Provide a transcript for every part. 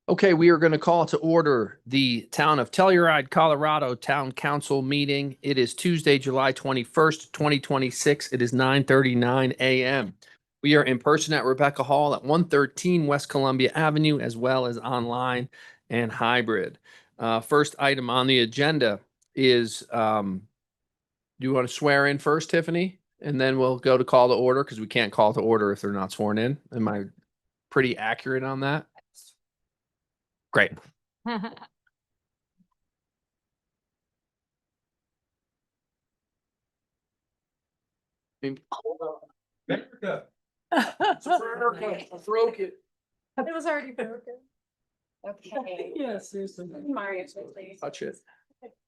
Okay, we are going to call to order the Town of Telluride, Colorado Town Council meeting. It is Tuesday, July 21st, 2026. It is 9:39 a.m. We are in person at Rebecca Hall at 113 West Columbia Avenue, as well as online and hybrid. First item on the agenda is, do you want to swear in first, Tiffany? And then we'll go to call to order because we can't call to order if they're not sworn in. Am I pretty accurate on that? Great. Broke it. It was already broken. Okay. Yes, seriously. Mario, please. Touch it.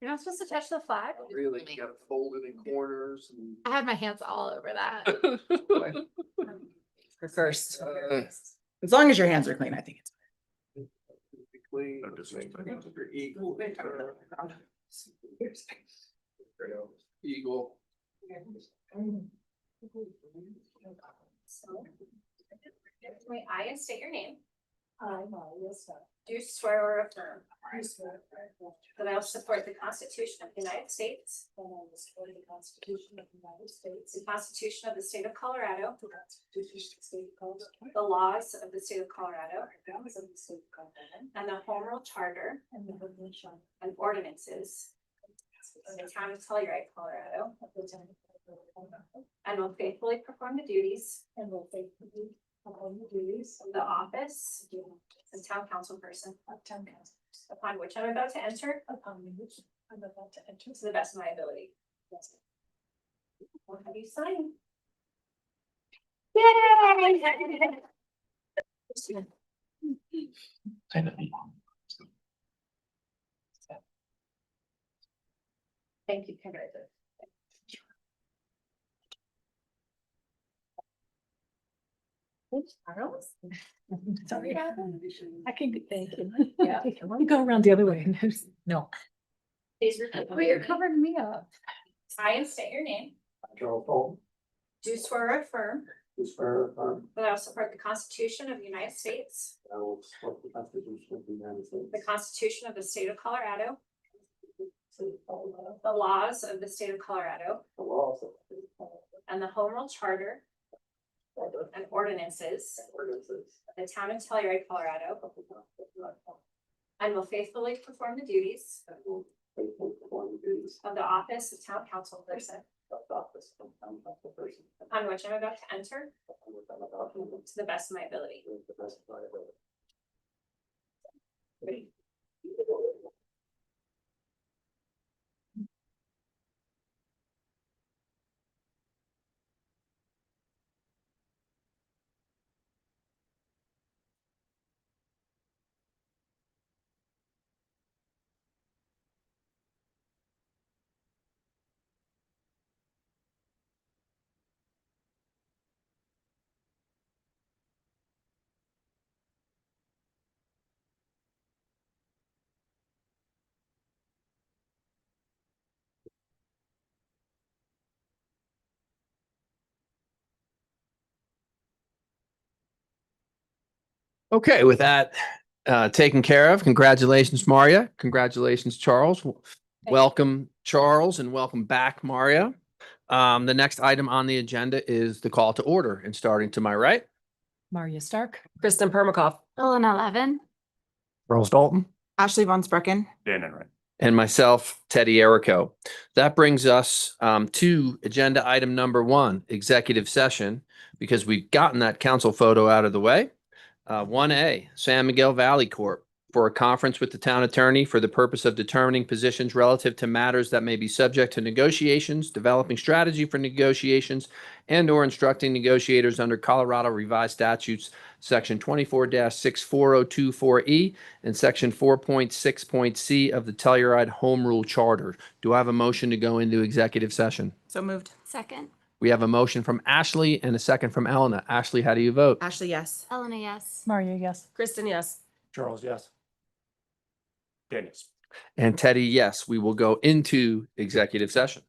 You're not supposed to touch the flag? Really, you gotta fold it in corners I had my hands all over that. and. For first, Uh, as long as your hands are clean, I think it's. Eagle. Wait, I and state your name. Do swear or affirm that I will support the Constitution of the United States, That I will support the Constitution of the United States, the Constitution of the State of Colorado, the Constitution of the State of Colorado, the laws of the State of Colorado, the laws of the State of Colorado, and the Home Rule Charter and the Homeland Charter and ordinances of the Town of Telluride, Colorado, of the Town of Colorado, and will faithfully perform the duties and will faithfully perform the duties of the office of of Town Council Person, Town Council, upon which I'm about to enter upon which I'm about to enter. to the best of my ability. We'll have you sign. Thank you, Kendra. Charles? Sorry. I can, thank you. Yeah. I want to go around the other way. No. Please repeat. Wait, you're covering me up. I and state your name. Charles Bolton, Do swear or affirm do swear or affirm that I will support the Constitution of the United States, that I will support the Constitution of the United States, the Constitution of the State of Colorado, the Colorado, the laws of the State of Colorado, the laws of the state of Colorado, and the Home Rule Charter and ordinances ordinances of the Town of Telluride, Colorado, of the town of Colorado, and will faithfully perform the duties and will faithfully perform the duties of the office of Town Council Person, of the office of town council person, upon which I'm about to enter upon which I'm about to enter to the best of my ability. to the best of my ability. Okay, with that taken care of, congratulations, Maria. Congratulations, Charles. Welcome, Charles, and welcome back, Maria. The next item on the agenda is the call to order, and starting to my right, Maria Stark. Kristen Permakoff. Elena Levin. Charles Dalton, Ashley Von Sprecken. Dan Enright. and myself, Teddy Erico. That brings us to agenda item number 1, executive session, because we've gotten that council photo out of the way. 1A, San Miguel Valley Corp. For a conference with the town attorney for the purpose of determining positions relative to matters that may be subject to negotiations, developing strategy for negotiations, and or instructing negotiators under Colorado Revised Statutes, Section 24-64024E and Section 4.6.c of the Telluride Home Rule Charter. Do I have a motion to go into executive session? So moved. Second. We have a motion from Ashley and a second from Elena. Ashley, how do you vote? Ashley, yes. Elena, yes. Maria, yes. Kristen, yes. Charles, yes. Dan, yes. And Teddy, yes, we will go into executive session.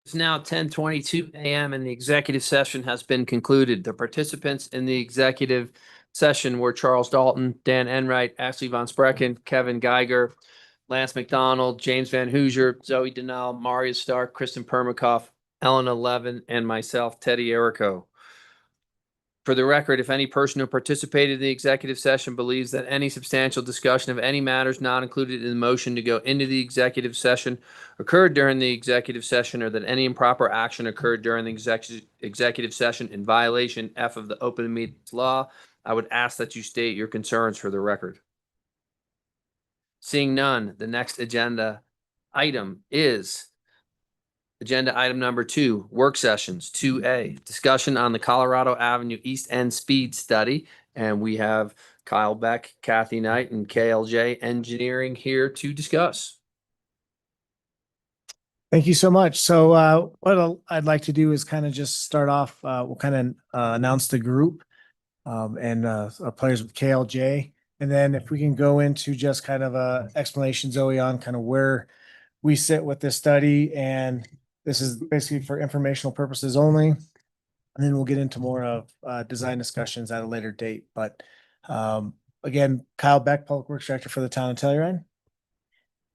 It's now 10:22 a.m. and the executive session has been concluded. The participants in the executive session were Charles Dalton, Dan Enright, Ashley Von Sprecken, Kevin Geiger, Lance McDonald, James Van Hoosier, Zoe Denal, Maria Stark, Kristen Permakoff, Elena Levin, and myself, Teddy Erico. For the record, if any person who participated in the executive session believes that any substantial discussion of any matters not included in the motion to go into the executive session occurred during the executive session, or that any improper action occurred during the executive session in violation F of the open meetings law, I would ask that you state your concerns for the record. Seeing none, the next agenda item is agenda item number 2, work sessions, 2A, discussion on the Colorado Avenue East End Speed Study. And we have Kyle Beck, Kathy Knight, and KLJ Engineering here to discuss. Thank you so much. So I'd like to do is kind of just start off, we'll kind of announce the group and our players with KLJ. And then if we can go into just kind of a explanation, Zoe, on kind of where we sit with this study. And this is basically for informational purposes only. And then we'll get into more of design discussions at a later date. But again, Kyle Beck, Public Works Director for the town of Telluride.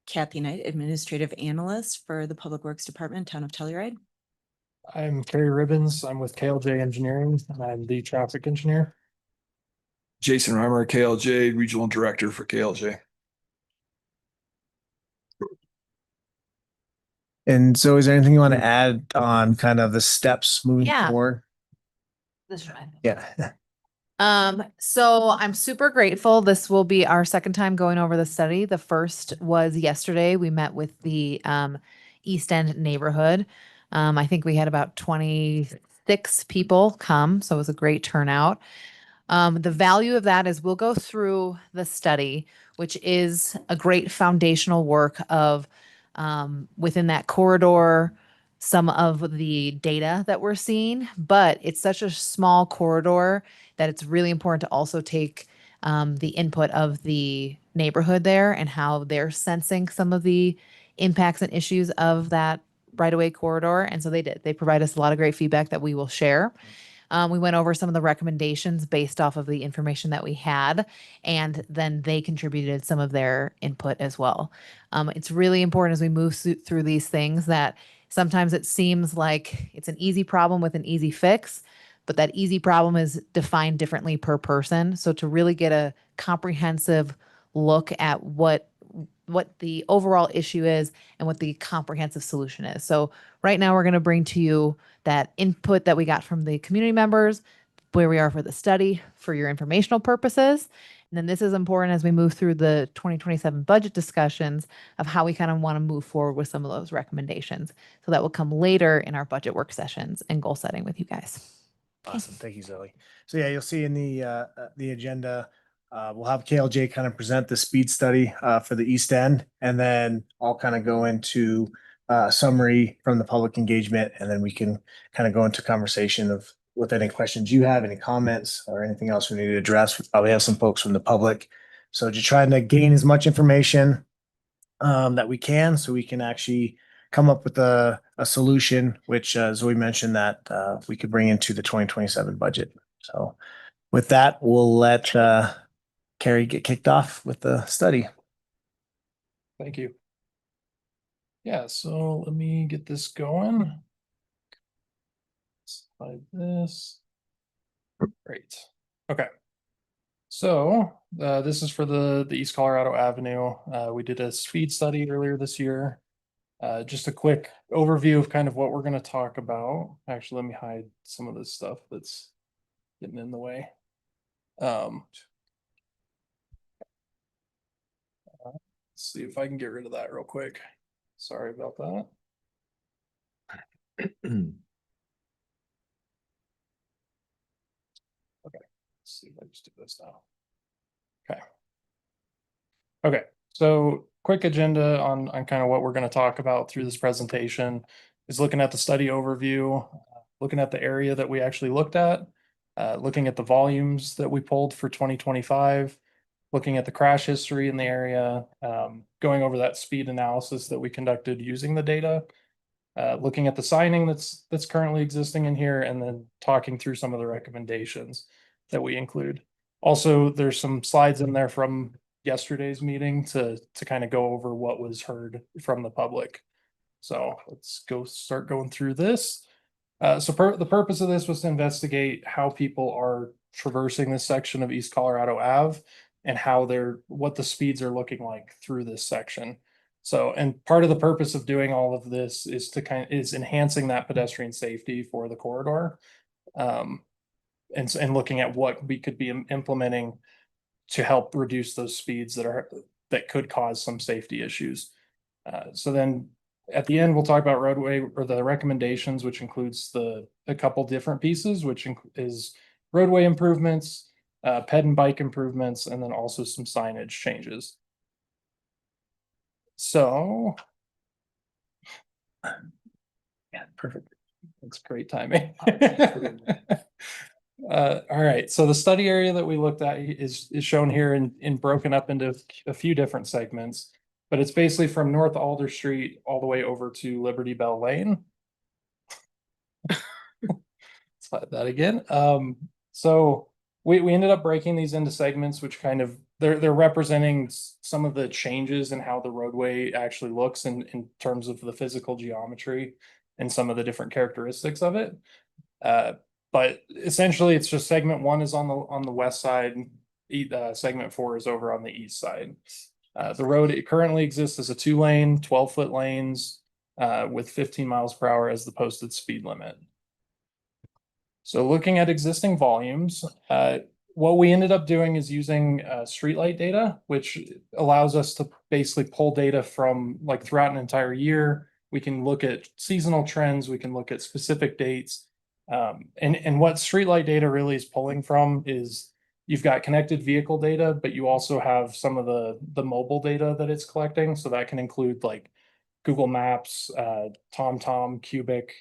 Kathy Knight, Administrative Analyst for the Public Works Department, Town of Telluride. I'm Kerry Ribbons. I'm with KLJ Engineering and I'm the traffic engineer. Jason Reimer, KLJ, Regional Director for KLJ. And so is there anything you want to add on kind of the steps moving Yeah. forward? That's right. Yeah. So I'm super grateful. This will be our second time going over the study. The first was yesterday. We met with the East End neighborhood. I think we had about 26 people come, so it was a great turnout. The value of that is we'll go through the study, which is a great foundational work of within that corridor, some of the data that we're seeing, but it's such a small corridor that it's really important to also take the input of the neighborhood there and how they're sensing some of the impacts and issues of that right-of-way corridor. And so they did. They provide us a lot of great feedback that we will share. We went over some of the recommendations based off of the information that we had, and then they contributed some of their input as well. It's really important as we move through these things that sometimes it seems like it's an easy problem with an easy fix, but that easy problem is defined differently per person. So to really get a comprehensive look at what the overall issue is and what the comprehensive solution is. So right now we're going to bring to you that input that we got from the community members, where we are for the study for your informational purposes. And then this is important as we move through the 2027 budget discussions of how we kind of want to move forward with some of those recommendations. So that will come later in our budget work sessions and goal setting with you guys. Awesome. Thank you, Zoe. So yeah, you'll see in the agenda, we'll have KLJ kind of present the speed study for the East End, and then I'll kind of go into a summary from the public engagement, and then we can kind of go into conversation of with any questions you have, any comments or anything else we need to address. We probably have some folks from the public. So just trying to gain as much information that we can so we can actually come up with a solution, which Zoe mentioned that we could bring into the 2027 budget. So with that, we'll let Carrie get kicked off with the study. Thank you. Yeah, so let me get this going. Slide this. Great. Okay. So this is for the East Colorado Avenue. We did a speed study earlier this year. Just a quick overview of kind of what we're going to talk about. Actually, let me hide some of this stuff that's getting in the way. Let's see if I can get rid of that real quick. Sorry about that. Okay, let's see if I just do this now. Okay, so quick agenda on kind of what we're going to talk about through this presentation is looking at the study overview, looking at the area that we actually looked at, looking at the volumes that we pulled for 2025, looking at the crash history in the area, going over that speed analysis that we conducted using the data, looking at the signing that's currently existing in here, and then talking through some of the recommendations that we include. Also, there's some slides in there from yesterday's meeting to kind of go over what was heard from the public. So let's start going through this. The purpose of this was to investigate how people are traversing this section of East Colorado Ave and what the speeds are looking like through this section. So, and part of the purpose of doing all of this is is enhancing that pedestrian safety for the corridor. And looking at what we could be implementing to help reduce those speeds that could cause some safety issues. So then at the end, we'll talk about roadway or the recommendations, which includes a couple different pieces, which is roadway improvements, ped and bike improvements, and then also some signage changes. So. Yeah, perfect. That's great timing. All right, so the study area that we looked at is shown here in broken up into a few different segments, but it's basically from North Alder Street all the way over to Liberty Bell Lane. Let's try that again. So we ended up breaking these into segments, which kind of they're representing some of the changes in how the roadway actually looks in terms of the physical geometry and some of the different characteristics of it. But essentially, it's just segment 1 is on the west side. Segment 4 is over on the east side. The road it currently exists as a 2-lane, 12-foot lanes with 15 miles per hour as the posted speed limit. So looking at existing volumes, what we ended up doing is using streetlight data, which allows us to basically pull data from like throughout an entire year. We can look at seasonal trends. We can look at specific dates. And what streetlight data really is pulling from is you've got connected vehicle data, but you also have some of the mobile data that it's collecting. So that can include like Google Maps, TomTom, Cubic,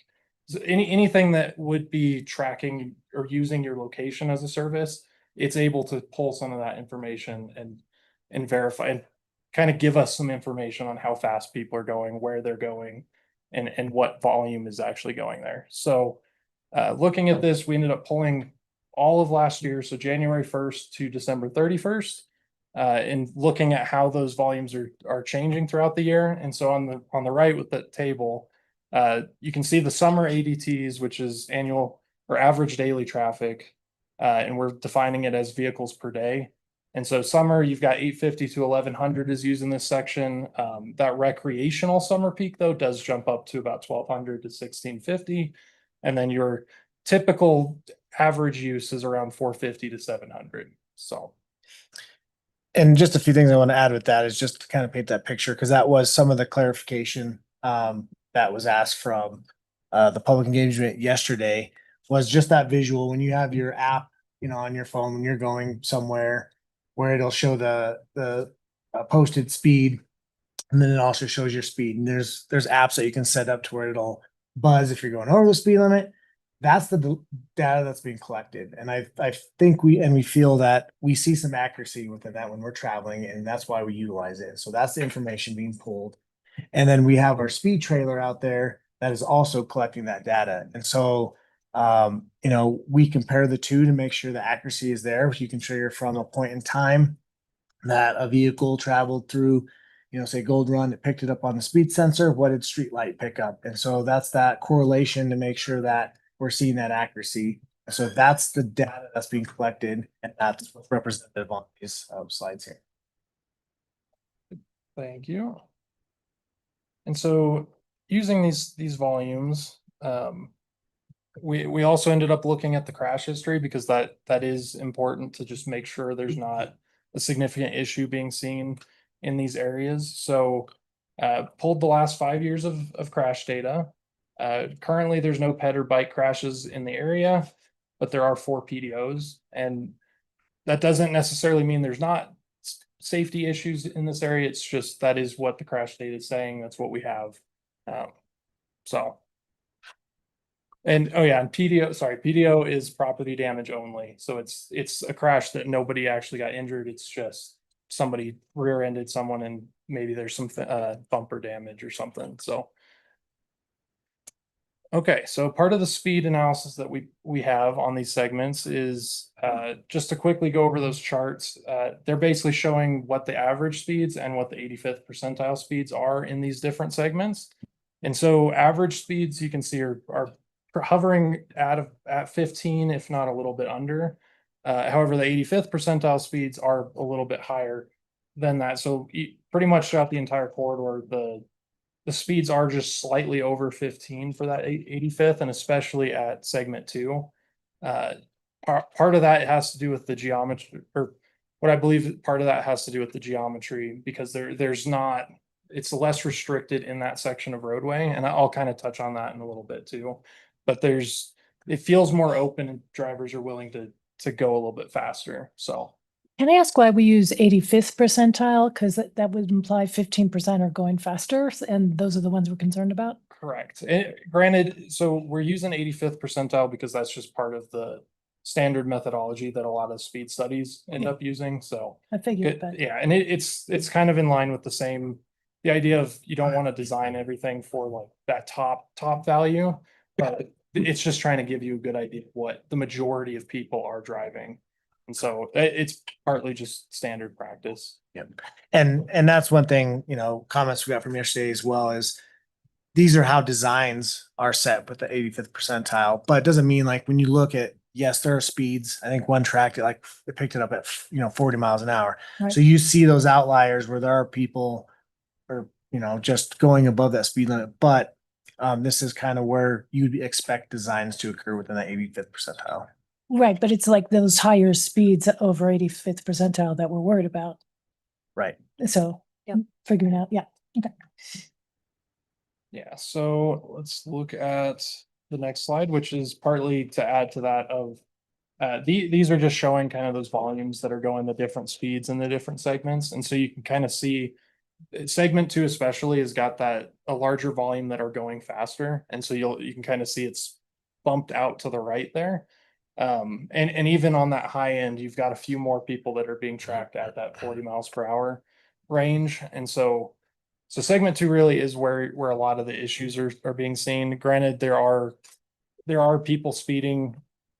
anything that would be tracking or using your location as a service. It's able to pull some of that information and verify and kind of give us some information on how fast people are going, where they're going, and what volume is actually going there. So looking at this, we ended up pulling all of last year, so January 1st to December 31st, and looking at how those volumes are changing throughout the year. And so on the right with that table, you can see the summer ADTs, which is annual or average daily traffic, and we're defining it as vehicles per day. And so summer, you've got 850 to 1100 is used in this section. That recreational summer peak, though, does jump up to about 1200 to 1650. And then your typical average use is around 450 to 700. So. And just a few things I want to add with that is just to kind of paint that picture, because that was some of the clarification that was asked from the public engagement yesterday, was just that visual when you have your app, on your phone, when you're going somewhere where it'll show the posted speed, and then it also shows your speed. And there's apps that you can set up to where it'll buzz if you're going over the speed limit. That's the data that's being collected. And I think we feel that we see some accuracy within that when we're traveling, and that's why we utilize it. So that's the information being pulled. And then we have our speed trailer out there that is also collecting that data. And so, we compare the two to make sure the accuracy is there. You can trigger from a point in time that a vehicle traveled through, say Gold Run, it picked it up on the speed sensor. What did Streetlight pick up? And so that's that correlation to make sure that we're seeing that accuracy. So that's the data that's being collected, and that's what's representative on these slides here. Thank you. And so using these volumes, we also ended up looking at the crash history, because that is important to just make sure there's not a significant issue being seen in these areas. So pulled the last 5 years of crash data. Currently, there's no ped or bike crashes in the area, but there are 4 PDOs. And that doesn't necessarily mean there's not safety issues in this area. It's just that is what the crash data is saying. That's what we have. And PDO is property damage only. So it's a crash that nobody actually got injured. It's just somebody rear-ended someone and maybe there's some bumper damage or something. So Okay, so part of the speed analysis that we have on these segments is just to quickly go over those charts. They're basically showing what the average speeds and what the 85th percentile speeds are in these different segments. And so average speeds you can see are hovering at 15, if not a little bit under. However, the 85th percentile speeds are a little bit higher than that. So pretty much throughout the entire corridor, the speeds are just slightly over 15 for that 85th, and especially at segment 2. Part of that has to do with the geometry, or what I believe part of that has to do with the geometry, because there's not, it's less restricted in that section of roadway, and I'll kind of touch on that in a little bit too. But it feels more open and drivers are willing to go a little bit faster, so. Can I ask why we use 85th percentile? Because that would imply 15% are going faster, and those are the ones we're concerned about. Correct. Granted, so we're using 85th percentile because that's just part of the standard methodology that a lot of speed studies end up using. So I figured, but yeah, and it's kind of in line with the idea of you don't want to design everything for like that top value, but it's just trying to give you a good idea of what the majority of people are driving. And so it's partly just standard practice. Yep. And that's one thing, comments we got from yesterday as well is these are how designs are set with the 85th percentile, but it doesn't mean like when you look at, yes, there are speeds. I think one tracked it like it picked it up at 40 miles an hour. Right. So you see those outliers where there are people or just going above that speed limit, but this is kind of where you'd expect designs to occur within the 85th percentile. right, but it's like those higher speeds over 85th percentile that we're worried about. Right. So figuring out, yeah. Okay. Yeah, so let's look at the next slide, which is partly to add to that of these are just showing kind of those volumes that are going the different speeds in the different segments. And so you can kind of see segment 2 especially has got a larger volume that are going faster. And so you can kind of see it's bumped out to the right there. And even on that high end, you've got a few more people that are being tracked at that 40 miles per hour range. And so segment 2 really is where a lot of the issues are being seen. Granted, there are people speeding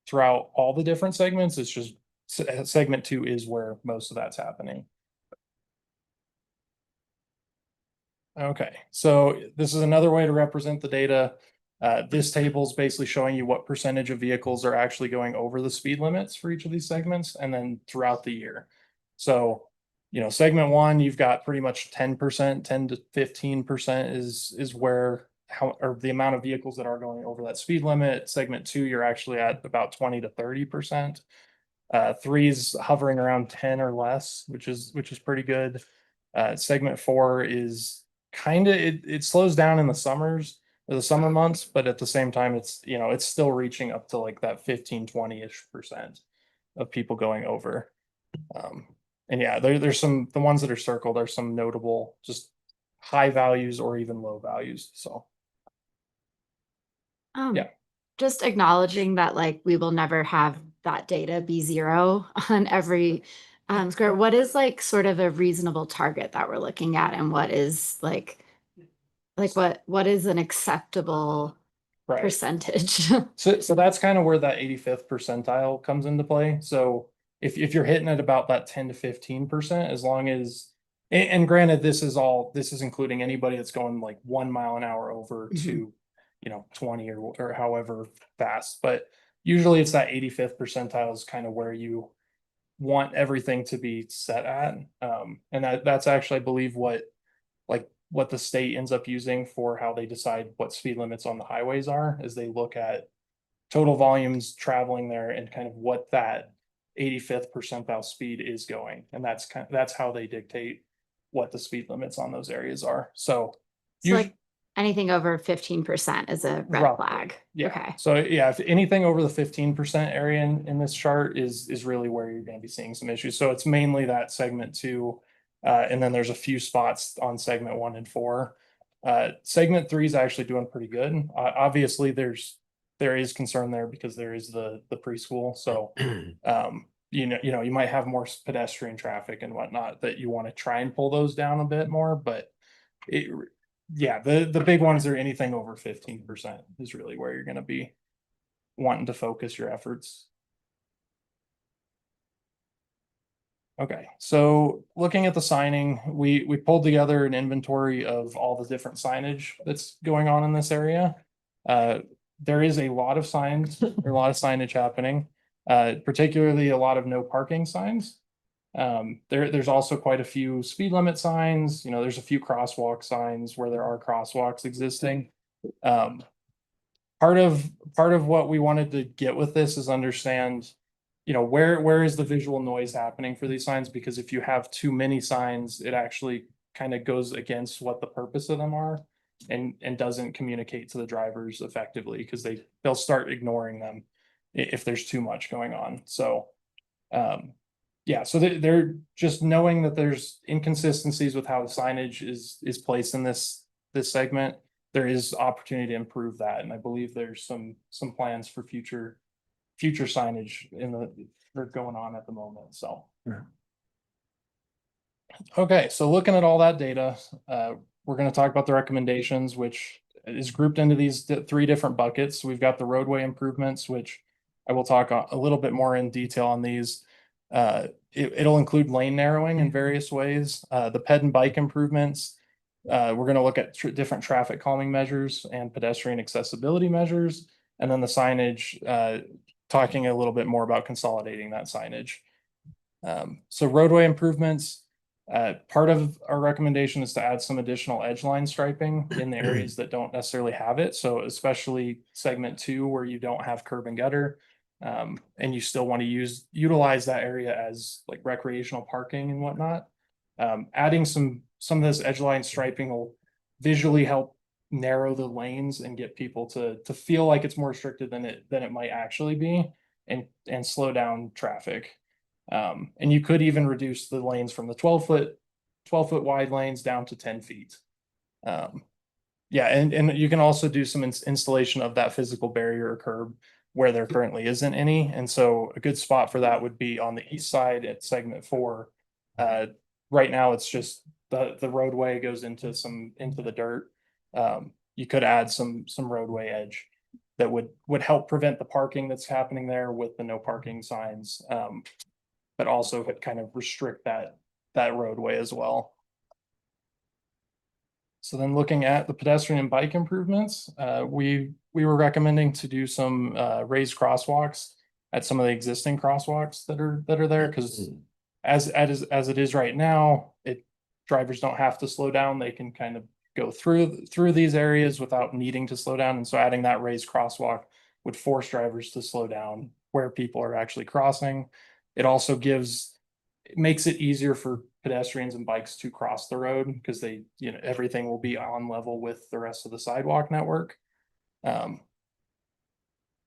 throughout all the different segments. It's just segment 2 is where most of that's happening. Okay, so this is another way to represent the data. This table is basically showing you what percentage of vehicles are actually going over the speed limits for each of these segments, and then throughout the year. So, segment 1, you've got pretty much 10%, 10 to 15% is where or the amount of vehicles that are going over that speed limit. Segment 2, you're actually at about 20 to 30%. 3 is hovering around 10 or less, which is pretty good. Segment 4 is kind of it slows down in the summers or the summer months, but at the same time it's it's still reaching up to like that 15-20% of people going over. And yeah, there's the ones that are circled are some notable just high values or even low values. So yeah. Just acknowledging that like we will never have that data be 0 on every square. What is like sort of a reasonable target that we're looking at, and what is like what is an acceptable percentage? So that's kind of where that 85th percentile comes into play. So if you're hitting at about that 10 to 15%, as long as, and granted, this is including anybody that's going like 1 mile an hour over to 20 or however fast, but usually it's that 85th percentile is kind of where you want everything to be set at. And that's actually, I believe, what the state ends up using for how they decide what speed limits on the highways are, is they look at total volumes traveling there and kind of what that 85th percentile speed is going. And that's how they dictate what the speed limits on those areas are. So like anything over 15% is a red flag. Yeah. Okay. So yeah, if anything over the 15% area in this chart is really where you're going to be seeing some issues. So it's mainly that segment 2. And then there's a few spots on segment 1 and 4. Segment 3 is actually doing pretty good. Obviously there is concern there because there is the preschool. So, you might have more pedestrian traffic and whatnot that you want to try and pull those down a bit more, but yeah, the big ones are anything over 15% is really where you're gonna be wanting to focus your efforts. Okay, so looking at the signing, we pulled together an inventory of all the different signage that's going on in this area. There is a lot of signs, or a lot of signage happening, particularly a lot of no parking signs. There's also quite a few speed limit signs, you know, there's a few crosswalk signs where there are crosswalks existing. Part of what we wanted to get with this is understand, you know, where is the visual noise happening for these signs? Because if you have too many signs, it actually kind of goes against what the purpose of them are and doesn't communicate to the drivers effectively because they'll start ignoring them if there's too much going on. So yeah, so they're just knowing that there's inconsistencies with how the signage is placed in this segment. There is opportunity to improve that, and I believe there's some plans for future signage that are going on at the moment. So okay, so looking at all that data, we're going to talk about the recommendations, which is grouped into these three different buckets. We've got the roadway improvements, which I will talk a little bit more in detail on these. It'll include lane narrowing in various ways. The ped and bike improvements. We're going to look at different traffic calming measures and pedestrian accessibility measures. And then the signage, talking a little bit more about consolidating that signage. So roadway improvements, part of our recommendation is to add some additional edge line striping in the areas that don't necessarily have it. So especially segment 2 where you don't have curb and gutter. And you still want to utilize that area as like recreational parking and whatnot. Adding some of this edge line striping will visually help narrow the lanes and get people to feel like it's more restricted than it might actually be and slow down traffic. And you could even reduce the lanes from the 12-foot wide lanes down to 10 feet. Yeah, and you can also do some installation of that physical barrier or curb where there currently isn't any. And so a good spot for that would be on the east side at segment 4. Right now it's just the roadway goes into the dirt. You could add some roadway edge that would help prevent the parking that's happening there with the no parking signs. But also could kind of restrict that roadway as well. So then looking at the pedestrian and bike improvements, we were recommending to do some raised crosswalks at some of the existing crosswalks that are there, because as it is right now, drivers don't have to slow down. They can kind of go through these areas without needing to slow down. And so adding that raised crosswalk would force drivers to slow down where people are actually crossing. It also makes it easier for pedestrians and bikes to cross the road because everything will be on level with the rest of the sidewalk network. And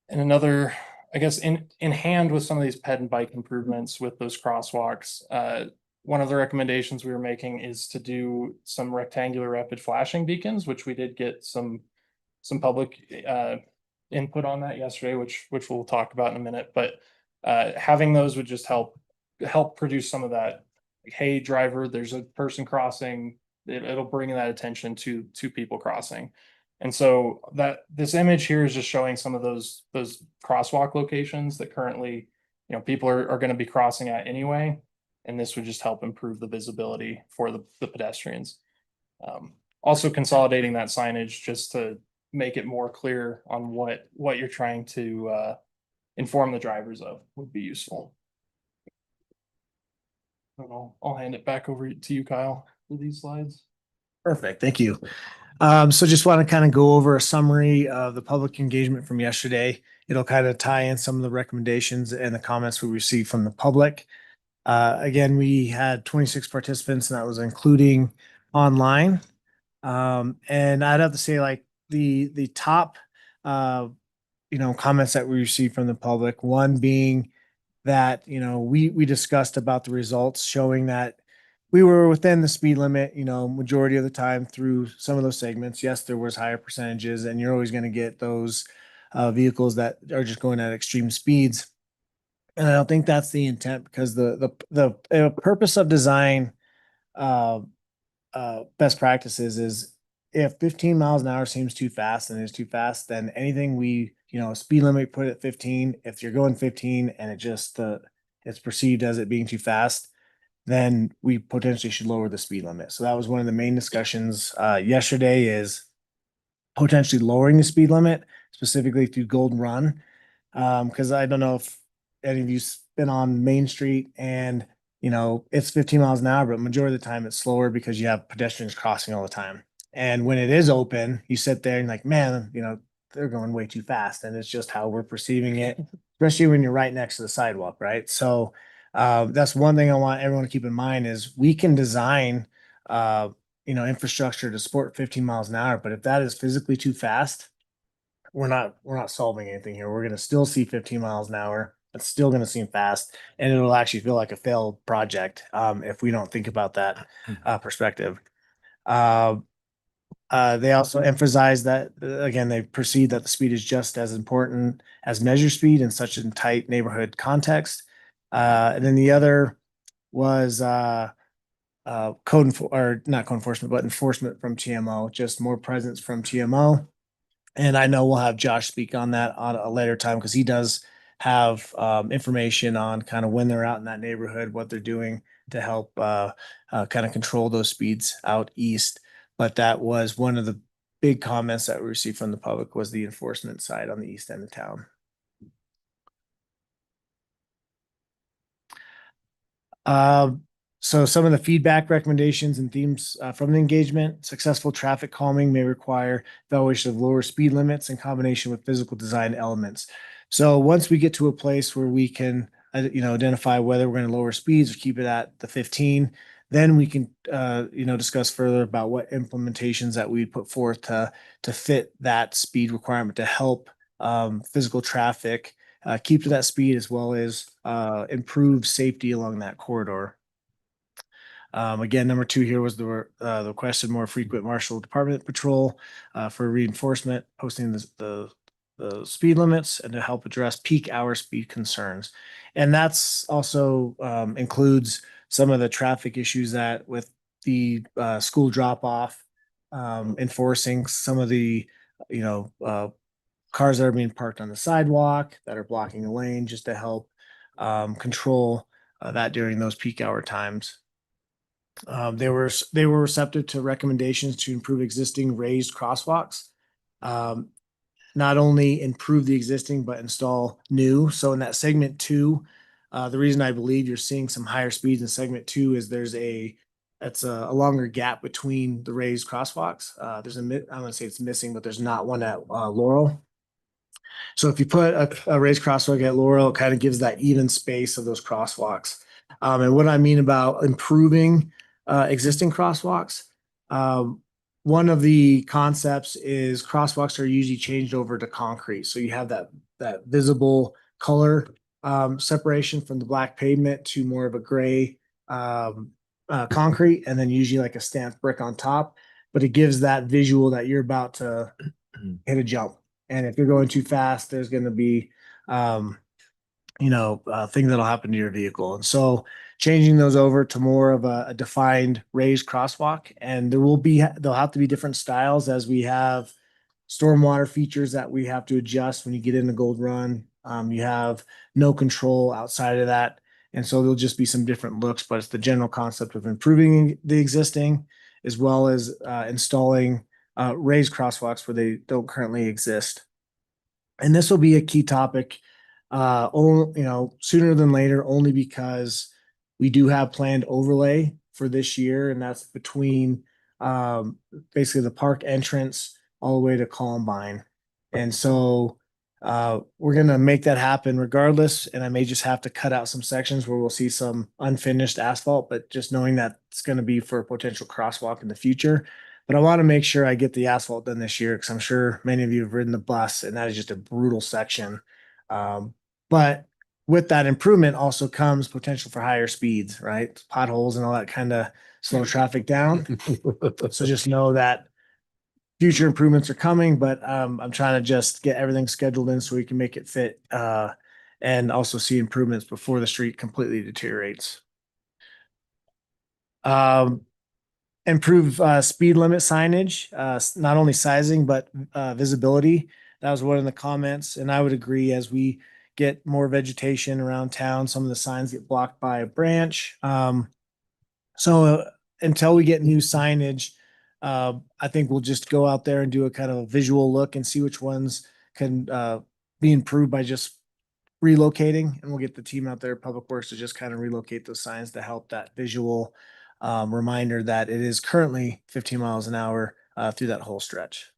another, I guess, in hand with some of these ped and bike improvements with those crosswalks, one of the recommendations we were making is to do some rectangular rapid flashing beacons, which we did get some public input on that yesterday, which we'll talk about in a minute. But having those would just help produce some of that, like, hey driver, there's a person crossing. It'll bring that attention to people crossing. And so this image here is just showing some of those crosswalk locations that currently, people are going to be crossing at anyway. And this would just help improve the visibility for the pedestrians. Also consolidating that signage just to make it more clear on what you're trying to inform the drivers of would be useful. I'll hand it back over to you, Kyle, for these slides. Perfect. Thank you. So just want to kind of go over a summary of the public engagement from yesterday. It'll kind of tie in some of the recommendations and the comments we received from the public. Again, we had 26 participants, and that was including online. And I'd have to say, like, the top comments that we received from the public, one being that we discussed about the results showing that we were within the speed limit, majority of the time through some of those segments. Yes, there was higher percentages, and you're always going to get those vehicles that are just going at extreme speeds. And I don't think that's the intent, because the purpose of design best practices if 15 miles an hour seems too fast and is too fast, then anything speed limit put at 15, if you're going 15 and it just, it's perceived as it being too fast, then we potentially should lower the speed limit. So that was one of the main discussions, yesterday, is potentially lowering the speed limit, specifically through Golden Run. Cause I don't know if any of you've been on Main Street and, it's 15 miles an hour, but majority of the time it's slower because you have pedestrians crossing all the time. And when it is open, you sit there and like, man, they're going way too fast. And it's just how we're perceiving it, especially when you're right next to the sidewalk, right? So that's one thing I want everyone to keep in mind is we can design, infrastructure to support 15 miles an hour, but if that is physically too fast, we're not solving anything here. We're going to still see 15 miles an hour. It's still going to seem fast, and it'll actually feel like a failed project if we don't think about that perspective. They also emphasize that, again, they perceive that the speed is just as important as measure speed in such a tight neighborhood context. And then the other was not code enforcement, but enforcement from TMO, just more presence from TMO. And I know we'll have Josh speak on that on a later time because he does have information on kind of when they're out in that neighborhood, what they're doing to help kind of control those speeds out east. But that was one of the big comments that we received from the public was the enforcement side on the east end of town. So some of the feedback, recommendations, and themes from the engagement: successful traffic calming may require evaluation of lower speed limits in combination with physical design elements. So once we get to a place where we can, identify whether we're going to lower speeds or keep it at the 15, then we can, discuss further about what implementations that we put forth to fit that speed requirement to help physical traffic keep to that speed as well as improve safety along that corridor. Again, number 2 here was the requested more frequent marshal department patrol for reinforcement, posting the speed limits, and to help address peak hour speed concerns. And that's also includes some of the traffic issues that with the school drop off, enforcing some of the, cars that are being parked on the sidewalk that are blocking the lane just to help control that during those peak hour times. They were receptive to recommendations to improve existing raised crosswalks. Not only improve the existing, but install new. So in that segment 2, the reason I believe you're seeing some higher speeds in segment 2 is there's a longer gap between the raised crosswalks. There's I'm gonna say it's missing, but there's not one at Laurel. So if you put a raised crosswalk at Laurel, it kind of gives that even space of those crosswalks. And what I mean about improving existing crosswalks, one of the concepts is crosswalks are usually changed over to concrete. So you have that visible color separation from the black pavement to more of a gray concrete, and then usually like a stamped brick on top. But it gives that visual that you're about to hit a jump. And if you're going too fast, there's going to be, things that'll happen to your vehicle. And so changing those over to more of a defined raised crosswalk, and there'll have to be different styles as we have stormwater features that we have to adjust when you get into Gold Run. You have no control outside of that. And so there'll just be some different looks, but it's the general concept of improving the existing as well as installing raised crosswalks where they don't currently exist. And this will be a key topic, sooner than later, only because we do have planned overlay for this year, and that's between basically the park entrance all the way to Columbine. And so we're going to make that happen regardless. And I may just have to cut out some sections where we'll see some unfinished asphalt, but just knowing that it's going to be for a potential crosswalk in the future. But I want to make sure I get the asphalt done this year because I'm sure many of you have ridden the bus and that is just a brutal section. But with that improvement also comes potential for higher speeds, right? Potholes and all that kind of slow traffic down. So just know that future improvements are coming, but I'm trying to just get everything scheduled in so we can make it fit and also see improvements before the street completely deteriorates. improve speed limit signage, not only sizing, but visibility. That was one of the comments. And I would agree, as we get more vegetation around town, some of the signs get blocked by a branch. So until we get new signage, I think we'll just go out there and do a kind of a visual look and see which ones can be improved by just relocating. And we'll get the team out there, Public Works, to just kind of relocate those signs to help that visual reminder that it is currently 15 miles an hour through that whole stretch.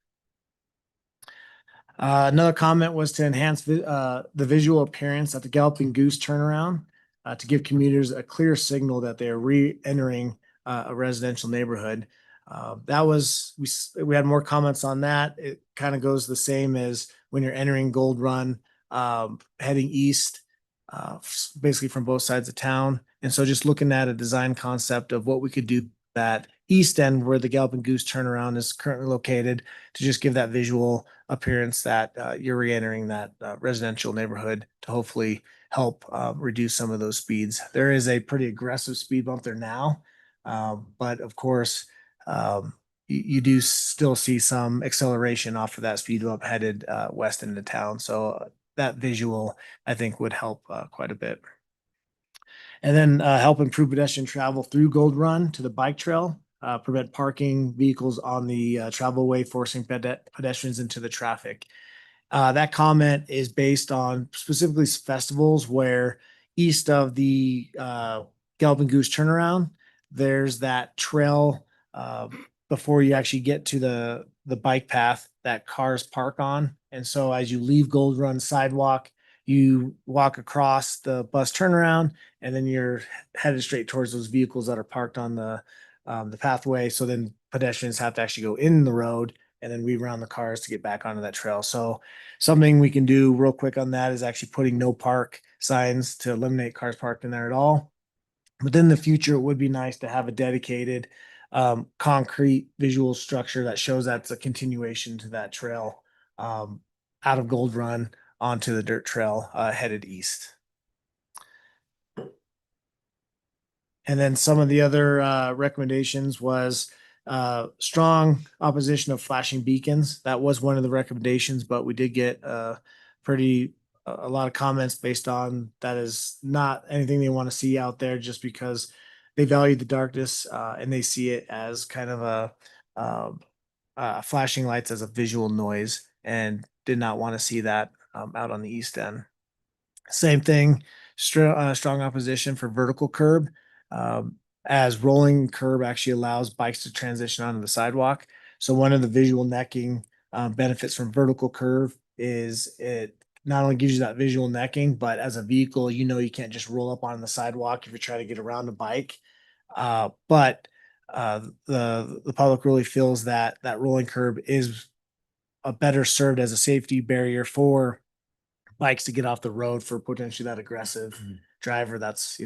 Another comment was to enhance the visual appearance at the Galloping Goose turnaround to give commuters a clear signal that they are re-entering a residential neighborhood. We had more comments on that. It kind of goes the same as when you're entering Gold Run, heading east, basically from both sides of town. And so just looking at a design concept of what we could do that east end where the Galloping Goose turnaround is currently located to just give that visual appearance that you're re-entering that residential neighborhood to hopefully help reduce some of those speeds. There is a pretty aggressive speed bump there now, but of course, you do still see some acceleration off of that speed bump headed west into town. So that visual, I think, would help quite a bit. And then help improve pedestrian travel through Gold Run to the bike trail, prevent parking vehicles on the travelway, forcing pedestrians into the traffic. That comment is based on specifically festivals where east of the Galloping Goose turnaround, there's that trail before you actually get to the bike path that cars park on. And so as you leave Gold Run sidewalk, you walk across the bus turnaround, and then you're headed straight towards those vehicles that are parked on the pathway. So then pedestrians have to actually go in the road and then weave around the cars to get back onto that trail. So something we can do real quick on that is actually putting no park signs to eliminate cars parked in there at all. But in the future, it would be nice to have a dedicated concrete visual structure that shows that's a continuation to that trail out of Gold Run onto the dirt trail headed east. And then some of the other recommendations was strong opposition of flashing beacons. That was one of the recommendations, but we did get a lot of comments based on that is not anything they want to see out there, just because they value the darkness and they see it as kind of flashing lights as a visual noise, and did not want to see that out on the east end. Same thing, strong opposition for vertical curb, as rolling curb actually allows bikes to transition onto the sidewalk. So one of the visual necking benefits from vertical curve is it not only gives you that visual necking, but as a vehicle, you can't just roll up on the sidewalk if you're trying to get around a bike. But the public really feels that that rolling curb is a better served as a safety barrier for bikes to get off the road for potentially that aggressive driver that's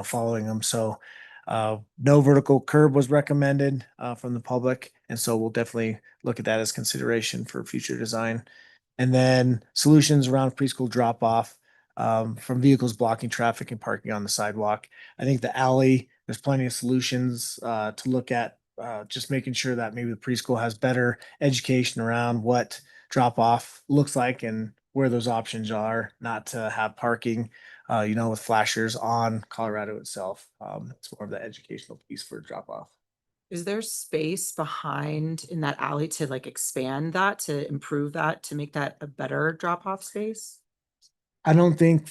following them. So no vertical curb was recommended from the public, and so we'll definitely look at that as consideration for future design. And then solutions around preschool drop off from vehicles blocking traffic and parking on the sidewalk. I think the alley, there's plenty of solutions to look at, just making sure that maybe the preschool has better education around what drop off looks like and where those options are, not to have parking, with flashers on Colorado itself. It's more of the educational piece for drop off. Is there space behind in that alley to like expand that, to improve that, to make that a better drop off space? I don't think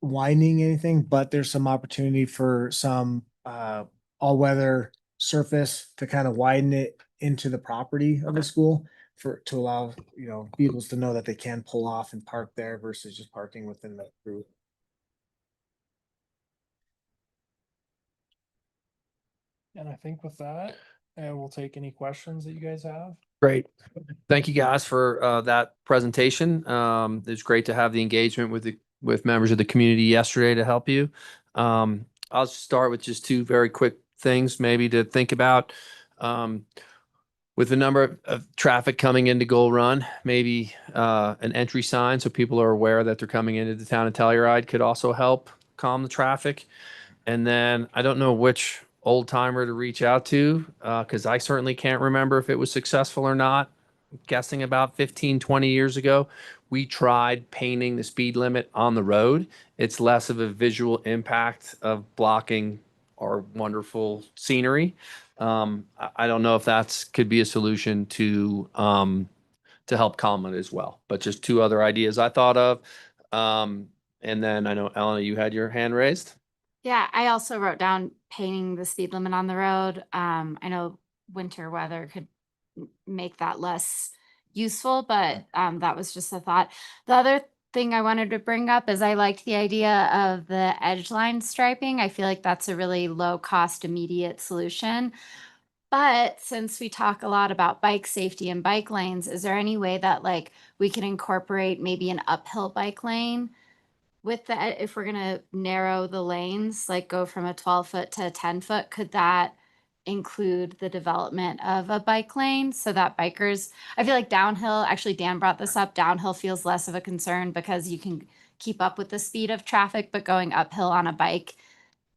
widening anything, but there's some opportunity for some all-weather surface to kind of widen it into the property of the school to allow vehicles to know that they can pull off and park there versus just parking within the group. And I think with that, we'll take any questions that you guys have. Great. Thank you guys for that presentation. It's great to have the engagement with members of the community yesterday to help you. I'll start with just two very quick things maybe to think about. With the number of traffic coming into Gold Run, maybe an entry sign so people are aware that they're coming into the town of Telluride could also help calm the traffic. And then I don't know which old timer to reach out to, because I certainly can't remember if it was successful or not. Guessing about 15, 20 years ago, we tried painting the speed limit on the road. It's less of a visual impact of blocking our wonderful scenery. I don't know if that's could be a solution to help calm it as well. But just two other ideas I thought of. And then I know Elena, you had your hand raised. Yeah, I also wrote down painting the speed limit on the road. I know winter weather could make that less useful, but that was just a thought. The other thing I wanted to bring up is I liked the idea of the edge line striping. I feel like that's a really low cost, immediate solution. But since we talk a lot about bike safety and bike lanes, is there any way that like we can incorporate maybe an uphill bike lane with the, if we're gonna narrow the lanes, like go from a 12-foot to a 10-foot, could that include the development of a bike lane so that bikers, I feel like downhill, actually Dan brought this up, downhill feels less of a concern because you can keep up with the speed of traffic, but going uphill on a bike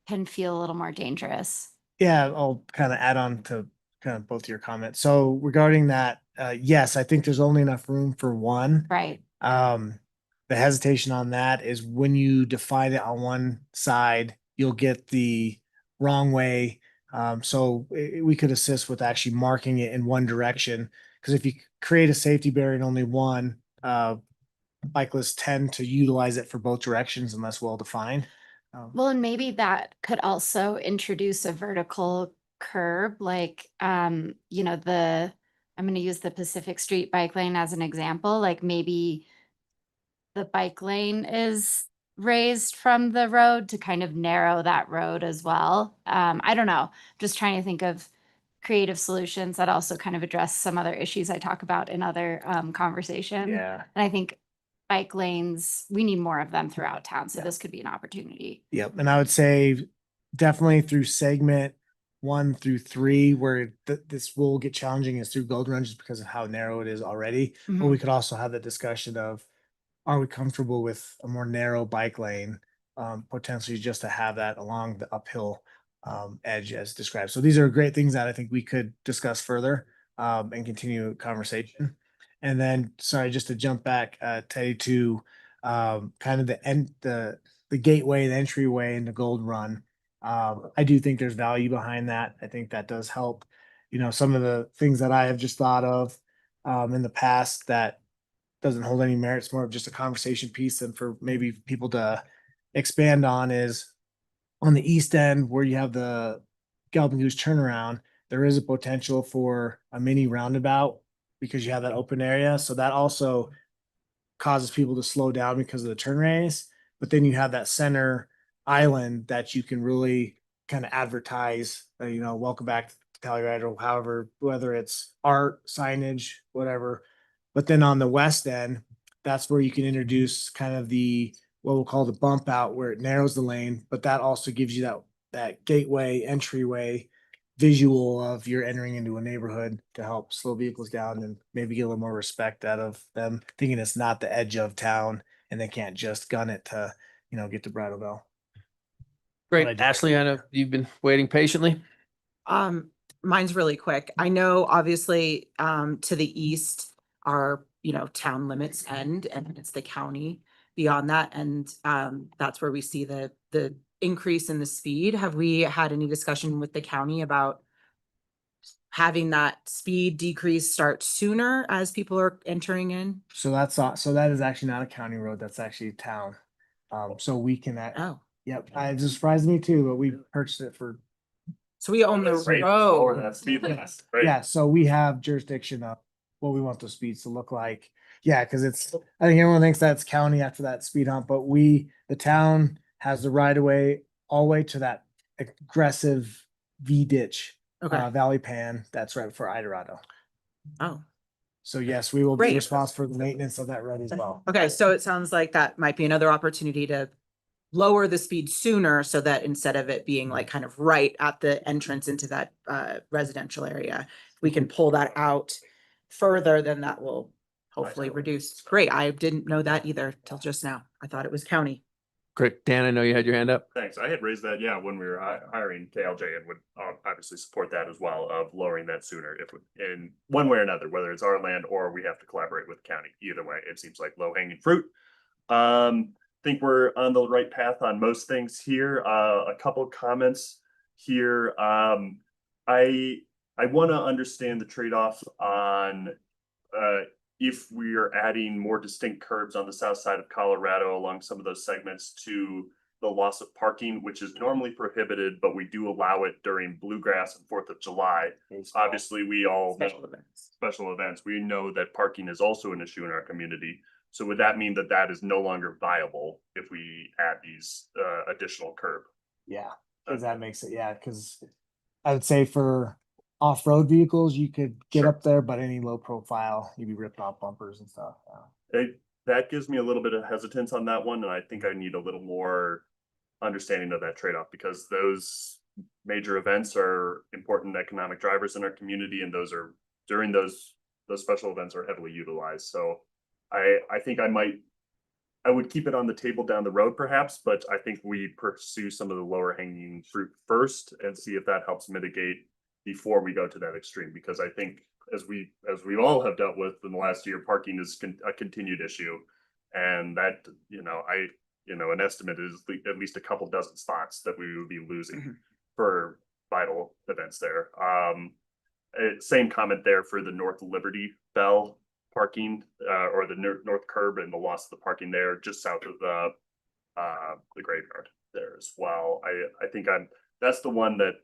can feel a little more dangerous. Yeah, I'll kind of add on to kind of both your comments. So regarding that, yes, I think there's only enough room for one. Right. The hesitation on that is when you define it on one side, you'll get the wrong way. So we could assist with actually marking it in one direction. Because if you create a safety barrier in only one, cyclists tend to utilize it for both directions unless well defined. Well, and maybe that could also introduce a vertical curb, like, you know, I'm going to use the Pacific Street bike lane as an example, like maybe the bike lane is raised from the road to kind of narrow that road as well. I don't know, just trying to think of creative solutions that also kind of address some other issues I talk about in other conversations. Yeah. And I think bike lanes, we need more of them throughout town. So this could be an opportunity. Yep. And I would say definitely through segment 1 through 3, where this will get challenging is through Gold Run just because of how narrow it is already. But we could also have the discussion of, are we comfortable with a more narrow bike lane, potentially just to have that along the uphill edge as described. So these are great things that I think we could discuss further and continue conversation. And then, sorry, just to jump back, Teddy, to kind of the gateway, the entryway into Gold Run. I do think there's value behind that. I think that does help. You know, some of the things that I have just thought of in the past that doesn't hold any merit. It's more of just a conversation piece, and for maybe people to expand on is on the east end where you have the Galloping Goose turnaround. There is a potential for a mini roundabout because you have that open area. So that also causes people to slow down because of the turn radius. But then you have that center island that you can really kind of advertise, you know, welcome back to Telluride, or however, whether it's art, signage, whatever. But then on the west end, that's where you can introduce kind of the, what we'll call the bump out, where it narrows the lane, but that also gives you that gateway, entryway visual of you're entering into a neighborhood to help slow vehicles down and maybe get a little more respect out of them, thinking it's not the edge of town and they can't just gun it to, you know, get to Bridalveil. Great. Ashley, I know you've been waiting patiently. Mine's really quick. I know obviously to the east our, you know, town limits end, and it's the county beyond that. And that's where we see the increase in the speed. Have we had any discussion with the county about having that speed decrease start sooner as people are entering in? So that's not, so that is actually not a county road. That's actually town. So we can, Oh, yep, it just surprised me too, but we purchased it for, so we own the road. That speed limit. yeah, so we have jurisdiction of what we want those speeds to look like. Yeah, because it's, I think everyone thinks that's county after that speed hump, but the town has the right of way all the way to that aggressive V ditch, Okay. Valley Pan, that's right for Idorado. Oh, So yes, we will be Great. responsible for the maintenance of that road as well. okay. So it sounds like that might be another opportunity to lower the speed sooner so that instead of it being like kind of right at the entrance into that residential area, we can pull that out further, then that will hopefully reduce. Great. I didn't know that either till just now. I thought it was county. Great. Dan, I know you had your hand up. Thanks. I had raised that, yeah, when we were hiring KLJ and would obviously support that as well of lowering that sooner if, in one way or another, whether it's our land or we have to collaborate with the county. Either way, it seems like low hanging fruit. Think we're on the right path on most things here. A couple comments here. I want to understand the trade-off on if we are adding more distinct curbs on the south side of Colorado along some of those segments to the loss of parking, which is normally prohibited, but we do allow it during Bluegrass and 4th of July. Obviously, we all know special events. We know that parking is also an issue in our community. So would that mean that that is no longer viable if we add these additional curb? Yeah, because that makes it, yeah, because I would say for off-road vehicles, you could get Sure. up there, but any low profile, you'd be ripped off bumpers and stuff. Yeah. That gives me a little bit of hesitance on that one, and I think I need a little more understanding of that trade-off because those major events are important economic drivers in our community, and those are during those special events are heavily utilized. So I think I would keep it on the table down the road perhaps, but I think we pursue some of the lower hanging fruit first and see if that helps mitigate before we go to that extreme, because I think as we all have dealt with in the last year, parking is a continued issue. And that, an estimate is at least a couple dozen spots that we would be losing for vital events there. Same comment there for the North Liberty Bell parking, or the north curb and the loss of the parking there just south of the graveyard there as well. I think that's the one that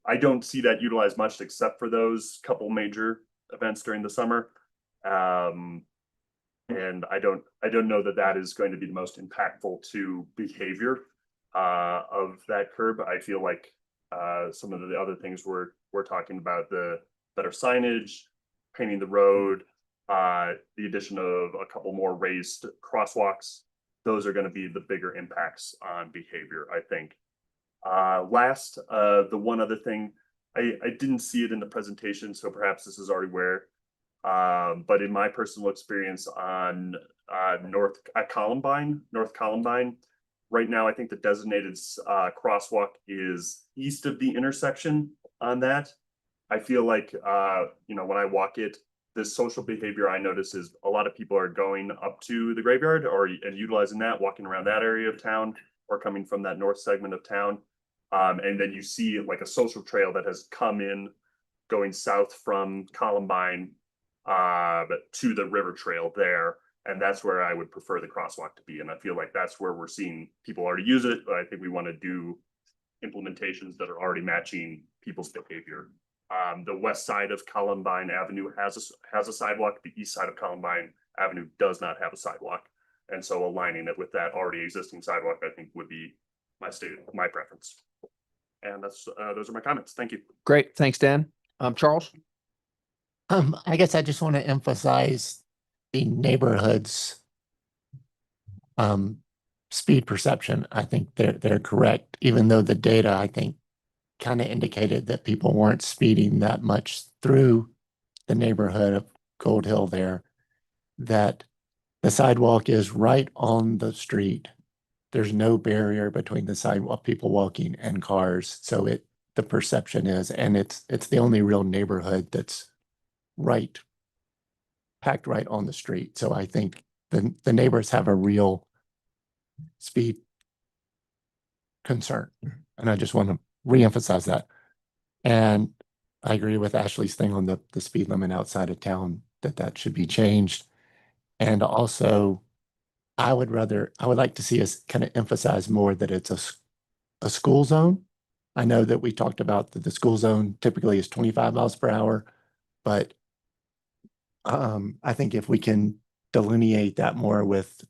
I don't see that utilized much except for those couple major events during the summer. And I don't know that that is going to be the most impactful to behavior of that curb. I feel like some of the other things we're talking about, the better signage, painting the road, the addition of a couple more raised crosswalks, those are going to be the bigger impacts on behavior, I think. Last, the one other thing, I didn't see it in the presentation, so perhaps this is already where, but in my personal experience on North Columbine, right now, I think the designated crosswalk is east of the intersection on that. I feel like, when I walk it, the social behavior I notice is a lot of people are going up to the graveyard and utilizing that, walking around that area of town or coming from that north segment of town. And then you see like a social trail that has come in going south from Columbine to the river trail there. And that's where I would prefer the crosswalk to be. And I feel like that's where we're seeing people already use it. But I think we want to do implementations that are already matching people's behavior. The west side of Columbine Avenue has a sidewalk. The east side of Columbine Avenue does not have a sidewalk. And so aligning it with that already existing sidewalk, I think would be my preference. And that's those are my comments. Thank you. Great. Thanks, Dan. Charles? I guess I just want to emphasize the neighborhoods speed perception. I think they're correct, even though the data, I think, kind of indicated that people weren't speeding that much through the neighborhood of Gold Hill there, that the sidewalk is right on the street. There's no barrier between the sidewalk, people walking and cars. So the perception is, and it's the only real neighborhood that's packed right on the street. So I think the neighbors have a real speed concern. And I just want to reemphasize that. And I agree with Ashley's thing on the speed limit outside of town, that should be changed. And also, I would like to see us kind of emphasize more that it's a school zone. I know that we talked about that the school zone typically is 25 miles per hour, but I think if we can delineate that more with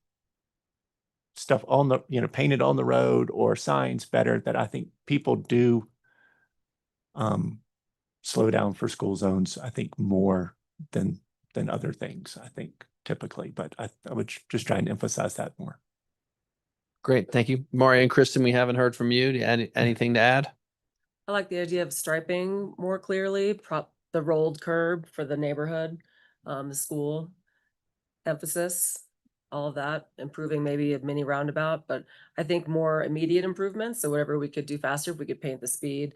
stuff on the, painted on the road or signs better, that I think people do slow down for school zones, I think more than other things, I think typically, but I would just try and emphasize that more. Great. Thank you. Maria and Kristen, we haven't heard from you. Anything to add? I like the idea of striping more clearly, the rolled curb for the neighborhood, the school emphasis. all of that, improving maybe a mini roundabout, but I think more immediate improvements. So whatever we could do faster, if we could paint the speed,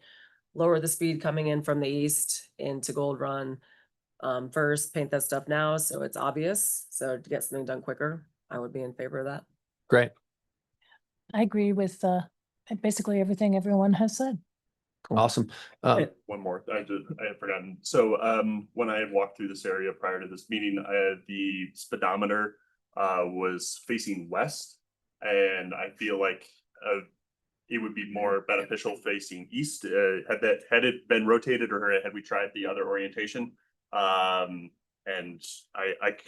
lower the speed coming in from the east into Gold Run. First, paint that stuff now so it's obvious. So to get something done quicker, I would be in favor of that. Great. I agree with basically everything everyone has said. Awesome. One more, I had forgotten. So, when I had walked through this area prior to this meeting, the speedometer, was facing west. And I feel like, it would be more beneficial facing east. Had it been rotated or had we tried the other orientation? And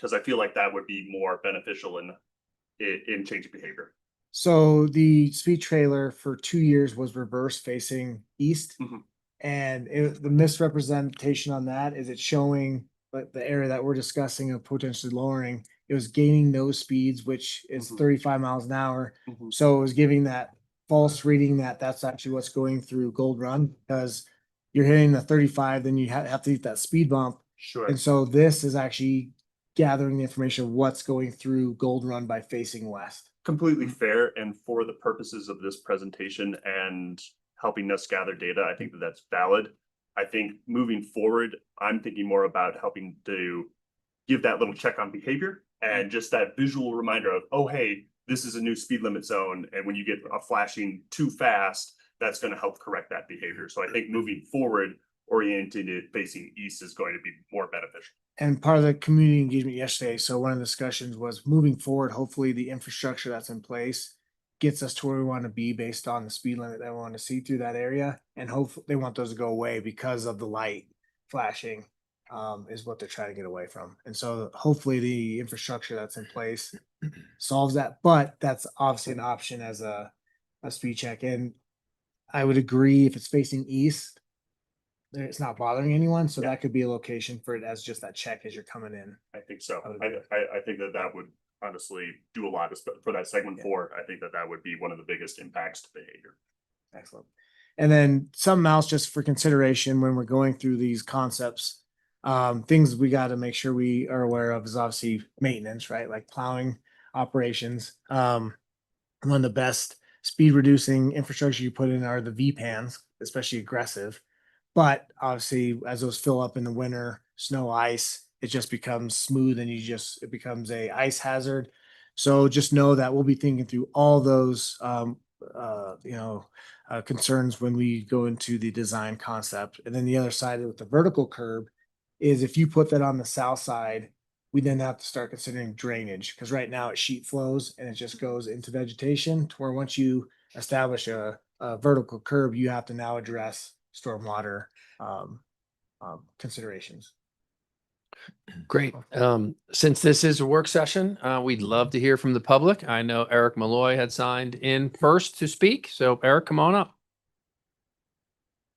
cause I feel like that would be more beneficial in changing behavior. So the speed trailer for 2 years was reverse facing east. Mhm. And the misrepresentation on that is it's showing like the area that we're discussing of potentially lowering, it was gaining those speeds, which is Mhm. 35 miles an hour. Mhm. So it was giving that false reading that that's actually what's going through Gold Run because you're hitting the 35, then you have to hit that speed bump. Sure. And so this is actually gathering the information of what's going through Gold Run by facing west. Completely fair, and for the purposes of this presentation and helping us gather data, I think that that's valid. I think moving forward, I'm thinking more about helping to give that little check on behavior and just that visual reminder of, oh, hey, this is a new speed limit zone, and when you get a flashing too fast, that's going to help correct that behavior. So I think moving forward, orienting it facing east is going to be more beneficial. And part of the community engagement yesterday, so one of the discussions was moving forward, hopefully the infrastructure that's in place gets us to where we want to be based on the speed limit that we want to see through that area. And hopefully they want those to go away because of the light flashing is what they're trying to get away from. And so hopefully the infrastructure that's in place solves that, but that's obviously an option as a speed check. And I would agree if it's facing east, it's not bothering anyone, so Yeah. that could be a location for it as just that check as you're coming in. I think so. I would agree. I think that would honestly do a lot for that segment Yeah. 4. I think that would be one of the biggest impacts to behavior. Excellent. And then something else just for consideration when we're going through these concepts, things we got to make sure we are aware of is obviously maintenance, right? Like plowing operations. One of the best speed reducing infrastructure you put in are the V-pans, especially aggressive. But obviously, as those fill up in the winter, snow, ice, it just becomes smooth and it becomes a ice hazard. So just know that we'll be thinking through all those, concerns when we go into the design concept. And then the other side with the vertical curb is if you put that on the south side, we then have to start considering drainage because right now it sheet flows and it just goes into vegetation to where once you establish a vertical curb, you have to now address stormwater considerations. Great. Since this is a work session, we'd love to hear from the public. I know Eric Malloy had signed in first to speak. So Eric, come on up.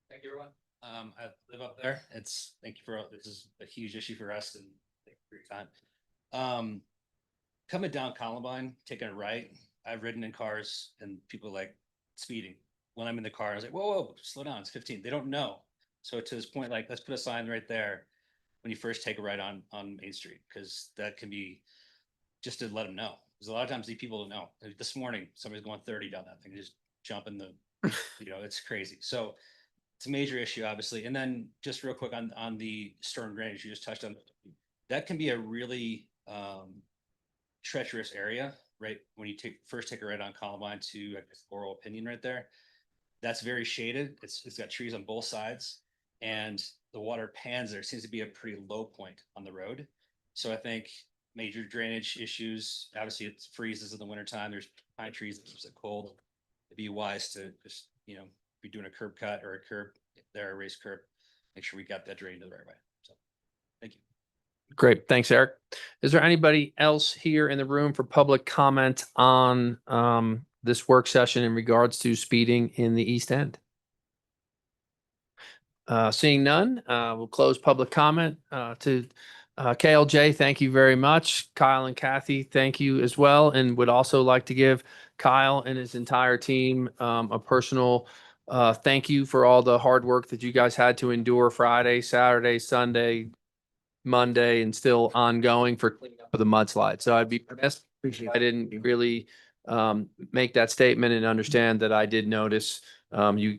Thank you, everyone. I live up there. Thank you this is a huge issue for us and thank you for your time. Coming down Columbine, taking a right, I've ridden in cars and people like speeding. When I'm in the car, I was like, whoa, slow down, it's 15. They don't know. So to this point, like, let's put a sign right there when you first take a ride on Main Street, because that can be just to let them know. Because a lot of times these people don't know. Like this morning, somebody's going 30 down that thing, just jumping it's crazy. So it's a major issue, obviously. And then just real quick on the storm drainage, you just touched on, that can be a really treacherous area, right? When you first take a ride on Columbine to, I guess, Oral Opinion right there. That's very shaded. It's got trees on both sides and the water pans there. It seems to be a pretty low point on the road. So I think major drainage issues, obviously it freezes in the wintertime. There's pine trees that keeps it cold. It'd be wise to just, be doing a curb cut or a curb there, a raised curb, make sure we got that drained the right way. So thank you. Great. Thanks, Eric. Is there anybody else here in the room for public comment on this work session in regards to speeding in the East End? Seeing none, we'll close public comment to KLJ. Thank you very much. Kyle and Kathy, thank you as well. And would also like to give Kyle and his entire team a personal thank you for all the hard work that you guys had to endure Friday, Saturday, Sunday, Monday, and still ongoing for cleaning up of the mudslide. So I'd be remiss Appreciate I didn't really make that statement and understand that I did notice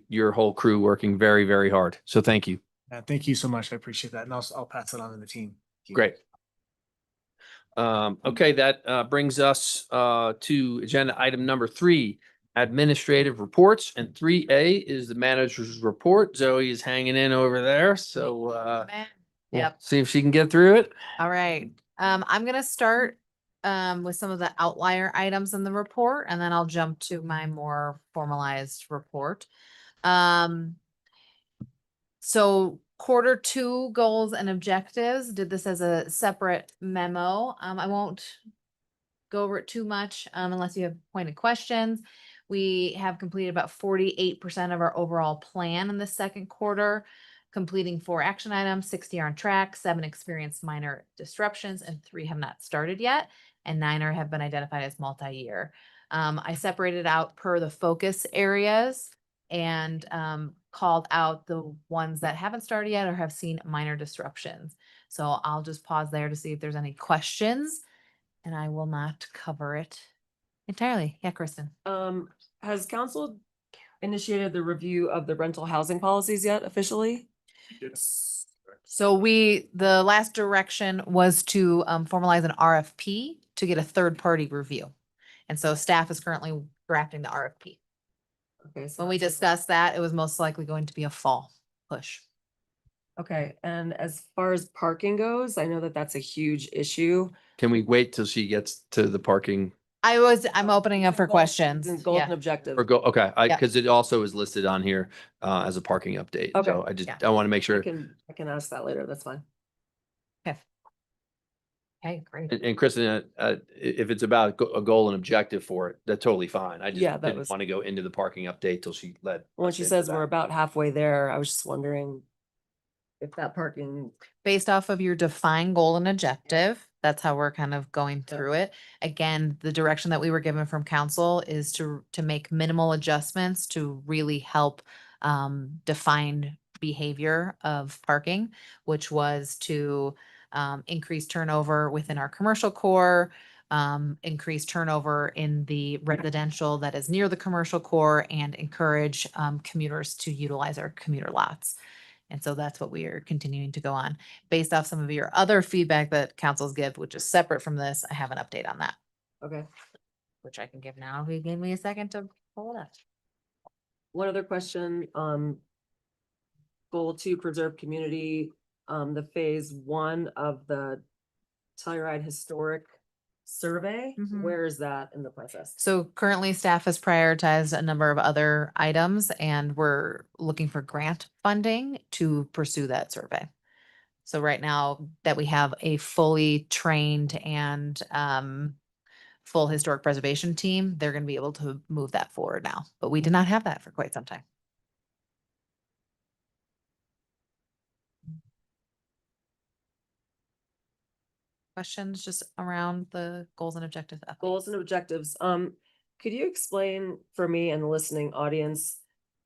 your whole crew working very, very hard. So thank you. Thank you so much. I appreciate that. And I'll pass it on to the team. Thank you. Great. Okay, that brings us to agenda item number 3, administrative reports, and 3A is the manager's report. Zoe is hanging in over there, so we'll Yep. see if she can get through it. All right. I'm gonna start with some of the outlier items in the report, and then I'll jump to my more formalized report. So Q2 goals and objectives, did this as a separate memo. I won't go over it too much unless you have pointed questions. We have completed about 48% of our overall plan in the second quarter, completing 4 action items, 60 are on track, 7 experienced minor disruptions, and 3 have not started yet, and 9 have been identified as multi-year. I separated out per the focus areas and called out the ones that haven't started yet or have seen minor disruptions. So I'll just pause there to see if there's any questions, and I will not cover it entirely. Yeah, Kristen. Has council initiated the review of the rental housing policies yet officially? Yes. So the last direction was to formalize an RFP to get a third party review. And so staff is currently drafting the RFP. Okay, so When we discussed that, it was most likely going to be a fall push. okay, and as far as parking goes, I know that that's a huge issue. Can we wait till she gets to the parking I'm opening up for questions. Goals Yeah. and objectives. or go? Okay, Yeah. because it also is listed on here as a parking update. Okay. So Yeah. I want to make I sure. can ask that later, that's fine. Okay, great. And Kristen, if it's about a goal and objective for it, that's totally fine. I just Yeah, that didn't was- want to go into the parking update till she led. When us she into says that. we're about halfway there, I was just wondering if that parking, Based off of your defined goal and objective, that's how we're kind of going through it. Again, the direction that we were given from council is to make minimal adjustments to really help define behavior of parking, which was to increase turnover within our commercial core, increase turnover in the residential that is near the commercial core, and encourage commuters to utilize our commuter lots. And so that's what we are continuing to go on. Based off some of your other feedback that councils give, which is separate from this, I have an update on that, okay. which I can give now if you give me a second to pull it up. One other question, goal 2, preserve community, the phase 1 of the Telluride Historic Survey, Mhm. where is that in the process? So currently staff has prioritized a number of other items and we're looking for grant funding to pursue that survey. So right now that we have a fully trained and full historic preservation team, they're going to be able to move that forward now, but we did not have that for quite some time. Questions just around the goals and objectives? Goals and objectives, could you explain for me and the listening audience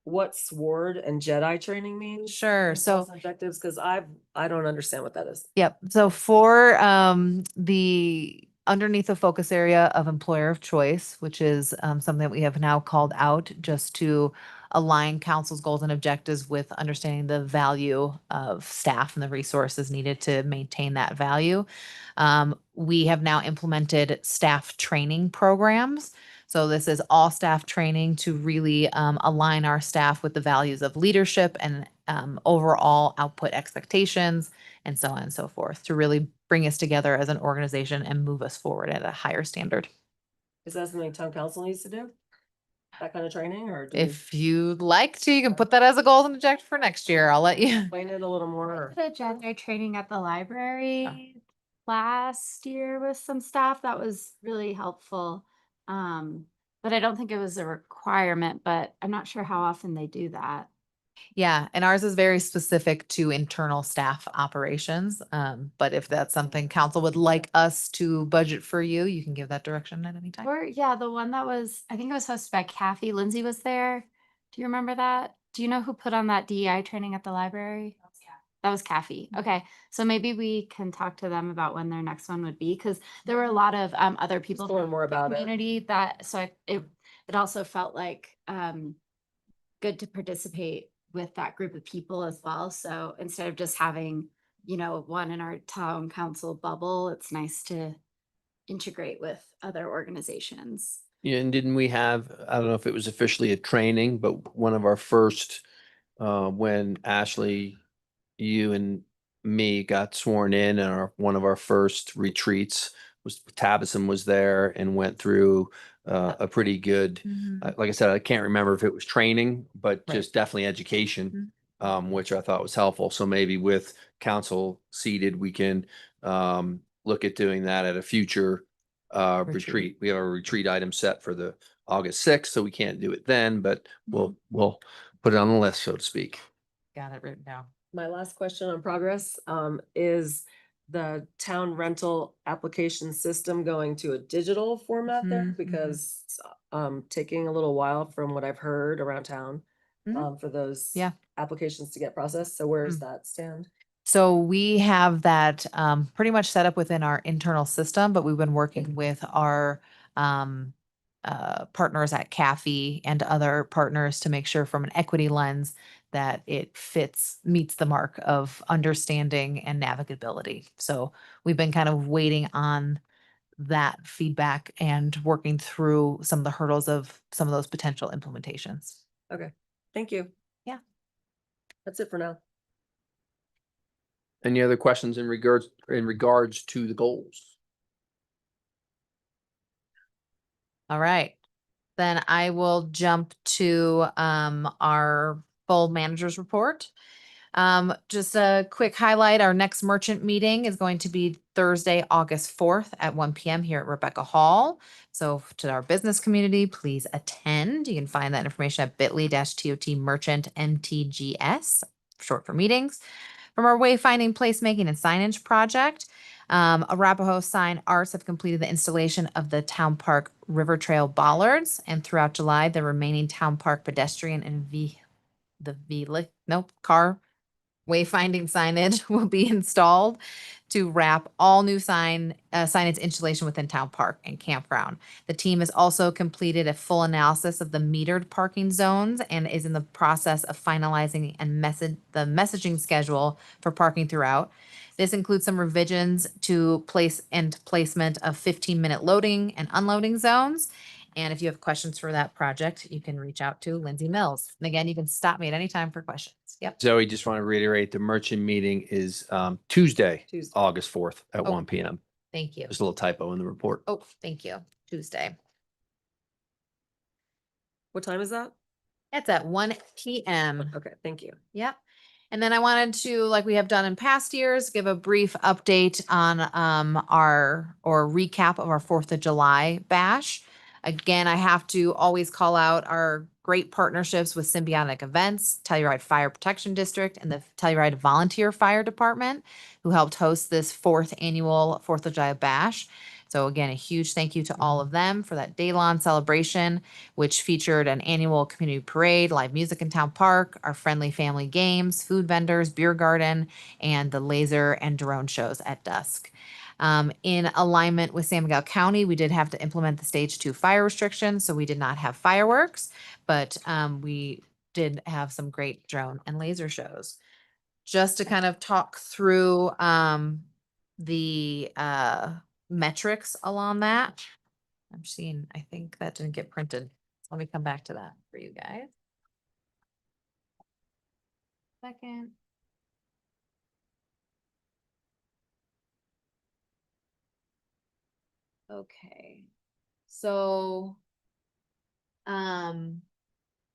what SWORD and Jedi training means? Sure. And So goals and objectives, because I don't understand what that is. yep. So for the underneath the focus area of employer of choice, which is something that we have now called out just to align council's goals and objectives with understanding the value of staff and the resources needed to maintain that value. We have now implemented staff training programs. So this is all staff training to really align our staff with the values of leadership and overall output expectations and so on and so forth to really bring us together as an organization and move us forward at a higher standard. Is that something town council needs to do? That kind of training, or? do we If you'd like to, you can put that as a goal and objective for next year. I'll let you. Explain it a little more. or- The gender training at the library last year with some staff. That was really helpful. But I don't think it was a requirement, but I'm not sure how often they do that. Yeah, and ours is very specific to internal staff operations. But if that's something council would like us to budget for you, you can give that direction at any time. Or yeah, the one that was, I think it was hosted by Kathy. Lindsay was there. Do you remember that? Do you know who put on that DEI training at the library? That was Kathy. Okay, so maybe we can talk to them about when their next one would be, because there were a lot of other people learn from more the about it. community that, so it also felt like good to participate with that group of people as well. So instead of just having, you know, one in our town council bubble, it's nice to integrate with other organizations. Yeah, and didn't we have, I don't know if it was officially a training, but one of our first, when Ashley, you and me got sworn in, and one of our first retreats was Tabitha was there and went through a pretty good, like I said, I can't remember if it was training, but Right. just definitely education, which I thought was helpful. So maybe with council seated, we can look at doing that at a future retreat. We have a retreat item set for the August 6th, so we can't do it then, but we'll put it on the list, so to speak. Got it written down. My last question on progress, is the town rental application system going to a digital format there? Because it's, taking a little while from what I've heard around town, for those Yeah. applications to get processed. So where does that stand? So we have that pretty much set up within our internal system, but we've been working with our partners at CAFE and other partners to make sure from an equity lens that it meets the mark of understanding and navigability. So we've been kind of waiting on that feedback and working through some of the hurdles of some of those potential implementations. Okay, thank you. Yeah. That's it for now. Any other questions in regards to the goals? All right. Then I will jump to our full manager's report. Just a quick highlight, our next merchant meeting is going to be Thursday, August 4th at 1 p.m. here at Rebecca Hall. So to our business community, please attend. You can find that information at bit.ly-tot merchant MTGS, short for meetings. From our wayfinding, placemaking, and signage project, Arapahoe Sign Arts have completed the installation of the Town Park River Trail bollards, and throughout July, the remaining Town Park pedestrian and car wayfinding signage will be installed to wrap all new signage installation within Town Park and Campground. The team has also completed a full analysis of the metered parking zones and is in the process of finalizing the messaging schedule for parking throughout. This includes some revisions to placement of 15-minute loading and unloading zones. And if you have questions for that project, you can reach out to Lindsay Mills. And again, you can stop me at any time for questions. Yep. Zoe, just want to reiterate, the merchant meeting is Tuesday, Tuesday. August 4th at Oh. 1 p.m. Thank you. There's a little typo in the report. Oh, thank you. Tuesday. What time is that? It's at 1 p.m. Okay, thank you. Yep. And then I wanted to, like we have done in past years, give a brief update on or recap of our 4th of July bash. Again, I have to always call out our great partnerships with Symbiotic Events, Telluride Fire Protection District, and the Telluride Volunteer Fire Department, who helped host this 4th annual 4th of July bash. So again, a huge thank you to all of them for that day-long celebration, which featured an annual community parade, live music in Town Park, our friendly family games, food vendors, beer garden, and the laser and drone shows at dusk. In alignment with San Miguel County, we did have to implement the stage 2 fire restrictions, so we did not have fireworks, but we did have some great drone and laser shows. Just to kind of talk through the metrics along that. I'm seeing, I think that didn't get printed. Let me come back to that for you guys. Second. Okay. So,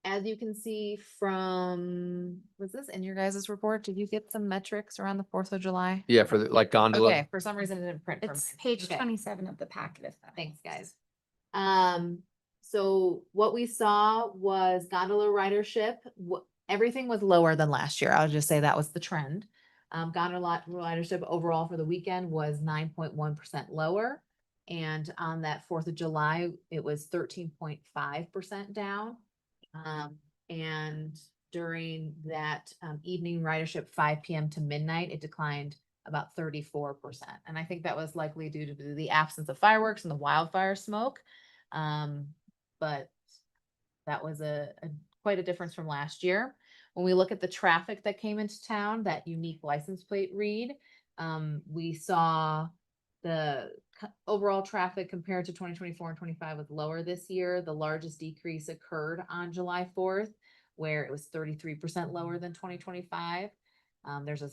as you can see from, was this in your guys' report? Did you get some metrics around the 4th of July? Yeah, for the like gondola. Okay, for some reason it didn't print. for It's me. page Okay. 27 of the packet. If that Thanks, makes guys. So what we saw was gondola ridership. Everything was lower than last year. I'll just say that was the trend. Gondola ridership overall for the weekend was 9.1% lower. And on that 4th of July, it was 13.5% down. And during that evening ridership, 5 p.m. to midnight, it declined about 34%. And I think that was likely due to the absence of fireworks and the wildfire smoke. But that was quite a difference from last year. When we look at the traffic that came into town, that unique license plate read, we saw the overall traffic compared to 2024 and 25 was lower this year. The largest decrease occurred on July 4th, where it was 33% lower than 2025. There's a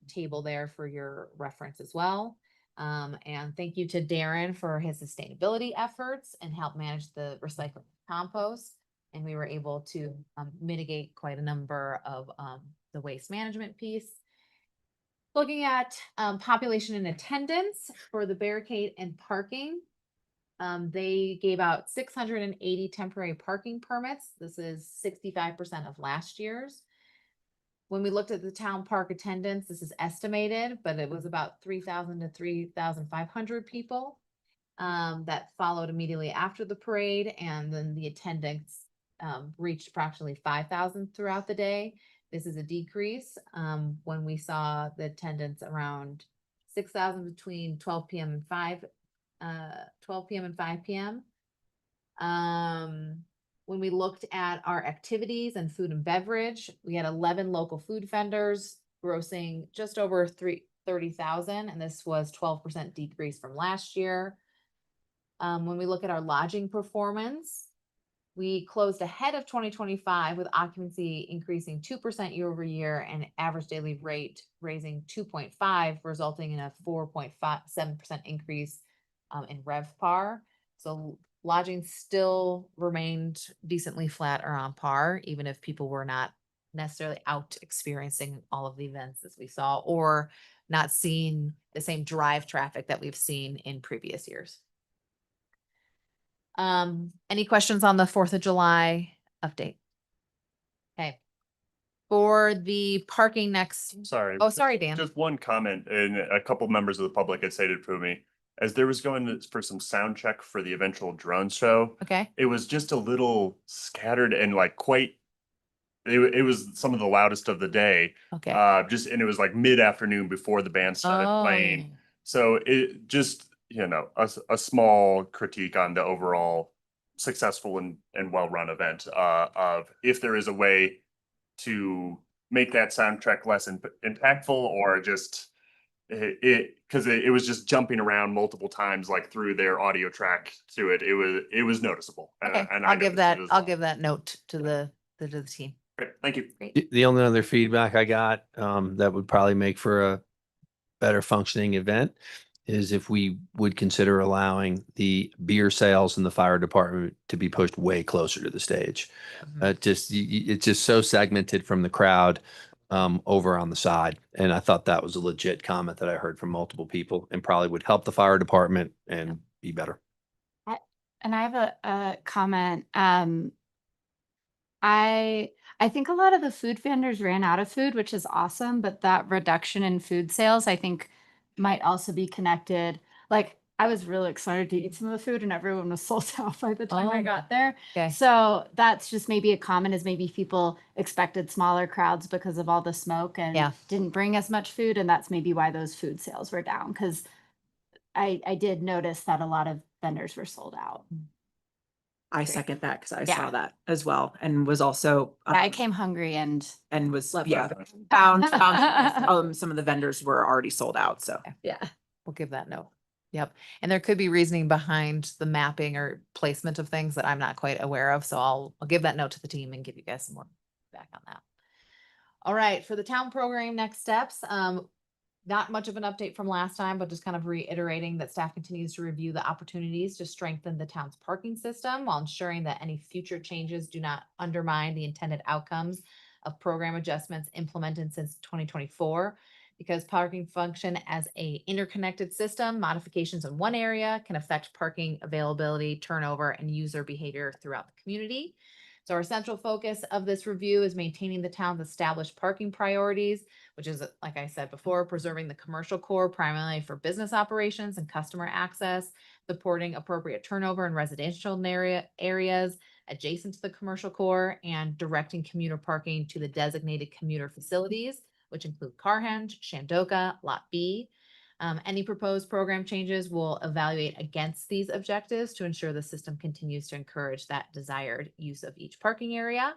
table there for your reference as well. And thank you to Darren for his sustainability efforts and help manage the recycling compost. And we were able to mitigate quite a number of the waste management piece. Looking at population and attendance for the barricade and parking, they gave out 680 temporary parking permits. This is 65% of last year's. When we looked at the town park attendance, this is estimated, but it was about 3,000 to 3,500 people that followed immediately after the parade, and then the attendance reached approximately 5,000 throughout the day. This is a decrease when we saw the attendance around 6,000 between 12 p.m. and 5 p.m. When we looked at our activities and food and beverage, we had 11 local food vendors grossing just over 30,000, and this was 12% decrease from last year. When we look at our lodging performance, we closed ahead of 2025 with occupancy increasing 2% year over year and average daily rate raising 2.5, resulting in a 4.7% increase in RevPAR. So lodging still remained decently flat or on par, even if people were not necessarily out experiencing all of the events as we saw, or not seeing the same drive traffic that we've seen in previous years. Any questions on the 4th of July update? Okay. For the parking next. Sorry. Oh, sorry, Dan. Just one comment, and a couple members of the public had stated for me, as there was going for some sound check for the eventual drone show. Okay. It was just a little scattered and like quite, it was some of the loudest of the day. Okay. And it was like mid-afternoon before the band started playing. So it just, a small critique on the overall successful and well-run event of if there is a way to make that soundtrack less impactful, or just because it was just jumping around multiple times, like through their audio track to it. It was noticeable. Okay. And I'll give that. I'll Give that note to the team. Great, thank you. Great. The only other feedback I got that would probably make for a better functioning event is if we would consider allowing the beer sales in the fire department to be pushed way closer to the stage. It's just so segmented from the crowd over on the side. And I thought that was a legit comment that I heard from multiple people, and probably would help the fire department and be better. And I have a comment. I think a lot of the food vendors ran out of food, which is awesome, but that reduction in food sales, I think, might also be connected. Like, I was really excited to eat some of the food and everyone was sold out by the time I got there. Okay. So that's just maybe a comment, is maybe people expected smaller crowds because of all the smoke and didn't bring as much food. And that's maybe why those food sales were down. Cause I did notice that a lot of vendors were sold out. I second that because I saw that as well, and was also. I came hungry and was Love found some of the vendors were already sold out. So yeah, we'll give that note. Yep. And there could be reasoning behind the mapping or placement of things that I'm not quite aware of. So I'll give that note to the team and give you guys some more feedback on that. All right. For the town program next steps, not much of an update from last time, but just kind of reiterating that staff continues to review the opportunities to strengthen the town's parking system while ensuring that any future changes do not undermine the intended outcomes of program adjustments implemented since 2024. Because parking function as a interconnected system, modifications in one area can affect parking availability, turnover, and user behavior throughout the community. So our central focus of this review is maintaining the town's established parking priorities, which is, like I said before, preserving the commercial core primarily for business operations and customer access, supporting appropriate turnover in residential areas, adjacent to the commercial core and directing commuter parking to the designated commuter facilities, which include Carhenge, Shandoka, Lot B. Any proposed program changes will evaluate against these objectives to ensure the system continues to encourage that desired use of each parking area.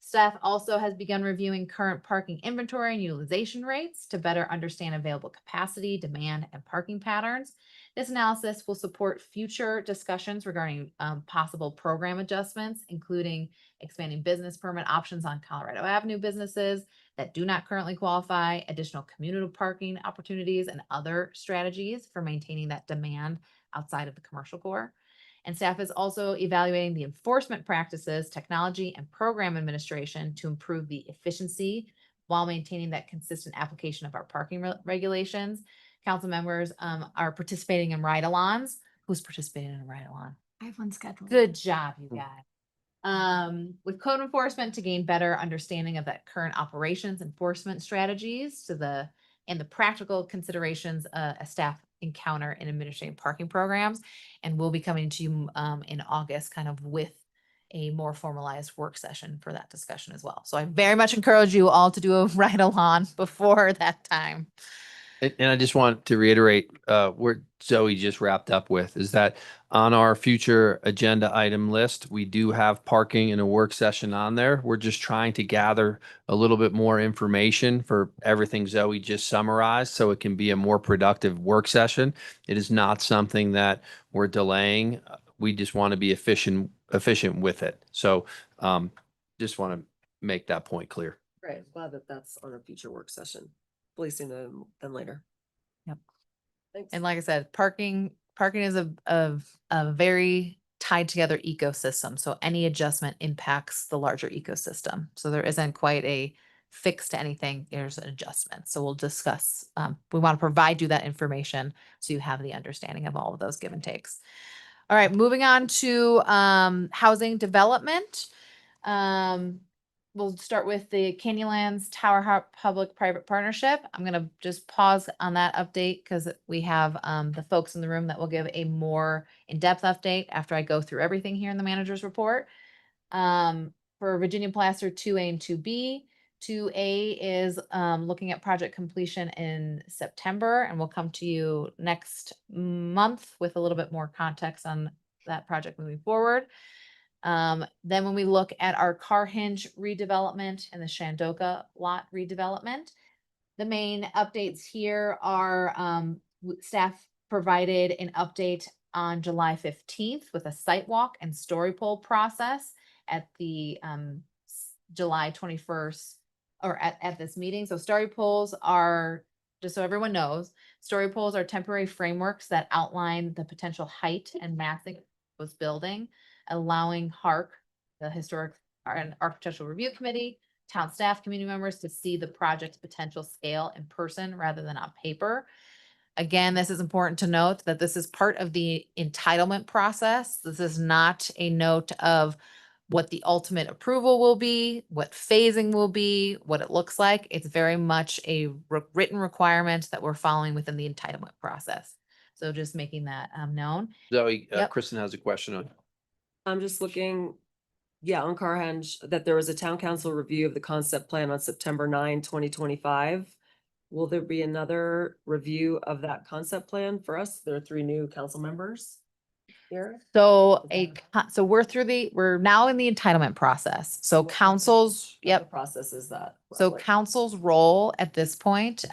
Staff also has begun reviewing current parking inventory and utilization rates to better understand available capacity, demand, and parking patterns. This analysis will support future discussions regarding possible program adjustments, including expanding business permit options on Colorado Avenue businesses that do not currently qualify, additional communal parking opportunities, and other strategies for maintaining that demand outside of the commercial core. And staff is also evaluating the enforcement practices, technology, and program administration to improve the efficiency while maintaining that consistent application of our parking regulations. Council members are participating in ride-alongs. Who's participating in a ride-along? I have one scheduled. Good job, you guys. With code enforcement to gain better understanding of that current operations enforcement strategies and the practical considerations a staff encounter in administrating parking programs. And we'll be coming to you in August kind of with a more formalized work session for that discussion as well. So I very much encourage you all to do a ride along before that time. And I just want to reiterate where Zoe just wrapped up with is that on our future agenda item list, we do have parking in a work session on there. We're just trying to gather a little bit more information for everything Zoe just summarized so it can be a more productive work session. It is not something that we're delaying. We just want to be efficient with it. So just want to make that point clear. Right, glad that that's on a future work session. Please sooner than later. Yep. Thanks. And like I said, parking is a very tied together ecosystem. So any adjustment impacts the larger ecosystem. So there isn't quite a fix to anything. There's an adjustment. So we'll discuss. We want to provide you that information so you have the understanding of all of those give and takes. All right, moving on to housing development. We'll start with the Canyonlands Tower Public-Private Partnership. I'm going to just pause on that update because we have the folks in the room that will give a more in-depth update after I go through everything here in the manager's report. For Virginia Placer 2A and 2B, 2A is looking at project completion in September, and we'll come to you next month with a little bit more context on that project moving forward. Then when we look at our Carhenge redevelopment and the Shandoka lot redevelopment, the main updates here are staff provided an update on July 15th with a site walk and story poll process at the July 21st or at this meeting. So story polls are, just so everyone knows, story polls are temporary frameworks that outline the potential height and massing of this building, allowing HARC, the Historic and Architectural Review Committee, town staff, community members to see the project's potential scale in person rather than on paper. Again, this is important to note that this is part of the entitlement process. This is not a note of what the ultimate approval will be, what phasing will be, what it looks like. It's very much a written requirement that we're following within the entitlement process. So just making that known. Zoe, Yep. Kristen has a question on. I'm just looking, on Carhenge, that there was a town council review of the concept plan on September 9, 2025. Will there be another review of that concept plan for us? There are 3 new council members here. So we're now in the entitlement process. So council's, What yep. process is that? So roughly? council's role at this point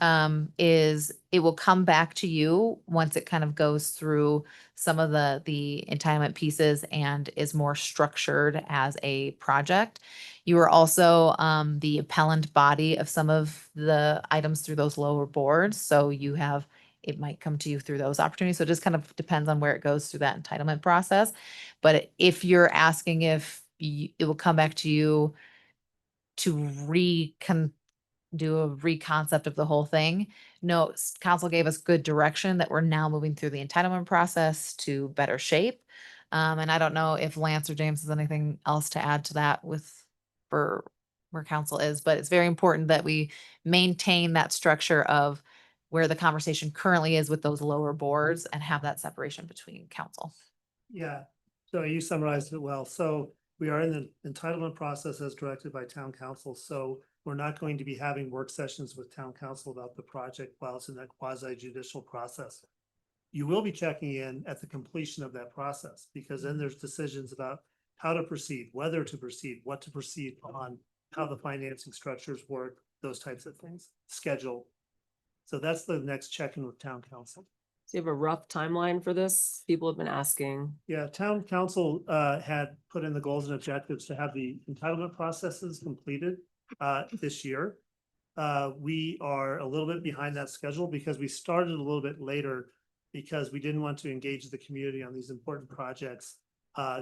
is it will come back to you once it kind of goes through some of the entitlement pieces and is more structured as a project. You are also the appellant body of some of the items through those lower boards. So it might come to you through those opportunities. So it just kind of depends on where it goes through that entitlement process. But if you're asking if it will come back to you to do a reconcept of the whole thing. No, council gave us good direction that we're now moving through the entitlement process to better shape. And I don't know if Lance or James has anything else to add to that for where council is, but it's very important that we maintain that structure of where the conversation currently is with those lower boards and have that separation between council. Yeah, so you summarized it well. So We are in the entitlement process as directed by town council, so we're not going to be having work sessions with town council about the project while it's in that quasi judicial process. You will be checking in at the completion of that process, because then there's decisions about how to proceed, whether to proceed, what to proceed on, how the financing structures work, those types of things, schedule. So that's the next check-in with town council. Do you have a rough timeline for this? People have been asking. Yeah, town council had put in the goals and objectives to have the entitlement processes completed this year. We are a little bit behind that schedule because we started a little bit later because we didn't want to engage the community on these important projects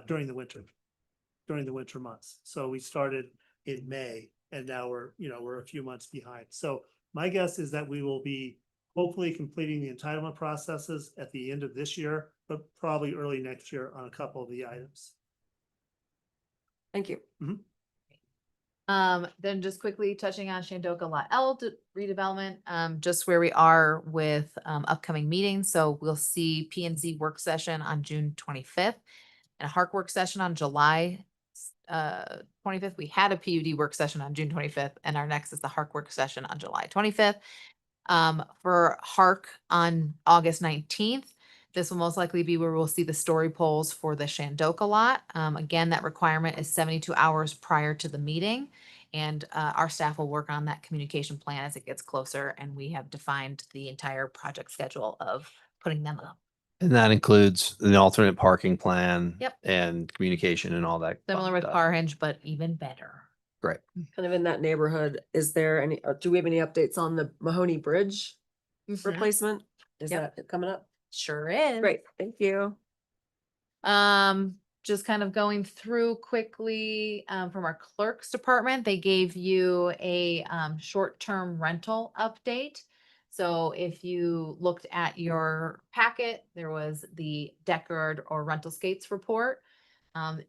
during the winter months. So we started in May and now we're a few months behind. So my guess is that we will be hopefully completing the entitlement processes at the end of this year, but probably early next year on a couple of the items. Thank you. Then just quickly touching on Shandoka Lot L redevelopment, just where we are with upcoming meetings. So we'll see P and Z work session on June 25th and a Hark work session on July 25th. We had a PUD work session on June 25th, and our next is the Hark work session on July 25th. For Hark on August 19th, this will most likely be where we'll see the story polls for the Shandoka lot. Again, that requirement is 72 hours prior to the meeting. And our staff will work on that communication plan as it gets closer, and we have defined the entire project schedule of putting them up. And that includes an alternate parking plan. Yep. And communication and all that. Similar fun with stuff. Carhenge, but even better. Great. Kind of in that neighborhood, is there any, do we have any updates on the Mahoney Bridge replacement? Is Yep. that coming up? Sure is. Great, thank you. Just kind of going through quickly, from our clerk's department, they gave you a, short-term rental update. So if you looked at your packet, there was the Deckard or Rental Skates report.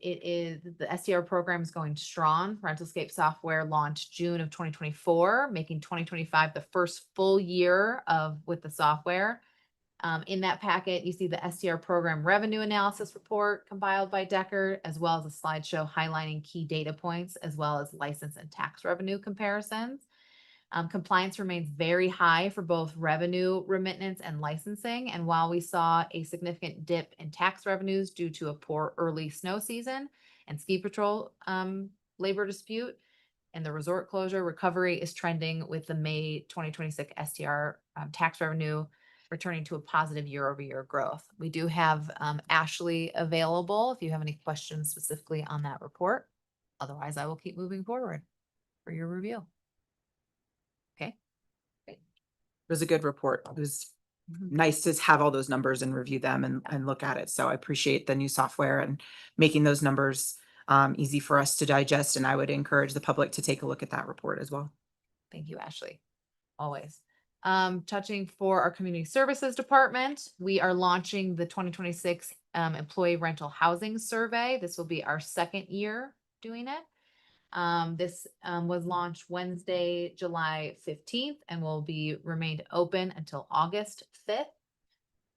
It is, the SDR program is going strong. Rentalscape software launched June of 2024, making 2025 the first full year with the software. In that packet, you see the SDR program revenue analysis report compiled by Deckard, as well as a slideshow highlighting key data points, as well as license and tax revenue comparisons. Compliance remains very high for both revenue remittance and licensing. And while we saw a significant dip in tax revenues due to a poor early snow season and ski patrol labor dispute and the resort closure, recovery is trending with the May 2026 STR tax revenue returning to a positive year-over-year growth. We do have Ashley available if you have any questions specifically on that report. Otherwise, I will keep moving forward for your review. Okay. It was a good report. It was nice to have all those numbers and review them and look at it. So I appreciate the new software and making those numbers easy for us to digest. And I would encourage the public to take a look at that report as well. Thank you, Ashley. Always. Touching for our community services department, we are launching the 2026 employee rental housing survey. This will be our second year doing it. This was launched Wednesday, July 15th, and will be remained open until August 5th.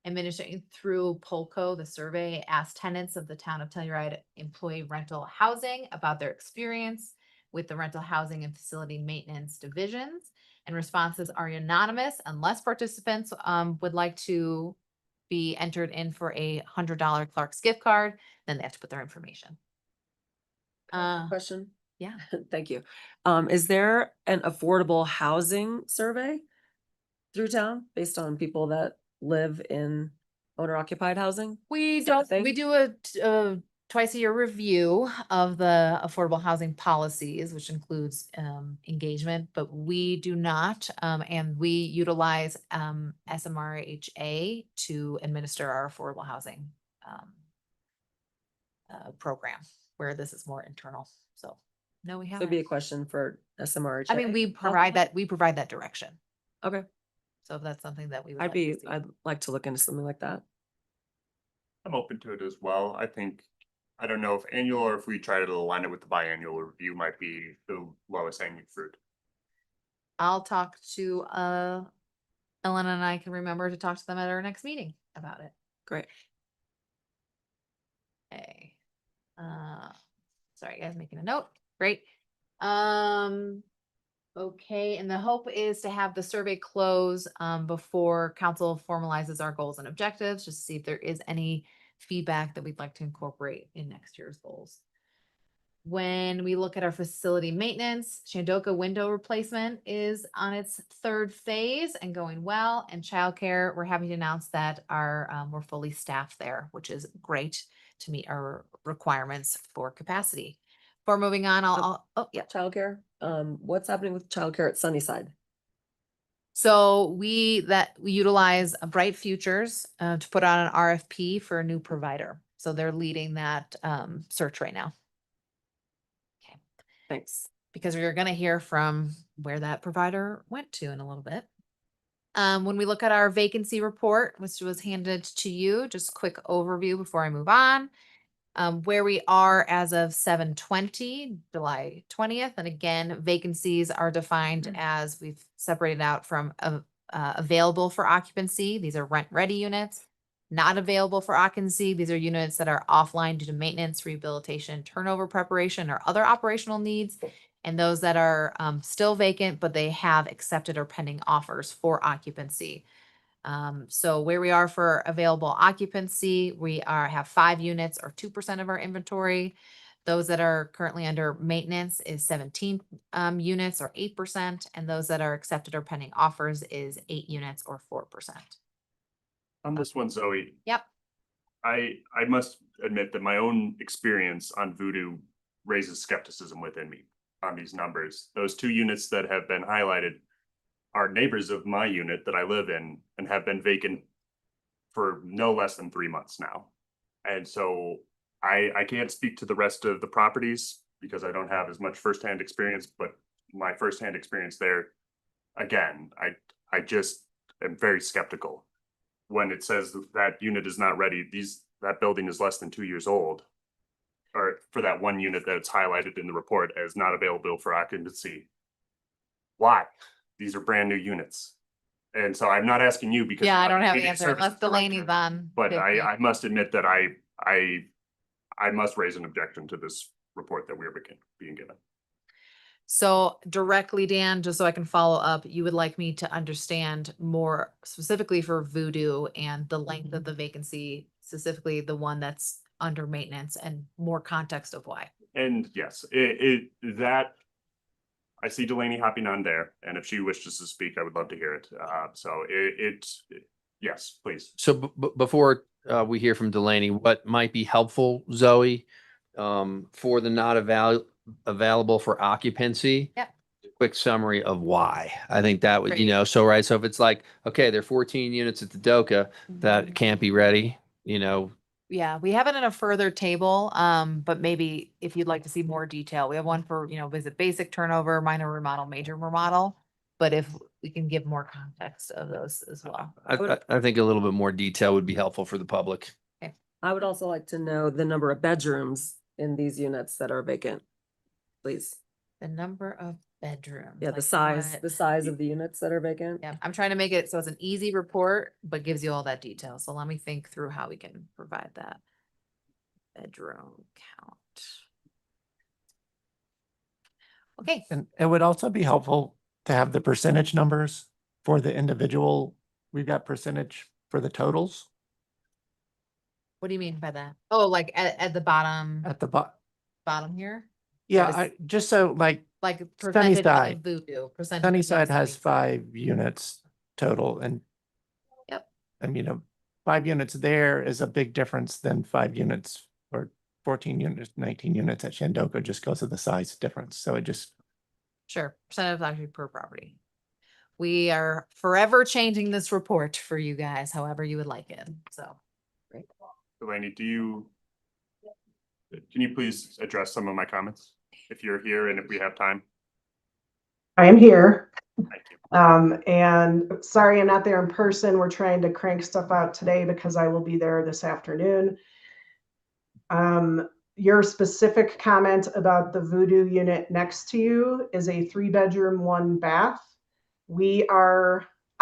Administering through Polco, the survey asked tenants of the town of Telluride employee rental housing about their experience with the rental housing and facility maintenance divisions. And responses are anonymous unless participants would like to be entered in for a $100 Clark's gift card. Then they have to put their information. Question? Yeah. Thank you. Is there an affordable housing survey through town based on people that live in owner occupied housing? We Is that a don't, thing? we do a twice a year review of the affordable housing policies, which includes engagement, but we do not. And we utilize SMRHA to administer our affordable housing program, where this is more internal. So no, we So haven't. it'd be a question for SMRHA. I mean, we provide that direction. Okay. So if that's something that we would I'd like to be, see. I'd like to look into something like that. I'm open to it as well. I don't know if annual or if we try to align it with the biannual review might be the lowest hanging fruit. I'll talk to Ellen, and I can remember to talk to them at our next meeting about it. Great. Okay. Sorry, guys, making a note. Great. Okay, and the hope is to have the survey close before council formalizes our goals and objectives, just to see if there is any feedback that we'd like to incorporate in next year's goals. When we look at our facility maintenance, Shandoka window replacement is on its third phase and going well. And childcare, we're happy to announce that we're fully staffed there, which is great to meet our requirements for capacity. Before moving on, oh yeah. Childcare, what's happening with childcare at Sunnyside? So we utilize Bright Futures to put out an RFP for a new provider. So they're leading that search right now. Thanks. Because we're going to hear from where that provider went to in a little bit. When we look at our vacancy report, which was handed to you, just a quick overview before I move on. Where we are as of 7/20, July 20th. And again, vacancies are defined as we've separated out from available for occupancy. These are rent-ready units. Not available for occupancy. These are units that are offline due to maintenance, rehabilitation, turnover preparation, or other operational needs. And those that are still vacant, but they have accepted or pending offers for occupancy. So where we are for available occupancy, we have 5 units or 2% of our inventory. Those that are currently under maintenance is 17 units or 8%. And those that are accepted or pending offers is 8 units or 4%. On this one, Zoe, Yep. I must admit that my own experience on Voodoo raises skepticism within me on these numbers. Those 2 units that have been highlighted are neighbors of my unit that I live in and have been vacant for no less than 3 months now. And so I can't speak to the rest of the properties because I don't have as much firsthand experience, but my firsthand experience there, again, I just am very skeptical. When it says that unit is not ready, that building is less than 2 years old. Or for that one unit that's highlighted in the report as not available for occupancy. Why? These are brand new units. And so I'm not asking you because. Yeah, I you're don't not have the the answer services unless Delaney's director, on. But 50. I must admit that I must raise an objection to this report that we're being given. So directly, Dan, just so I can follow up, you would like me to understand more specifically for Voodoo and the length of the vacancy, specifically the one that's under maintenance and more context of why. And yes, that I see Delaney hopping on there, and if she wishes to speak, I would love to hear it. Yes, please. So before we hear from Delaney, what might be helpful, Zoe, for the not available for occupancy? Yep. Quick summary of why. I think that would, Great. so right. So if it's like, okay, there are 14 units at the DOCA that can't be ready, Yeah, we have it in a further table, but maybe if you'd like to see more detail, we have one for, visit basic turnover, minor remodel, major remodel. But if we can give more context of those as well. I think a little bit more detail would be helpful for the public. I would also like to know the number of bedrooms in these units that are vacant, please. The number of bedrooms. Yeah, like the size what- of the units that are vacant. Yeah, I'm trying to make it so it's an easy report, but gives you all that detail. So let me think through how we can provide that. Bedroom count. Okay, And it would also be helpful to have the percentage numbers for the individual. We've got percentage for the totals what do you mean by that? Oh, like at the bottom, at the bottom here? yeah, just so like Like percentage of Sunnyside. Voodoo, percentage. of Sunnyside has Sunnyside. 5 units total and. Yep. And 5 units there is a big difference than 5 units or 14 units, 19 units at Shandoka just because of the size difference. So it just, Sure, percentage of actually per property. We are forever changing this report for you guys, however you would like it, so. Delaney, can you please address some of my comments? If you're here and if we have time. I am here. Thank you. And sorry, I'm not there in person. We're trying to crank stuff out today because I will be there this afternoon. Your specific comment about the Voodoo unit next to you is a 3-bedroom, 1 bath.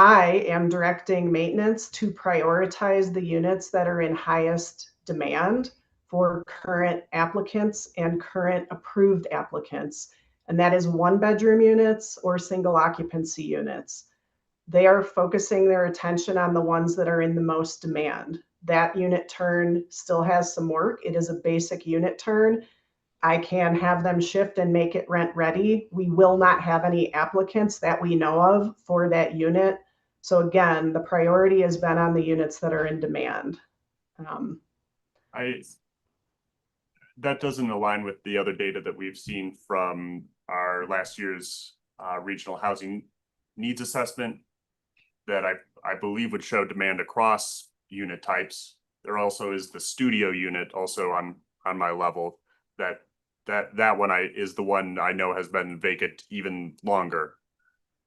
I am directing maintenance to prioritize the units that are in highest demand for current applicants and current approved applicants, and that is 1-bedroom units or single occupancy units. They are focusing their attention on the ones that are in the most demand. That unit turn still has some work. It is a basic unit turn. I can have them shift and make it rent ready. We will not have any applicants that we know of for that unit. So again, the priority has been on the units that are in demand. That doesn't align with the other data that we've seen from our last year's regional housing needs assessment that I believe would show demand across unit types. There also is the studio unit also on my level that one is the one I know has been vacant even longer.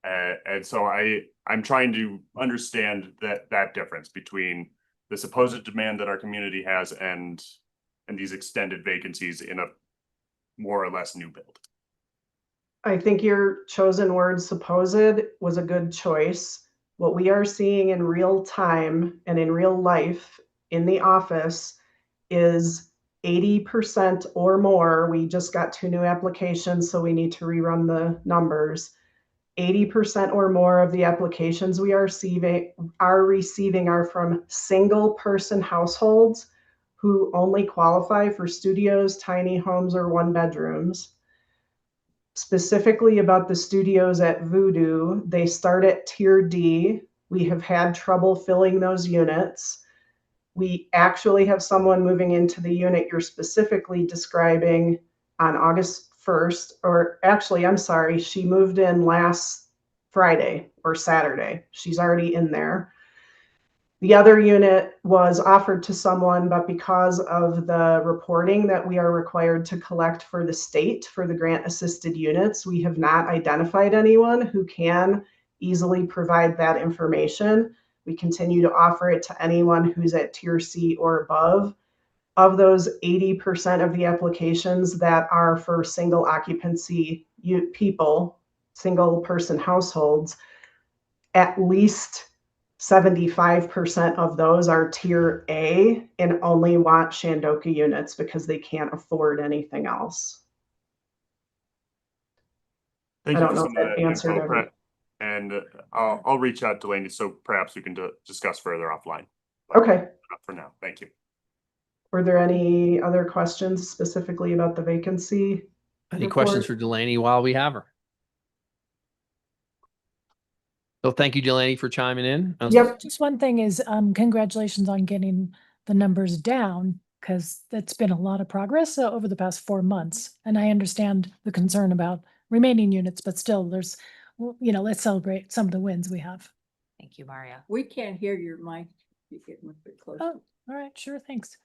And so I'm trying to understand that difference between the supposed demand that our community has and these extended vacancies in a more or less new build. I think your chosen word supposed was a good choice. What we are seeing in real time and in real life in the office is 80% or more. We just got 2 new applications, so we need to rerun the numbers. 80% or more of the applications we are receiving are from single person households who only qualify for studios, tiny homes, or 1-bedrooms. Specifically about the studios at Voodoo, they start at Tier D. We have had trouble filling those units. We actually have someone moving into the unit you're specifically describing on August 1st, or actually, I'm sorry, she moved in last Friday or Saturday. She's already in there. The other unit was offered to someone, but because of the reporting that we are required to collect for the state for the grant assisted units, we have not identified anyone who can easily provide that information. We continue to offer it to anyone who's at Tier C or above. Of those 80% of the applications that are for single occupancy people, single person households, at least 75% of those are Tier A and only want Shandoka units because they can't afford anything else. Thank I you don't for know some if of that that answered info, everything. and I'll reach out to Lainey so perhaps we can discuss further offline. Okay. For now, thank you. Were there any other questions specifically about the vacancy? Any report? questions for Delaney while we have her? So thank you, Delaney, for chiming in. Yep. Just one thing is, congratulations on getting the numbers down, because that's been a lot of progress over the past 4 months. And I understand the concern about remaining units, but still there's, let's celebrate some of the wins we have. Thank you, Maria. We can't hear your mic. You get a bit closer. Oh, all right, sure, thanks.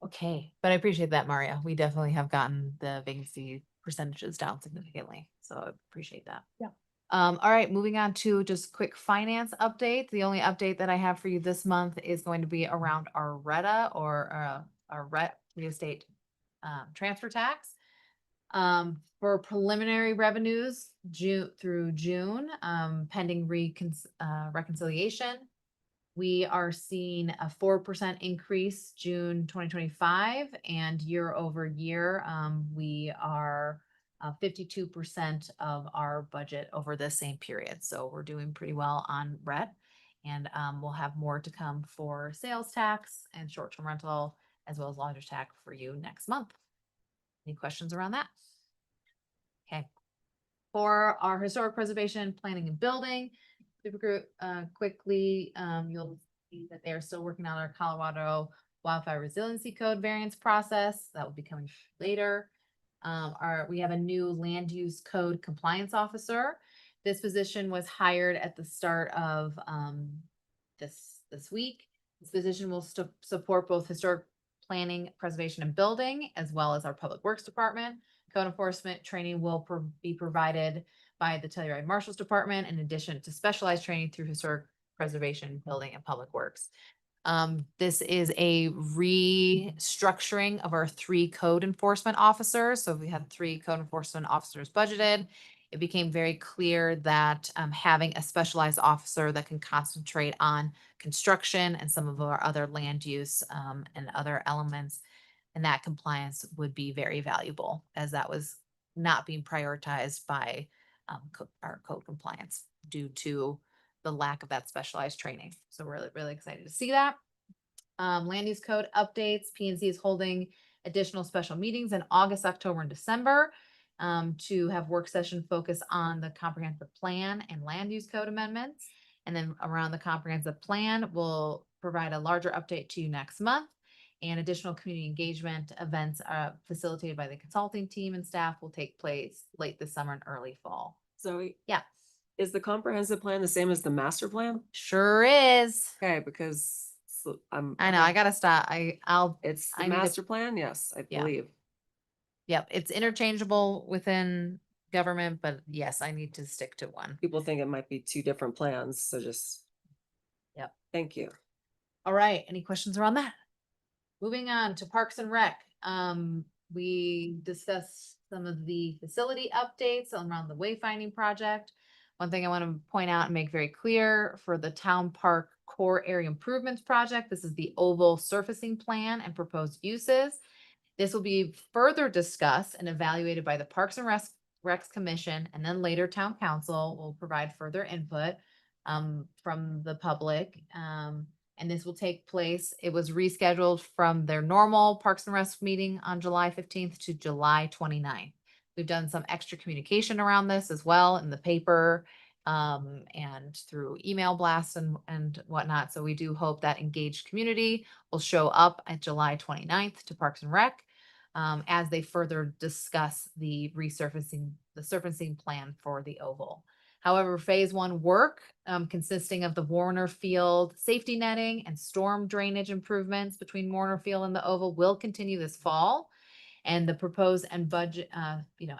Okay, but I appreciate that, Maria. We definitely have gotten the vacancy percentages down significantly, so I appreciate that. Yeah. All right, moving on to just quick finance update. The only update that I have for you this month is going to be around our RETA or our real estate transfer tax. For preliminary revenues, June through June, pending reconciliation, we are seeing a 4% increase June 2025, and year over year, we are 52% of our budget over the same period. So we're doing pretty well on RET, and we'll have more to come for sales tax and short-term rental, as well as lodger's tax for you next month. Any questions around that? Okay. For our historic preservation, planning and building, super quickly, you'll see that they are still working on our Colorado Wildfire Resiliency Code variance process. That will be coming later. We have a new land use code compliance officer. This position was hired at the start of this week. This position will support both historic planning, preservation, and building, as well as our public works department. Code enforcement training will be provided by the Telluride Marshals Department, in addition to specialized training through historic preservation, building, and public works. This is a restructuring of our 3 code enforcement officers. So we had 3 code enforcement officers budgeted. it became very clear that having a specialized officer that can concentrate on construction and some of our other land use and other elements and that compliance would be very valuable, as that was not being prioritized by our code compliance due to the lack of that specialized training. So we're really, really excited to see that. Land use code updates. P&Z is holding additional special meetings in August, October, and December to have work session focus on the comprehensive plan and land use code amendments. And then around the comprehensive plan, we'll provide a larger update to you next month. And additional community engagement events facilitated by the consulting team and staff will take place late this summer and early fall. Zoe, Yeah, is the comprehensive plan the same as the master plan? sure is. Okay, because I know, I gotta stop. It's I the need to- master plan, yes, I Yeah. believe. Yep, it's interchangeable within government, but yes, I need to stick to one. People think it might be two different plans, so just. Yep. Thank you. All right, any questions around that? Moving on to Parks and Rec. We discussed some of the facility updates around the wayfinding project. One thing I want to point out and make very clear for the town park core area improvements project, this is the oval surfacing plan and proposed uses. This will be further discussed and evaluated by the Parks and Recs Commission, and then later town council will provide further input from the public. And this will take place. It was rescheduled from their normal Parks and Recs meeting on July 15th to July 29th. We've done some extra communication around this as well in the paper and through email blasts and whatnot. So we do hope that engaged community will show up at July 29th to Parks and Rec as they further discuss the surfacing plan for the oval. However, phase one work consisting of the Warner Field safety netting and storm drainage improvements between Warner Field and the oval will continue this fall. And the proposed and budget,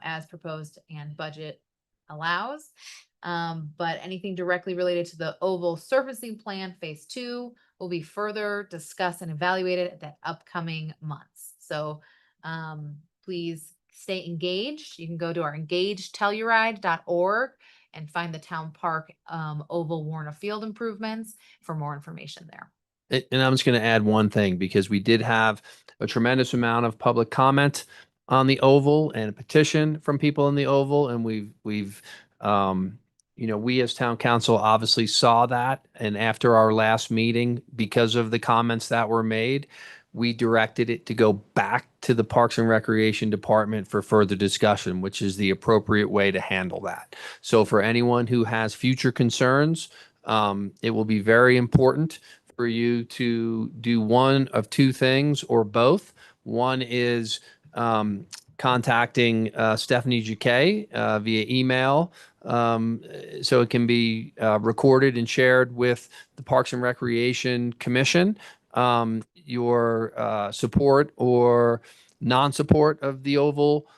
as proposed and budget allows. But anything directly related to the oval surfacing plan, phase two, will be further discussed and evaluated at the upcoming months. So please stay engaged. You can go to our engagedtelluride.org and find the town park oval Warner Field improvements for more information there. And I'm just going to add one thing, because we did have a tremendous amount of public comment on the oval and a petition from people in the oval. And we as town council obviously saw that. And after our last meeting, because of the comments that were made, we directed it to go back to the Parks and Recreation Department for further discussion, which is the appropriate way to handle that. So for anyone who has future concerns, it will be very important for you to do one of two things or both. One is contacting Stephanie Jacquet via email, so it can be recorded and shared with the Parks and Recreation Commission. Your support or non-support of the oval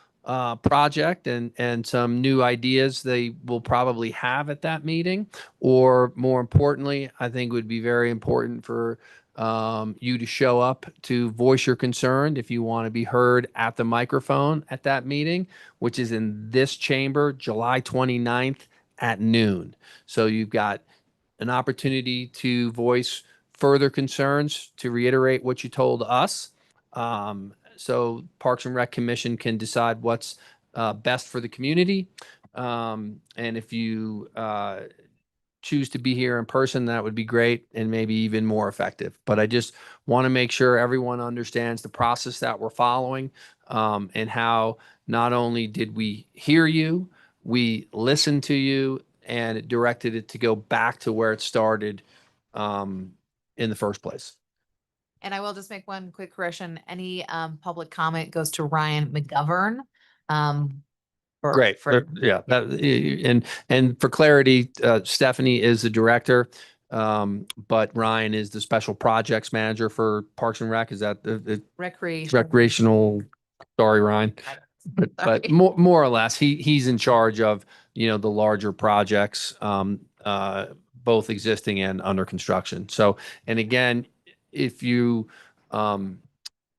project and some new ideas they will probably have at that meeting. Or more importantly, I think it would be very important for you to show up to voice your concern if you want to be heard at the microphone at that meeting, which is in this chamber, July 29th at noon. So you've got an opportunity to voice further concerns, to reiterate what you told us. So Parks and Rec Commission can decide what's best for the community. And if you choose to be here in person, that would be great and maybe even more effective. But I just want to make sure everyone understands the process that we're following, and how not only did we hear you, we listened to you and directed it to go back to where it started in the first place. And I will just make one quick correction. Any public comment goes to Ryan McGovern. Great. Yeah. And for clarity, Stephanie is the director, but Ryan is the special projects manager for Parks and Rec. Is that the recreational? Sorry, Ryan. But more or less, he's in charge of, the larger projects, both existing and under construction. So, and again, if you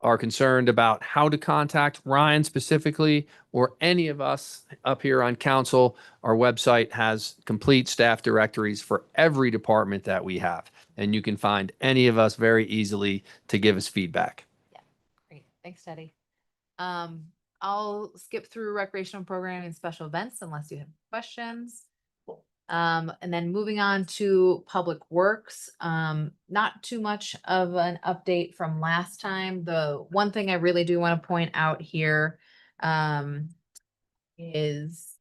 are concerned about how to contact Ryan specifically or any of us up here on council, our website has complete staff directories for every department that we have. And you can find any of us very easily to give us feedback. Great. Thanks, Teddy. I'll skip through recreational programming and special events unless you have questions. And then moving on to Public Works, not too much of an update from last time. The one thing I really do want to point out here, is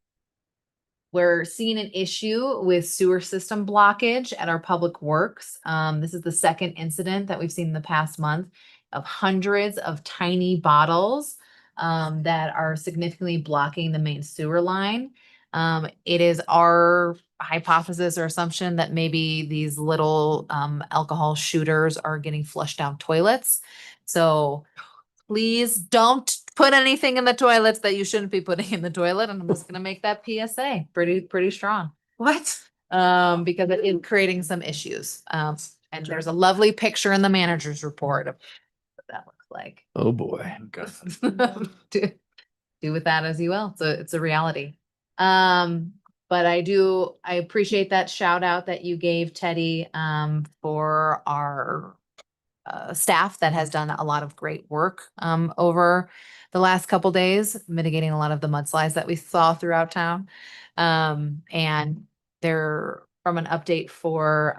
we're seeing an issue with sewer system blockage at our Public Works. This is the second incident that we've seen in the past month of hundreds of tiny bottles that are significantly blocking the main sewer line. It is our hypothesis or assumption that maybe these little alcohol shooters are getting flushed down toilets. So please don't put anything in the toilets that you shouldn't be putting in the toilet. And I'm just gonna make that PSA pretty strong. What? Because it is creating some issues. And there's a lovely picture in the manager's report of what that looks like. Oh, boy. Do with that as you will. It's a reality. But I appreciate that shout out that you gave, Teddy, for our staff that has done a lot of great work over the last couple days, mitigating a lot of the mudslides that we saw throughout town. And there, from an update for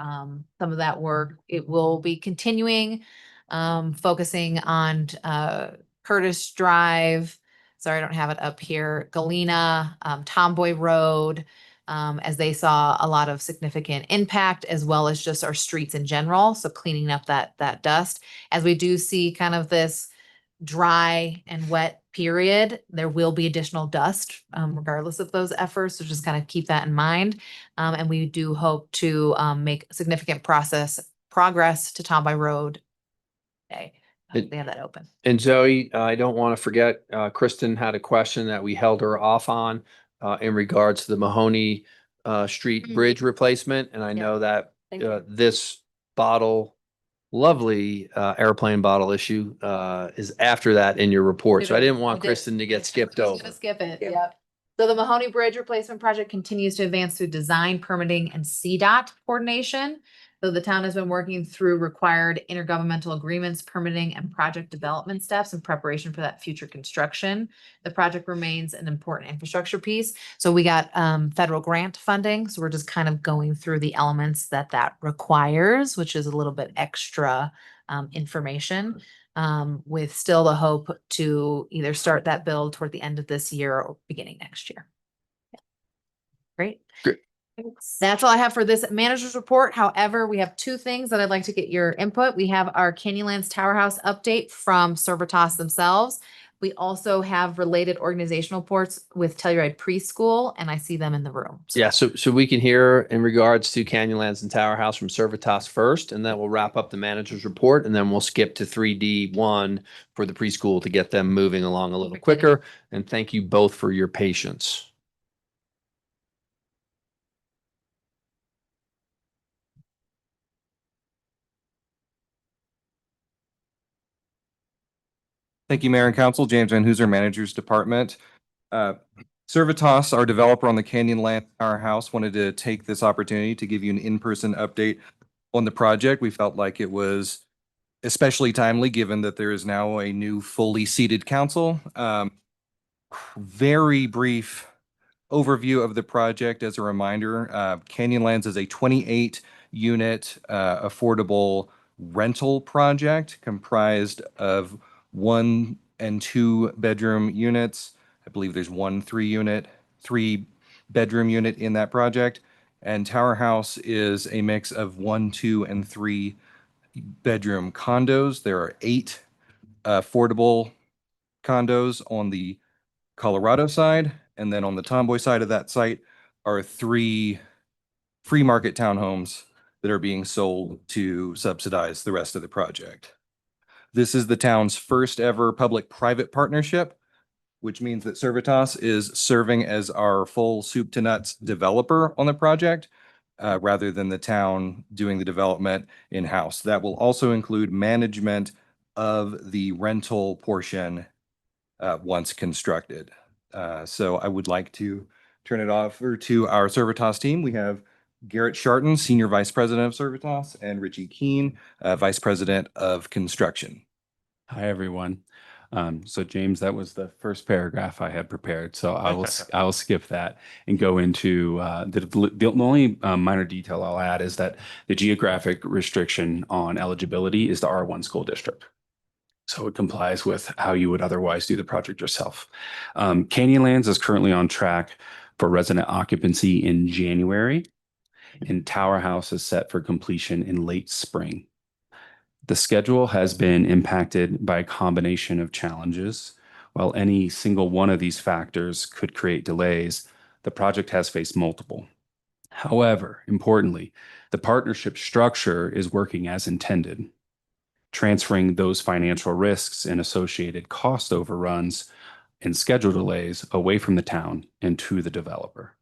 some of that work, it will be continuing, focusing on Curtis Drive. Sorry, I don't have it up here. Galena, Tomboy Road, as they saw a lot of significant impact, as well as just our streets in general. So cleaning up that dust. As we do see kind of this dry and wet period, there will be additional dust, regardless of those efforts. So just kind of keep that in mind. And we do hope to make significant progress to Tomboy Road today. They have that open. And Zoe, I don't want to forget, Kristen had a question that we held her off on in regards to the Mahoney Street Bridge replacement. And I know that Thank you. this lovely airplane bottle issue is after that in your report. So I didn't want Kristen to get skipped Just over. gonna skip it, yep. So the Mahoney Bridge replacement project continues to advance through design, permitting, and CDOT coordination. So the town has been working through required intergovernmental agreements, permitting, and project development steps in preparation for that future construction. The project remains an important infrastructure piece. So we got federal grant funding. So we're just kind of going through the elements that requires, which is a little bit extra information, with still the hope to either start that build toward the end of this year or beginning next year. Yeah. Great. Great. That's all I have for this manager's report. However, we have two things that I'd like to get your input. We have our Canyonlands Tower House update from Servitas themselves. We also have related organizational reports with Telluride Preschool, and I see them in the room. Yeah, so we can hear in regards to Canyonlands and Tower House from Servitas first, and then we'll wrap up the manager's report, and then we'll skip to 3D1 for the preschool to get them moving along a little quicker. And thank you both for your patience. Thank you, Mayor and Council. James Van Hooser, Managers Department. Servitas, our developer on the Canyonlands Tower House, wanted to take this opportunity to give you an in-person update on the project. We felt like it was especially timely, given that there is now a new fully seated council. Very brief overview of the project as a reminder. Canyonlands is a 28-unit16affordable rental project comprised of 1 and 2 bedroom units. I believe there's 1 3-bedroom unit in that project. And Tower House is a mix of 1, 2, and 3 bedroom condos. There are 8 affordable condos on the Colorado side. And then on the Tomboy side of that site are 3 free market townhomes that are being sold to subsidize the rest of the project. This is the town's first ever public-private partnership, which means that Servitas is serving as our full soup to nuts developer on the project, rather than the town doing the development in-house. That will also include management of the rental portion once constructed. So I would like to turn it over to our Servitas team. We have Garrett Sharton, Senior Vice President of Servitas, and Richie Keene, Vice President of Construction. Hi, everyone. So James, that was the first paragraph I had prepared, so I will skip that and go into the only minor detail I'll add is that the geographic restriction on eligibility is the R1 school district. So it complies with how you would otherwise do the project yourself. Canyonlands is currently on track for resident occupancy in January, and Tower House is set for completion in late spring. The schedule has been impacted by a combination of challenges. While any single one of these factors could create delays, the project has faced multiple. However, importantly, the partnership structure is working as intended, transferring those financial risks and associated cost overruns and schedule delays away from the town and to the developer.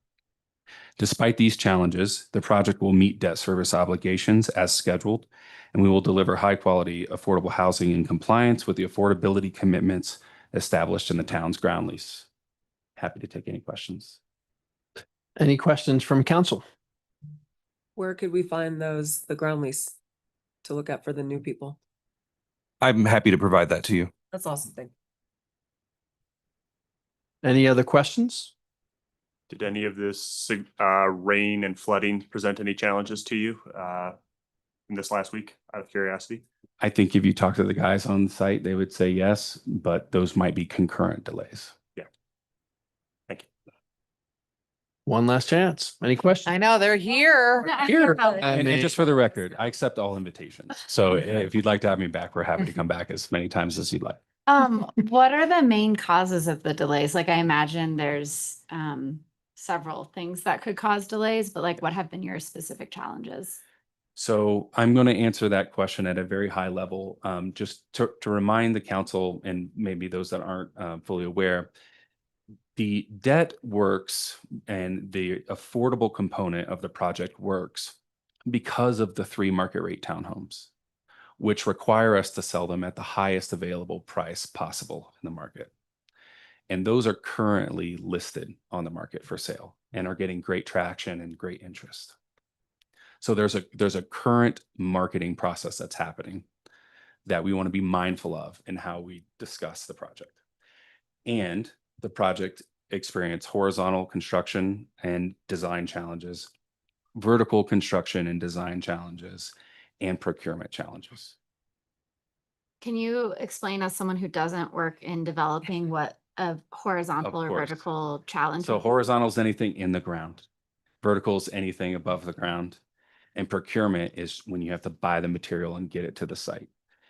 Despite these challenges, the project will meet debt service obligations as scheduled, and we will deliver high-quality, affordable housing in compliance with the affordability commitments established in the town's ground lease. Happy to take any questions. Any questions from council? Where could we find the ground lease to look at for the new people? I'm happy to provide that to you. That's awesome. Thank Any other questions? Did any of this rain and flooding present any challenges to you in this last week, out of curiosity? I think if you talk to the guys on site, they would say yes, but those might be concurrent delays. Yeah. Thank you. One last chance. Any questions? I know they're here. Here. And just for the record, I accept all invitations. So if you'd like to have me back, we're happy to come back as many times as you'd like. What are the main causes of the delays? Like, I imagine there's several things that could cause delays, but like, what have been your specific challenges? So I'm going to answer that question at a very high level, just to remind the council and maybe those that aren't fully aware, the debt works and the affordable component of the project works because of the 3 market rate townhomes, which require us to sell them at the highest available price possible in the market. And those are currently listed on the market for sale and are getting great traction and great interest. So there's a current marketing process that's happening that we want to be mindful of in how we discuss the project. And the project experienced horizontal construction and design challenges, vertical construction and design challenges, and procurement challenges. Can you explain, as someone who doesn't work in developing, what a horizontal or course. vertical challenge? So horizontal is anything in the ground. Vertical is anything above the ground. And procurement is when you have to buy the material and get it to the site.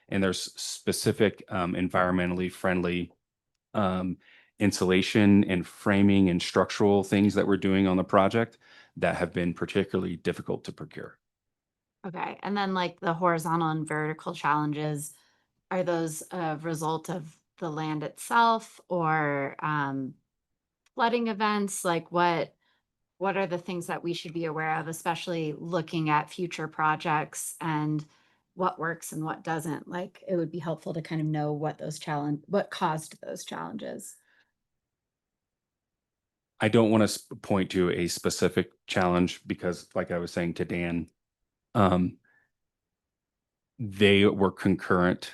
And there's specific environmentally friendly insulation and framing and structural things that we're doing on the project that have been particularly difficult to procure. Okay, and then like the horizontal and vertical challenges, are those a result of the land itself or flooding events? Like what are the things that we should be aware of, especially looking at future projects and what works and what doesn't? Like, it would be helpful to kind of know what what caused those challenges. I don't want to point to a specific challenge because, like I was saying to Dan, they were concurrent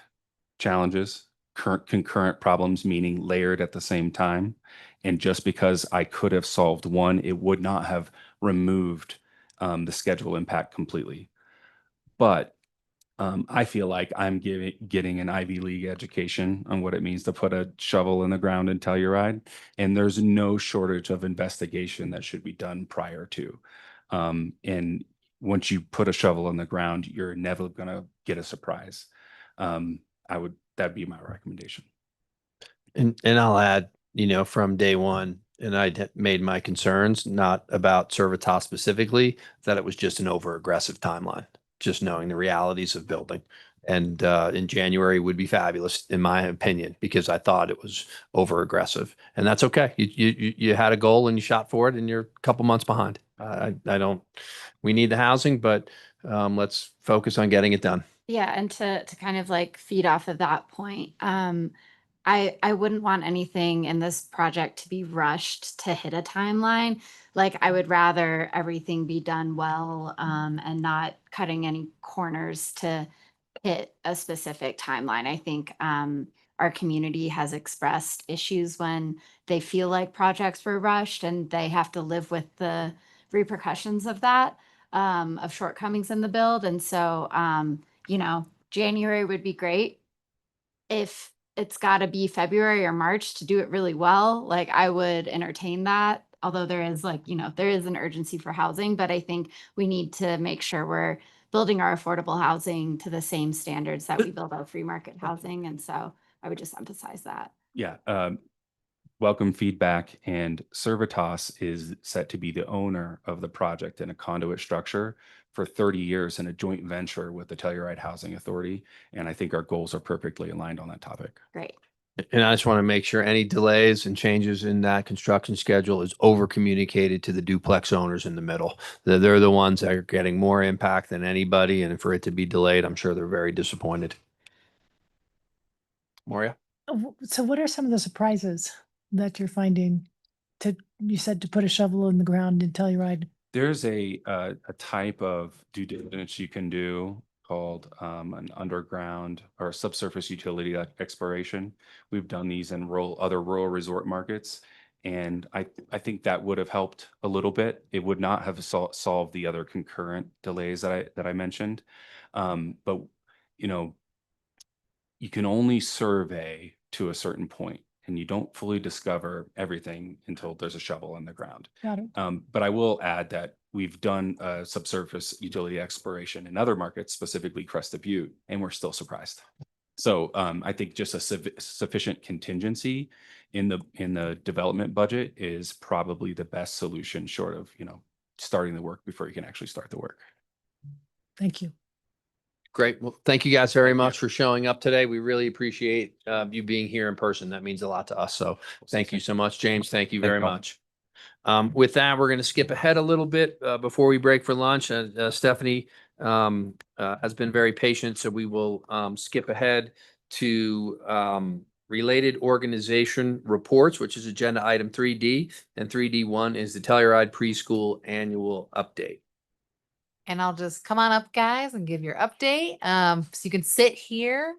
challenges, concurrent problems, meaning layered at the same time. And just because I could have solved one, it would not have removed the schedule impact completely. But I feel like I'm getting an Ivy League education on what it means to put a shovel in the ground in Telluride. And there's no shortage of investigation that should be done prior to. And once you put a shovel in the ground, you're never going to get a surprise. That'd be my recommendation. And I'll add, from day one, and I made my concerns not about Servitas specifically, that it was just an over aggressive timeline, just knowing the realities of building. And in January would be fabulous, in my opinion, because I thought it was over aggressive, and that's okay. You had a goal and you shot for it, and you're a couple months behind. We need the housing, but let's focus on getting it done. Yeah, and to kind of like feed off of that point, I wouldn't want anything in this project to be rushed to hit a timeline. Like I would rather everything be done well, and not cutting any corners to hit a specific timeline. I think our community has expressed issues when they feel like projects were rushed and they have to live with the repercussions of that, of shortcomings in the build. And so, January would be great. If it's got to be February or March to do it really well, like I would entertain that. Although there is there is an urgency for housing, but I think we need to make sure we're building our affordable housing to the same standards that we build our free market housing. And so I would just emphasize that. Yeah, welcome feedback, and Servitas is set to be the owner of the project in a conduit structure for 30 years in a joint venture with the Telluride Housing Authority. And I think our goals are perfectly aligned on that topic. Great. And I just want to make sure any delays and changes in that construction schedule is over communicated to the duplex owners in the middle. They're the ones that are getting more impact than anybody. And for it to be delayed, I'm sure they're very disappointed. Moria? So what are some of the surprises that you're finding you said to put a shovel in the ground and Telluride? There's a type of due diligence you can do called an underground or subsurface utility exploration. We've done these in other rural resort markets, and I think that would have helped a little bit. It would not have solved the other concurrent delays that I mentioned, but you can only survey to a certain point, and you don't fully discover everything until there's a shovel in the ground. Got it. But I will add that we've done subsurface utility exploration in other markets, specifically Crested Butte, and we're still surprised. So I think just a sufficient contingency in the development budget is probably the best solution, short of starting the work before you can actually start the work. Thank you. Great. Well, thank you guys very much for showing up today. We really appreciate you being here in person. That means a lot to us. So thank you so much, James. Thank you very much. With that, we're going to skip ahead a little bit before we break for lunch. Stephanie has been very patient, so we will skip ahead to related organization reports, which is agenda item 3D, and 3D1 is the Telluride Preschool Annual Update. And I'll just come on up, guys, and give your update. So you can sit here,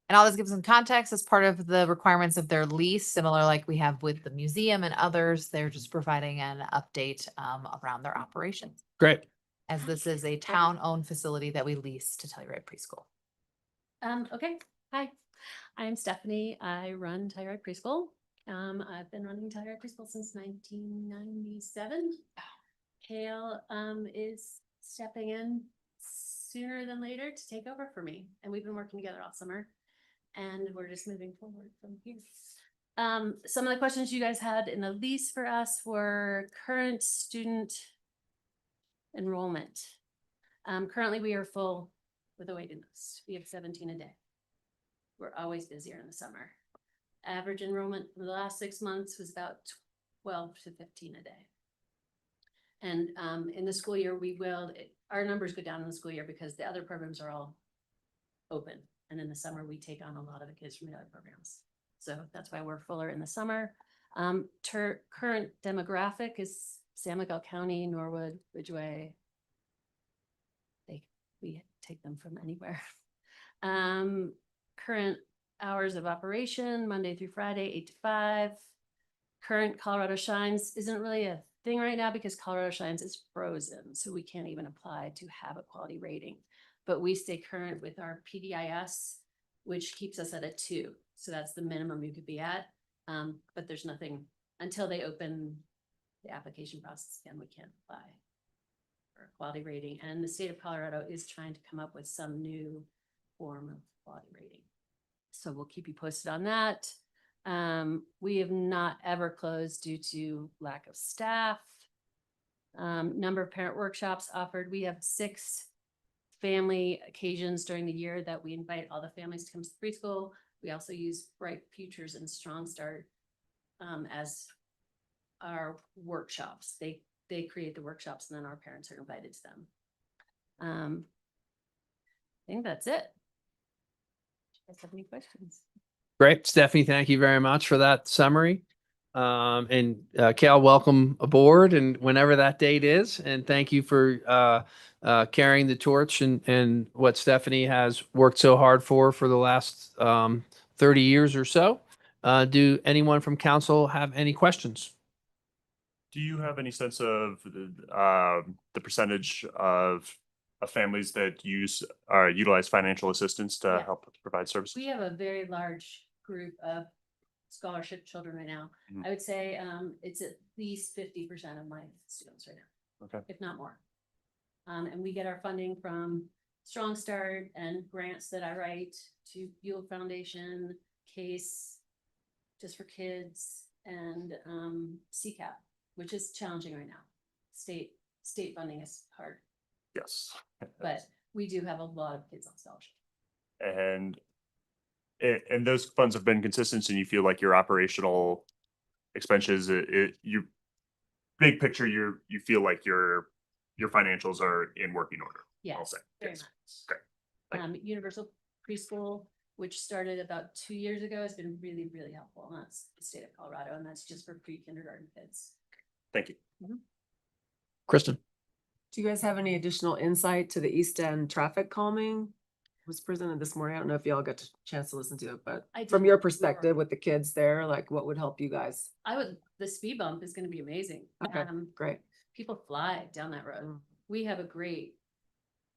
and I'll just give some context as part of the requirements of their lease, similar like we have with the museum and others. They're just providing an update around their operations, Great. as this is a town-owned facility that we lease to Telluride Preschool. Okay, hi, I'm Stephanie. I run Telluride Preschool. I've been running Telluride Preschool since 1997. Kale is stepping in sooner than later to take over for me, and we've been working together all summer, and we're just moving forward from here. Some of the questions you guys had in the lease for us were current student enrollment. Currently we are full with a waiting list. We have 17 a day. We're always busier in the summer. Average enrollment for the last 6 months was about 12 to 15 a day. And in the school year, our numbers go down in the school year because the other programs are all open. And in the summer, we take on a lot of the kids from the other programs. So that's why we're fuller in the summer. Current demographic is San Miguel County, Norwood, Ridgeway. We take them from anywhere. Current hours of operation, Monday through Friday, 8 to 5. Current Colorado Shines isn't really a thing right now because Colorado Shines is frozen, so we can't even apply to have a quality rating. But we stay current with our PDIS, which keeps us at a 2. So that's the minimum you could be at. But there's nothing until they open the application process again, we can't apply for a quality rating. And the state of Colorado is trying to come up with some new form of quality rating. So we'll keep you posted on that. We have not ever closed due to lack of staff. Number of parent workshops offered. We have 6 family occasions during the year that we invite all the families to come to the preschool. We also use Bright Futures and Strong Start as our workshops. They create the workshops and then our parents are invited to them. think that's it. Do you guys have any questions? Great. Stephanie, thank you very much for that summary. And Cal, welcome aboard and whenever that date is. And thank you for carrying the torch and what Stephanie has worked so hard for the last 30 years or so. Do anyone from council have any questions? Do you have any sense of the percentage of families that utilize financial assistance to Yeah. help provide services? We have a very large group of scholarship children right now. Mhm. I would say it's at least 50% of my students right now, Okay. if not more. And we get our funding from Strong Start and grants that I write to Buell Foundation, CASE, Just for Kids, and CCAP, which is challenging right now. State funding is hard, Yes. but we do have a lot of kids on scholarship. And those funds have been consistent, and you feel like your operational expenses, you big picture, you feel like your financials are in working order. I'll Yes, say. very Yes. much. Okay. Universal preschool, which started about 2 years ago, has been really, really helpful. And that's the state of Colorado, and that's just for pre-kindergarten kids. Thank you. Kristen. Do you guys have any additional insight to the East End traffic calming? It was presented this morning. I don't know if y'all got a chance to listen to it, but I from did. your perspective with the kids there, like what would help you guys? The speed bump is gonna be amazing. Okay, great. People fly down that road. We have a great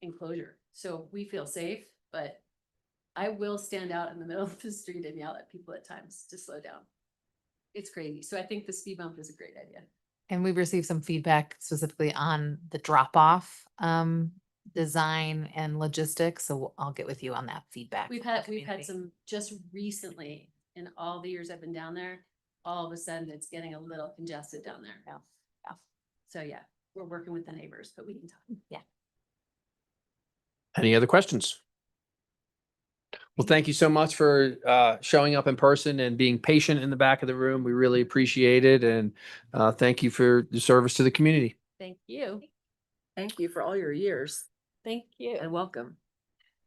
enclosure, so we feel safe, but I will stand out in the middle of the street and yell at people at times to slow down. It's crazy. So I think the speed bump is a great idea. And we've received some feedback specifically on the drop off design and logistics. So I'll get with you on that feedback. We've from the had community. some just recently, in all the years I've been down there, all of a sudden it's getting a little congested down there. Yeah. Yeah. So yeah, we're working with the neighbors, but we can talk. Yeah. Any other questions? Well, thank you so much for showing up in person and being patient in the back of the room. We really appreciate it. And thank you for the service to the community. Thank you. Thank you for all your years Thank you. and welcome.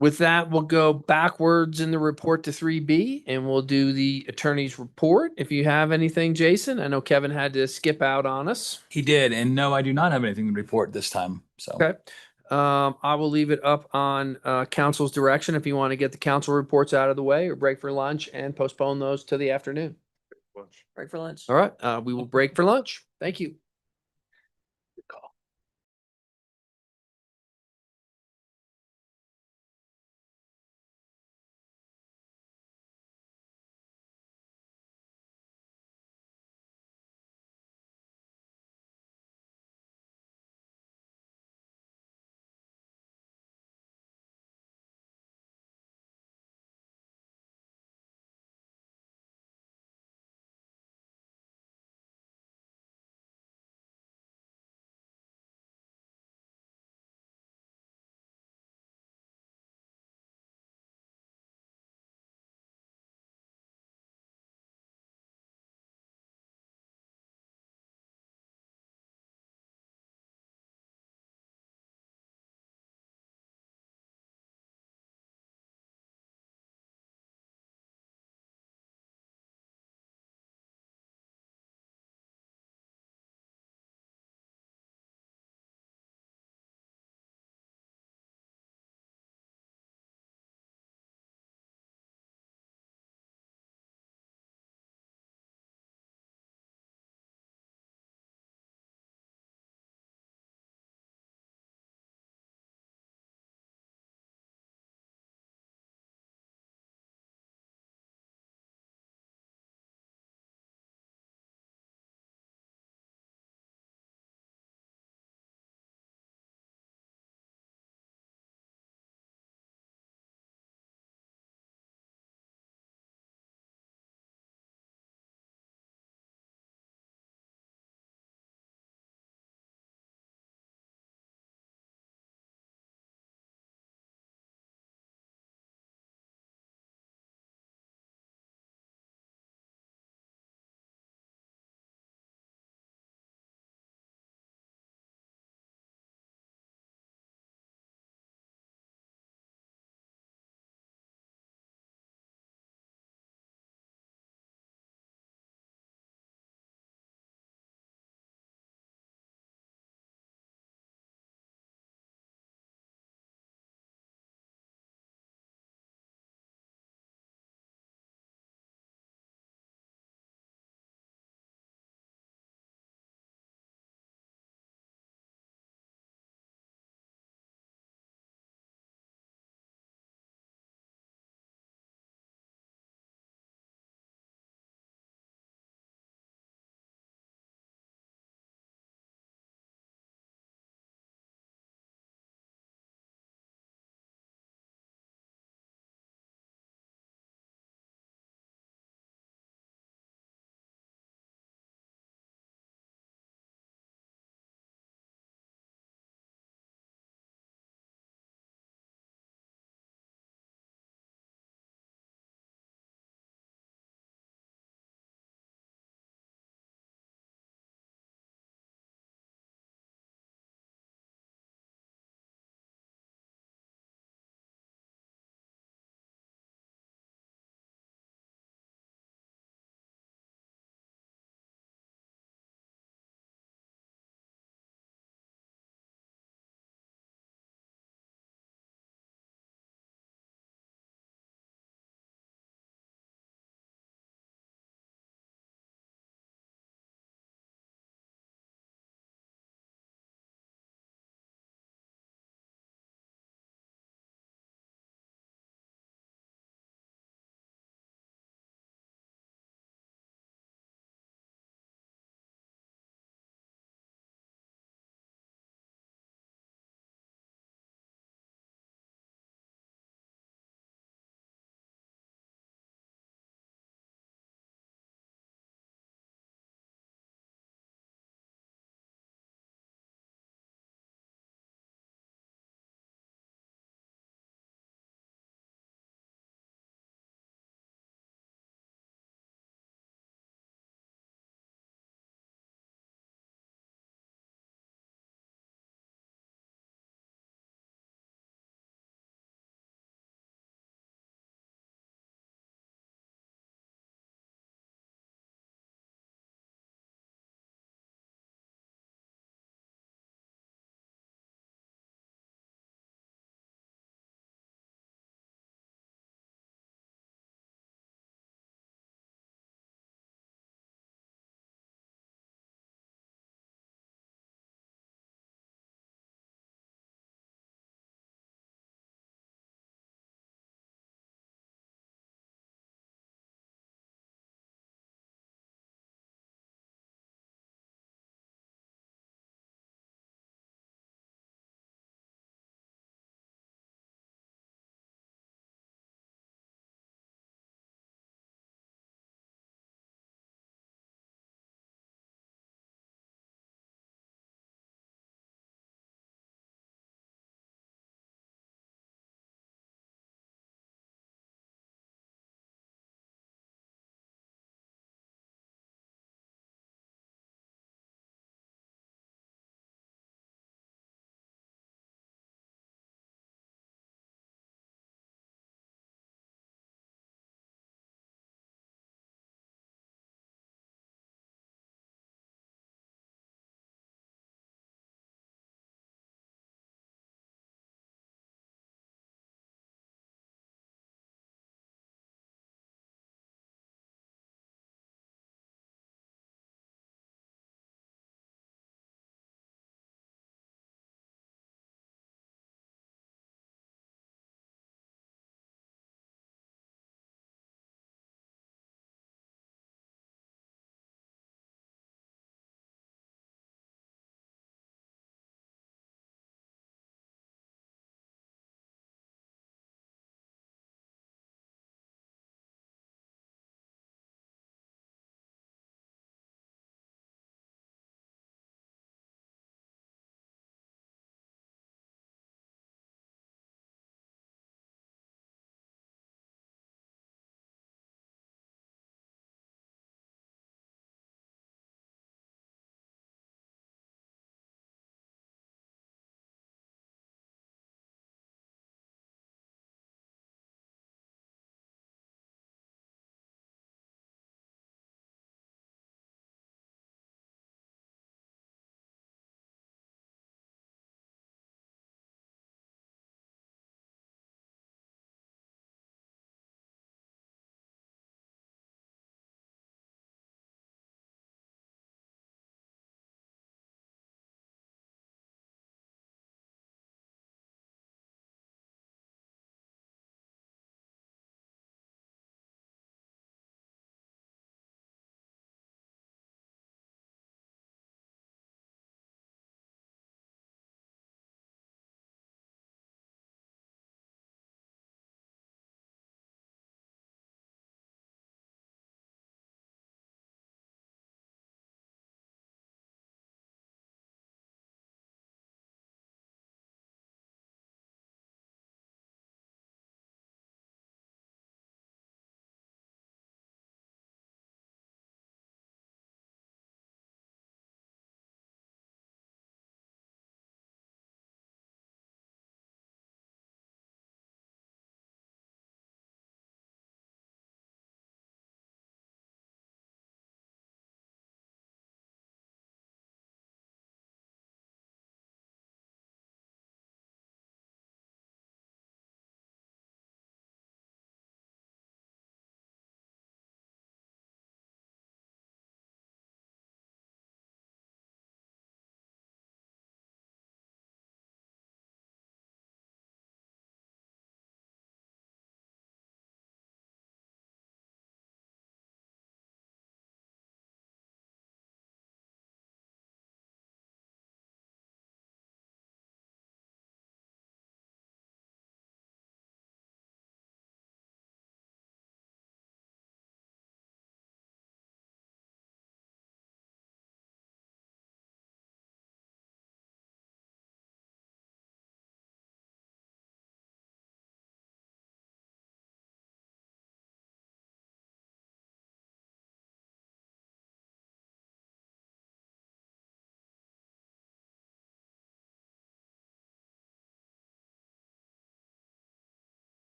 With that, we'll go backwards in the report to 3B and we'll do the attorney's report. If you have anything, Jason, I know Kevin had to skip out on us. He did. And no, I do not have anything to report this time. So. Okay. I will leave it up on council's direction if you want to get the council reports out of the way or break for lunch and postpone those to the afternoon. Break for lunch. All right. We will break for lunch. Thank you.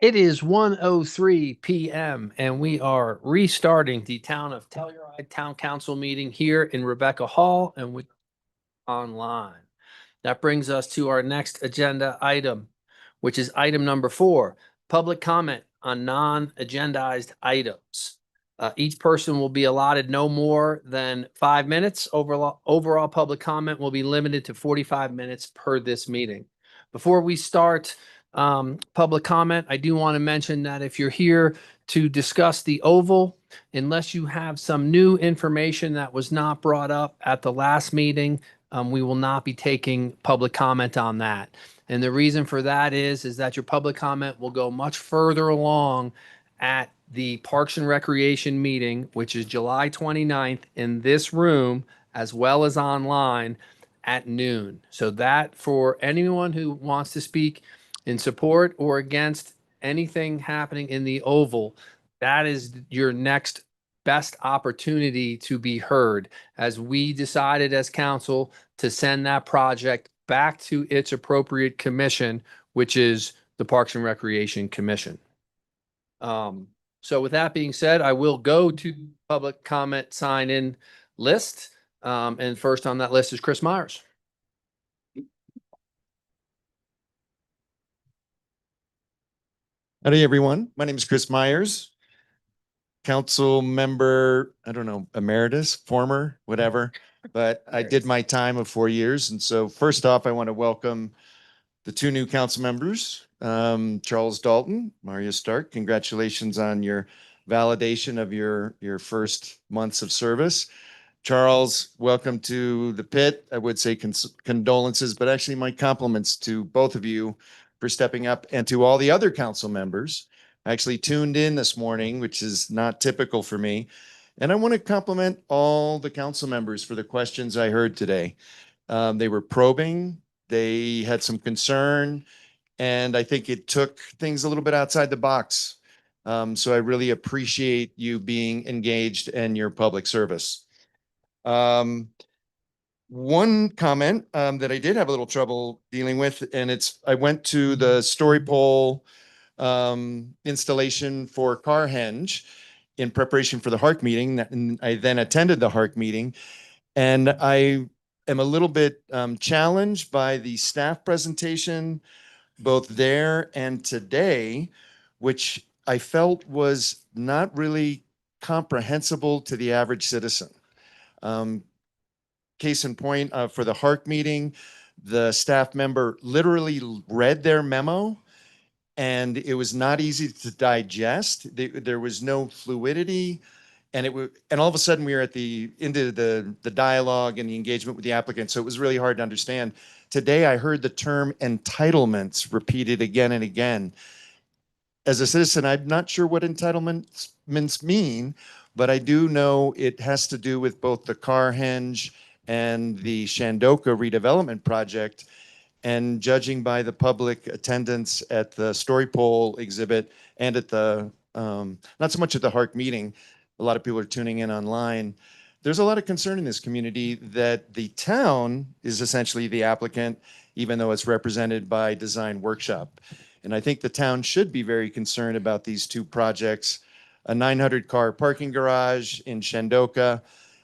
It is 1:03 PM and we are restarting the Town of Telluride Town Council meeting here in Rebecca Hall and with online. That brings us to our next agenda item, which is item number 4, public comment on non-agendized items. Each person will be allotted no more than 5 minutes. Overall public comment will be limited to 45 minutes per this meeting. Before we start public comment, I do want to mention that if you're here to discuss the oval, unless you have some new information that was not brought up at the last meeting, we will not be taking public comment on that. And the reason for that is that your public comment will go much further along at the Parks and Recreation meeting, which is July 29th in this room, as well as online at noon. So that for anyone who wants to speak in support or against anything happening in the Oval, that is your next best opportunity to be heard, as we decided as council to send that project back to its appropriate commission, which is the Parks and Recreation Commission. So with that being said, I will go to public comment sign-in list. And first on that list is Chris Myers. Howdy, everyone. My name is Chris Myers, council member, I don't know, emeritus, former, whatever, but I did my time of 4 years. And so first off, I want to welcome the 2 new council members, Charles Dalton, Maria Stark. Congratulations on your validation of your first months of service. Charles, welcome to the pit. I would say condolences, but actually my compliments to both of you for stepping up, and to all the other council members. I actually tuned in this morning, which is not typical for me. And I want to compliment all the council members for the questions I heard today. They were probing, they had some concern, and I think it took things a little bit outside the box. So I really appreciate you being engaged and your public service. One comment that I did have a little trouble dealing with, and I went to the story pole installation for Carhenge in preparation for the HARC meeting, and I then attended the HARC meeting, and I am a little bit challenged by the staff presentation, both there and today, which I felt was not really comprehensible to the average citizen. Case in point, for the HARC meeting, the staff member literally read their memo and it was not easy to digest. There was no fluidity, and all of a sudden we were at the end of the dialogue and the engagement with the applicant. So it was really hard to understand. Today, I heard the term entitlements repeated again and again. As a citizen, I'm not sure what entitlements mean, but I do know it has to do with both the Carhenge and the Shandoka redevelopment project. And judging by the public attendance at the story pole exhibit and at the, not so much at the HARC meeting, a lot of people are tuning in online. There's a lot of concern in this community that the town is essentially the applicant, even though it's represented by Design Workshop. And I think the town should be very concerned about these 2 projects, a 900-car parking garage in Shandoka,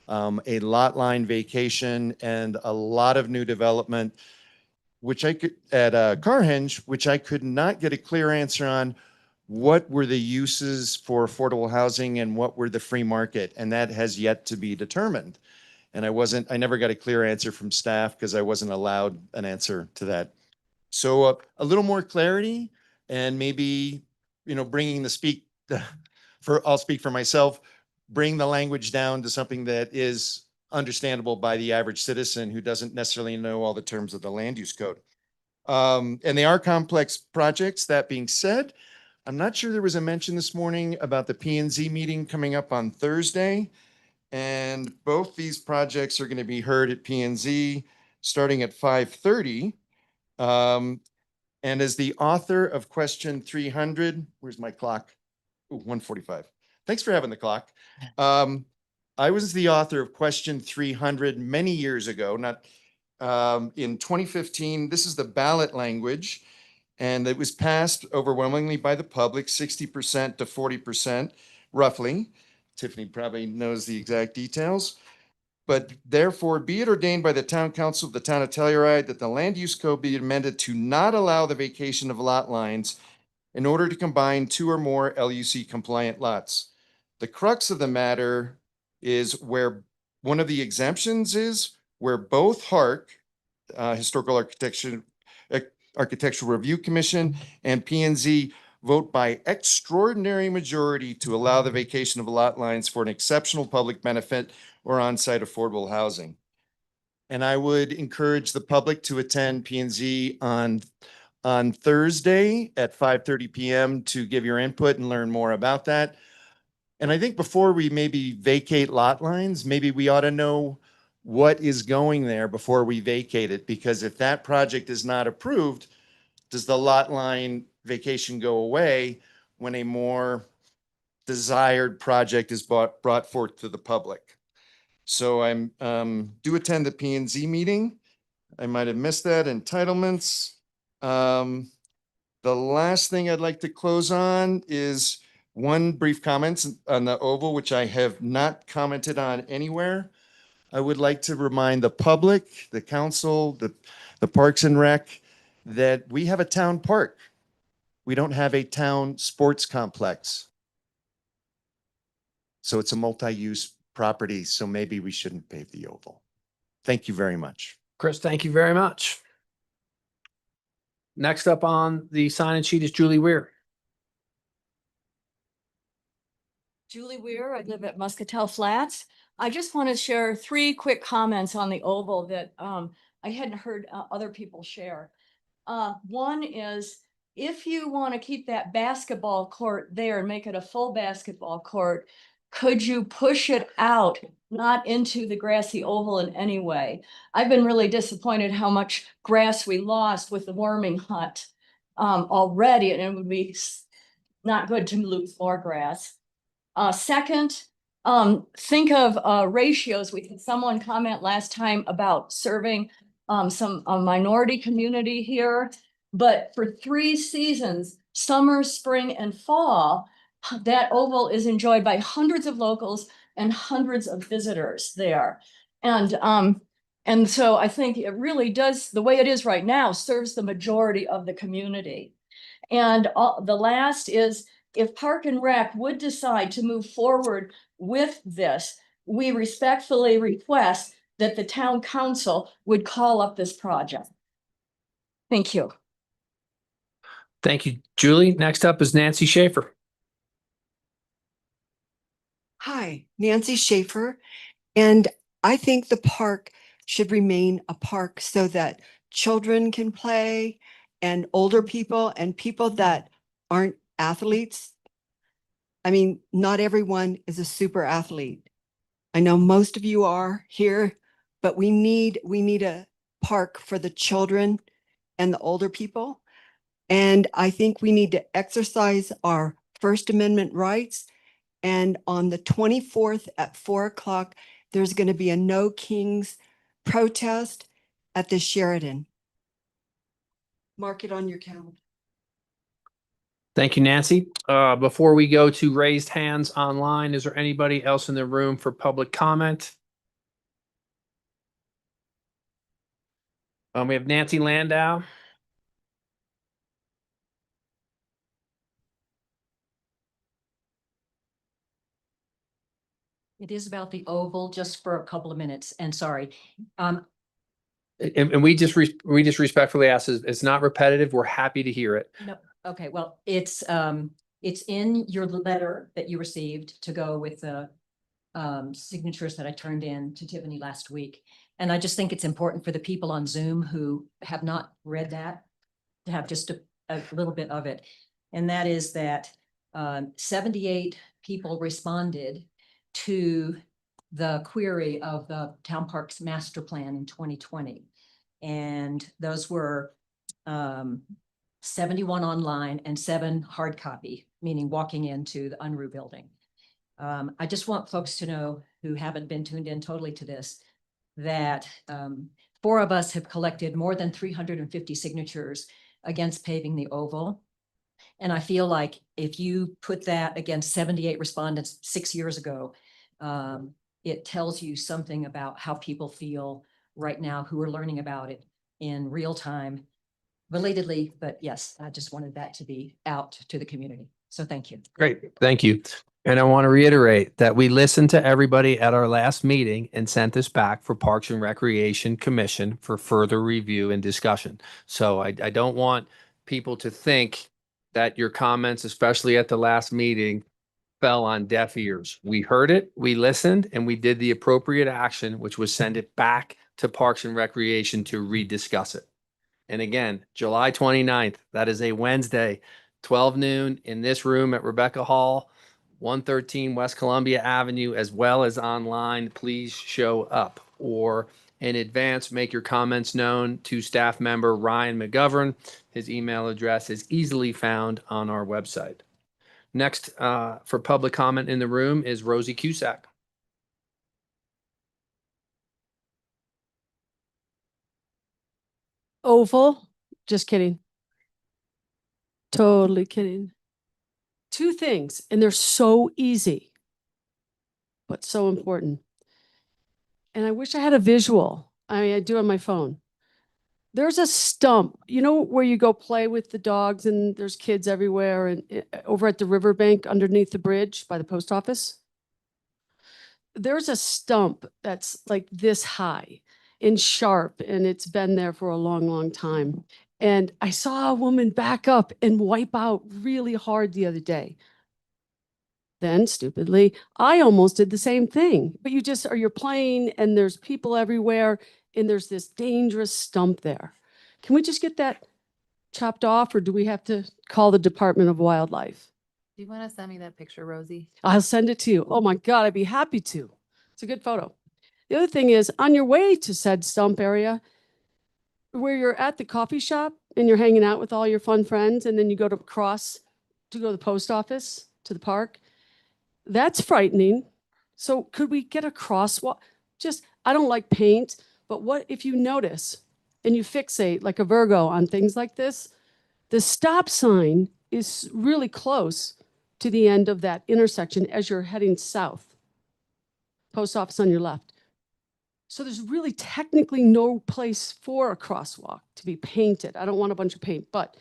a lot line vacation, and a lot of new development, which I could at Carhenge, which I could not get a clear answer on what were the uses for affordable housing and what were the free market, and that has yet to be determined. And I never got a clear answer from staff because I wasn't allowed an answer to that. So a little more clarity, and maybe, bringing I'll speak for myself, bring the language down to something that is understandable by the average citizen who doesn't necessarily know all the terms of the land use code. And they are complex projects. That being said, I'm not sure there was a mention this morning about the P&Z meeting coming up on Thursday. And both these projects are going to be heard at P&Z starting at 5:30. And as the author of question 300, where's my clock? Ooh, 1:45. Thanks for having the clock. I was the author of question 300 many years ago, not in 2015. This is the ballot language. And it was passed overwhelmingly by the public, 60% to 40%, roughly. Tiffany probably knows the exact details. But therefore, be it ordained by the town council of the town of Telluride that the land use code be amended to not allow the vacation of lot lines in order to combine 2 or more LUC compliant lots. The crux of the matter is where one of the exemptions is where both HARC, Historical Architectural Review Commission, and P&Z vote by extraordinary majority to allow the vacation of lot lines for an exceptional public benefit or on-site affordable housing. And I would encourage the public to attend P&Z on Thursday at 5:30 p.m. to give your input and learn more about that. And I think before we maybe vacate lot lines, maybe we ought to know what is going there before we vacate it, because if that project is not approved, does the lot line vacation go away when a more desired project is brought forth to the public? So I'm do attend the P&Z meeting. I might have missed that. Entitlements. The last thing I'd like to close on is one brief comment on the Oval, which I have not commented on anywhere. I would like to remind the public, the council, the Parks and Rec, that we have a town park. We don't have a town sports complex. So it's a multi-use property, so maybe we shouldn't pave the Oval. Thank you very much. Chris, thank you very much. Next up on the sign-in sheet is Julie Weir. Julie Weir, I live at Muscatel Flats. I just want to share 3 quick comments on the Oval that I hadn't heard other people share. One is, if you want to keep that basketball court there and make it a full basketball court, could you push it out, not into the grassy oval in any way? I've been really disappointed how much grass we lost with the warming hut already, and it would be not good to lose more grass. Second, think of ratios. We had someone comment last time about serving some minority community here, but for 3 seasons, summer, spring, and fall, that Oval is enjoyed by hundreds of locals and hundreds of visitors there. And so I think it really does, the way it is right now, serves the majority of the community. And the last is, if Park and Rec would decide to move forward with this, we respectfully request that the town council would call up this project. Thank you. Thank you, Julie. Next up is Nancy Schaefer. Hi, Nancy Schaefer, and I think the park should remain a park so that children can play and older people and people that aren't athletes. I mean, not everyone is a super athlete. I know most of you are here, but we need a park for the children and the older people. And I think we need to exercise our First Amendment rights. And on the 24th at 4 o'clock, there's going to be a No Kings protest at the Sheraton. Mark it on your calendar. Thank you, Nancy. Before we go to raised hands online, is there anybody else in the room for public comment? We have Nancy Landau. It is about the Oval, just for a couple of minutes, and sorry. And we just respectfully ask, it's not repetitive. We're happy to hear it. No, okay, well, it's in your letter that you received to go with the signatures that I turned in to Tiffany last week. And I just think it's important for the people on Zoom who have not read that to have just a little bit of it. And that is that 78 people responded to the query of the Town Parks Master Plan in 2020. And those were 71 online and 7 hard copy, meaning walking into the Unruh building. I just want folks to know who haven't been tuned in totally to this, that 4 of us have collected more than 350 signatures against paving the oval. And I feel like if you put that against 78 respondents 6 years ago, it tells you something about how people feel right now who are learning about it in real time, belatedly. But yes, I just wanted that to be out to the community. So thank you. Great, thank you. And I want to reiterate that we listened to everybody at our last meeting and sent this back for Parks and Recreation Commission for further review and discussion. So I don't want people to think that your comments, especially at the last meeting, fell on deaf ears. We heard it, we listened, and we did the appropriate action, which was send it back to Parks and Recreation to rediscuss it. And again, July 29th, that is a Wednesday, 12 noon in this room at Rebecca Hall, 113 West Columbia Avenue, as well as online. Please show up, or in advance, make your comments known to staff member Ryan McGovern. His email address is easily found on our website. Next, for public comment in the room is Rosie Cusack. Oval, just kidding. Totally kidding. Two things, and they're so easy, but so important. And I wish I had a visual. I do on my phone. There's a stump, you know, where you go play with the dogs and there's kids everywhere, and over at the riverbank underneath the bridge by the post office. There's a stump that's like this high and sharp, and it's been there for a long, long time. And I saw a woman back up and wipe out really hard the other day. Then stupidly, I almost did the same thing, but you're playing and there's people everywhere and there's this dangerous stump there. Can we just get that chopped off, or do we have to call the Department of Wildlife? Do you want to send me that picture, Rosie? I'll send it to you. Oh my God, I'd be happy to. It's a good photo. The other thing is, on your way to said stump area, where you're at the coffee shop and you're hanging out with all your fun friends, and then you go to the post office, to the park, that's frightening. So could we get a crosswalk? I don't like paint, but what if you notice and you fixate like a Virgo on things like this? The stop sign is really close to the end of that intersection as you're heading south. Post office on your left. So there's really technically no place for a crosswalk to be painted. I don't want a bunch of paint, but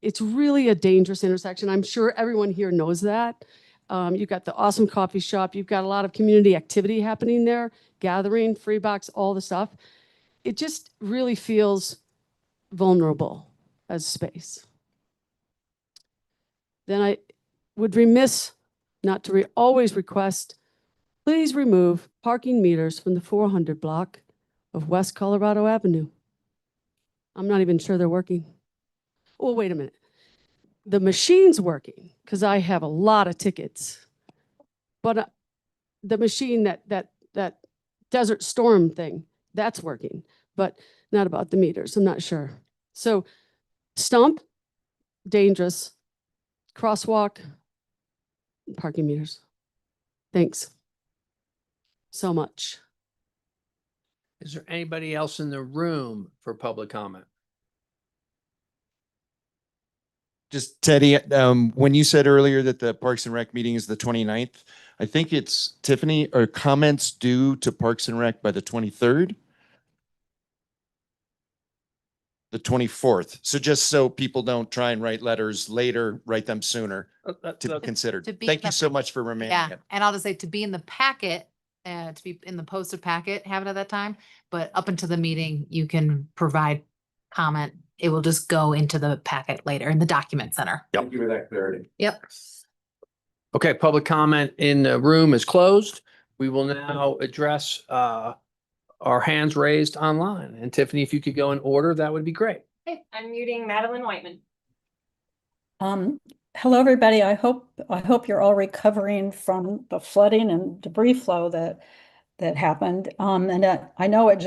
it's really a dangerous intersection. I'm sure everyone here knows that. You've got the awesome coffee shop. You've got a lot of community activity happening there, gathering, free box, all the stuff. It just really feels vulnerable as space. Then I would remiss not to always request, please remove parking meters from the 400 block of West Colorado Avenue. I'm not even sure they're working. Oh, wait a minute. The machine's working because I have a lot of tickets, but the machine, that Desert Storm thing, that's working, but not about the meters. I'm not sure. So stump, dangerous, crosswalk, parking meters. Thanks so much. Is there anybody else in the room for public comment? Just Teddy, when you said earlier that the Parks and Rec meeting is the 29th, I think it's Tiffany, or comments due to Parks and Rec by the 23rd? The 24th. So just so people don't try and write letters later, write them sooner to be considered. to be Thank in you the- so much for reminding Yeah, me. and I'll just say to be in the packet, to be in the posted packet, have it at that time, but up until the meeting, you can provide comment. It will just go into the packet later in the document center. Thank you for that clarity. Yep. Okay, public comment in the room is closed. We will now address our hands raised online. And Tiffany, if you could go in order, that would be great. Okay, I'm muting Madeline Whiteman. Hello, everybody. I hope you're all recovering from the flooding and debris flow that happened. I know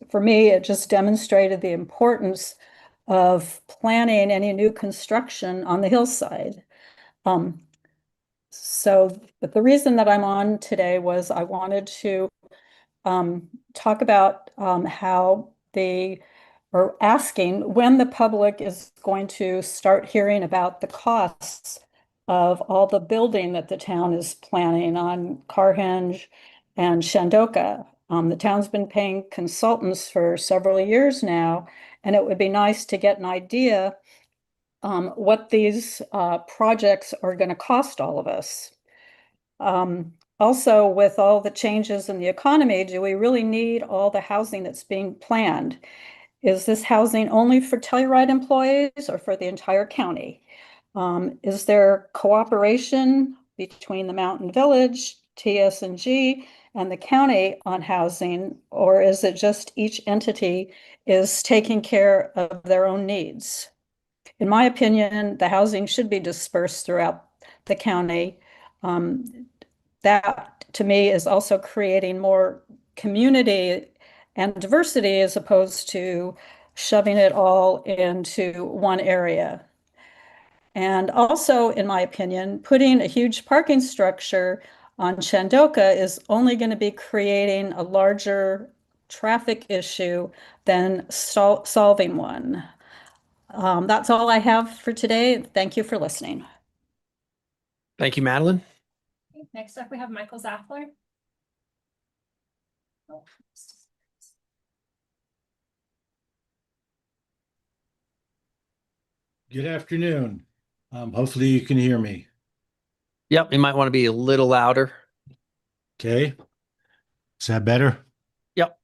for me, it just demonstrated the importance of planning any new construction on the hillside. But the reason that I'm on today was I wanted to talk about how the or asking when the public is going to start hearing about the costs of all the building that the town is planning on Carhenge and Shandoka. The town's been paying consultants for several years now, and it would be nice to get an idea what these projects are going to cost all of us. Also, with all the changes in the economy, do we really need all the housing that's being planned? Is this housing only for Telluride employees or for the entire county? Is there cooperation between the Mountain Village, TS&G, and the county on housing, or is it just each entity is taking care of their own needs? In my opinion, the housing should be dispersed throughout the county. That, to me, is also creating more community and diversity as opposed to shoving it all into one area. And also, in my opinion, putting a huge parking structure on Shandoka is only going to be creating a larger traffic issue than solving one. That's all I have for today. Thank you for listening. Thank you, Madeline. Next up, we have Michael Zaffler. Good afternoon. Hopefully you can hear me. Yep, you might want to be a little louder. Okay. Is that better? Yep.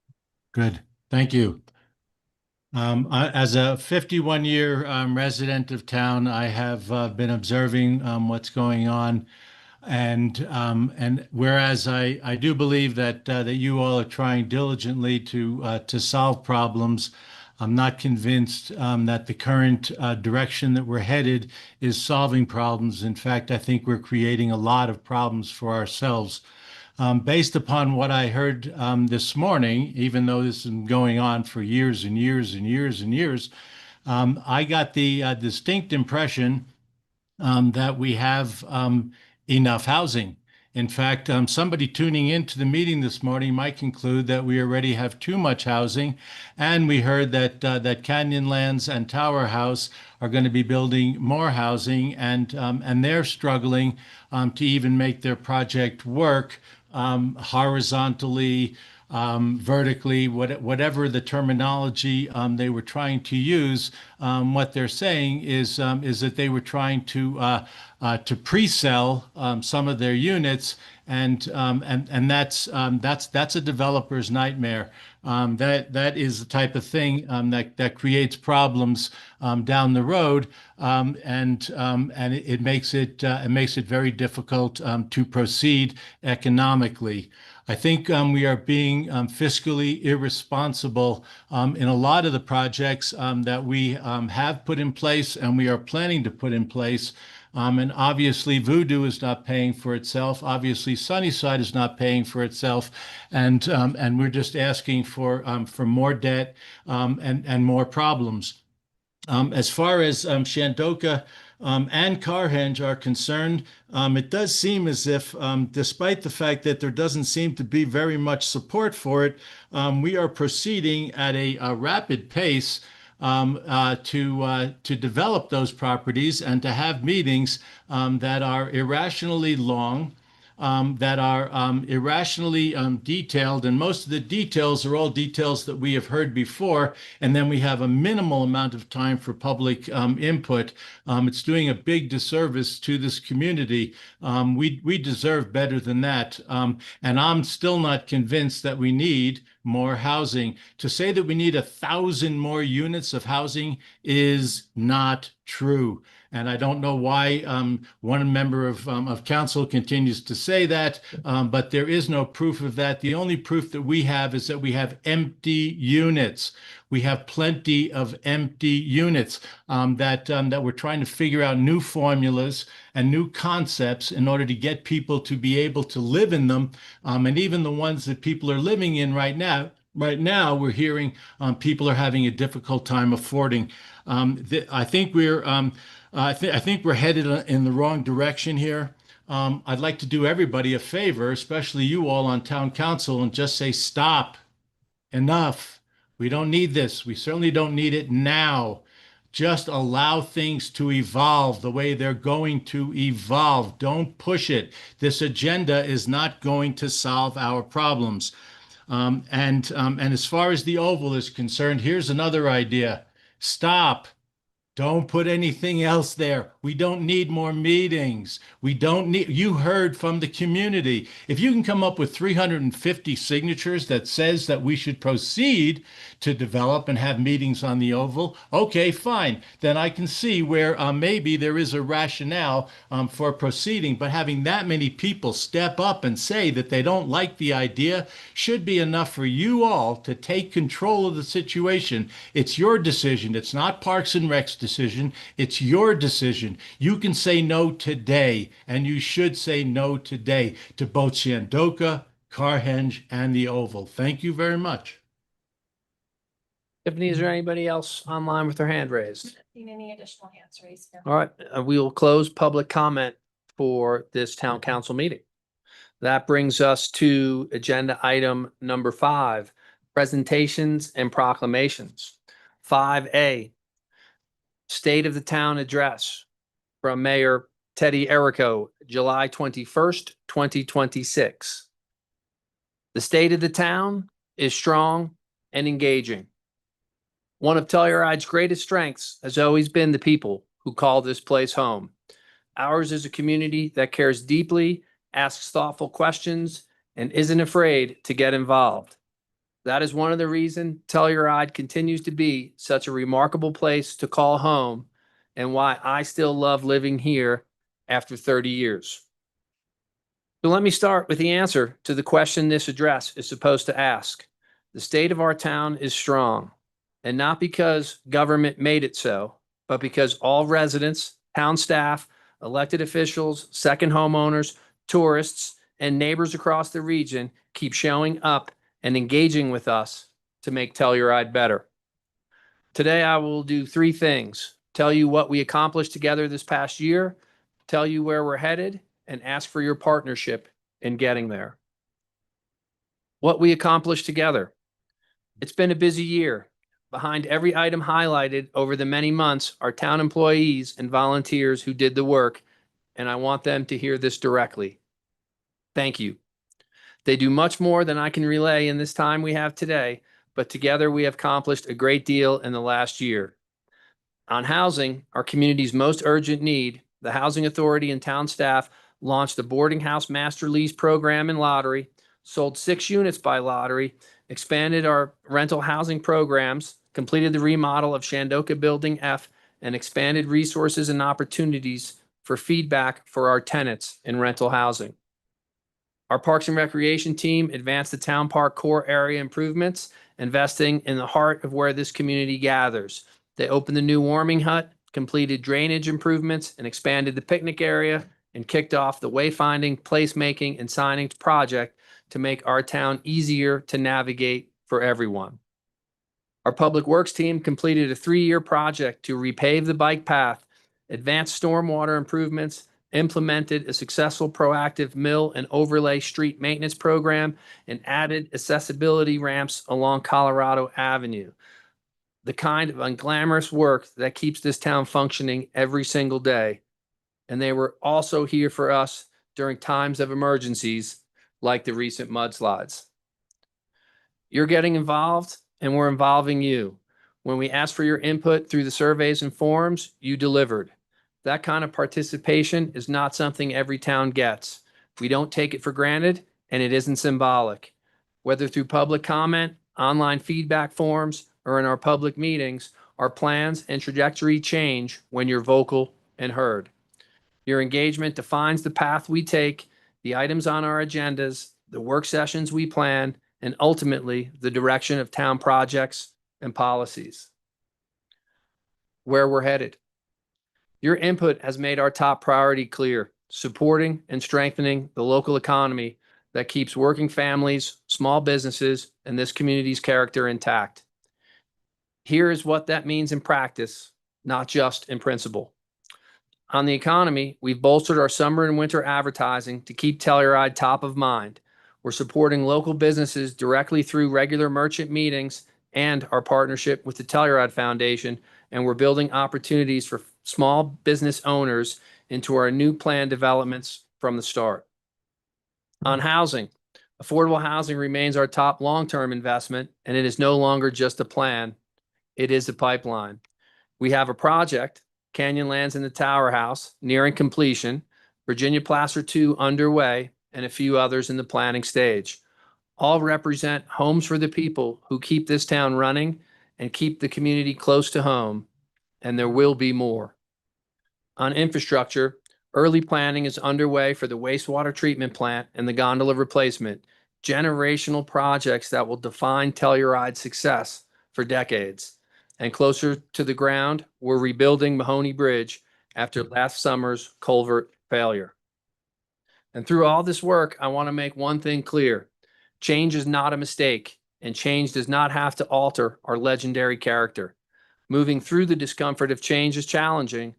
Good. Thank you. As a 51-year resident of town, I have been observing what's going on. And whereas I do believe that you all are trying diligently to solve problems, I'm not convinced that the current direction that we're headed is solving problems. In fact, I think we're creating a lot of problems for ourselves. Based upon what I heard this morning, even though this has been going on for years and years and years and years, I got the distinct impression that we have enough housing. In fact, somebody tuning into the meeting this morning might conclude that we already have too much housing. And we heard that Canyonlands and Tower House are going to be building more housing, and they're struggling to even make their project work horizontally, vertically, whatever the terminology they were trying to use. What they're saying is that they were trying to pre-sell some of their units, and that's a developer's nightmare. That is the type of thing that creates problems down the road, and it makes it very difficult to proceed economically. I think we are being fiscally irresponsible in a lot of the projects that we have put in place and we are planning to put in place. And obviously, Voodoo is not paying for itself. Obviously, Sunnyside is not paying for itself, and we're just asking for more debt and more problems. As far as Shandoka and Carhenge are concerned, it does seem as if, despite the fact that there doesn't seem to be very much support for it, we are proceeding at a rapid pace to develop those properties and to have meetings that are irrationally long, that are irrationally detailed, and most of the details are all details that we have heard before, and then we have a minimal amount of time for public input. It's doing a big disservice to this community. We deserve better than that, and I'm still not convinced that we need more housing. To say that we need 1,000 more units of housing is not true. And I don't know why one member of council continues to say that, but there is no proof of that. The only proof that we have is that we have empty units. We have plenty of empty units that we're trying to figure out new formulas and new concepts in order to get people to be able to live in them. And even the ones that people are living in right now, we're hearing people are having a difficult time affording. I think we're headed in the wrong direction here. I'd like to do everybody a favor, especially you all on town council, and just say, stop, enough. We don't need this. We certainly don't need it now. Just allow things to evolve the way they're going to evolve. Don't push it. This agenda is not going to solve our problems. And as far as the Oval is concerned, here's another idea. Stop. Don't put anything else there. We don't need more meetings. We don't need, you heard from the community. If you can come up with 350 signatures that says that we should proceed to develop and have meetings on the Oval, okay, fine. Then I can see where maybe there is a rationale for proceeding. But having that many people step up and say that they don't like the idea should be enough for you all to take control of the situation. It's your decision. It's not Parks and Rec's decision. It's your decision. You can say no today, and you should say no today to both Shandoka, Carhenge, and the Oval. Thank you very much. Tiffany, is there anybody else online with their hand raised? Seen any additional hands raised? No. All right, we will close public comment for this town council meeting. That brings us to agenda item number 5, presentations and proclamations. 5A, State of the Town Address from Mayor Teddy Errico, July 21st, 2026. The state of the town is strong and engaging. One of Telluride's greatest strengths has always been the people who call this place home. Ours is a community that cares deeply, asks thoughtful questions, and isn't afraid to get involved. That is one of the reasons Telluride continues to be such a remarkable place to call home, and why I still love living here after 30 years. So let me start with the answer to the question this address is supposed to ask. The state of our town is strong, and not because government made it so, but because all residents, town staff, elected officials, second homeowners, tourists, and neighbors across the region keep showing up and engaging with us to make Telluride better. Today, I will do 3 things: tell you what we accomplished together this past year, tell you where we're headed, and ask for your partnership in getting there. What we accomplished together. It's been a busy year. Behind every item highlighted over the many months are town employees and volunteers who did the work, and I want them to hear this directly. Thank you. They do much more than I can relay in this time we have today, but together we have accomplished a great deal in the last year. On housing, our community's most urgent need, the Housing Authority and town staff launched the boarding house master lease program and lottery, sold 6 units by lottery, expanded our rental housing programs, completed the remodel of Shandoka Building F, and expanded resources and opportunities for feedback for our tenants in rental housing. Our Parks and Recreation team advanced the town park core area improvements, investing in the heart of where this community gathers. They opened the new warming hut, completed drainage improvements, and expanded the picnic area, and kicked off the wayfinding, placemaking, and signage project to make our town easier to navigate for everyone. Our Public Works team completed a 3-year project to repave the bike path, advance stormwater improvements, implemented a successful proactive mill and overlay street maintenance program, and added accessibility ramps along Colorado Avenue. The kind of unglamorous work that keeps this town functioning every single day. And they were also here for us during times of emergencies like the recent mudslides. You're getting involved, and we're involving you. When we asked for your input through the surveys and forums, you delivered. That kind of participation is not something every town gets. We don't take it for granted, and it isn't symbolic. Whether through public comment, online feedback forms, or in our public meetings, our plans and trajectory change when you're vocal and heard. Your engagement defines the path we take, the items on our agendas, the work sessions we plan, and ultimately the direction of town projects and policies. Where we're headed. Your input has made our top priority clear: supporting and strengthening the local economy that keeps working families, small businesses, and this community's character intact. Here is what that means in practice, not just in principle. On the economy, we've bolstered our summer and winter advertising to keep Telluride top of mind. We're supporting local businesses directly through regular merchant meetings and our partnership with the Telluride Foundation, and we're building opportunities for small business owners into our new plan developments from the start. On housing, affordable housing remains our top long-term investment, and it is no longer just a plan. It is a pipeline. We have a project, Canyonlands in the Tower House, nearing completion, Virginia Placer 2 underway, and a few others in the planning stage. All represent homes for the people who keep this town running and keep the community close to home, and there will be more. On infrastructure, early planning is underway for the wastewater treatment plant and the gondola replacement, generational projects that will define Telluride's success for decades. And closer to the ground, we're rebuilding Mahoney Bridge after last summer's culvert failure. And through all this work, I want to make one thing clear. Change is not a mistake, and change does not have to alter our legendary character. Moving through the discomfort of change is challenging,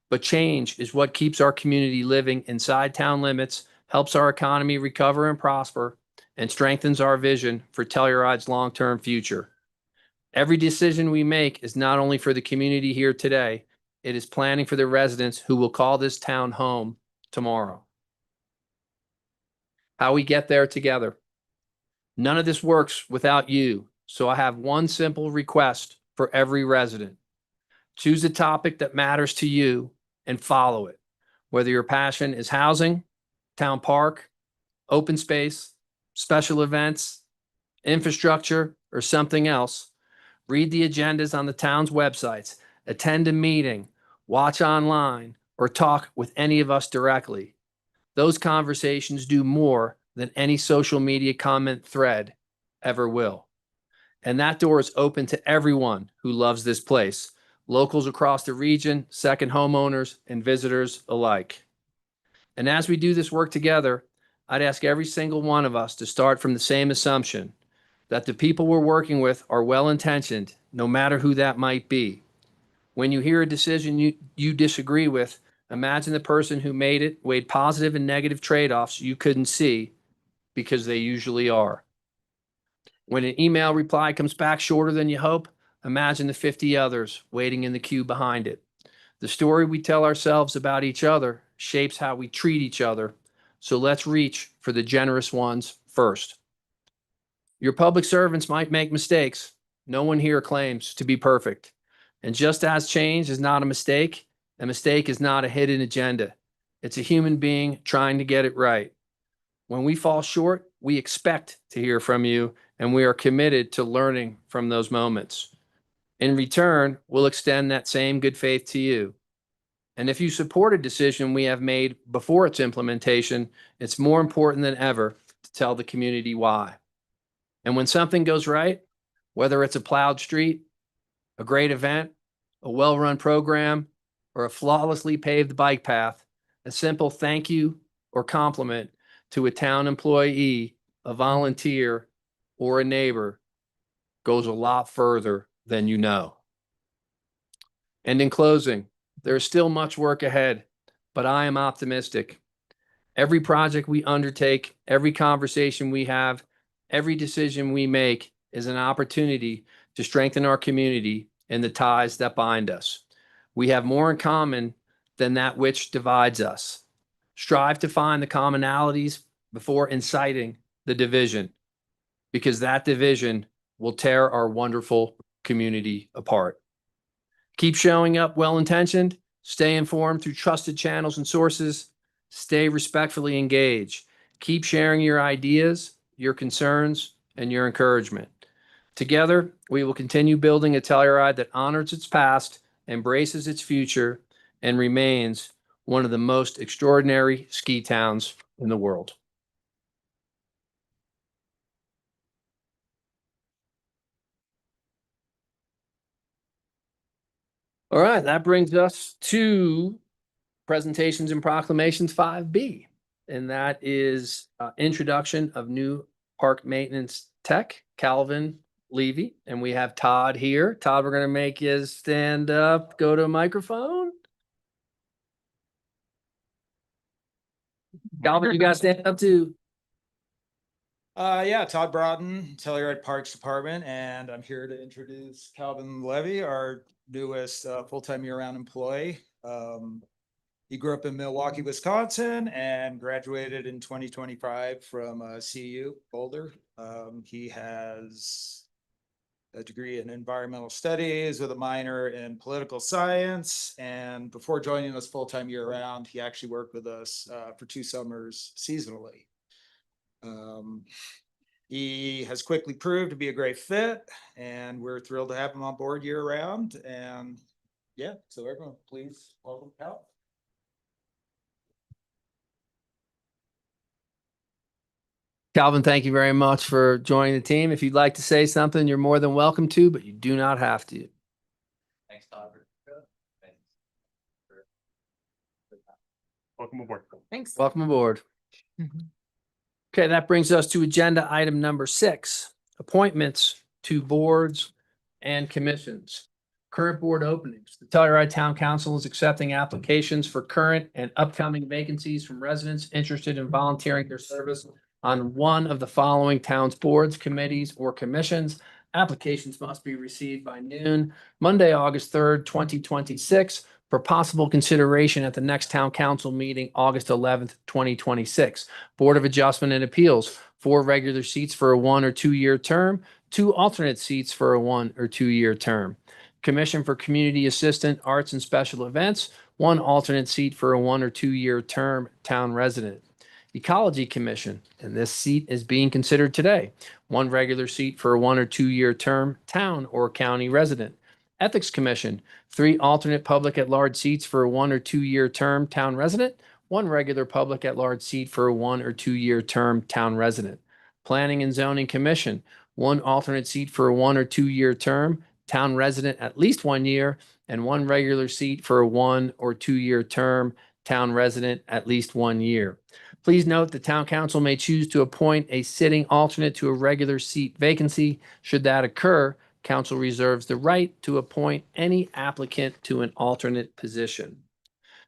but change is what keeps our community living inside town limits, helps our economy recover and prosper, and strengthens our vision for Telluride's long-term future. Every decision we make is not only for the community here today, it is planning for the residents who will call this town home tomorrow. How we get there together. None of this works without you, so I have one simple request for every resident. Choose a topic that matters to you and follow it. Whether your passion is housing, town park, open space, special events, infrastructure, or something else, read the agendas on the town's websites, attend a meeting, watch online, or talk with any of us directly. Those conversations do more than any social media comment thread ever will. And that door is open to everyone who loves this place, locals across the region, second homeowners, and visitors alike. And as we do this work together, I'd ask every single one of us to start from the same assumption, that the people we're working with are well-intentioned, no matter who that might be. When you hear a decision you disagree with, imagine the person who made it weighed positive and negative trade-offs you couldn't see, because they usually are. When an email reply comes back shorter than you hope, imagine the 50 others waiting in the queue behind it. The story we tell ourselves about each other shapes how we treat each other, so let's reach for the generous ones first. Your public servants might make mistakes. No one here claims to be perfect. And just as change is not a mistake is not a hidden agenda. It's a human being trying to get it right. When we fall short, we expect to hear from you, and we are committed to learning from those moments. In return, we'll extend that same good faith to you. And if you support a decision we have made before its implementation, it's more important than ever to tell the community why. And when something goes right, whether it's a plowed street, a great event, a well-run program, or a flawlessly paved bike path, a simple thank you or compliment to a town employee, a volunteer, or a neighbor goes a lot further than you know. And in closing, there's still much work ahead, but I am optimistic. Every project we undertake, every conversation we have, every decision we make is an opportunity to strengthen our community and the ties that bind us. We have more in common than that which divides us. Strive to find the commonalities before inciting the division, because that division will tear our wonderful community apart. Keep showing up well-intentioned, stay informed through trusted channels and sources, stay respectfully engaged. Keep sharing your ideas, your concerns, and your encouragement. Together, we will continue building a Telluride that honors its past, embraces its future, and remains one of the most extraordinary ski towns in the world. All right, that brings us to presentations and proclamations 5B, and that is introduction of new park maintenance tech, Calvin Levy, and we have Todd here. Todd, we're going to make you stand up, go to a microphone. Calvin, you got to stand up too. Yeah, Todd Broughton, Telluride Parks Department, and I'm here to introduce Calvin Levy, our newest full-time year-round employee. He grew up in Milwaukee, Wisconsin, and graduated in 2025 from CU Boulder. He has a degree in environmental studies with a minor in political science. And before joining us full-time year-round, he actually worked with us for 2 summers seasonally. He has quickly proved to be a great fit, and we're thrilled to have him on board year-round. And yeah, so everyone, please welcome Cal. Calvin, thank you very much for joining the team. If you'd like to say something, you're more than welcome to, but you do not have to. Thanks, Todd. Welcome aboard. Thanks. Welcome aboard. Okay, that brings us to agenda item number 6, appointments to boards and commissions. Current board openings. The Telluride Town Council is accepting applications for current and upcoming vacancies from residents interested in volunteering their service on one of the following town's boards, committees, or commissions. Applications must be received by noon, Monday, August 3rd, 2026, for possible consideration at the next town council meeting, August 11th, 2026. Board of Adjustment and Appeals, 4 regular seats for a 1 or 2 year term, 2 alternate seats for a 1 or 2 year term. Commission for Community Assistant, Arts and Special Events, 1 alternate seat for a 1 or 2 year term, town resident. Ecology Commission, and this seat is being considered today. 1 regular seat for a 1 or 2 year term, town or county resident. Ethics Commission, 3 alternate public at large seats for a 1 or 2 year term, town resident. 1 regular public at large seat for a 1 or 2 year term, town resident. Planning and Zoning Commission, 1 alternate seat for a 1 or 2 year term, town resident at least 1 year, and 1 regular seat for a 1 or 2 year term, town resident at least 1 year. Please note the town council may choose to appoint a sitting alternate to a regular seat vacancy. Should that occur, council reserves the right to appoint any applicant to an alternate position.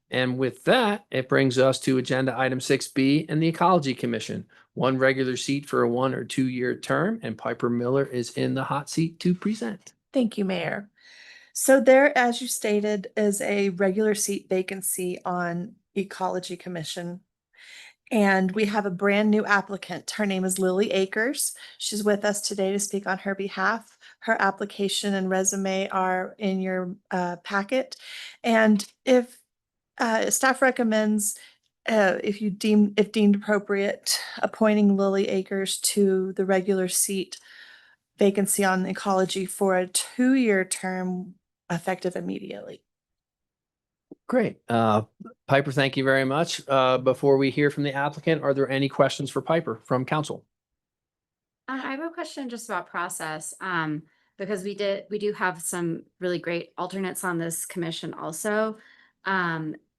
And with that, it brings us to agenda item 6B and the Ecology Commission. 1 regular seat for a 1 or 2 year term, and Piper Miller is in the hot seat to present. Thank you, Mayor. So there, as you stated, is a regular seat vacancy on Ecology Commission. And we have a brand new applicant. Her name is Lily Akers. She's with us today to speak on her behalf. Her application and resume are in your packet. And if staff recommends, if deemed appropriate, appointing Lily Akers to the regular seat vacancy on Ecology for a 2 year term effective immediately. Great. Piper, thank you very much. Before we hear from the applicant, are there any questions for Piper from council? I have a question just about process, because we do have some really great alternates on this commission also.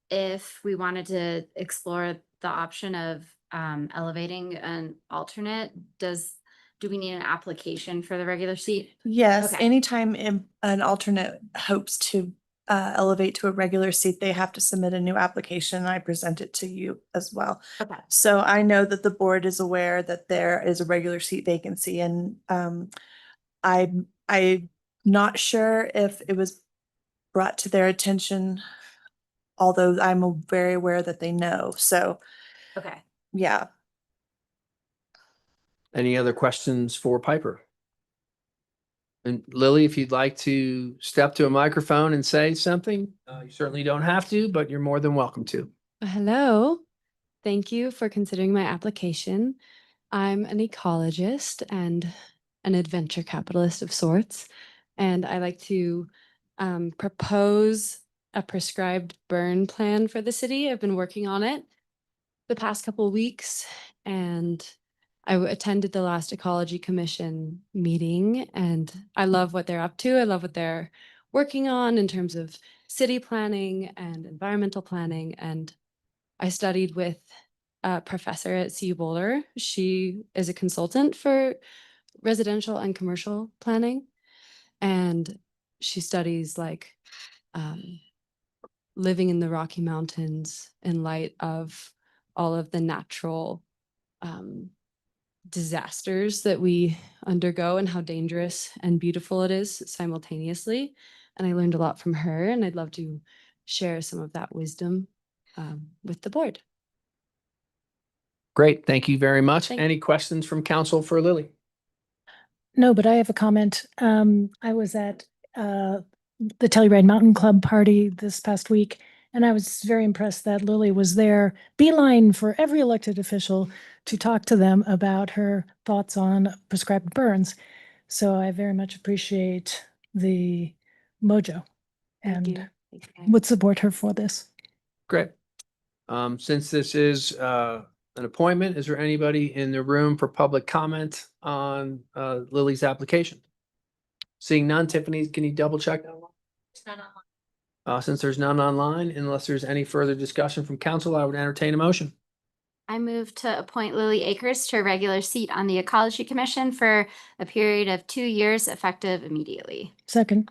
If we wanted to explore the option of elevating an alternate, do we need an application for the regular seat? Yes, Okay. anytime an alternate hopes to elevate to a regular seat, they have to submit a new application. I present it to you as well. Okay. So I know that the board is aware that there is a regular seat vacancy, and I'm not sure if it was brought to their attention, although I'm very aware that they know. So Okay. yeah. Any other questions for Piper? And Lily, if you'd like to step to a microphone and say something, you certainly don't have to, but you're more than welcome to. Hello. Thank you for considering my application. I'm an ecologist and an adventure capitalist of sorts, and I like to propose a prescribed burn plan for the city. I've been working on it the past couple of weeks, and I attended the last Ecology Commission meeting, and I love what they're up to. I love what they're working on in terms of city planning and environmental planning. And I studied with a professor at CU Boulder. She is a consultant for residential and commercial planning, and she studies like living in the Rocky Mountains in light of all of the natural disasters that we undergo and how dangerous and beautiful it is simultaneously. And I learned a lot from her, and I'd love to share some of that wisdom with the board. Great. Thank you very much. Thank- Any questions from council for Lily? No, but I have a comment. I was at the Telluride Mountain Club party this past week, and I was very impressed that Lily was there, beeline for every elected official to talk to them about her thoughts on prescribed burns. So I very much appreciate the mojo Thank you. and Thanks, Mary. would support her for this. Great. Since this is an appointment, is there anybody in the room for public comment on Lily's application? Seeing none, Tiffany, can you double check? Since there's none online, unless there's any further discussion from council, I would entertain a motion. I move to appoint Lily Akers to a regular seat on the Ecology Commission for a period of 2 years, effective immediately. Second,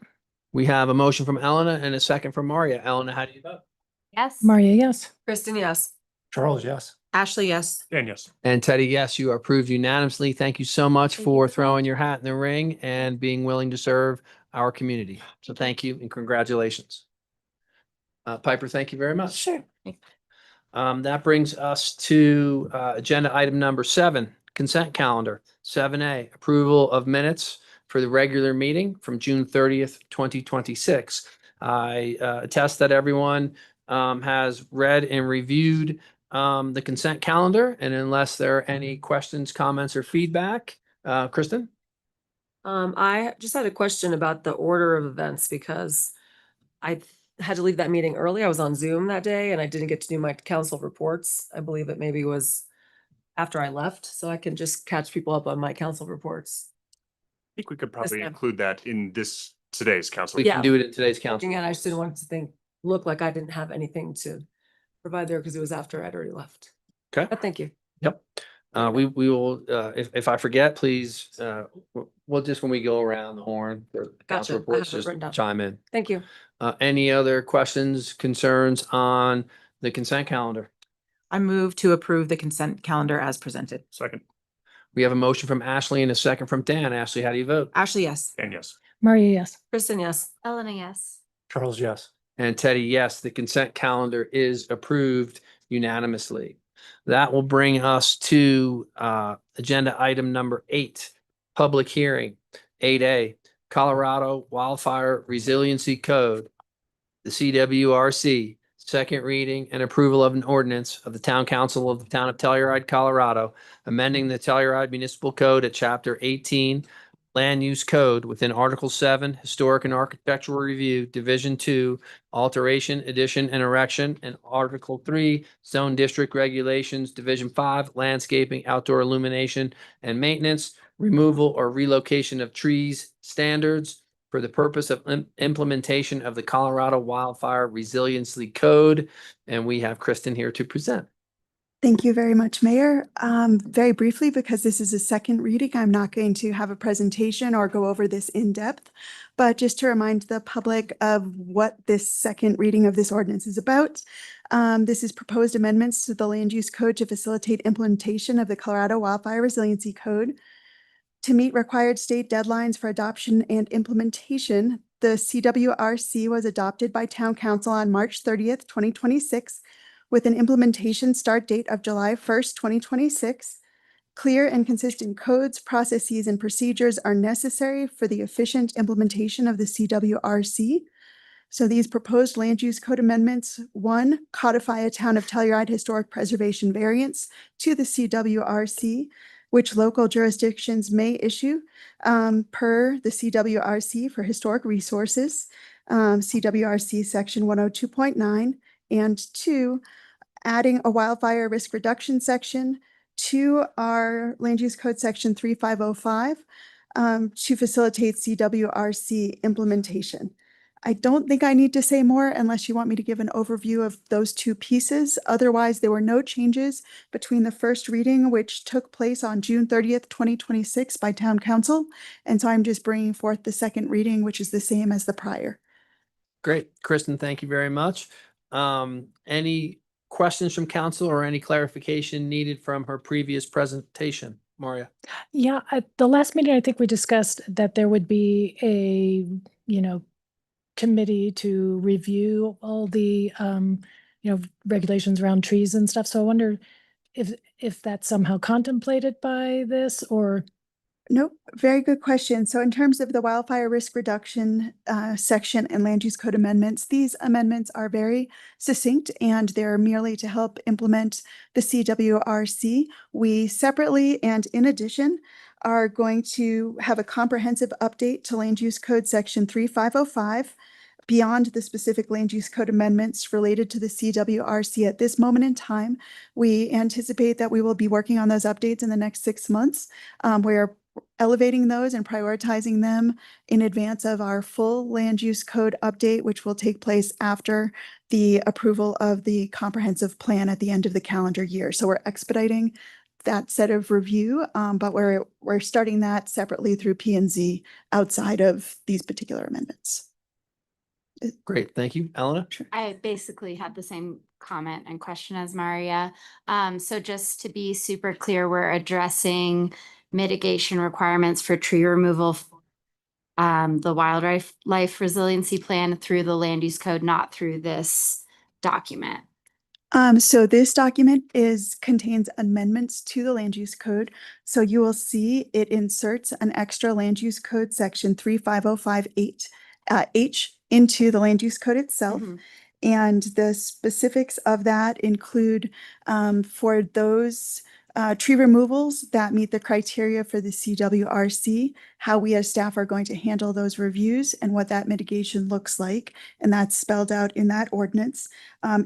We have a motion from Elena and a second from Maria. Elena, how do you vote? Yes. Maria, yes. Kristen, yes. Charles, yes. Ashley, yes. And yes. And Teddy, yes, you are approved unanimously. Thank you so much Thank you for so throwing your hat in the ring and being willing to serve our community. So thank you and congratulations. Piper, thank you very much. Sure. That brings us to agenda item number 7, consent calendar. 7A, approval of minutes for the regular meeting from June 30th, 2026. I attest that everyone has read and reviewed the consent calendar, and unless there are any questions, comments, or feedback, Kristen? I just had a question about the order of events because I had to leave that meeting early. I was on Zoom that day and I didn't get to do my council reports. I believe it maybe was after I left, so I can just catch people up on my council reports. I think we could probably ma'am. include that in today's council. We can do it in today's council. Looking at it, I just didn't want it to look like I didn't have anything to provide there because it was after I'd already left. Okay. But thank you. Yep. We will, if I forget, please, we'll just, when we go around the horn for council Gotcha. I reports, have it just written down. chime in. Thank you. Any other questions, concerns on the consent calendar? I move to approve the consent calendar as presented. Second. We have a motion from Ashley and a second from Dan. Ashley, how do you vote? Ashley, yes. And yes. Maria, yes. Kristen, yes. Elena, yes. Charles, yes. And Teddy, yes, the consent calendar is approved unanimously. That will bring us to agenda item number 8, public hearing. 8A, Colorado Wildfire Resiliency Code, the CWRC, second reading and approval of an ordinance of the Town Council of the Town of Telluride, Colorado, amending the Telluride Municipal Code at Chapter 18, Land Use Code within Article 7, Historic and Architectural Review, Division 2, Alteration, Addition, and Erection, and Article 3, Zone District Regulations, Division 5, Landscaping, Outdoor Illumination, and Maintenance, Removal or Relocation of Trees Standards for the purpose of implementation of the Colorado Wildfire Resiliency Code. And we have Kristen here to present. Thank you very much, Mayor. Very briefly, because this is a second reading, I'm not going to have a presentation or go over this in depth, but just to remind the public of what this second reading of this ordinance is about. This is proposed amendments to the Land Use Code to facilitate implementation of the Colorado Wildfire Resiliency Code. To meet required state deadlines for adoption and implementation, the CWRC was adopted by Town Council on March 30th, 2026, with an implementation start date of July 1st, 2026. Clear and consistent codes, processes, and procedures are necessary for the efficient implementation of the CWRC. So these proposed land use code amendments: 1, codify a Town of Telluride historic preservation variance to the CWRC, which local jurisdictions may issue per the CWRC for historic resources, CWRC section 102.9, and 2, adding a wildfire risk reduction section to our land use code section 3505 to facilitate CWRC implementation. I don't think I need to say more unless you want me to give an overview of those two pieces. Otherwise, there were no changes between the first reading, which took place on June 30th, 2026 by Town Council. And so I'm just bringing forth the second reading, which is the same as the prior. Great. Kristen, thank you very much. Any questions from council or any clarification needed from her previous presentation? Maria? Yeah, at the last meeting, I think we discussed that there would be a, committee to review all the, regulations around trees and stuff. So I wonder if that's somehow contemplated by this or. Nope, very good question. So in terms of the wildfire risk reduction section and land use code amendments, these amendments are very succinct and they're merely to help implement the CWRC. We separately and in addition are going to have a comprehensive update to land use code section 3505 beyond the specific land use code amendments related to the CWRC at this moment in time. We anticipate that we will be working on those updates in the next 6 months. We're elevating those and prioritizing them in advance of our full land use code update, which will take place after the approval of the comprehensive plan at the end of the calendar year. So we're expediting that set of review, but we're starting that separately through P&Z outside of these particular amendments. Great, thank you. Elena? I basically had the same comment and question as Maria. So just to be super clear, we're addressing mitigation requirements for tree removal, the wildlife resiliency plan through the land use code, not through this document. So this document contains amendments to the land use code. So you will see it inserts an extra land use code section 35058 H into the land use code itself. And the specifics of that include for those tree removals that meet the criteria for the CWRC, how we as staff are going to handle those reviews and what that mitigation looks like. And that's spelled out in that ordinance.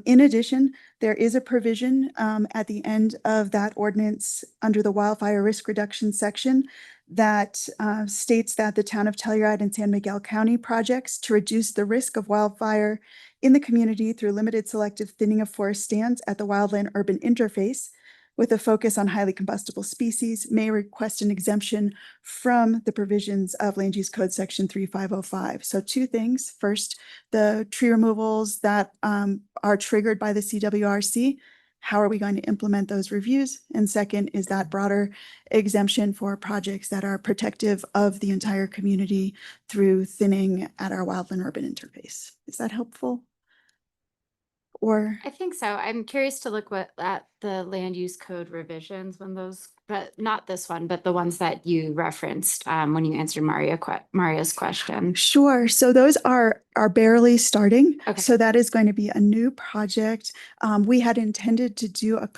In addition, there is a provision at the end of that ordinance under the wildfire risk reduction section that states that the town of Telluride and San Miguel County projects to reduce the risk of wildfire in the community through limited selective thinning of forest stands at the wildland urban interface with a focus on highly combustible species may request an exemption from the provisions of land use code section 3505. So 2 things. First, the tree removals that are triggered by the CWRC. How are we going to implement those reviews? And second is that broader exemption for projects that are protective of the entire community through thinning at our wildland urban interface. Is that helpful? Or I think so. I'm curious to look at the land use code revisions when those, but not this one, but the ones that you referenced when you answered Maria's question. Sure. So those are barely starting. Okay. So that is going to be a new project. We had intended to do a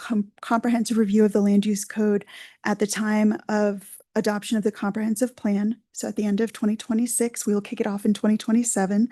comprehensive review of the land use code at the time of adoption of the comprehensive plan. So at the end of 2026, we will kick it off in 2027.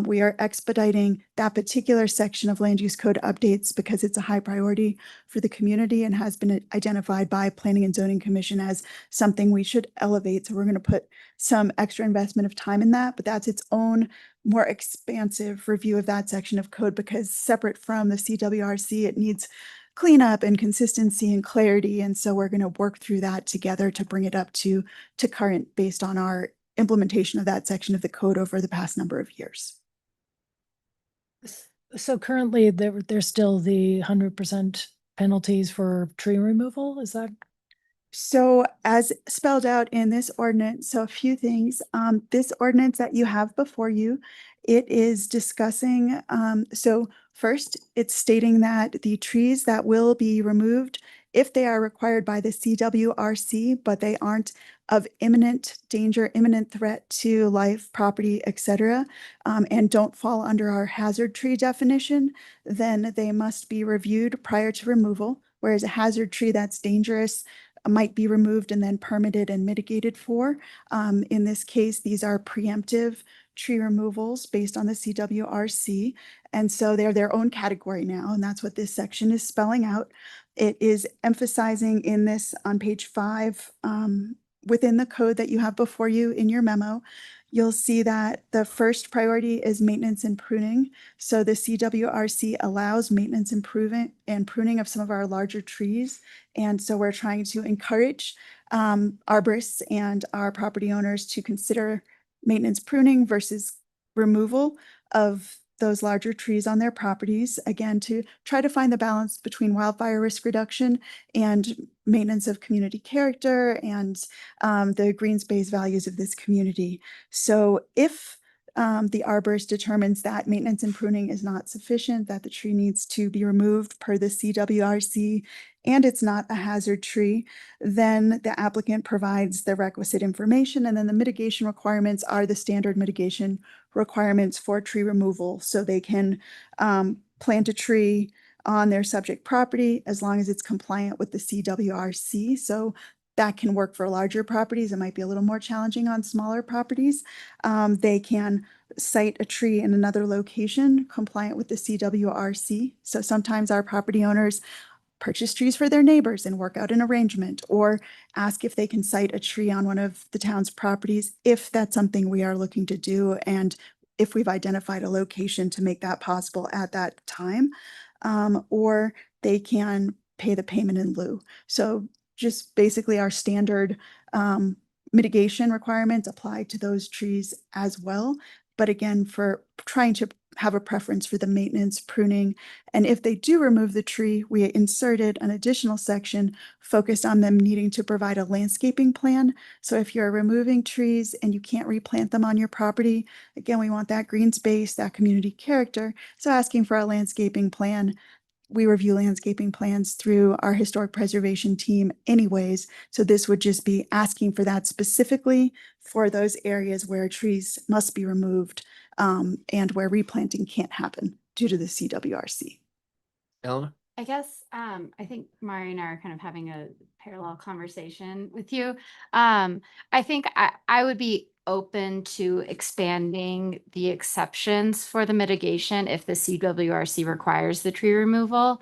We are expediting that particular section of land use code updates because it's a high priority for the community and has been identified by Planning and Zoning Commission as something we should elevate. So we're going to put some extra investment of time in that, but that's its own more expansive review of that section of code because separate from the CWRC, it needs cleanup and consistency and clarity. And so we're going to work through that together to bring it up to current based on our implementation of that section of the code over the past number of years. So currently there's still the 100% penalties for tree removal. Is that? So as spelled out in this ordinance, so a few things, this ordinance that you have before you, it is discussing, so first it's stating that the trees that will be removed, if they are required by the CWRC, but they aren't of imminent danger, imminent threat to life, property, etc., and don't fall under our hazard tree definition, then they must be reviewed prior to removal, whereas a hazard tree that's dangerous might be removed and then permitted and mitigated for. In this case, these are preemptive tree removals based on the CWRC. And so they're their own category now, and that's what this section is spelling out. It is emphasizing in this on page 5, within the code that you have before you in your memo, you'll see that the first priority is maintenance and pruning. So the CWRC allows maintenance and pruning of some of our larger trees. And so we're trying to encourage arborists and our property owners to consider maintenance pruning versus removal of those larger trees on their properties, again, to try to find the balance between wildfire risk reduction and maintenance of community character and the green space values of this community. So if the arborist determines that maintenance and pruning is not sufficient, that the tree needs to be removed per the CWRC, and it's not a hazard tree, then the applicant provides the requisite information, and then the mitigation requirements are the standard mitigation requirements for tree removal. So they can plant a tree on their subject property as long as it's compliant with the CWRC. So that can work for larger properties. It might be a little more challenging on smaller properties. They can site a tree in another location compliant with the CWRC. So sometimes our property owners purchase trees for their neighbors and work out an arrangement, or ask if they can site a tree on one of the town's properties if that's something we are looking to do and if we've identified a location to make that possible at that time. Or they can pay the payment in lieu. So just basically our standard mitigation requirements apply to those trees as well. But again, for trying to have a preference for the maintenance, pruning, and if they do remove the tree, we inserted an additional section focused on them needing to provide a landscaping plan. So if you're removing trees and you can't replant them on your property, again, we want that green space, that community character. So asking for a landscaping plan. We review landscaping plans through our historic preservation team anyways. So this would just be asking for that specifically for those areas where trees must be removed and where replanting can't happen due to the CWRC. Eleanor? I guess I think Mari and I are kind of having a parallel conversation with you. I think I would be open to expanding the exceptions for the mitigation if the CWRC requires the tree removal.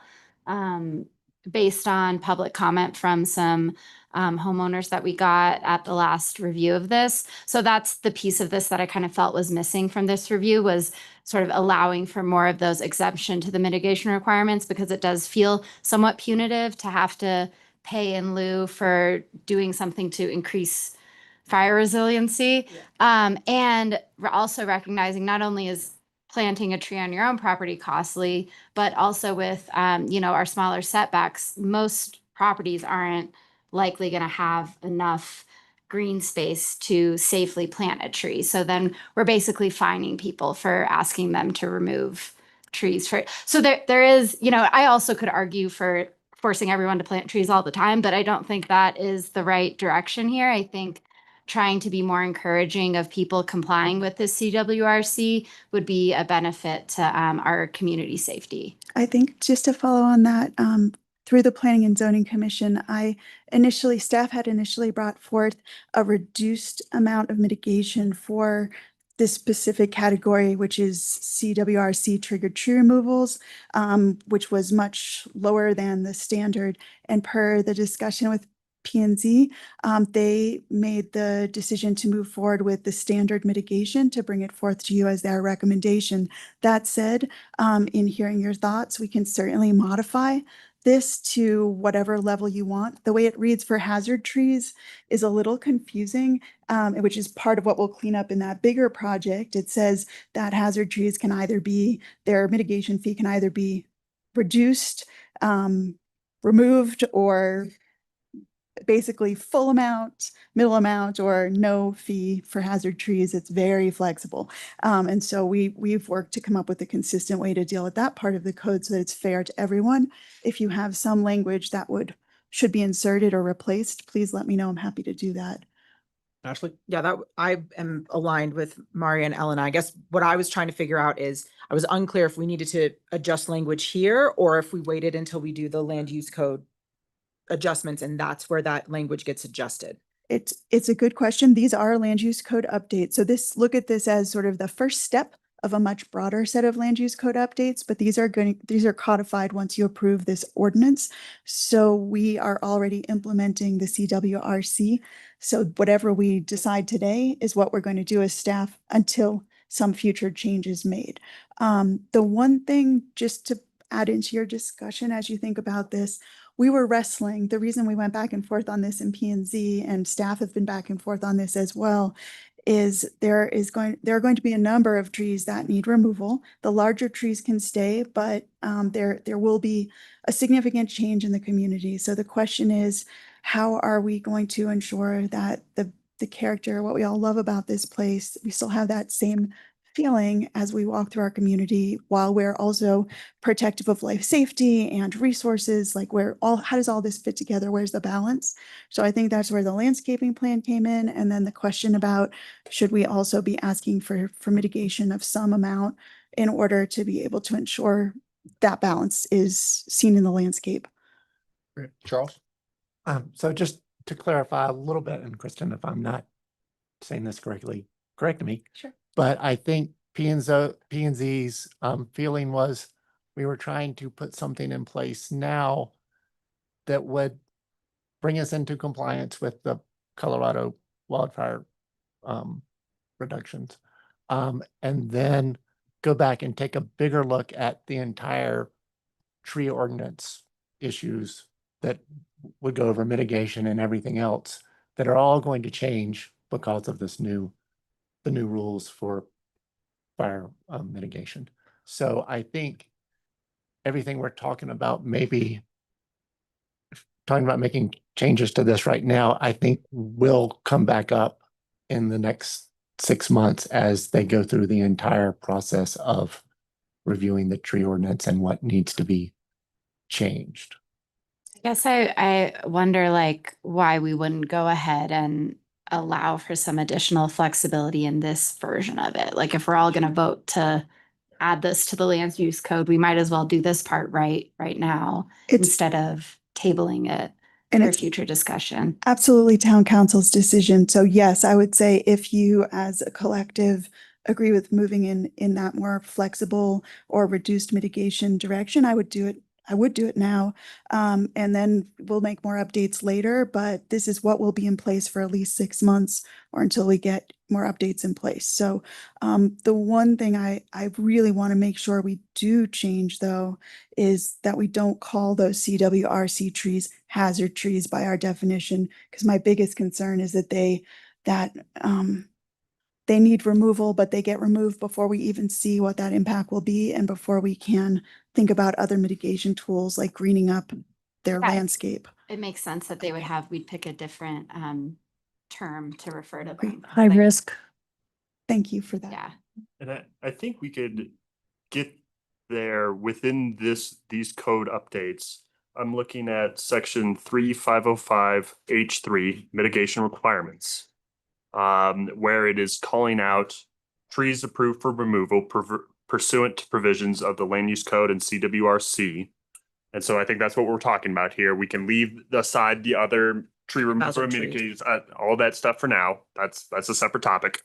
Based on public comment from some homeowners that we got at the last review of this. So that's the piece of this that I kind of felt was missing from this review, was sort of allowing for more of those exemption to the mitigation requirements, because it does feel somewhat punitive to have to pay in lieu for doing something to increase fire resiliency. And we're also recognizing not only is planting a tree on your own property costly, but also with, our smaller setbacks, most properties aren't likely going to have enough green space to safely plant a tree. So then we're basically fining people for asking them to remove trees. So there is, I also could argue for forcing everyone to plant trees all the time, but I don't think that is the right direction here. I think trying to be more encouraging of people complying with this CWRC would be a benefit to our community safety. I think just to follow on that, through the Planning and Zoning Commission, staff had initially brought forth a reduced amount of mitigation for this specific category, which is CWRC triggered tree removals, which was much lower than the standard. And per the discussion with P&Z, they made the decision to move forward with the standard mitigation to bring it forth to you as their recommendation. That said, in hearing your thoughts, we can certainly modify this to whatever level you want. The way it reads for hazard trees is a little confusing, which is part of what we'll clean up in that bigger project. It says that hazard trees can either be, their mitigation fee can either be reduced, removed, or basically full amount, middle amount, or no fee for hazard trees. It's very flexible. And so we've worked to come up with a consistent way to deal with that part of the code so that it's fair to everyone. If you have some language that should be inserted or replaced, please let me know. I'm happy to do that. Ashley? Yeah, that I am aligned with Mari and Ellen. I guess what I was trying to figure out is I was unclear if we needed to adjust language here or if we waited until we do the land use code adjustments and that's where that language gets adjusted. It's a good question. These are land use code updates. So look at this as sort of the first step of a much broader set of land use code updates, but these are codified once you approve this ordinance. So we are already implementing the CWRC. So whatever we decide today is what we're going to do as staff until some future change is made. The one thing just to add into your discussion as you think about this, we were wrestling. The reason we went back and forth on this in P&Z and staff have been back and forth on this as well is there are going to be a number of trees that need removal. The larger trees can stay, but there will be a significant change in the community. So the question is, how are we going to ensure that the character, what we all love about this place, we still have that same feeling as we walk through our community, while we're also protective of life safety and resources? Like, how does all this fit together? Where's the balance? So I think that's where the landscaping plan came in. And then the question about, should we also be asking for mitigation of some amount in order to be able to ensure that balance is seen in the landscape? Charles? So just to clarify a little bit, and Kristen, if I'm not saying this correctly, correct me. Sure. But I think P&Z's feeling was we were trying to put something in place now that would bring us into compliance with the Colorado wildfire reductions. And then go back and take a bigger look at the entire tree ordinance issues that would go over mitigation and everything else that are all going to change because of the new rules for fire mitigation. So I think everything we're talking about, maybe talking about making changes to this right now, I think will come back up in the next 6 months as they go through the entire process of reviewing the tree ordinance and what needs to be changed. I guess I wonder like why we wouldn't go ahead and allow for some additional flexibility in this version of it. Like if we're all going to vote to add this to the land use code, we might as well do this part right now instead of tabling it And for it's future discussion. absolutely town council's decision. So yes, I would say if you as a collective agree with moving in that more flexible or reduced mitigation direction, I would do it. I would do it now. And then we'll make more updates later, but this is what will be in place for at least 6 months or until we get more updates in place. So the one thing I really want to make sure we do change though, is that we don't call those CWRC trees hazard trees by our definition, because my biggest concern is that they need removal, but they get removed before we even see what that impact will be and before we can think about other mitigation tools like greening up their Yeah. landscape. It makes sense that we'd pick a different term to refer to them. High risk. Thank you for that. Yeah. And I think we could get there within these code updates. I'm looking at section 3505 H3 mitigation requirements, where it is calling out trees approved for removal pursuant to provisions of the land use code and CWRC. And so I think that's what we're talking about here. We can leave aside the other tree removal Hazard trees. mitigation, all that stuff for now. That's a separate topic.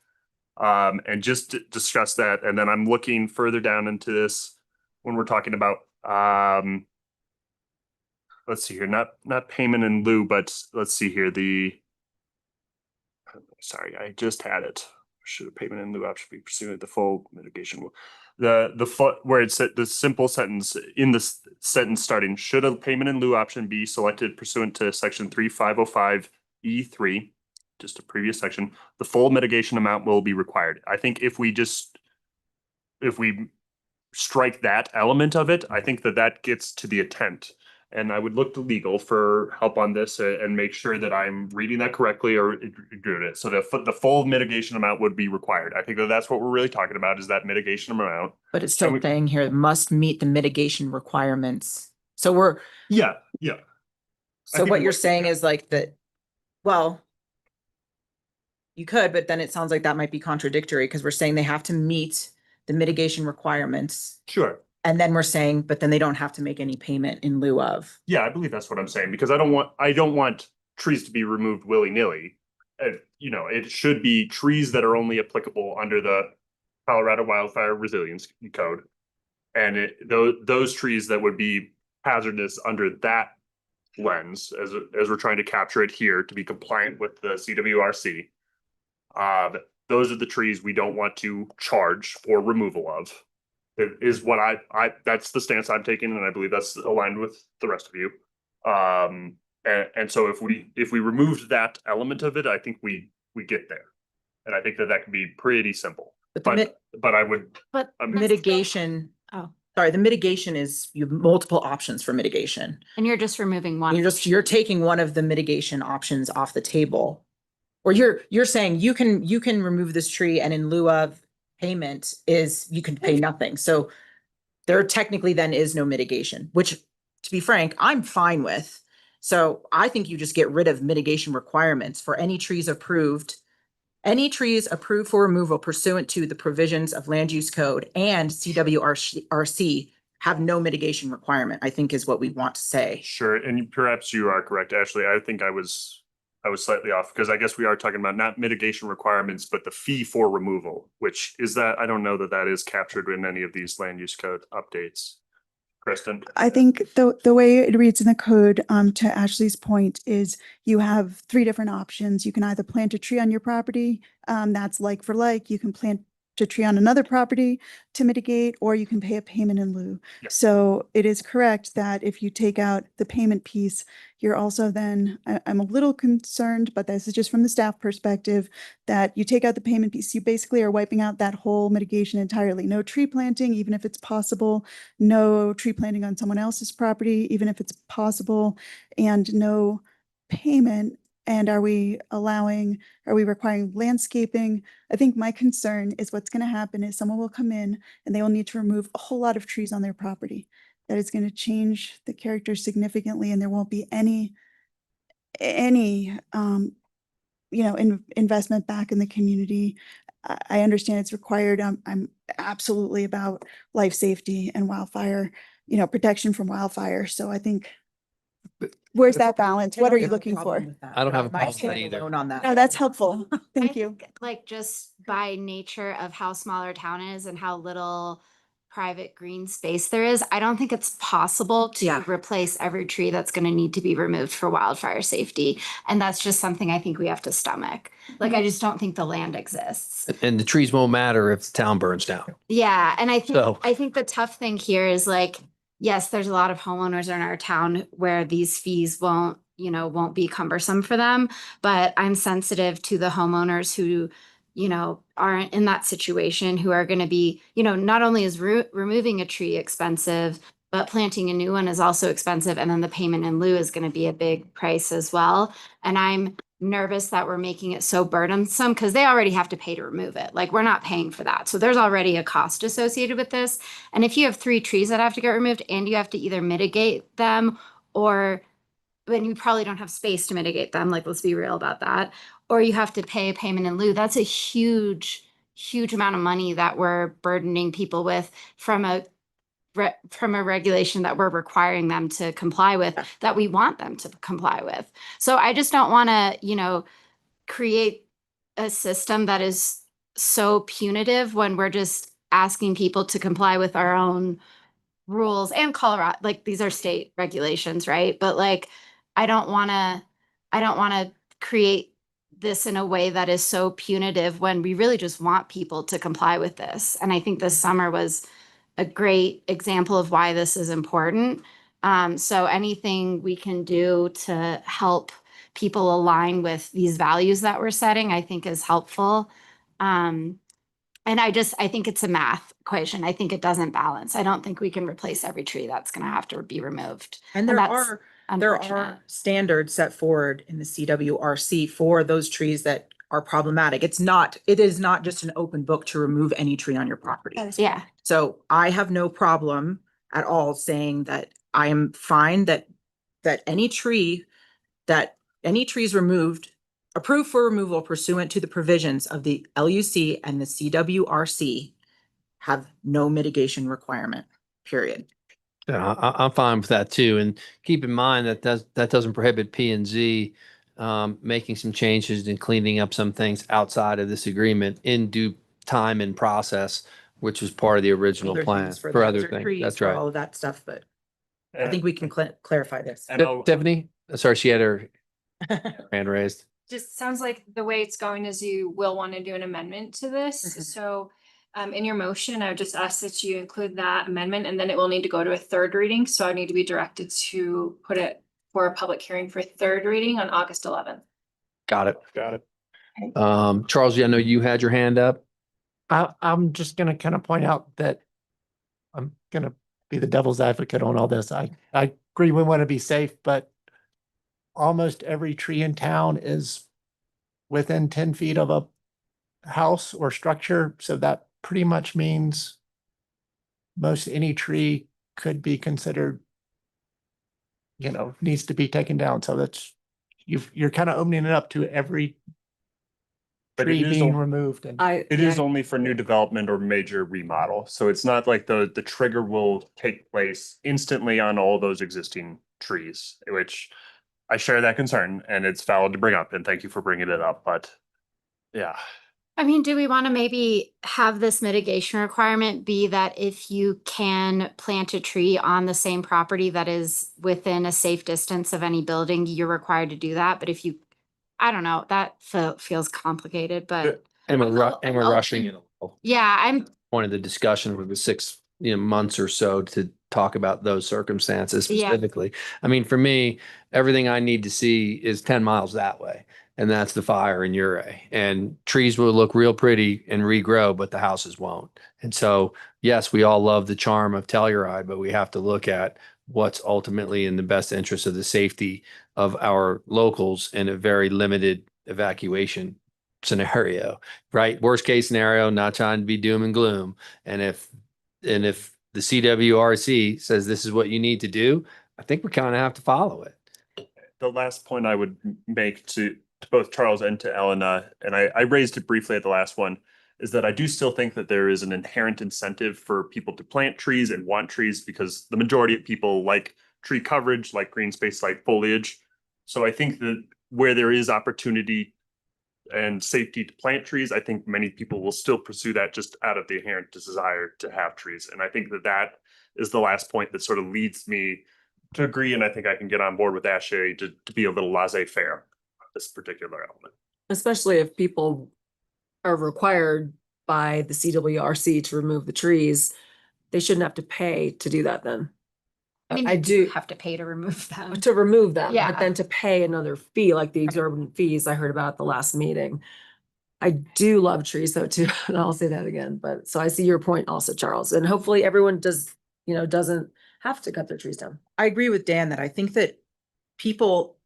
And just discuss that. And then I'm looking further down into this when we're talking about, let's see here, not payment in lieu, but let's see here, sorry, I just had it. Should a payment in lieu option be pursuant the full mitigation? Where it said the simple sentence in the sentence starting, should a payment in lieu option be selected pursuant to section 3505 E3, just a previous section, the full mitigation amount will be required. I think if we strike that element of it, I think that gets to the intent. And I would look to legal for help on this and make sure that I'm reading that correctly or doing it. So the full mitigation amount would be required. I think that's what we're really talking about, is that mitigation amount. But it's still saying here, must meet the mitigation requirements. So Yeah. so what you're saying is like that, well, you could, but then it sounds like that might be contradictory because we're saying they have to meet the mitigation requirements. Sure. And then we're saying, but then they don't have to make any payment in lieu of. Yeah, I believe that's what I'm saying, because I don't want trees to be removed willy-nilly. It should be trees that are only applicable under the Colorado Wildfire Resilience Code. And those trees that would be hazardous under that lens, as we're trying to capture it here to be compliant with the CWRC. Those are the trees we don't want to charge for removal of. It is what that's the stance I'm taking, and I believe that's aligned with the rest of you. And so if we removed that element of it, I think we get there. And I think that that could be pretty simple, But the but I would. But mitigation, oh, sorry, the mitigation is, you have multiple options for mitigation. and you're just removing one. You're taking one of the mitigation options off the table. Or you're saying you can remove this tree and in lieu of payment is you can pay nothing. So there technically then is no mitigation, which, to be frank, I'm fine with. So I think you just get rid of mitigation requirements for any trees approved for removal pursuant to the provisions of land use code and CWRC have no mitigation requirement, I think is what we want to say. Sure, and perhaps you are correct, Ashley. I think I was slightly off because I guess we are talking about not mitigation requirements, but the fee for removal, which is that, I don't know that that is captured in any of these land use code updates. Kristen? I think the way it reads in the code, to Ashley's point, is you have 3 different options. You can either plant a tree on your property, that's like for like. You can plant a tree on another property to mitigate, or you can pay a payment in lieu. Yeah. So it is correct that if you take out the payment piece, you're also then, I'm a little concerned, but this is just from the staff perspective, that you take out the payment piece, you basically are wiping out that whole mitigation entirely. No tree planting, even if it's possible, no tree planting on someone else's property, even if it's possible, and no payment. And are we requiring landscaping? I think my concern is what's going to happen is someone will come in and they will need to remove a whole lot of trees on their property. That is going to change the character significantly, and there won't be any investment back in the community. I understand it's required. I'm absolutely about life safety and wildfire, protection from wildfire. So I think, where's that balance? What are you looking for? I don't have a My problem with that stand either. alone on that. No, that's helpful. Thank I you. think, like, just by nature of how small our town is and how little private green space there is, I don't think it's possible to Yeah. replace every tree that's going to need to be removed for wildfire safety. And that's just something I think we have to stomach. Like, I just don't think the land exists. And the trees won't matter if the town burns down. Yeah, and So- I think the tough thing here is, like, yes, there's a lot of homeowners in our town where these fees won't be cumbersome for them, but I'm sensitive to the homeowners who, aren't in that situation, who are going to be, not only is removing a tree expensive, but planting a new one is also expensive. And then the payment in lieu is going to be a big price as well. And I'm nervous that we're making it so burdensome because they already have to pay to remove it. Like, we're not paying for that. So there's already a cost associated with this. And if you have 3 trees that have to get removed and you have to either mitigate them, or when you probably don't have space to mitigate them, like, let's be real about that, or you have to pay a payment in lieu, that's a huge amount of money that we're burdening people with from a regulation that we're requiring them to comply with, that we want them to comply with. So I just don't want to, create a system that is so punitive when we're just asking people to comply with our own rules. And Colorado, like, these are state regulations, right? But, like, I don't want to create this in a way that is so punitive when we really just want people to comply with this. And I think this summer was a great example of why this is important. So anything we can do to help people align with these values that we're setting, I think is helpful. And I think it's a math equation. I think it doesn't balance. I don't think we can replace every tree that's going to have to be removed. And there that's are unfortunate. standards set forward in the CWRC for those trees that are problematic. It is not just an open book to remove any tree on your property. Yeah. So I have no problem at all saying that I am fine that any trees removed, approved for removal pursuant to the provisions of the LUC and the CWRC have no mitigation requirement, period. Yeah, I'm fine with that too. And keep in mind that doesn't prohibit P and Z making some changes and cleaning up some things outside of this agreement in due time and process, which was part of the original Other things plan for for the other desert things. trees, That's for right. all of that stuff, but I think we can clarify this. Tiffany, sorry, she had her hand raised. Just sounds like the way it's going is you will want to do an amendment to this. So in your motion, I would just ask that you include that amendment, and then it will need to go to a 3rd reading. So I need to be directed to put it for a public hearing for 3rd reading on August 11th. Got it. Charles, I know you had your hand up. I'm just gonna kind of point out that I'm gonna be the devil's advocate on all this. I agree we want to be safe, but almost every tree in town is within 10 feet of a house or structure. So that pretty much means most any tree could be considered, needs to be taken down. So that's, you're kind of opening it up to every But tree it is being al- removed. And It is only for new development or major remodel, so it's not like the trigger will take place instantly on all those existing trees, which I share that concern and it's valid to bring up, and thank you for bringing it up, but yeah. I mean, do we want to maybe have this mitigation requirement be that if you can plant a tree on the same property that is within a safe distance of any building, you're required to do that, but if you, I don't know, that feels complicated, but And we're rushing it. yeah, I'm, Point of the discussion with the 6 months or so to talk about those circumstances Yeah. specifically. I mean, for me, everything I need to see is 10 miles that way. And that's the fire in Uray. And trees will look real pretty and regrow, but the houses won't. And so, yes, we all love the charm of Telluride, but we have to look at what's ultimately in the best interest of the safety of our locals in a very limited evacuation scenario, right? Worst case scenario, not trying to be doom and gloom. And if the CWRC says this is what you need to do, I think we kind of have to follow it. The last point I would make to both Charles and to Elena, and I raised it briefly at the last one, is that I do still think that there is an inherent incentive for people to plant trees and want trees because the majority of people like tree coverage, like green space, like foliage. So I think that where there is opportunity and safety to plant trees, I think many people will still pursue that just out of the inherent desire to have trees. And I think that that is the last point that sort of leads me to agree. And I think I can get on board with Ashley to be a little laissez-faire on this particular element. Especially if people are required by the CWRC to remove the trees, they shouldn't have to pay to do that then. I mean, I you do have to pay to remove them. to remove them, Yeah. but then to pay another fee, like the exorbitant fees I heard about at the last meeting. I do love trees though too, and I'll say that again, but so I see your point also, Charles, and hopefully everyone doesn't have to cut their trees down. I agree with Dan that I think that people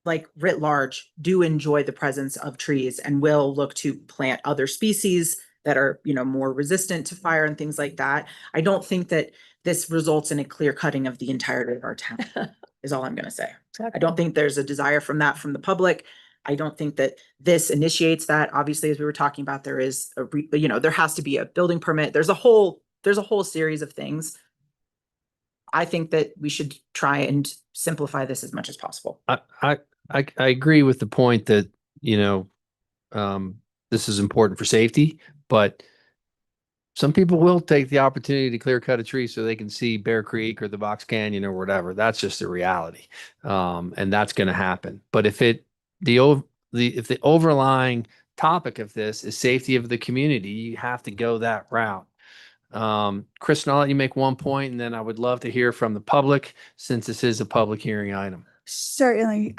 like writ large do enjoy the presence of trees and will look to plant other species that are, more resistant to fire and things like that. I don't think that this results in a clear cutting of the entirety of our town, is all I'm gonna say. I don't think there's a desire from the public. I don't think that this initiates that. Obviously, as we were talking about, there is there has to be a building permit. There's a whole series of things. I think that we should try and simplify this as much as possible. I agree with the point that, this is important for safety, but some people will take the opportunity to clear cut a tree so they can see Bear Creek or the Box Canyon or whatever. That's just a reality. And that's going to happen. But if the overlying topic of this is safety of the community, you have to go that route. Kristen, I'll let you make one point, and then I would love to hear from the public since this is a public hearing item. Certainly.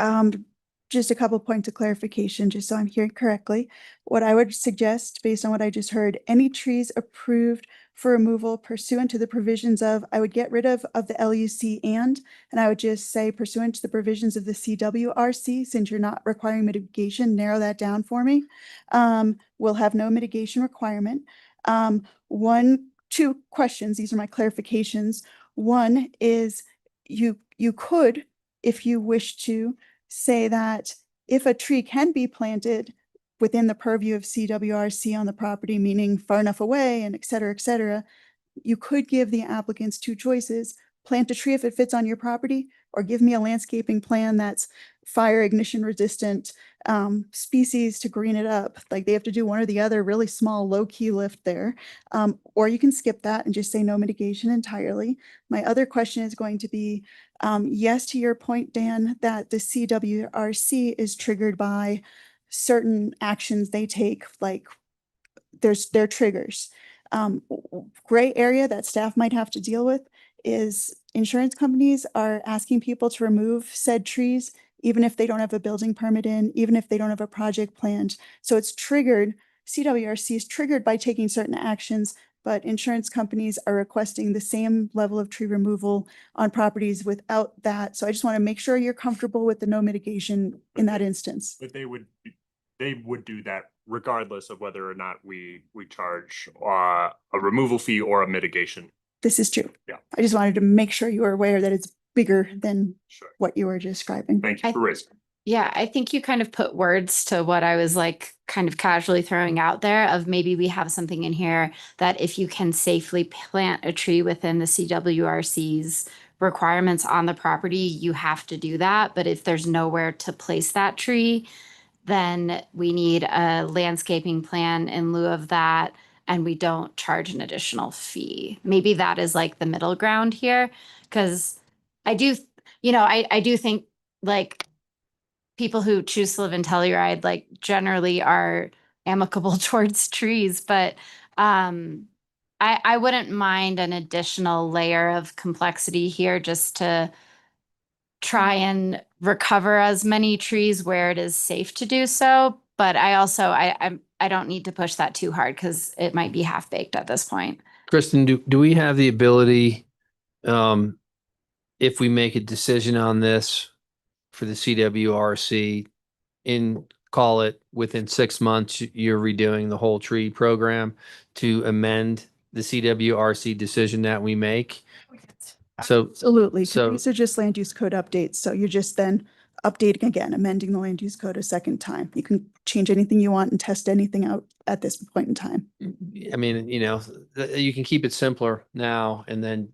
Just a couple points of clarification, just so I'm hearing correctly. What I would suggest, based on what I just heard, any trees approved for removal pursuant to the provisions of, I would get rid of the LUC and I would just say pursuant to the provisions of the CWRC, since you're not requiring mitigation, narrow that down for me. We'll have no mitigation requirement. 2 questions. These are my clarifications. One is you could, if you wish to, say that if a tree can be planted within the purview of CWRC on the property, meaning far enough away and et cetera, you could give the applicants 2 choices: plant a tree if it fits on your property, or give me a landscaping plan that's fire ignition resistant species to green it up. Like, they have to do one or the other, really small, low key lift there. Or you can skip that and just say no mitigation entirely. My other question is going to be, yes, to your point, Dan, that the CWRC is triggered by certain actions they take, like their triggers. Gray area that staff might have to deal with is insurance companies are asking people to remove said trees even if they don't have a building permit in, even if they don't have a project planned. So it's triggered, CWRC is triggered by taking certain actions, but insurance companies are requesting the same level of tree removal on properties without that. So I just want to make sure you're comfortable with the no mitigation in that instance. But they would do that regardless of whether or not we charge a removal fee or a mitigation. This is true. Yeah. I just wanted to make sure you were aware that it's bigger than what you were describing. Thank you for raising. Yeah, I think you kind of put words to what I was like kind of casually throwing out there of maybe we have something in here that if you can safely plant a tree within the CWRC's requirements on the property, you have to do that. But if there's nowhere to place that tree, then we need a landscaping plan in lieu of that, and we don't charge an additional fee. Maybe that is like the middle ground here, because I do, I do think like people who choose to live in Telluride, like generally are amicable towards trees, but I wouldn't mind an additional layer of complexity here just to try and recover as many trees where it is safe to do so. But I also, I don't need to push that too hard because it might be half baked at this point. Kristen, do we have the ability, if we make a decision on this for the CWRC call it within 6 months, you're redoing the whole tree program to amend the CWRC decision that we make? So Absolutely. so- These are just land use code updates. So you're just then updating again, amending the land use code a second time. You can change anything you want and test anything out at this point in time. I mean, you can keep it simpler now and then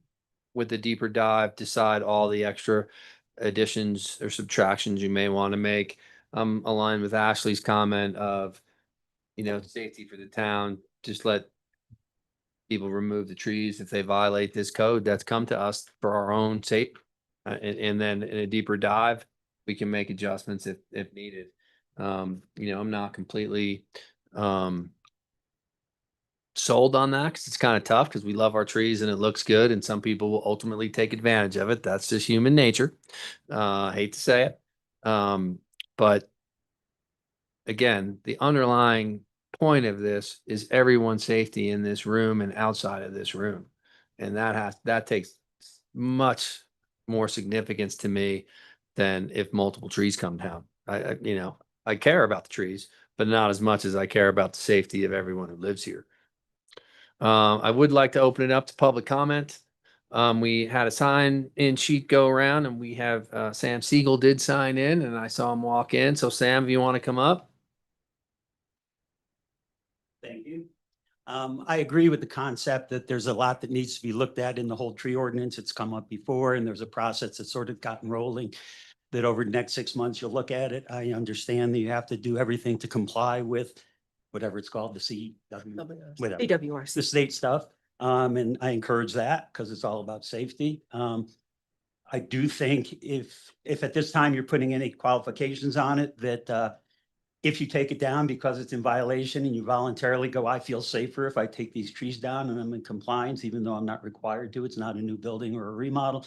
with the deeper dive, decide all the extra additions or subtractions you may want to make. Aligned with Ashley's comment of, safety for the town, just let people remove the trees if they violate this code that's come to us for our own sake. And then in a deeper dive, we can make adjustments if needed. I'm not completely sold on that because it's kind of tough because we love our trees and it looks good and some people will ultimately take advantage of it. That's just human nature. Hate to say it. But again, the underlying point of this is everyone's safety in this room and outside of this room. And that takes much more significance to me than if multiple trees come down. I care about the trees, but not as much as I care about the safety of everyone who lives here. I would like to open it up to public comment. We had a sign in sheet go around and we have Sam Siegel did sign in and I saw him walk in. So Sam, if you want to come up. Thank you. I agree with the concept that there's a lot that needs to be looked at in the whole tree ordinance. It's come up before and there's a process that's sort of gotten rolling that over the next 6 months, you'll look at it. I understand that you have to do everything to comply with whatever it's called, the CWRC. the state stuff. And I encourage that because it's all about safety. I do think if at this time you're putting any qualifications on it, that if you take it down because it's in violation and you voluntarily go, I feel safer if I take these trees down and I'm in compliance, even though I'm not required to, it's not a new building or a remodel,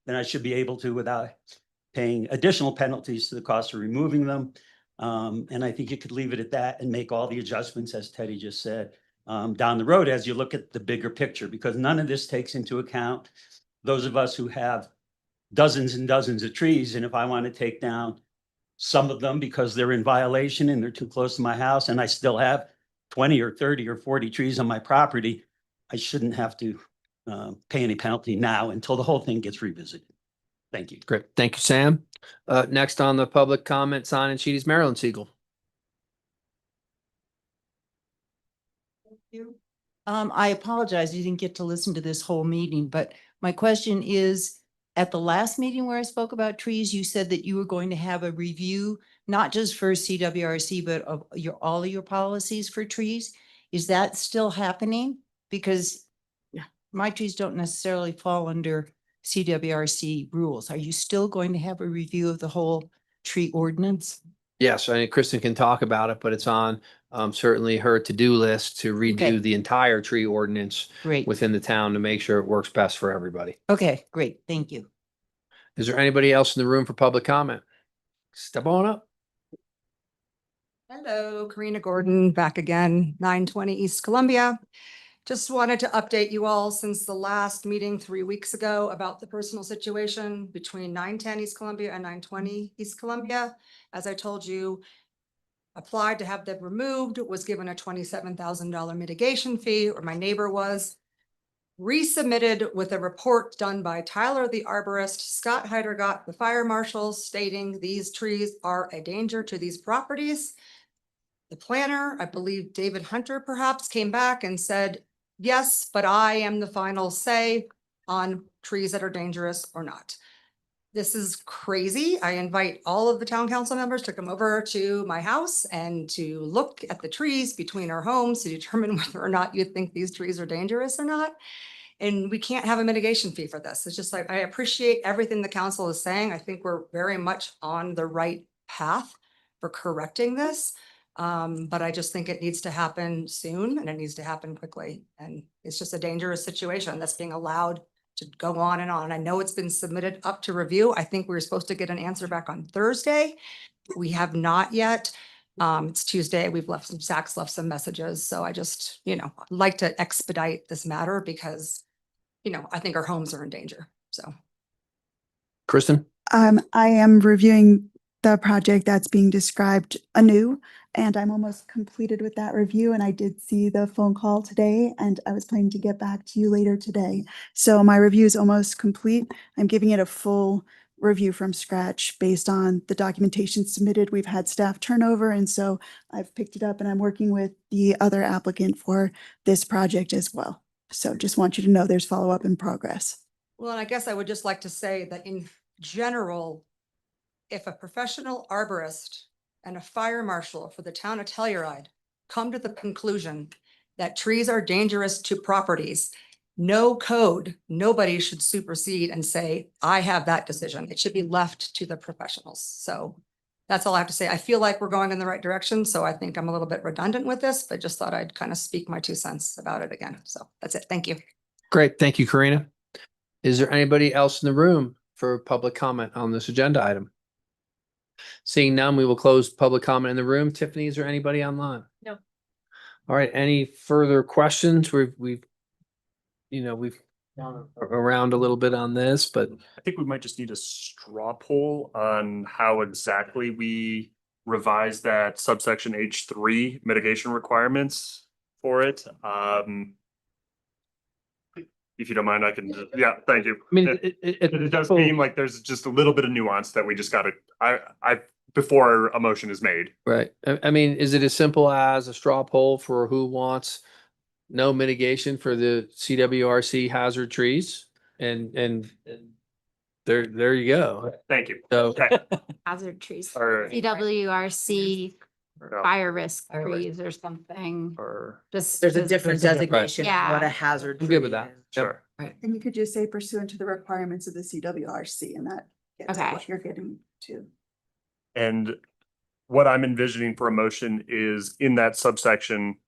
then I should be able to without paying additional penalties to the cost of removing them. And I think you could leave it at that and make all the adjustments, as Teddy just said, down the road as you look at the bigger picture, because none of this takes into account those of us who have dozens and dozens of trees. And if I want to take down some of them because they're in violation and they're too close to my house and I still have 20 or 30 or 40 trees on my property, I shouldn't have to pay any penalty now until the whole thing gets revisited. Thank you. Great. Thank you, Sam. Next on the public comment sign and sheet is Marilyn Siegel. I apologize, you didn't get to listen to this whole meeting, but my question is, at the last meeting where I spoke about trees, you said that you were going to have a review, not just for CWRC, but of all of your policies for trees. Is that still happening? Because my trees don't necessarily fall under CWRC rules. Are you still going to have a review of the whole tree ordinance? Yes, I mean, Kristen can talk about it, but it's on certainly her to-do list to redo Okay. the entire tree ordinance Great. within the town to make sure it works best for everybody. Okay, great. Thank you. Is there anybody else in the room for public comment? Step on up. Hello, Karina Gordon, back again, 920 East Columbia. Just wanted to update you all since the last meeting 3 weeks ago about the personal situation between 910 East Columbia and 920 East Columbia. As I told you, applied to have them removed, was given a $27,000 mitigation fee, or my neighbor was. Resubmitted with a report done by Tyler the arborist, Scott Heidergott, the fire marshal, stating these trees are a danger to these properties. The planner, I believe David Hunter perhaps, came back and said, yes, but I am the final say on trees that are dangerous or not. This is crazy. I invite all of the town council members to come over to my house and to look at the trees between our homes to determine whether or not you think these trees are dangerous or not. And we can't have a mitigation fee for this. It's just like, I appreciate everything the council is saying. I think we're very much on the right path for correcting this. But I just think it needs to happen soon and it needs to happen quickly. And it's just a dangerous situation that's being allowed to go on and on. I know it's been submitted up to review. I think we were supposed to get an answer back on Thursday. We have not yet. It's Tuesday. We've left Zach's left some messages. So I just, like to expedite this matter because, I think our homes are in danger. So. Kristen? I am reviewing the project that's being described anew, and I'm almost completed with that review. And I did see the phone call today, and I was planning to get back to you later today. So my review is almost complete. I'm giving it a full review from scratch based on the documentation submitted. We've had staff turnover, and so I've picked it up and I'm working with the other applicant for this project as well. So just want you to know there's follow-up in progress. Well, and I guess I would just like to say that in general, if a professional arborist and a fire marshal for the town of Telluride come to the conclusion that trees are dangerous to properties, no code, nobody should supersede and say, I have that decision. It should be left to the professionals. So that's all I have to say. I feel like we're going in the right direction. So I think I'm a little bit redundant with this, but just thought I'd kind of speak my 2 cents about it again. So that's it. Thank you. Great. Thank you, Karina. Is there anybody else in the room for public comment on this agenda item? Seeing none, we will close public comment in the room. Tiffany, is there anybody online? No. All right. Any further questions? We've gone around a little bit on this, but I think we might just need a straw poll on how exactly we revise that subsection H3 mitigation requirements for it. If you don't mind, I can, yeah, thank you. I mean, It does seem like there's just a little bit of nuance that we just gotta, before a motion is made. right. I mean, is it as simple as a straw poll for who wants no mitigation for the CWRC hazard trees? And there you go. Thank you. So Hazard trees, Or- CWRC, Yeah. fire risk trees or something. Or, Just. There's a just- different Right. designation of what Yeah. a hazard. I'm good with tree that. is. sure. And you could just say pursuant to the requirements of the CWRC, and that gets at Okay. what you're getting to. And what I'm envisioning for a motion is in that subsection,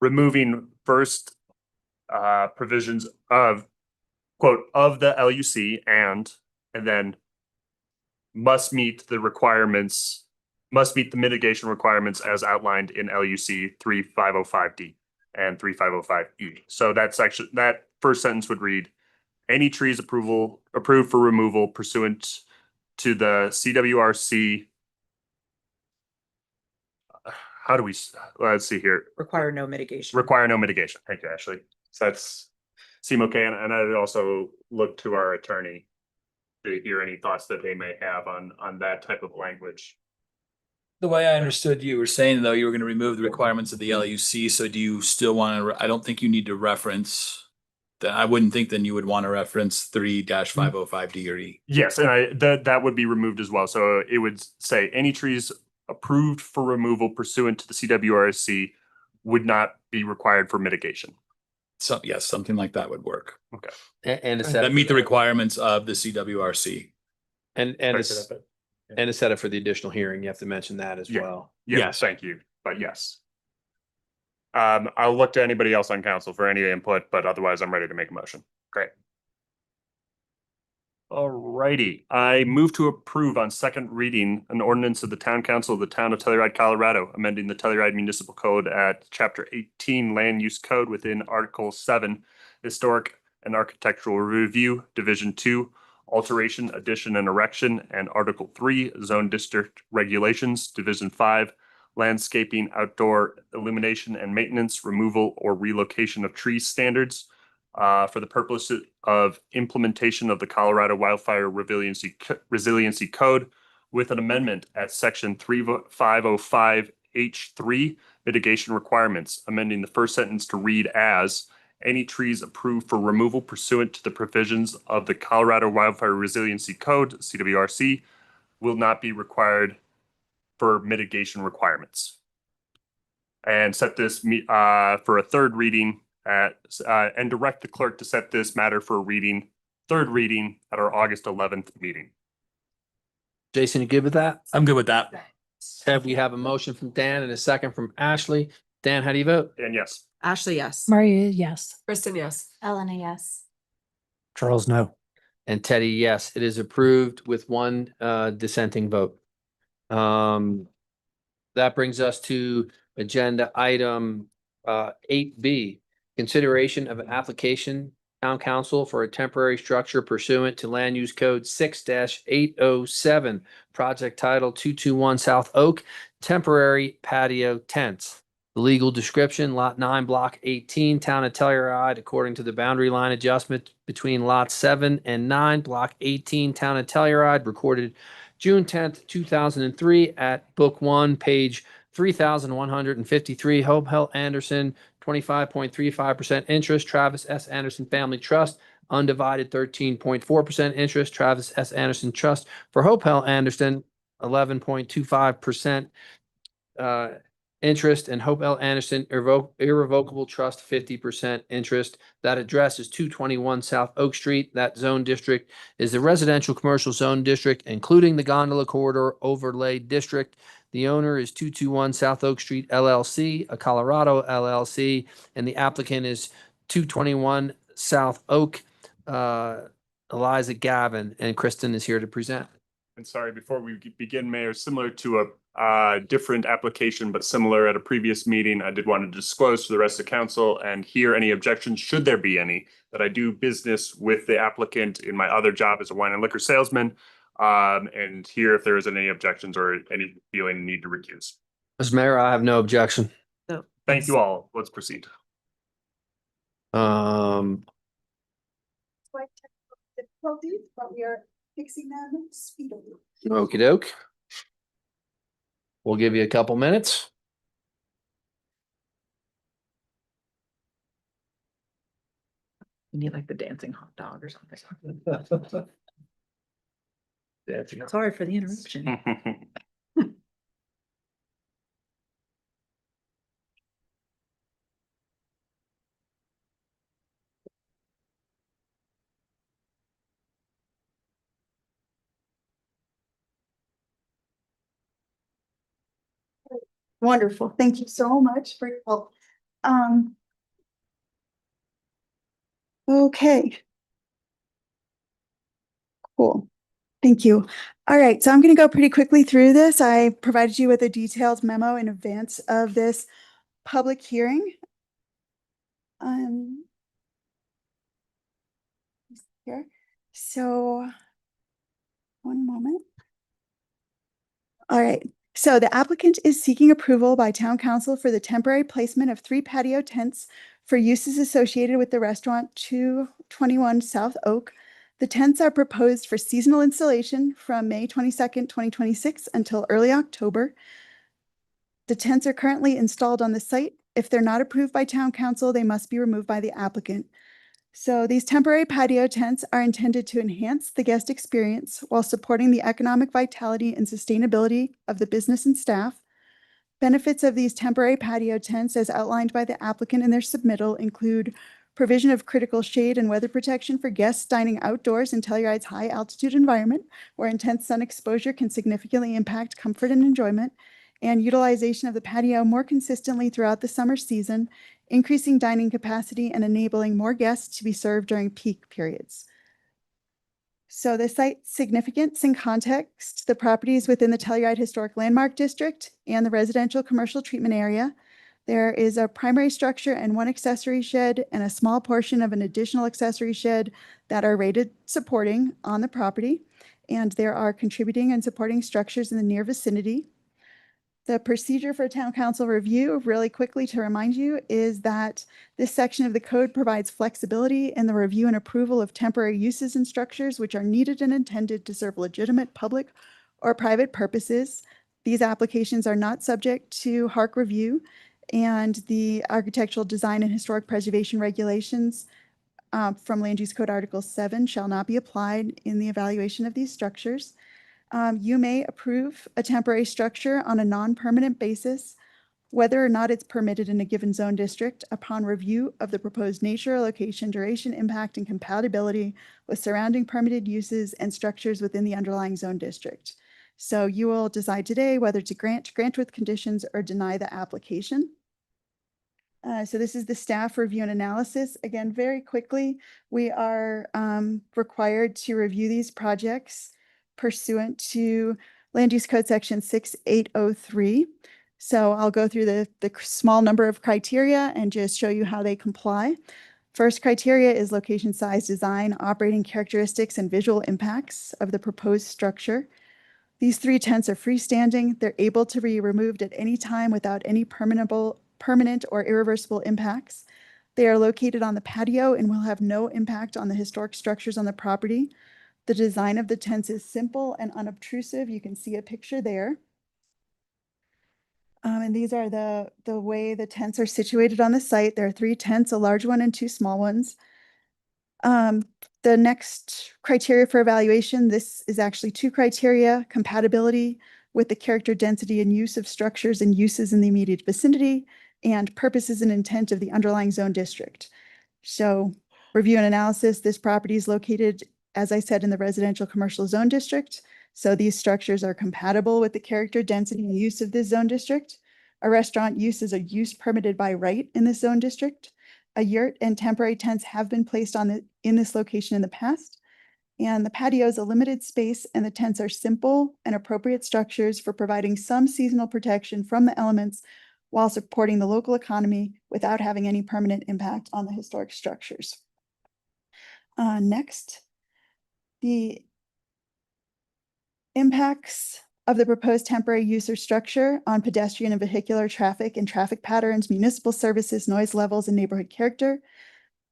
removing first provisions of, quote, of the LUC and then must meet the requirements, must meet the mitigation requirements as outlined in LUC 3505D and 3505E. So that section, that first sentence would read, any trees approved for removal pursuant to the CWRC. How do we, let's see here, Require no mitigation. require no mitigation. Thank you, Ashley. So that's seem okay. And I'd also look to our attorney to hear any thoughts that they may have on that type of language. The way I understood you were saying though, you were going to remove the requirements of the LUC. So do you still want to, I don't think you need to reference that. I wouldn't think then you would want to reference 3-505D or E. Yes, and that would be removed as well. So it would say any trees approved for removal pursuant to the CWRC would not be required for mitigation. So yes, something like that would work. Okay. and a That set meet the requirements of the CWRC. and a setup for the additional hearing. You have to mention that as Yeah. well. Yes, thank you, but yes. I'll look to anybody else on council for any input, but otherwise I'm ready to make a motion. Great. Alrighty, I move to approve on second reading an ordinance of the Town Council of the Town of Telluride, Colorado, amending the Telluride Municipal Code at Chapter 18 Land Use Code within Article 7 Historic and Architectural Review, Division 2, Alteration, Addition, and Erection, and Article 3 Zone District Regulations, Division 5, Landscaping, Outdoor Illumination and Maintenance, Removal or Relocation of Trees Standards, for the purpose of implementation of the Colorado Wildfire Resiliency Code with an amendment at section 3505 H3 mitigation requirements, amending the first sentence to read as any trees approved for removal pursuant to the provisions of the Colorado Wildfire Resiliency Code, CWRC, will not be required for mitigation requirements. And set this for a third reading and direct the clerk to set this matter for a third reading at our August 11th meeting. Jason, you good with that? I'm good with that. We have a motion from Dan and a second from Ashley. Dan, how do you vote? And yes. Ashley, yes. Maria, yes. Kristen, yes. Elena, yes. Charles, no. And Teddy, yes, it is approved with one dissenting vote. That brings us to agenda item 8B, consideration of an application, town council for a temporary structure pursuant to Land Use Code 6-807, project title 221 South Oak, temporary patio tents. The legal description, Lot 9, Block 18, Town of Telluride, according to the boundary line adjustment between Lots 7 and 9, Block 18, Town of Telluride, recorded June 10th, 2003 at Book 1, page 3,153, Hope Hill Anderson, 25.35% interest, Travis S. Anderson Family Trust, undivided 13.4% interest, Travis S. Anderson Trust for Hope Hill Anderson, 11.25% interest, and Hope L. Anderson Irrevocable Trust, 50% interest. That address is 221 South Oak Street. That zone district is the residential commercial zone district, including the gondola corridor overlay district. The owner is 221 South Oak Street LLC, a Colorado LLC, and the applicant is 221 South Oak, Eliza Gavin, and Kristen is here to present. And sorry, before we begin, Mayor, similar to a different application, but similar at a previous meeting, I did want to disclose to the rest of council and hear any objections, should there be any, that I do business with the applicant in my other job as a wine and liquor salesman, and hear if there is any objections or any feeling need to recuse. Mr. Mayor, I have no objection. So, Thank you all. Let's proceed. Difficulties, but we are fixing them speedily. Okey doke. We'll give you a couple minutes. You need like the dancing hot dog or something. Sorry for the interruption. Wonderful. Thank you so much for your help. Okay. Cool. Thank you. All right, so I'm going to go pretty quickly through this. I provided you with a detailed memo in advance of this public hearing. Here. So, one moment. All right. So the applicant is seeking approval by town council for the temporary placement of 3 patio tents for uses associated with the restaurant 221 South Oak. The tents are proposed for seasonal installation from May 22nd, 2026 until early October. The tents are currently installed on the site. If they're not approved by town council, they must be removed by the applicant. So these temporary patio tents are intended to enhance the guest experience while supporting the economic vitality and sustainability of the business and staff. Benefits of these temporary patio tents, as outlined by the applicant in their submittal, include provision of critical shade and weather protection for guests dining outdoors in Telluride's high altitude environment, where intense sun exposure can significantly impact comfort and enjoyment, and utilization of the patio more consistently throughout the summer season, increasing dining capacity and enabling more guests to be served during peak periods. So the site significance and context, the property is within the Telluride Historic Landmark District and the residential commercial treatment area. There is a primary structure and one accessory shed and a small portion of an additional accessory shed that are rated supporting on the property. And there are contributing and supporting structures in the near vicinity. The procedure for town council review, really quickly to remind you, is that this section of the code provides flexibility in the review and approval of temporary uses and structures which are needed and intended to serve legitimate public or private purposes. These applications are not subject to HARC review, and the architectural design and historic preservation regulations from Land Use Code Article 7 shall not be applied in the evaluation of these structures. You may approve a temporary structure on a non-permanent basis, whether or not it's permitted in a given zone district, upon review of the proposed nature, location, duration, impact, and compatibility with surrounding permitted uses and structures within the underlying zone district. So you will decide today whether to grant with conditions, or deny the application. So this is the staff review and analysis. Again, very quickly, we are required to review these projects pursuant to Land Use Code Section 6803. So I'll go through the small number of criteria and just show you how they comply. First criteria is location, size, design, operating characteristics, and visual impacts of the proposed structure. These 3 tents are freestanding. They're able to be removed at any time without any permanent or irreversible impacts. They are located on the patio and will have no impact on the historic structures on the property. The design of the tents is simple and unobtrusive. You can see a picture there. And these are the way the tents are situated on the site. There are 3 tents, a large one and 2 small ones. The next criteria for evaluation, this is actually 2 criteria: compatibility with the character, density, and use of structures and uses in the immediate vicinity, and purposes and intent of the underlying zone district. So review and analysis, this property is located, as I said, in the residential commercial zone district. So these structures are compatible with the character, density, and use of this zone district. A restaurant use is a use permitted by right in this zone district. A yurt and temporary tents have been placed in this location in the past. And the patio is a limited space, and the tents are simple and appropriate structures for providing some seasonal protection from the elements while supporting the local economy without having any permanent impact on the historic structures. Next, the impacts of the proposed temporary use or structure on pedestrian and vehicular traffic and traffic patterns, municipal services, noise levels, and neighborhood character.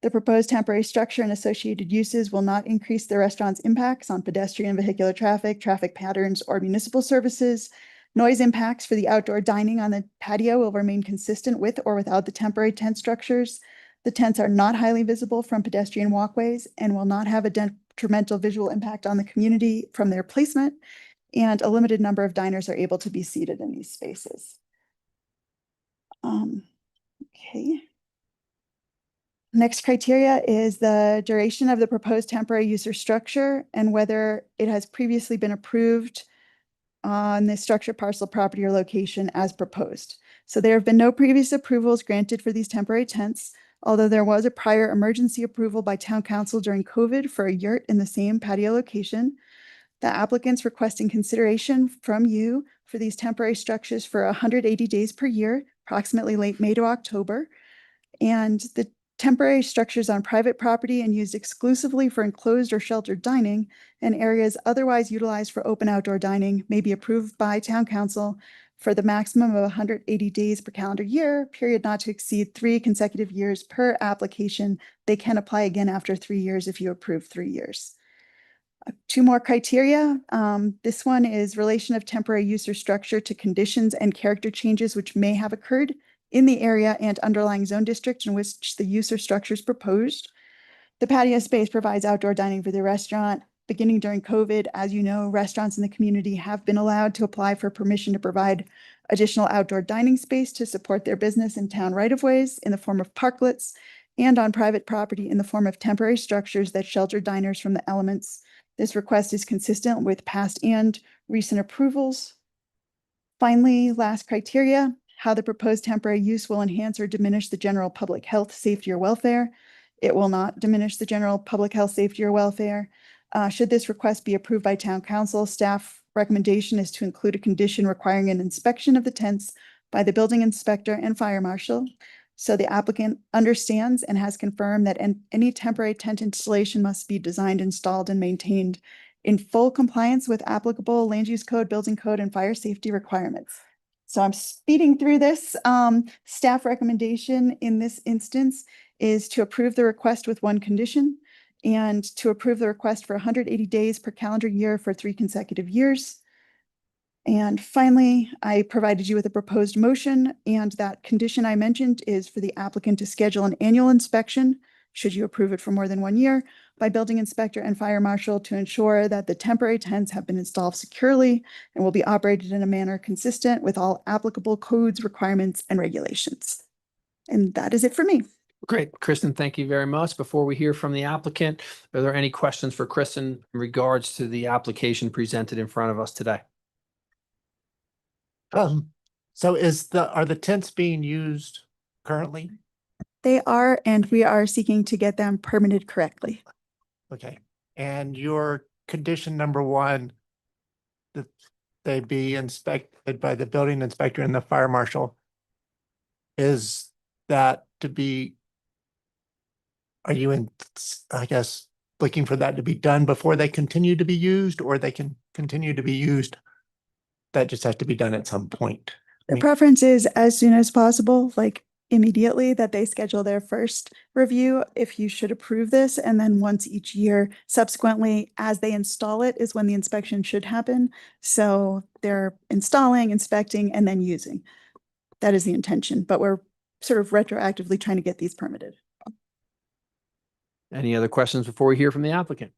The proposed temporary structure and associated uses will not increase the restaurant's impacts on pedestrian and vehicular traffic, traffic patterns, or municipal services. Noise impacts for the outdoor dining on the patio will remain consistent with or without the temporary tent structures. The tents are not highly visible from pedestrian walkways and will not have a detrimental visual impact on the community from their placement. And a limited number of diners are able to be seated in these spaces. Okay. Next criteria is the duration of the proposed temporary use or structure and whether it has previously been approved on the structure, parcel, property, or location as proposed. So there have been no previous approvals granted for these temporary tents, although there was a prior emergency approval by town council during COVID for a yurt in the same patio location. The applicant's requesting consideration from you for these temporary structures for 180 days per year, approximately late May to October. And the temporary structures on private property and used exclusively for enclosed or sheltered dining and areas otherwise utilized for open outdoor dining may be approved by town council for the maximum of 180 days per calendar year, period not to exceed 3 consecutive years per application. They can apply again after 3 years if you approve 3 years. 2 more criteria. This one is relation of temporary use or structure to conditions and character changes which may have occurred in the area and underlying zone district in which the use or structure is proposed. The patio space provides outdoor dining for the restaurant. Beginning during COVID, as you know, restaurants in the community have been allowed to apply for permission to provide additional outdoor dining space to support their business in town right-of-ways in the form of parklets and on private property in the form of temporary structures that shelter diners from the elements. This request is consistent with past and recent approvals. Finally, last criteria, how the proposed temporary use will enhance or diminish the general public health, safety, or welfare. It will not diminish the general public health, safety, or welfare. Should this request be approved by town council, staff recommendation is to include a condition requiring an inspection of the tents by the building inspector and fire marshal. So the applicant understands and has confirmed that any temporary tent installation must be designed, installed, and maintained in full compliance with applicable land use code, building code, and fire safety requirements. So I'm speeding through this. Staff recommendation in this instance is to approve the request with one condition and to approve the request for 180 days per calendar year for 3 consecutive years. And finally, I provided you with a proposed motion, and that condition I mentioned is for the applicant to schedule an annual inspection, should you approve it for more than 1 year, by building inspector and fire marshal to ensure that the temporary tents have been installed securely and will be operated in a manner consistent with all applicable codes, requirements, and regulations. And that is it for me. Great. Kristen, thank you very much. Before we hear from the applicant, are there any questions for Kristen in regards to the application presented in front of us today? So are the tents being used currently? They are, and we are seeking to get them permitted correctly. Okay. And your condition number 1, that they be inspected by the building inspector and the fire marshal, is that to be, are you I guess, looking for that to be done before they continue to be used, or they can continue to be used? That just has to be done at some point. The preference is as soon as possible, like immediately, that they schedule their first review if you should approve this. And then once each year subsequently, as they install it, is when the inspection should happen. So they're installing, inspecting, and then using. That is the intention, but we're sort of retroactively trying to get these permitted. Any other questions before we hear from the applicant?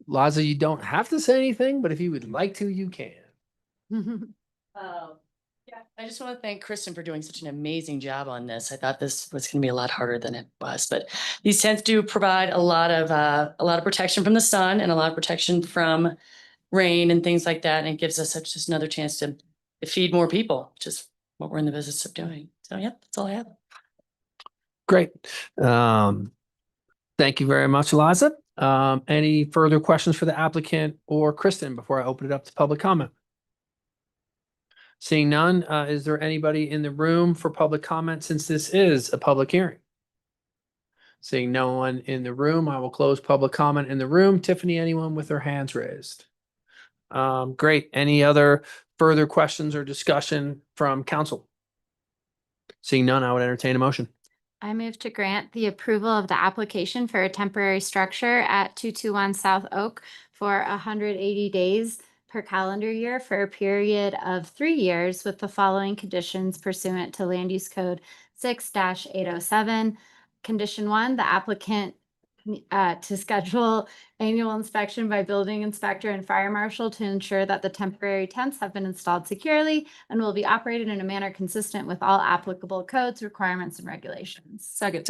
Liza, you don't have to say anything, but if you would like to, you can. Yeah, I just want to thank Kristen for doing such an amazing job on this. I thought this was going to be a lot harder than it was, but these tents do provide a lot of protection from the sun and a lot of protection from rain and things like that. And it gives us just another chance to feed more people, which is what we're in the business of doing. So yeah, that's all I have. Great. Thank you very much, Liza. Any further questions for the applicant or Kristen before I open it up to public comment? Seeing none, is there anybody in the room for public comment since this is a public hearing? Seeing no one in the room, I will close public comment in the room. Tiffany, anyone with their hands raised? Great. Any other further questions or discussion from council? Seeing none, I would entertain a motion. I move to grant the approval of the application for a temporary structure at 221 South Oak for 180 days per calendar year for a period of 3 years with the following conditions pursuant to Land Use Code 6-807. Condition 1, the applicant to schedule annual inspection by building inspector and fire marshal to ensure that the temporary tents have been installed securely and will be operated in a manner consistent with all applicable codes, requirements, and regulations. Second.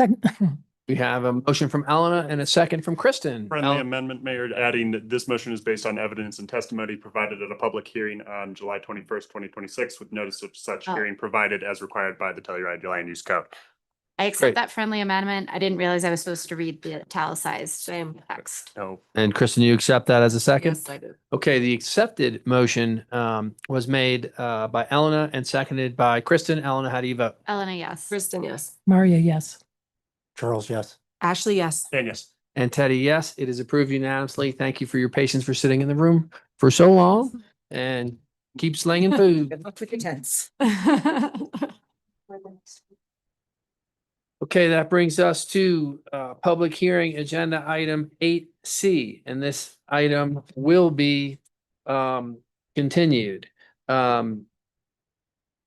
We have a motion from Elena and a second from Kristen. Friendly amendment, Mayor, adding that this motion is based on evidence and testimony provided at a public hearing on July 21st, 2026, with notice of such hearing provided as required by the Telluride Land Use Code. I accept that friendly amendment. I didn't realize I was supposed to read the italicized text. No. And Kristen, you accept that as a second? Yes, I did. Okay, the accepted motion was made by Elena and seconded by Kristen. Elena, how do you vote? Elena, yes. Kristen, yes. Maria, yes. Charles, yes. Ashley, yes. And yes. And Teddy, yes. It is approved unanimously. Thank you for your patience for sitting in the room for so long and keep slinging food. Good luck with your tents. Okay, that brings us to public hearing agenda item 8C, and this item will be continued.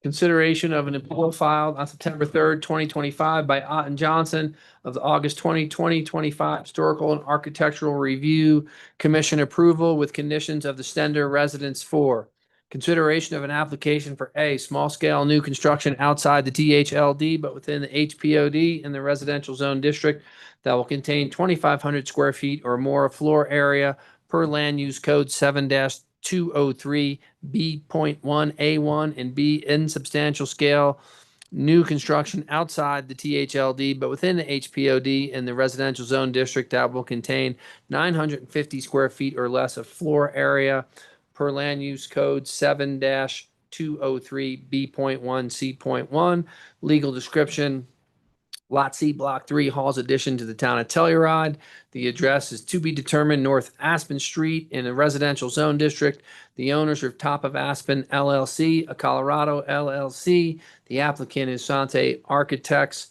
Consideration of an appeal filed on September 3rd, 2025 by Otten Johnson of the August 2025 Historical and Architectural Review Commission approval with conditions of the Stender Residence 4. Consideration of an application for A, small scale new construction outside the THLD, but within the HPOD in the residential zone district that will contain 2,500 square feet or more of floor area per land use code 7-203 B.1 A1 and B in substantial scale new construction outside the THLD, but within the HPOD in the residential zone district that will contain 950 square feet or less of floor area per land use code 7-203B.1 C.1. Legal description, Lot C, Block 3, Halls addition to the town of Telluride. The address is to be determined North Aspen Street in a residential zone district. The owners are Top of Aspen LLC, a Colorado LLC. The applicant is Sante Architects,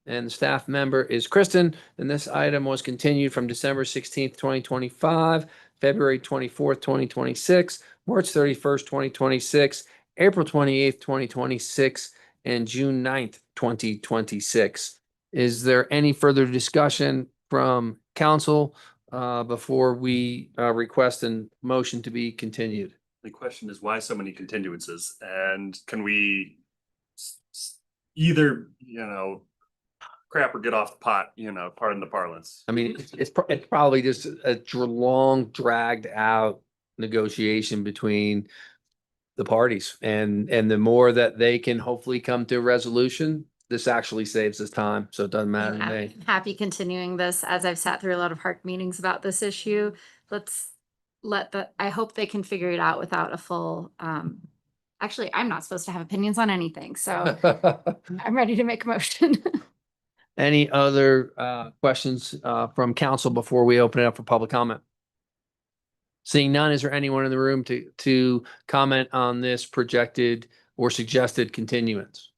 and the staff member is Kristen. And this item was continued from December 16th, 2025, February 24th, 2026, March 31st, 2026, April 28th, 2026, and June 9th, 2026. Is there any further discussion from council before we request a motion to be continued? The question is why so many continuances, and can we either, crap or get off the pot, pardon the parlance. I mean, it's probably just a long dragged out negotiation between the parties, and the more that they can hopefully come to a resolution, this actually saves us time, so it doesn't matter to me. I'm happy continuing this as I've sat through a lot of park meetings about this issue. I hope they can figure it out without a full, actually, I'm not supposed to have opinions on anything, so I'm ready to make a motion. Any other questions from council before we open it up for public comment? Seeing none, is there anyone in the room to comment on this projected or suggested continuance?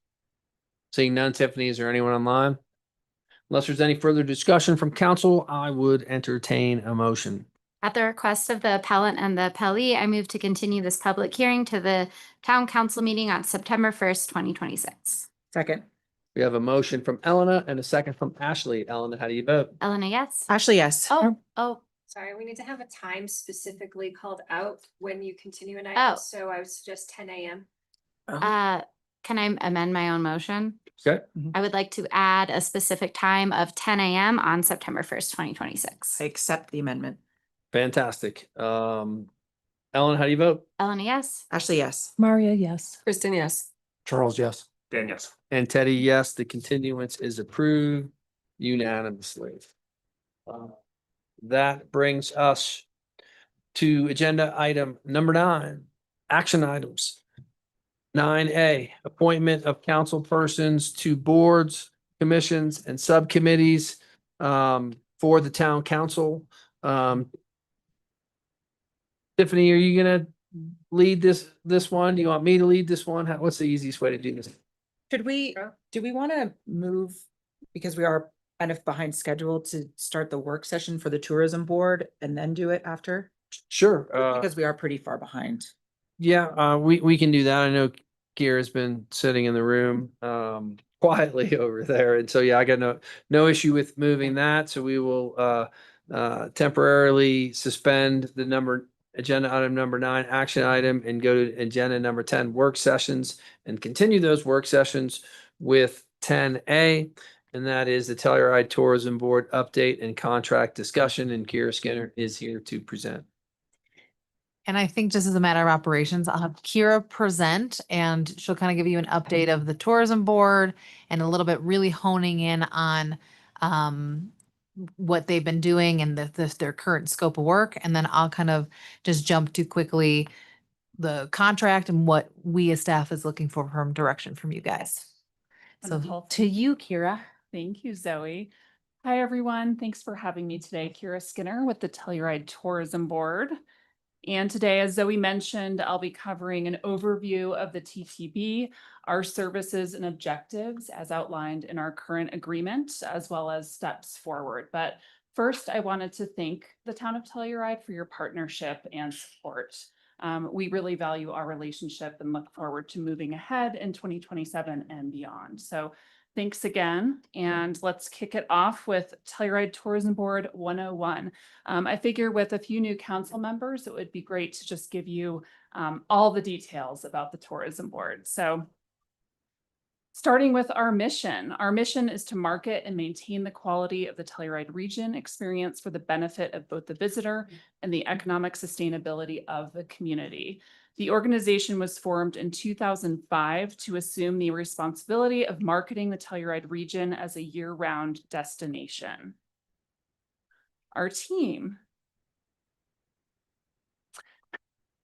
Seeing none, Tiffany, is there anyone online? Unless there's any further discussion from council, I would entertain a motion. At the request of the appellant and the appellee, I move to continue this public hearing to the town council meeting on September 1st, 2026. Second. We have a motion from Elena and a second from Ashley. Elena, how do you vote? Elena, yes? Ashley, yes. Oh, Sorry, we need to have a time specifically called out when you continue an Oh. item, so I would suggest 10 a.m. can I amend my own motion? Okay. I would like to add a specific time of 10 a.m. on September 1st, 2026. I accept the amendment. Fantastic. Ellen, how do you vote? Elena, yes? Ashley, yes. Maria, yes. Kristen, yes. Charles, yes. Dan, yes. And Teddy, yes, the continuance is approved unanimously. That brings us to agenda item number 9, action items. 9A, appointment of council persons to boards, commissions, and subcommittees for the town council. Tiffany, are you gonna lead this one? Do you want me to lead this one? What's the easiest way to do this? Do we want to move, because we are kind of behind schedule, to start the work session for the tourism board and then do it after? Sure. Because we are pretty far behind. Yeah, we can do that. I know Kira's been sitting in the room quietly over there. And so, yeah, I got no issue with moving that. So we will temporarily suspend the agenda item number 9, action item, and go to agenda number 10, work sessions, and continue those work sessions with 10A. And that is the Telluride Tourism Board update and contract discussion. And Kira Skinner is here to present. And I think just as a matter of operations, I'll have Kira present and she'll kind of give you an update of the tourism board and a little bit really honing in on what they've been doing and their current scope of work. And then I'll kind of just jump to quickly the contract and what we as staff is looking for from direction from you guys. So Wonderful. to you, Kira. Thank you, Zoe. Hi, everyone. Thanks for having me today. Kira Skinner with the Telluride Tourism Board. And today, as Zoe mentioned, I'll be covering an overview of the TTB, our services and objectives as outlined in our current agreement, as well as steps forward. But first, I wanted to thank the town of Telluride for your partnership and support. We really value our relationship and look forward to moving ahead in 2027 and beyond. So thanks again, and let's kick it off with Telluride Tourism Board 101. I figure with a few new council members, it would be great to just give you all the details about the tourism board. So starting with our mission is to market and maintain the quality of the Telluride region experience for the benefit of both the visitor and the economic sustainability of the community. The organization was formed in 2005 to assume the responsibility of marketing the Telluride region as a year-round destination. Our team.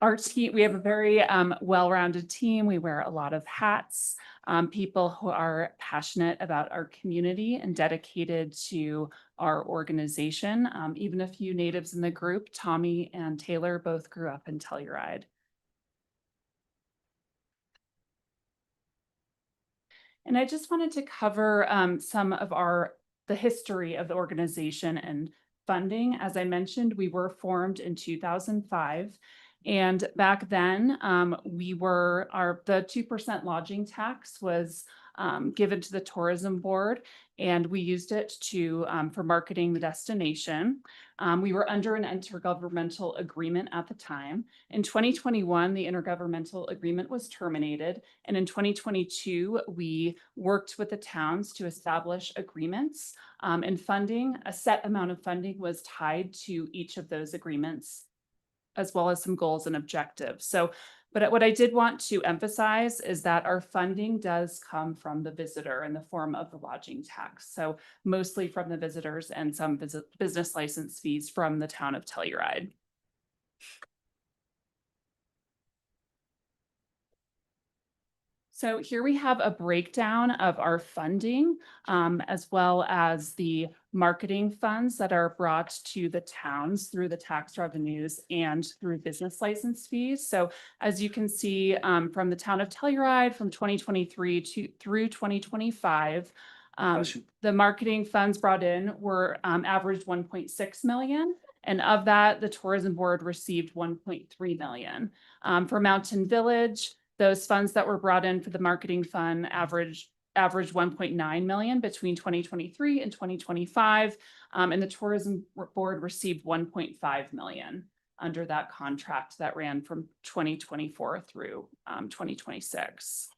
We have a very well-rounded team. We wear a lot of hats. People who are passionate about our community and dedicated to our organization. Even a few natives in the group, Tommy and Taylor, both grew up in Telluride. And I just wanted to cover some of the history of the organization and funding. As I mentioned, we were formed in 2005. And back then, the 2% lodging tax was given to the tourism board, and we used it for marketing the destination. We were under an intergovernmental agreement at the time. In 2021, the intergovernmental agreement was terminated. And in 2022, we worked with the towns to establish agreements and funding. A set amount of funding was tied to each of those agreements, as well as some goals and objectives. But what I did want to emphasize is that our funding does come from the visitor in the form of the lodging tax. So mostly from the visitors and some business license fees from the town of Telluride. So here we have a breakdown of our funding, as well as the marketing funds that are brought to the towns through the tax revenues and through business license fees. So as you can see from the town of Telluride from 2023 through 2025, the marketing funds brought in were averaged 1.6 million. And of that, the tourism board received 1.3 million. For Mountain Village, those funds that were brought in for the marketing fund averaged 1.9 million between 2023 and 2025. And the tourism board received 1.5 million under that contract that ran from 2024 through 2026.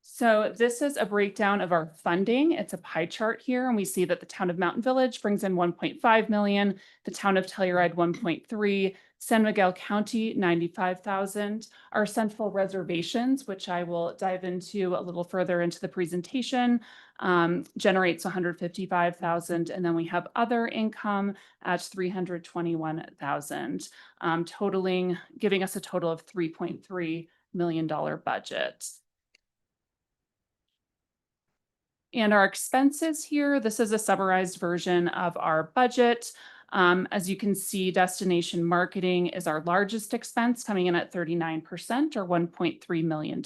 So this is a breakdown of our funding. It's a pie chart here, and we see that the town of Mountain Village brings in 1.5 million, the town of Telluride 1.3, San Miguel County 95,000. Our central reservations, which I will dive into a little further into the presentation, generates 155,000, and then we have other income at 321,000, giving us a total of $3.3 million budget. And our expenses here, this is a summarized version of our budget. As you can see, destination marketing is our largest expense, coming in at 39% or $1.3 million.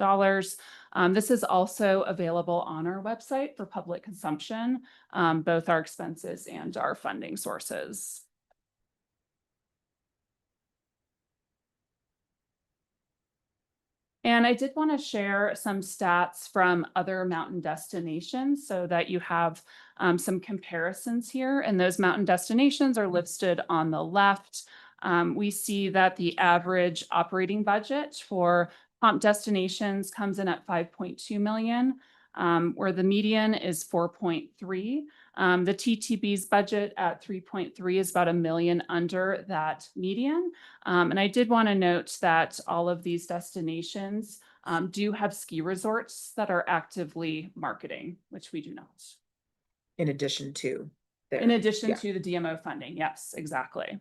This is also available on our website for public consumption, both our expenses and our funding sources. And I did want to share some stats from other mountain destinations so that you have some comparisons here. And those mountain destinations are listed on the left. We see that the average operating budget for comp destinations comes in at 5.2 million, where the median is 4.3. The TTB's budget at 3.3 is about $1 million under that median. And I did want to note that all of these destinations do have ski resorts that are actively marketing, which we do not. In addition to the DMO funding. Yes, exactly.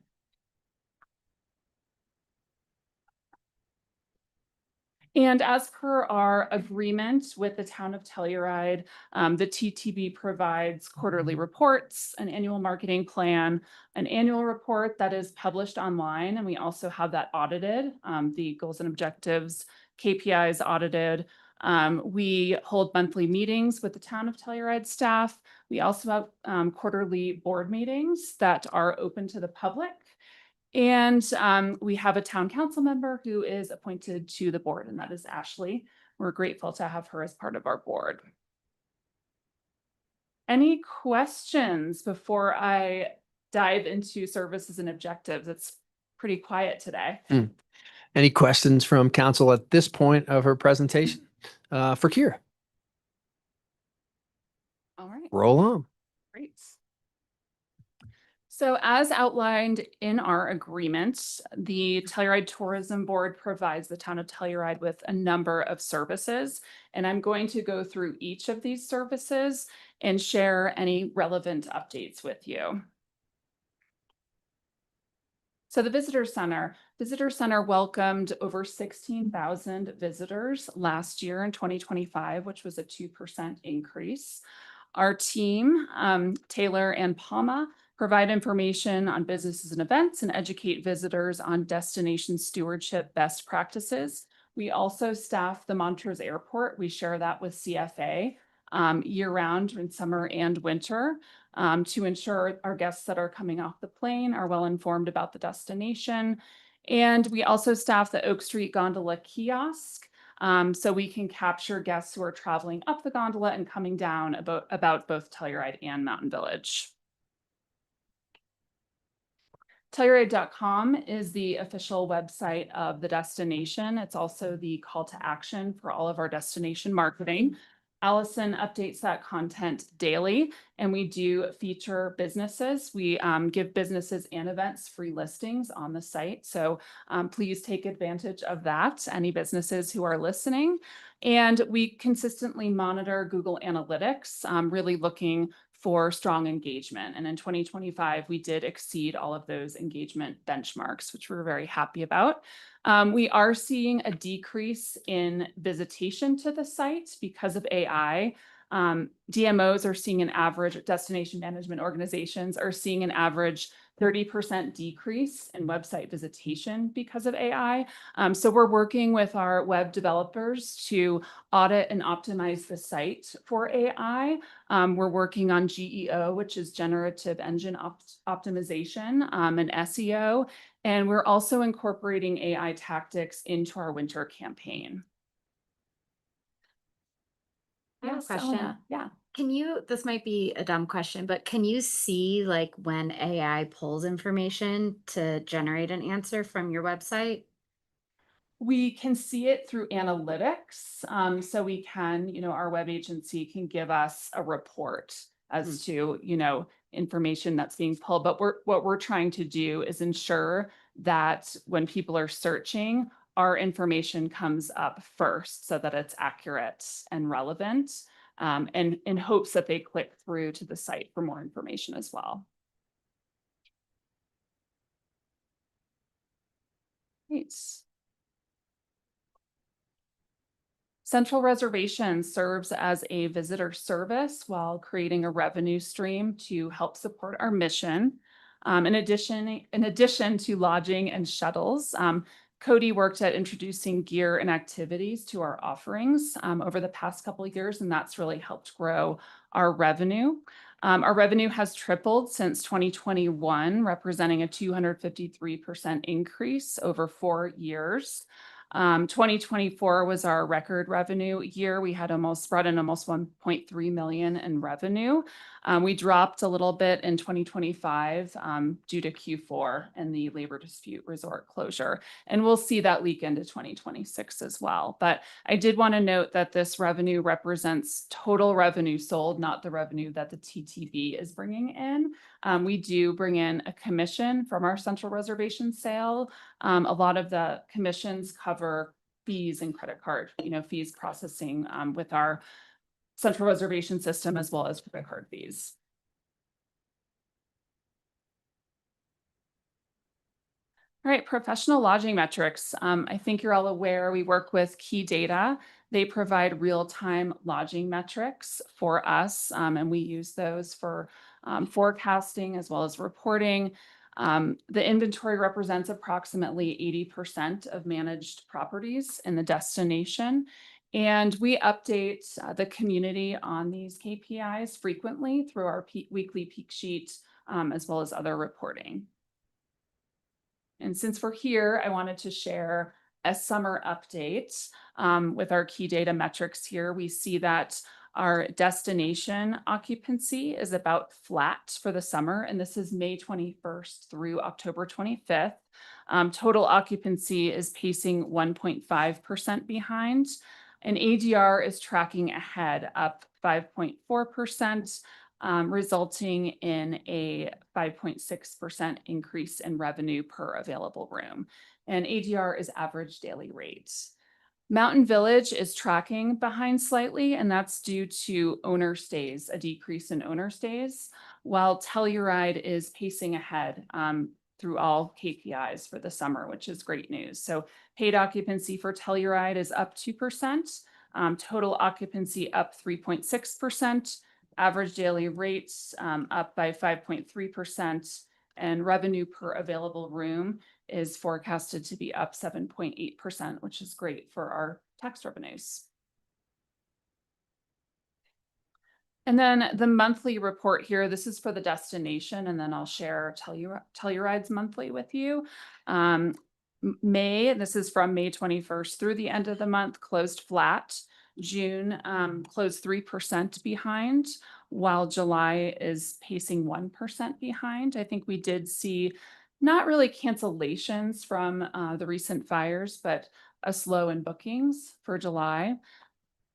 And as per our agreement with the town of Telluride, the TTB provides quarterly reports, an annual marketing plan, an annual report that is published online. And we also have that audited, the goals and objectives, KPIs audited. We hold monthly meetings with the town of Telluride staff. We also have quarterly board meetings that are open to the public. And we have a town council member who is appointed to the board, and that is Ashley. We're grateful to have her as part of our board. Any questions before I dive into services and objectives? It's pretty quiet today. Any questions from council at this point of her presentation? For Kira. All right. Roll on. Great. So as outlined in our agreement, the Telluride Tourism Board provides the town of Telluride with a number of services. And I'm going to go through each of these services and share any relevant updates with you. So the Visitor Center welcomed over 16,000 visitors last year in 2025, which was a 2% increase. Our team, Taylor and Palma, provide information on businesses and events and educate visitors on destination stewardship best practices. We also staff the Montrose Airport. We share that with CFA year-round in summer and winter to ensure our guests that are coming off the plane are well informed about the destination. And we also staff the Oak Street Gondola kiosk, so we can capture guests who are traveling up the gondola and coming down about both Telluride and Mountain Village. Telluride.com is the official website of the destination. It's also the call to action for all of our destination marketing. Allison updates that content daily, and we do feature businesses. We give businesses and events free listings on the site. So please take advantage of that, any businesses who are listening. And we consistently monitor Google Analytics, really looking for strong engagement. And in 2025, we did exceed all of those engagement benchmarks, which we're very happy about. We are seeing a decrease in visitation to the site because of AI. DMOs are seeing an average, destination management organizations are seeing an average 30% decrease in website visitation because of AI. So we're working with our web developers to audit and optimize the site for AI. We're working on GEO, which is generative engine optimization, and SEO. And we're also incorporating AI tactics into our winter campaign. I have a Yes, question. Elena. Yeah. This might be a dumb question, but can you see like when AI pulls information to generate an answer from your website? We can see it through analytics. So we can, our web agency can give us a report as to, information that's being pulled. But what we're trying to do is ensure that when people are searching, our information comes up first so that it's accurate and relevant, and in hopes that they click through to the site for more information as well. Great. Central Reservation serves as a visitor service while creating a revenue stream to help support our mission. In addition to lodging and shuttles, Cody worked at introducing gear and activities to our offerings over the past couple of years, and that's really helped grow our revenue. Our revenue has tripled since 2021, representing a 253% increase over 4 years. 2024 was our record revenue year. We had brought in almost 1.3 million in revenue. We dropped a little bit in 2025 due to Q4 and the labor dispute resort closure. And we'll see that leak into 2026 as well. But I did want to note that this revenue represents total revenue sold, not the revenue that the TTB is bringing in. We do bring in a commission from our central reservation sale. A lot of the commissions cover fees and credit card, fees processing with our central reservation system as well as credit card fees. All right, professional lodging metrics. I think you're all aware we work with Key Data. They provide real-time lodging metrics for us, and we use those for forecasting as well as reporting. The inventory represents approximately 80% of managed properties in the destination. And we update the community on these KPIs frequently through our weekly peak sheet, as well as other reporting. And since we're here, I wanted to share a summer update with our key data metrics here. We see that our destination occupancy is about flat for the summer, and this is May 21st through October 25th. Total occupancy is pacing 1.5% behind, and ADR is tracking ahead, up 5.4%. resulting in a 5.6% increase in revenue per available room. And ADR is average daily rate. Mountain Village is tracking behind slightly, and that's due to owner stays, a decrease in owner stays, while Telluride is pacing ahead through all KPIs for the summer, which is great news. So paid occupancy for Telluride is up 2%, total occupancy up 3.6%, average daily rates up by 5.3%, and revenue per available room is forecasted to be up 7.8%, which is great for our tax revenues. And then the monthly report here, this is for the destination, and then I'll share Telluride's monthly with you. May, this is from May 21st through the end of the month, closed flat. June closed 3% behind, while July is pacing 1% behind. I think we did see not really cancellations from the recent fires, but a slow in bookings for July.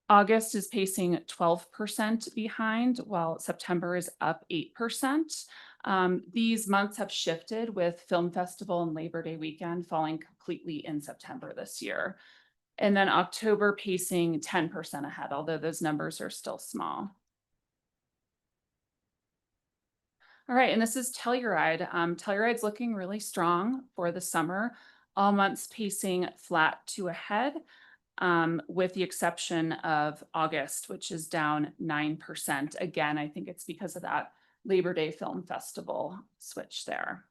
August is pacing 12% behind, while September is up 8%. These months have shifted with Film Festival and Labor Day weekend falling completely in September this year. And then October pacing 10% ahead, although those numbers are still small. All right, and this is Telluride. Telluride's looking really strong for the summer. All months pacing flat to ahead, with the exception of August, which is down 9%. Again, I think it's because of that Labor Day Film Festival switch there.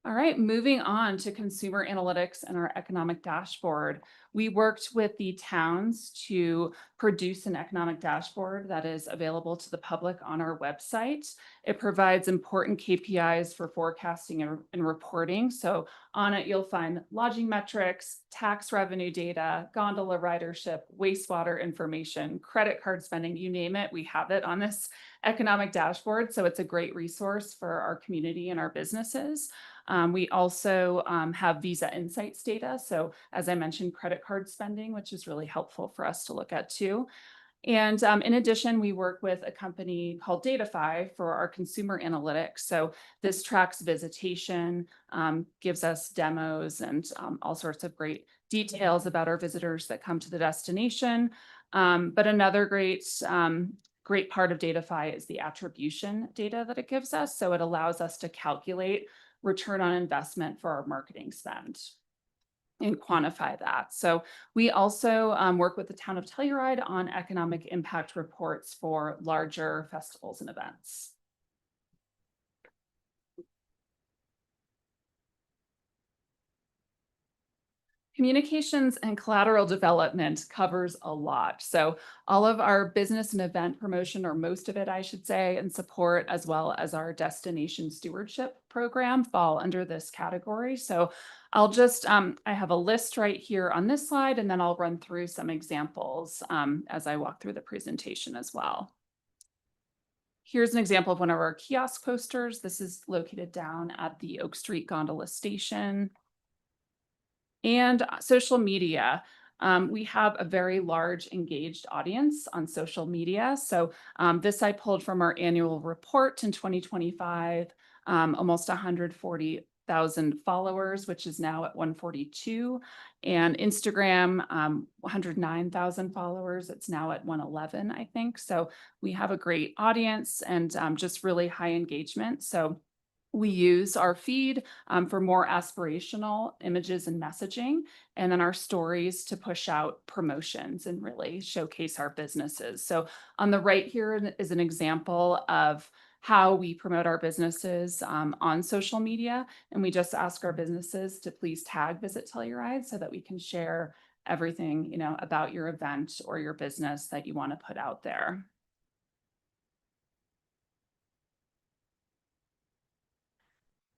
All right, moving on to consumer analytics and our economic dashboard. We worked with the towns to produce an economic dashboard that is available to the public on our website. It provides important KPIs for forecasting and reporting. So on it, you'll find lodging metrics, tax revenue data, gondola ridership, wastewater information, credit card spending, you name it, we have it on this economic dashboard. So it's a great resource for our community and our businesses. We also have Visa Insights data. So as I mentioned, credit card spending, which is really helpful for us to look at too. And in addition, we work with a company called Datafy for our consumer analytics. So this tracks visitation, gives us demos and all sorts of great details about our visitors that come to the destination. But another great part of Datafy is the attribution data that it gives us. So it allows us to calculate return on investment for our marketing spend and quantify that. So we also work with the town of Telluride on economic impact reports for larger festivals and events. Communications and collateral development covers a lot. So all of our business and event promotion, or most of it, I should say, and support, as well as our destination stewardship program, fall under this category. So I'll just, I have a list right here on this slide, and then I'll run through some examples as I walk through the presentation as well. Here's an example of one of our kiosk posters. This is located down at the Oak Street Gondola Station. And social media. We have a very large engaged audience on social media. So this I pulled from our annual report in 2025, almost 140,000 followers, which is now at 142. And Instagram, 109,000 followers. It's now at 111, I think. So we have a great audience and just really high engagement. So we use our feed for more aspirational images and messaging, and then our stories to push out promotions and really showcase our businesses. So on the right here is an example of how we promote our businesses on social media. And we just ask our businesses to please tag Visit Telluride so that we can share everything, you know, about your event or your business that you want to put out there.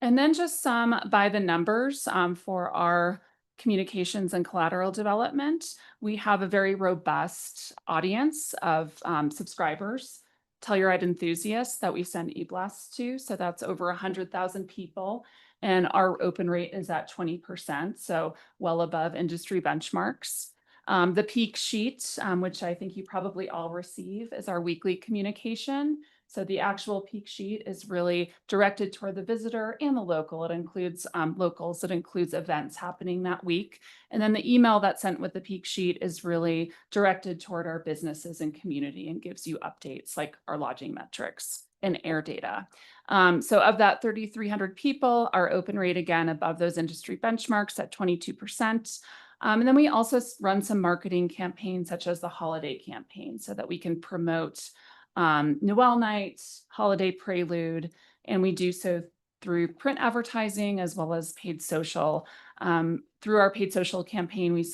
And then just some by the numbers for our communications and collateral development. We have a very robust audience of subscribers, Telluride enthusiasts that we send e-blasts to. So that's over 100,000 people. And our open rate is at 20%, so well above industry benchmarks. The peak sheet, which I think you probably all receive, is our weekly communication. So the actual peak sheet is really directed toward the visitor and the local. It includes locals. It includes events happening that week. And then the email that's sent with the peak sheet is really directed toward our businesses and community and gives you updates like our lodging metrics and air data. So of that 3,300 people, our open rate again above those industry benchmarks at 22%. And then we also run some marketing campaigns such as the holiday campaign so that we can promote Noel night, holiday prelude, and we do so through print advertising as well as paid social. Through our paid social campaign, we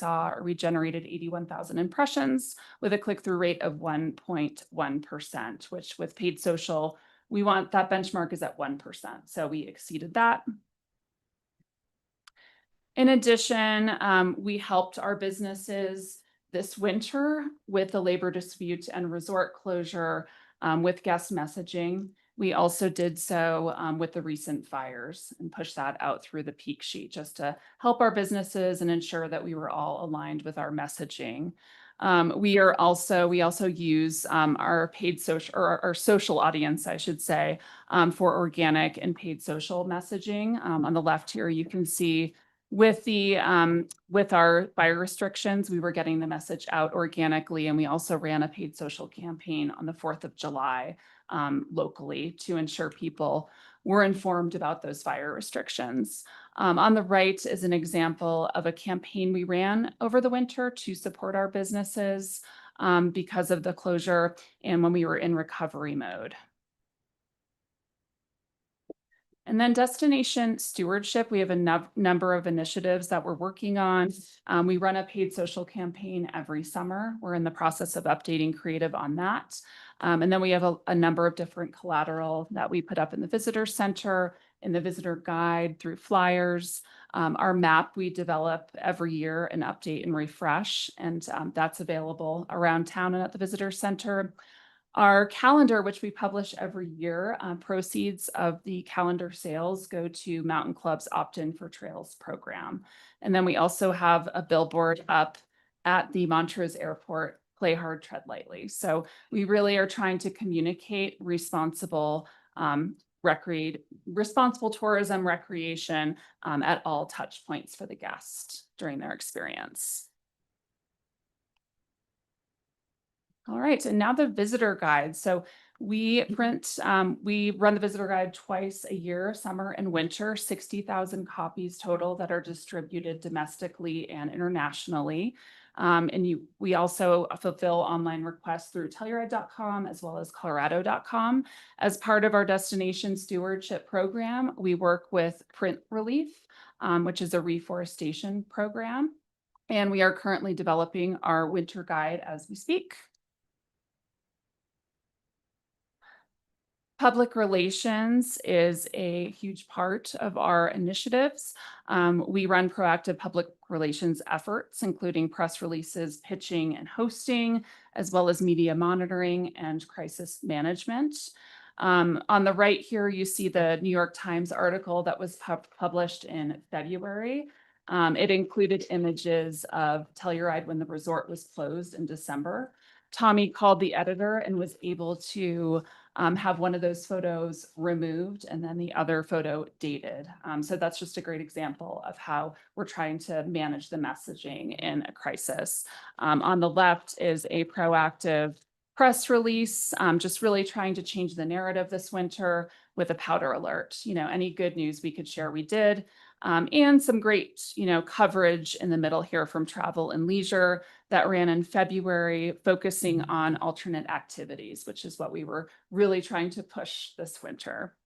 generated 81,000 impressions with a click-through rate of 1.1%, which with paid social, we want that benchmark is at 1%. So we exceeded that. In addition, we helped our businesses this winter with the labor dispute and resort closure with guest messaging. We also did so with the recent fires and pushed that out through the peak sheet just to help our businesses and ensure that we were all aligned with our messaging. We also use our paid social or our social audience, I should say, for organic and paid social messaging. On the left here, you can see with our fire restrictions, we were getting the message out organically, and we also ran a paid social campaign on the 4th of July locally to ensure people were informed about those fire restrictions. On the right is an example of a campaign we ran over the winter to support our businesses because of the closure and when we were in recovery mode. And then destination stewardship, we have a number of initiatives that we're working on. We run a paid social campaign every summer. We're in the process of updating creative on that. And then we have a number of different collateral that we put up in the visitor center, in the visitor guide, through flyers. Our map we develop every year and update and refresh, and that's available around town and at the visitor center. Our calendar, which we publish every year, proceeds of the calendar sales go to Mountain Club's Opt-in for Trails program. And then we also have a billboard up at the Montrose Airport, Play Hard, Tread Lightly. So we really are trying to communicate responsible tourism, recreation at all touch points for the guest during their experience. All right, and now the visitor guide. So we run the visitor guide twice a year, summer and winter, 60,000 copies total that are distributed domestically and internationally. We also fulfill online requests through Telluride.com as well as Colorado.com. As part of our destination stewardship program, we work with Print Relief, which is a reforestation program. And we are currently developing our winter guide as we speak. Public relations is a huge part of our initiatives. We run proactive public relations efforts, including press releases, pitching and hosting, as well as media monitoring and crisis management. On the right here, you see the New York Times article that was published in February. It included images of Telluride when the resort was closed in December. Tommy called the editor and was able to have one of those photos removed and then the other photo dated. So that's just a great example of how we're trying to manage the messaging in a crisis. On the left is a proactive press release, just really trying to change the narrative this winter with a powder alert. Any good news we could share, we did. And some great, coverage in the middle here from Travel and Leisure that ran in February, focusing on alternate activities, which is what we were really trying to push this winter.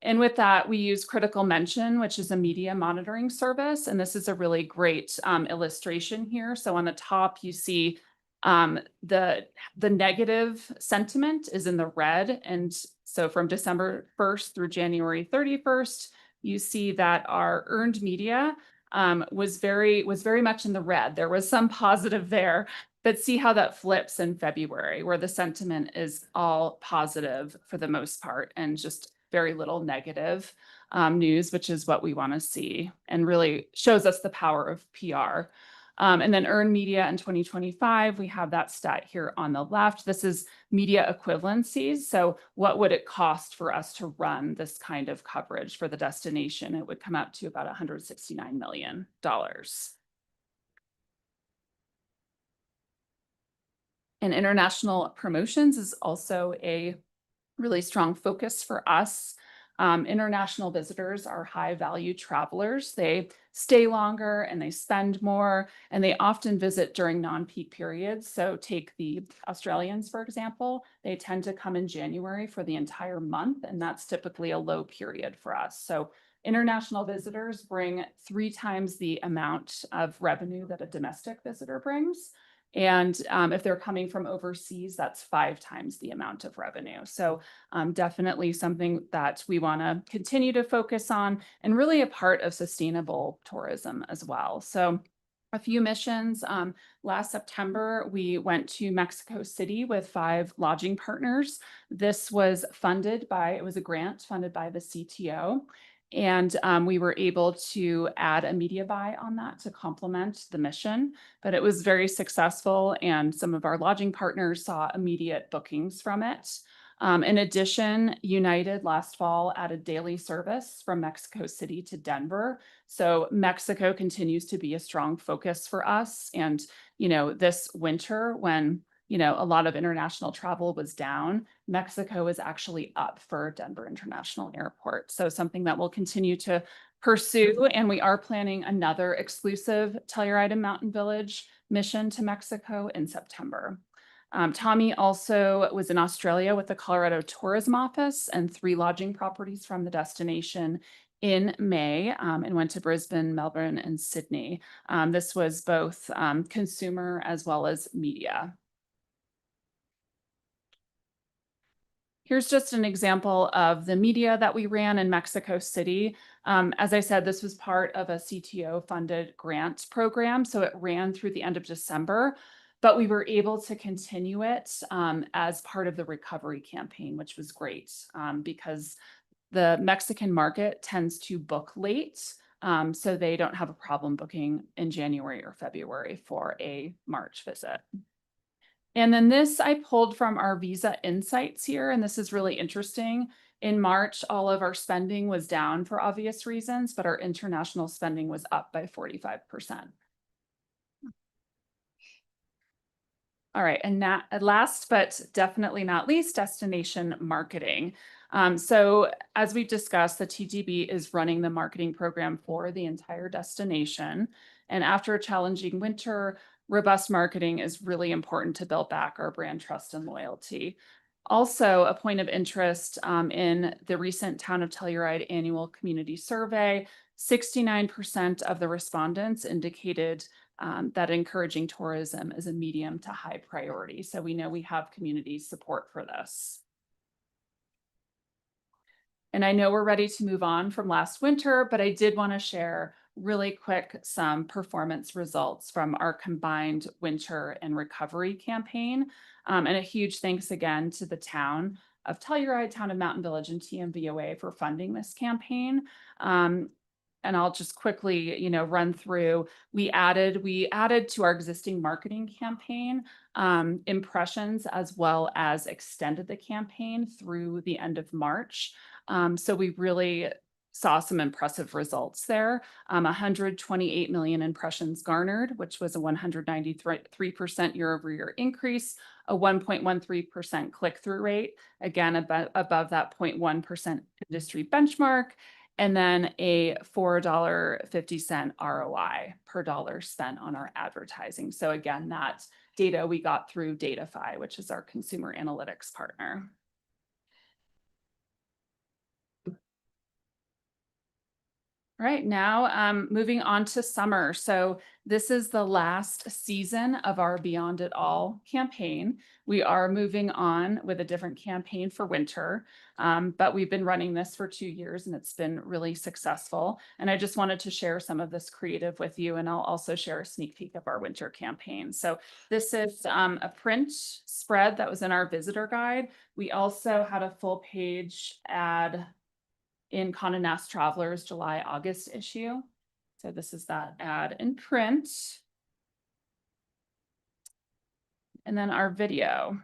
And with that, we use Critical Mention, which is a media monitoring service. And this is a really great illustration here. So on the top, you see the negative sentiment is in the red. And so from December 1st through January 31st, you see that our earned media was very much in the red. There was some positive there, but see how that flips in February, where the sentiment is all positive for the most part and just very little negative news, which is what we want to see and really shows us the power of PR. And then earned media in 2025, we have that stat here on the left. This is media equivalencies. So what would it cost for us to run this kind of coverage for the destination? It would come out to about $169 million. And international promotions is also a really strong focus for us. International visitors are high value travelers. They stay longer and they spend more, and they often visit during non-peak periods. So take the Australians, for example, they tend to come in January for the entire month, and that's typically a low period for us. So international visitors bring 3 times the amount of revenue that a domestic visitor brings. And if they're coming from overseas, that's 5 times the amount of revenue. So definitely something that we want to continue to focus on, and really a part of sustainable tourism as well. So a few missions. Last September, we went to Mexico City with 5 lodging partners. This was funded by, it was a grant funded by the CTO. And we were able to add a media buy on that to complement the mission, but it was very successful, and some of our lodging partners saw immediate bookings from it. In addition, United last fall added daily service from Mexico City to Denver. So Mexico continues to be a strong focus for us. And, you know, this winter, when a lot of international travel was down, Mexico is actually up for Denver International Airport. So something that we'll continue to pursue. And we are planning another exclusive Telluride and Mountain Village mission to Mexico in September. Tommy also was in Australia with the Colorado Tourism Office and 3 lodging properties from the destination in May, and went to Brisbane, Melbourne, and Sydney. This was both consumer as well as media. Here's just an example of the media that we ran in Mexico City. As I said, this was part of a CTO-funded grant program, so it ran through the end of December, but we were able to continue it as part of the recovery campaign, which was great because the Mexican market tends to book late, so they don't have a problem booking in January or February for a March visit. And then this I pulled from our Visa Insights here, and this is really interesting. In March, all of our spending was down for obvious reasons, but our international spending was up by 45%. All right, and last but definitely not least, destination marketing. So as we've discussed, the TGB is running the marketing program for the entire destination. And after a challenging winter, robust marketing is really important to build back our brand trust and loyalty. Also, a point of interest in the recent Town of Telluride annual community survey, 69% of the respondents indicated that encouraging tourism is a medium to high priority. So we know we have community support for this. And I know we're ready to move on from last winter, but I did want to share really quick some performance results from our combined winter and recovery campaign. And a huge thanks again to the Town of Telluride, Town of Mountain Village, and TMVOA for funding this campaign. And I'll just quickly, run through. We added to our existing marketing campaign impressions, as well as extended the campaign through the end of March. So we really saw some impressive results there. 128 million impressions garnered, which was a 193% year-over-year increase, a 1.13% click-through rate, again, above that 0.1% industry benchmark, and then a $4.50 ROI per dollar spent on our advertising. So again, that data we got through Datafy, which is our consumer analytics partner. All right, now moving on to summer. So this is the last season of our Beyond It All campaign. We are moving on with a different campaign for winter, but we've been running this for 2 years and it's been really successful. And I just wanted to share some of this creative with you, and I'll also share a sneak peek of our winter campaign. So this is a print spread that was in our visitor guide. We also had a full page ad in Condé Nast Traveler's July-August issue. So this is that ad in print. And then our video.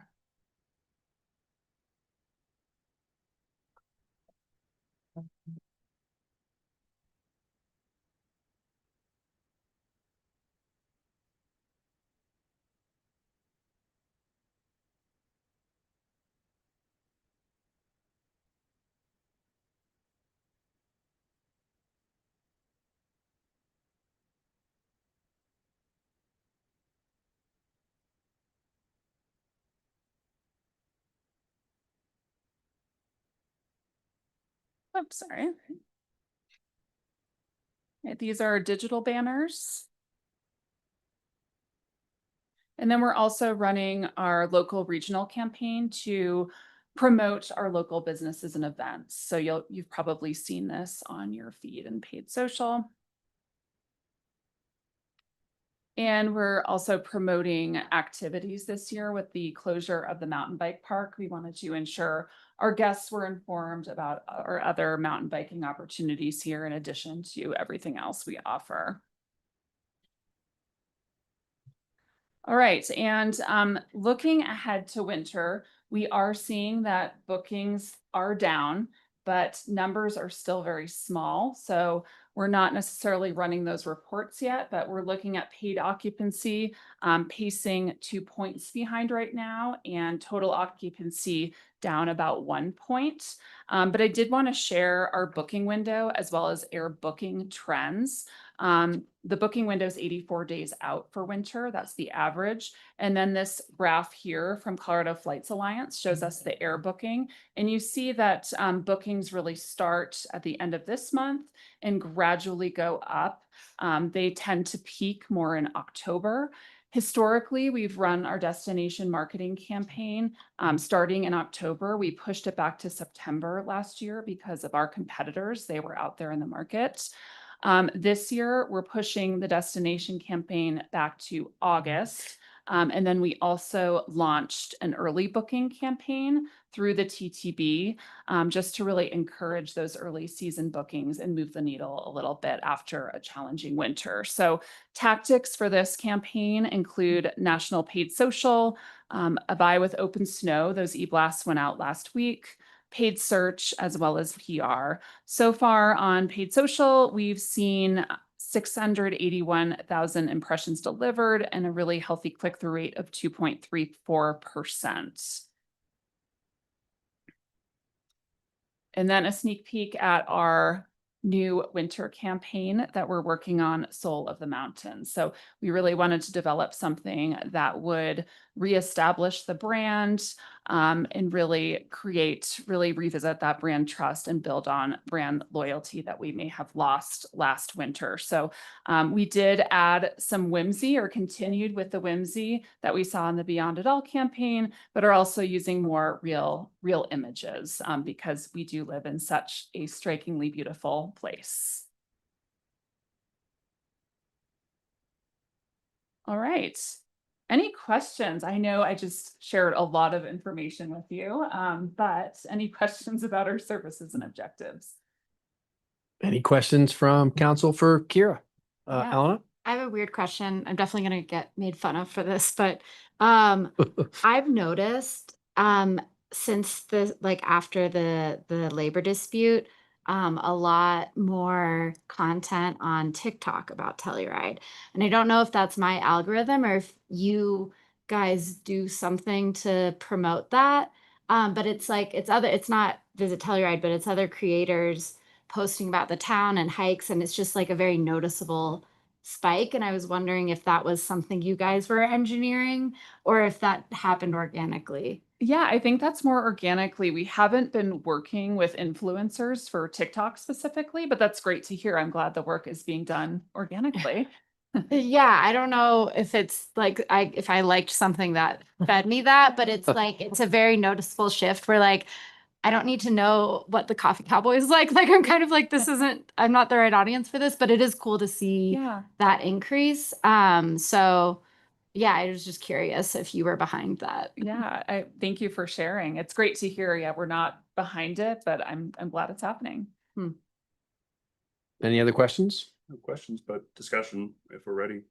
Oops, sorry. Okay, these are digital banners. And then we're also running our local regional campaign to promote our local businesses and events. So you've probably seen this on your feed and paid social. And we're also promoting activities this year with the closure of the mountain bike park. We wanted to ensure our guests were informed about our other mountain biking opportunities here in addition to everything else we offer. All right, and looking ahead to winter, we are seeing that bookings are down, but numbers are still very small. So we're not necessarily running those reports yet, but we're looking at paid occupancy, pacing 2 points behind right now, and total occupancy down about 1 point. But I did want to share our booking window as well as air booking trends. The booking window is 84 days out for winter. That's the average. And then this graph here from Colorado Flights Alliance shows us the air booking. And you see that bookings really start at the end of this month and gradually go up. They tend to peak more in October. Historically, we've run our destination marketing campaign starting in October. We pushed it back to September last year because of our competitors. They were out there in the market. This year, we're pushing the destination campaign back to August. And then we also launched an early booking campaign through the TTB just to really encourage those early season bookings and move the needle a little bit after a challenging winter. So tactics for this campaign include national paid social, a buy with open snow. Those e-blasts went out last week. Paid search as well as PR. So far on paid social, we've seen 681,000 impressions delivered and a really healthy click-through rate of 2.34%. And then a sneak peek at our new winter campaign that we're working on, Soul of the Mountains. So we really wanted to develop something that would reestablish the brand and really revisit that brand trust and build on brand loyalty that we may have lost last winter. So we did add some whimsy, or continued with the whimsy that we saw in the Beyond It All campaign, but are also using more real images because we do live in such a strikingly beautiful place. All right. Any questions? I know I just shared a lot of information with you, but any questions about our services and objectives? Any questions from council for Kira? Yeah. Elena? I have a weird question. I'm definitely going to get made fun of for this, but I've noticed since after the labor dispute, a lot more content on TikTok about Telluride. And I don't know if that's my algorithm or if you guys do something to promote that. But it's not Visit Telluride, but it's other creators posting about the town and hikes, and it's just like a very noticeable spike. And I was wondering if that was something you guys were engineering or if that happened organically. Yeah, I think that's more organically. We haven't been working with influencers for TikTok specifically, but that's great to hear. I'm glad the work is being done organically. Yeah, I don't know if it's if I liked something that fed me that, but it's it's a very noticeable shift where I don't need to know what the Coffee Cowboy is like. I'm kind of I'm not the right audience for this, but it is cool to see that increase. So yeah, I was just curious if you were behind that. Yeah, I thank you for sharing. It's great to hear. Yeah, we're not behind it, but I'm glad it's happening. Any other questions? No questions, but discussion if we're ready.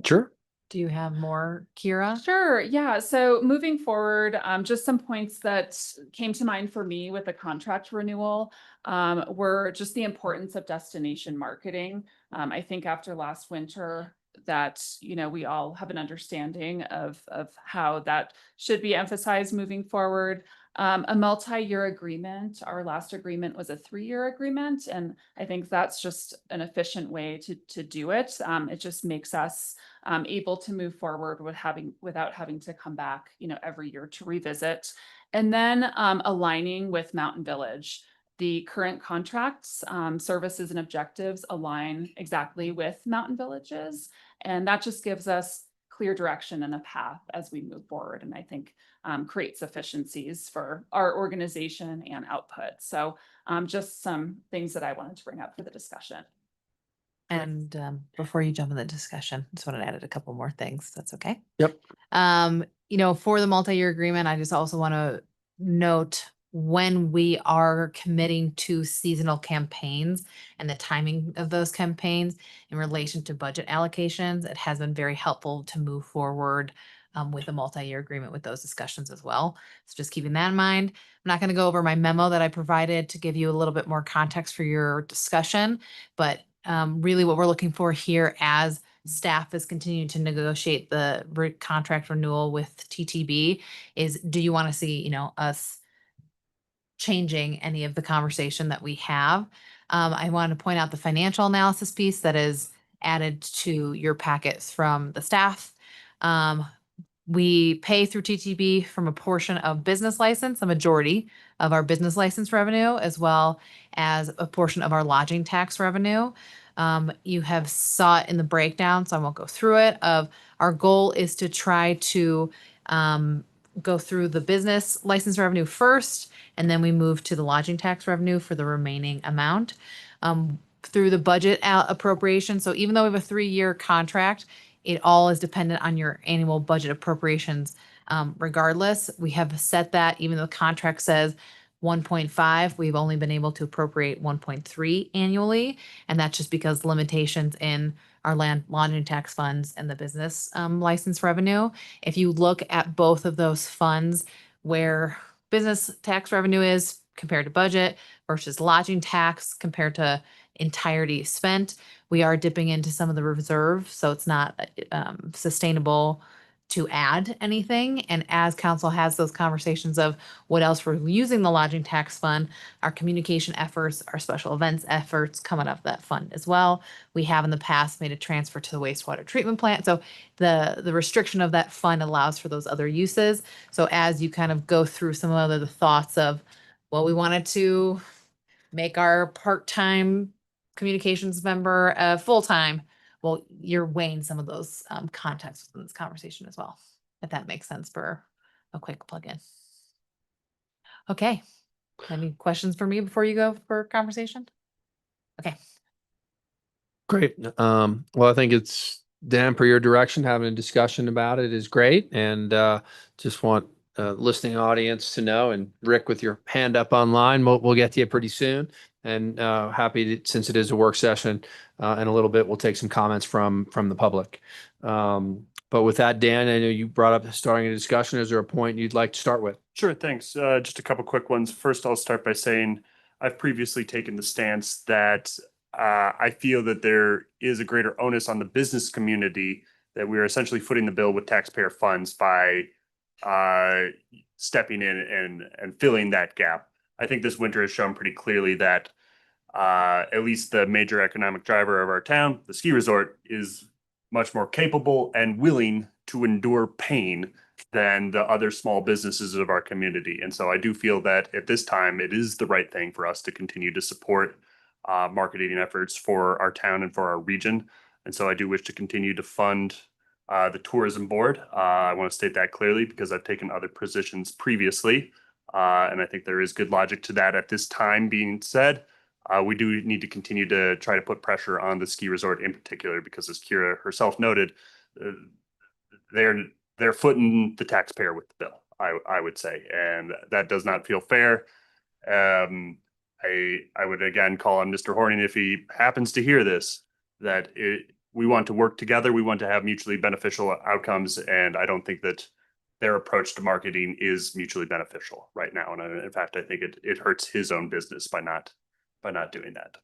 Sure. Do you have more, Kira? Sure, yeah. So moving forward, just some points that came to mind for me with the contract renewal were just the importance of destination marketing. I think after last winter that, you know, we all have an understanding of how that should be emphasized moving forward. A multi-year agreement, our last agreement was a 3-year agreement, and I think that's just an efficient way to do it. It just makes us able to move forward without having to come back, you know, every year to revisit. And then aligning with Mountain Village. The current contracts, services and objectives align exactly with Mountain Villages. And that just gives us clear direction and a path as we move forward. And I think creates efficiencies for our organization and output. So just some things that I wanted to bring up for the discussion. And before you jump in the discussion, just wanted to add a couple more things. That's okay. Yep. You know, for the multi-year agreement, I just also want to note when we are committing to seasonal campaigns and the timing of those campaigns in relation to budget allocations, it has been very helpful to move forward with a multi-year agreement with those discussions as well. So just keeping that in mind. I'm not going to go over my memo that I provided to give you a little bit more context for your discussion, but really what we're looking for here as staff is continuing to negotiate the contract renewal with TTB is, do you want to see, you know, us changing any of the conversation that we have? I want to point out the financial analysis piece that is added to your packets from the staff. We pay through TTB from a portion of business license, a majority of our business license revenue, as well as a portion of our lodging tax revenue. You have saw it in the breakdown, so I won't go through it. Of our goal is to try to go through the business license revenue first, and then we move to the lodging tax revenue for the remaining amount. Through the budget appropriation, so even though we have a 3-year contract, it all is dependent on your annual budget appropriations. Regardless, we have set that, even though the contract says 1.5, we've only been able to appropriate 1.3 annually. And that's just because limitations in our land lodging tax funds and the business license revenue. If you look at both of those funds, where business tax revenue is compared to budget versus lodging tax compared to entirety spent, we are dipping into some of the reserve, so it's not sustainable to add anything. And as council has those conversations of what else we're using the lodging tax fund, our communication efforts, our special events efforts come out of that fund as well. We have in the past made a transfer to the wastewater treatment plant. So the restriction of that fund allows for those other uses. So as you kind of go through some of the thoughts of, well, we wanted to make our part-time communications member full-time, well, you're weighing some of those contexts in this conversation as well, if that makes sense for a quick plug-in. Okay, any questions for me before you go for conversation? Okay. Great. Well, I think it's Dan, per your direction, having a discussion about it is great. And just want listening audience to know, and Rick, with your hand up online, we'll get to you pretty soon. And happy to, since it is a work session, in a little bit, we'll take some comments from the public. But with that, Dan, I know you brought up starting a discussion. Is there a point you'd like to start with? Sure, thanks. Just a couple quick ones. First, I'll start by saying I've previously taken the stance that I feel that there is a greater onus on the business community, that we are essentially footing the bill with taxpayer funds by stepping in and filling that gap. I think this winter has shown pretty clearly that at least the major economic driver of our town, the ski resort, is much more capable and willing to endure pain than the other small businesses of our community. And so I do feel that at this time, it is the right thing for us to continue to support marketing efforts for our town and for our region. And so I do wish to continue to fund the tourism board. I want to state that clearly because I've taken other positions previously. And I think there is good logic to that. At this time being said, we do need to continue to try to put pressure on the ski resort in particular, because as Kira herself noted, they're footing the taxpayer with the bill, I would say, and that does not feel fair. I would again call on Mr. Horning, if he happens to hear this, that we want to work together. We want to have mutually beneficial outcomes. And I don't think that their approach to marketing is mutually beneficial right now. And in fact, I think it hurts his own business by not doing that.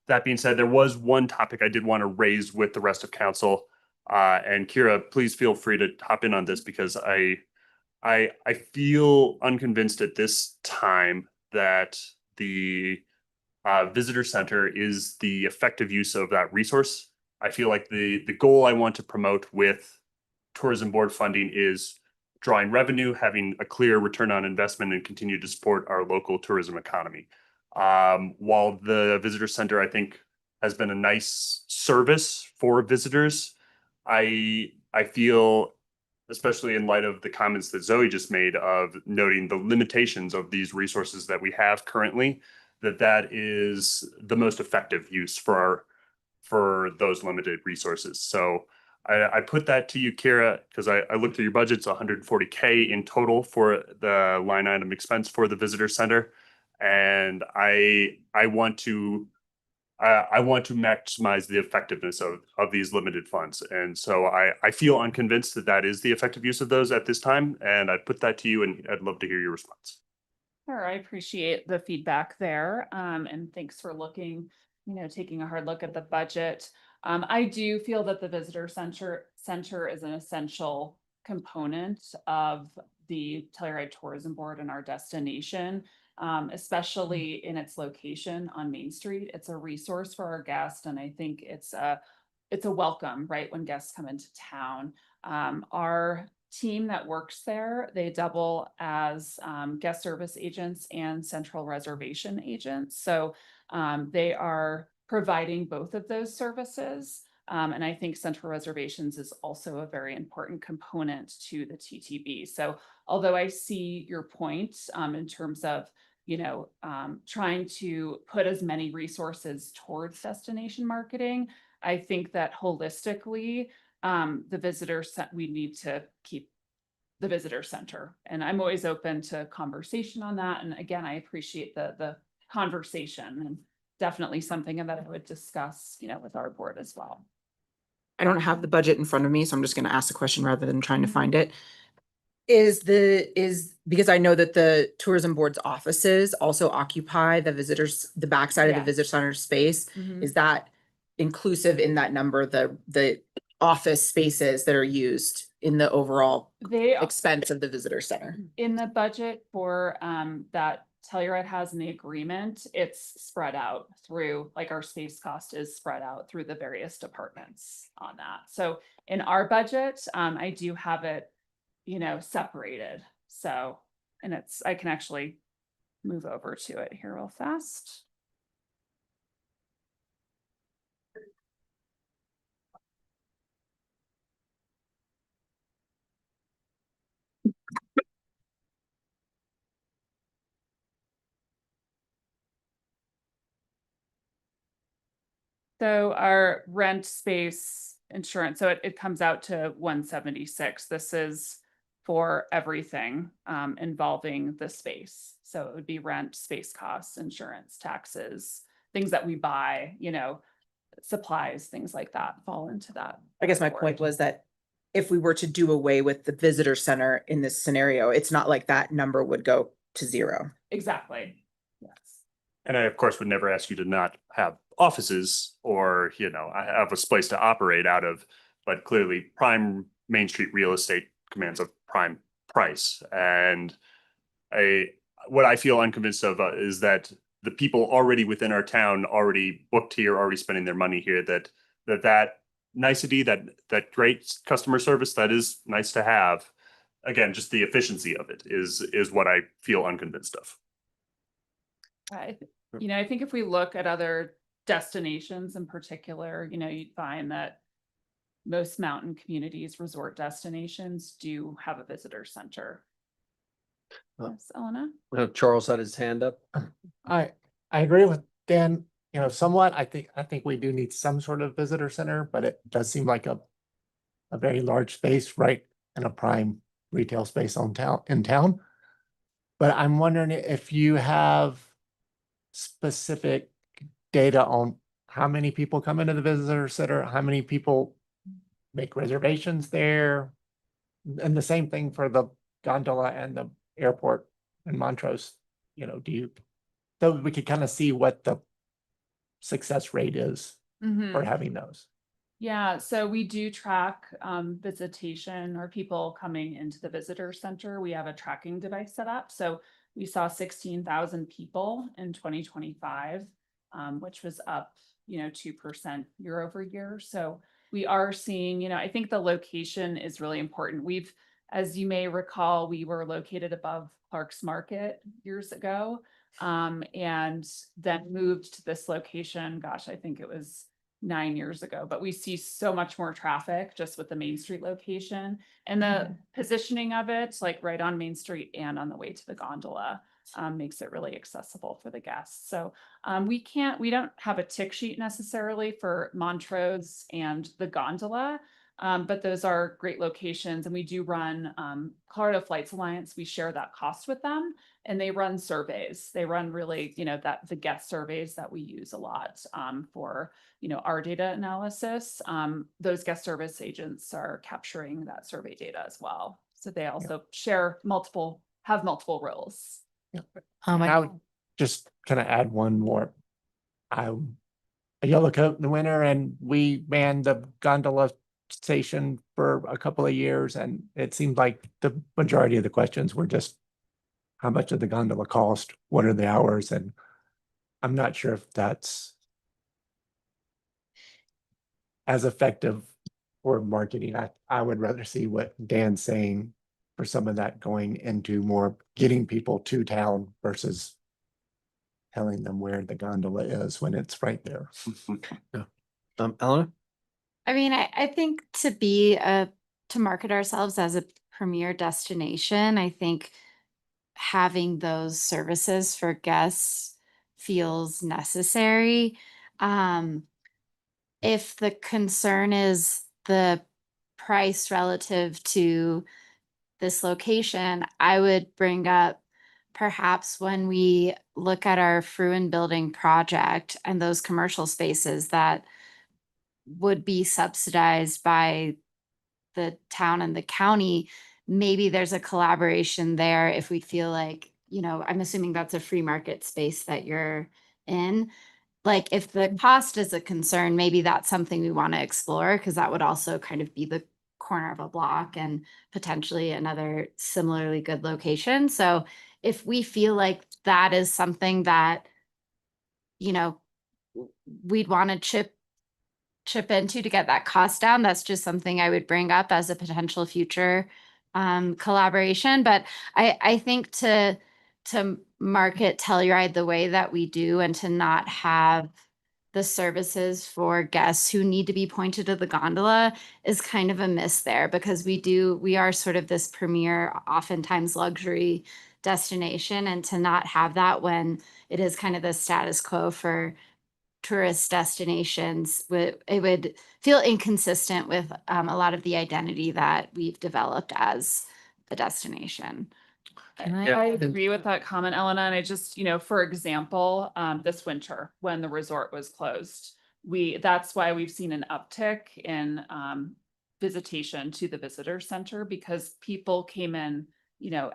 That being said, there was one topic I did want to raise with the rest of council. And Kira, please feel free to hop in on this because I feel unconvinced at this time that the visitor center is the effective use of that resource. I feel like the goal I want to promote with tourism board funding is drawing revenue, having a clear return on investment, and continue to support our local tourism economy. While the visitor center, I think, has been a nice service for visitors, I feel, especially in light of the comments that Zoe just made of noting the limitations of these resources that we have currently, that is the most effective use for those limited resources. So I put that to you, Kira, because I looked at your budget. It's $140K in total for the line item expense for the visitor center. And I want to maximize the effectiveness of these limited funds. And so I feel unconvinced that is the effective use of those at this time. And I put that to you, and I'd love to hear your response. Sure, I appreciate the feedback there. And thanks for taking a hard look at the budget. I do feel that the visitor center is an essential component of the Telluride Tourism Board and our destination, especially in its location on Main Street. It's a resource for our guests, and I think it's a welcome, right, when guests come into town. Our team that works there, they double as guest service agents and central reservation agents. So they are providing both of those services. And I think central reservations is also a very important component to the TTB. So although I see your point in terms of, trying to put as many resources towards destination marketing, I think that holistically, we need to keep the visitor center. And I'm always open to conversation on that. And again, I appreciate the conversation, and definitely something that I would discuss, with our board as well. I don't have the budget in front of me, so I'm just gonna ask the question rather than trying to find it. Because I know that the tourism board's offices also occupy the backside of the Yeah. visitor center space. Is that inclusive in that number, the office spaces that are used in the overall They are expense of the visitor center? in the budget for that Telluride has in the agreement. It's spread out through, like, our space cost is spread out through the various departments on that. So in our budget, I do have it, separated. So, and I can actually move over to it here real fast. So our rent space insurance, so it comes out to 176. This is for everything involving the space. So it would be rent, space costs, insurance, taxes, things that we buy, supplies, things like that fall into that. I guess my point was that if we were to do away with the visitor center in this scenario, it's not like that number would go to zero. Exactly. Yes. And I, of course, would never ask you to not have offices or, have a place to operate out of, but clearly prime Main Street real estate commands a prime price. And what I feel unconvinced of is that the people already within our town, already booked here, already spending their money here, that nicety, that great customer service, that is nice to have. Again, just the efficiency of it is what I feel unconvinced of. I think if we look at other destinations in particular, you'd find that most mountain communities, resort destinations do have a visitor center. Yes, Elena? Charles had his hand up. I agree with Dan, somewhat. I think we do need some sort of visitor center, but it does seem like a very large space right in a prime retail space in town. But I'm wondering if you have specific data on how many people come into the visitor center, how many people make reservations there. And the same thing for the gondola and the airport in Montrose, so we could kind of see what the success rate is for having those. Yeah, so we do track visitation or people coming into the visitor center. We have a tracking device set up. So we saw 16,000 people in 2025, which was up, 2% year over year. So we are seeing, I think the location is really important. As you may recall, we were located above Clark's Market years ago, and then moved to this location. Gosh, I think it was 9 years ago, but we see so much more traffic just with the Main Street location and the positioning of it, like right on Main Street and on the way to the gondola, makes it really accessible for the guests. So we don't have a tick sheet necessarily for Montrose and the gondola, but those are great locations. And we do run Colorado Flights Alliance. We share that cost with them, and they run surveys. They run really, the guest surveys that we use a lot for, our data analysis. Those guest service agents are capturing that survey data as well. So they also have multiple roles. I would just kind of add one more. I'm a yellow coat in the winter, and we manned the gondola station for a couple of years, and it seemed like the majority of the questions were just how much did the gondola cost, what are the hours, and I'm not sure if that's as effective for marketing. I would rather see what Dan's saying for some of that going into more getting people to town versus telling them where the gondola is when it's right there. Eleanor? I mean, I think to market ourselves as a premier destination, I think having those services for guests feels necessary. If the concern is the price relative to this location, I would bring up perhaps when we look at our Fruin Building project and those commercial spaces that would be subsidized by the town and the county, maybe there's a collaboration there if we feel like, I'm assuming that's a free market space that you're in. Like if the cost is a concern, maybe that's something we want to explore, because that would also kind of be the corner of a block and potentially another similarly good location. So if we feel like that is something that, we'd want to chip into to get that cost down, that's just something I would bring up as a potential future collaboration. But I think to market Telluride the way that we do, and to not have the services for guests who need to be pointed to the gondola, is kind of a miss there, because we are sort of this premier, oftentimes luxury destination, and to not have that when it is kind of the status quo for tourist destinations, it would feel inconsistent with a lot of the identity that we've developed as a destination. I agree with that comment, Elena. And I just, for example, this winter when the resort was closed, that's why we've seen an uptick in visitation to the visitor center, because people came in,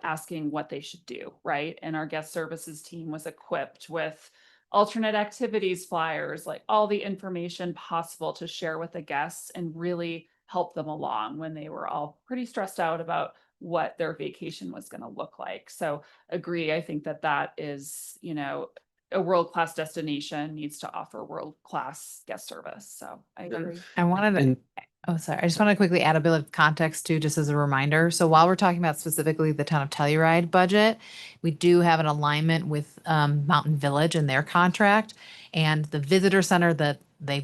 asking what they should do, right? And our guest services team was equipped with alternate activities flyers, like all the information possible to share with the guests and really help them along when they were all pretty stressed out about what their vacation was going to look like. So agree. I think that is, a world-class destination needs to offer world-class guest service. So I agree. I just want to quickly add a bit of context too, just as a reminder. So while we're talking about specifically the town of Telluride budget, we do have an alignment with Mountain Village and their contract, and the visitor center that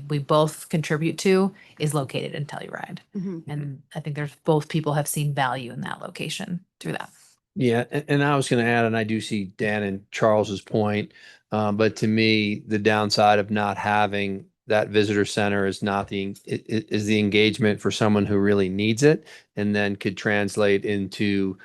we both contribute to is located in Telluride. And I think both people have seen value in that location through that. Yeah, and I was going to add, and I do see Dan and Charles's point, but to me, the downside of not having that visitor center is the engagement for someone who really needs it, and then could translate into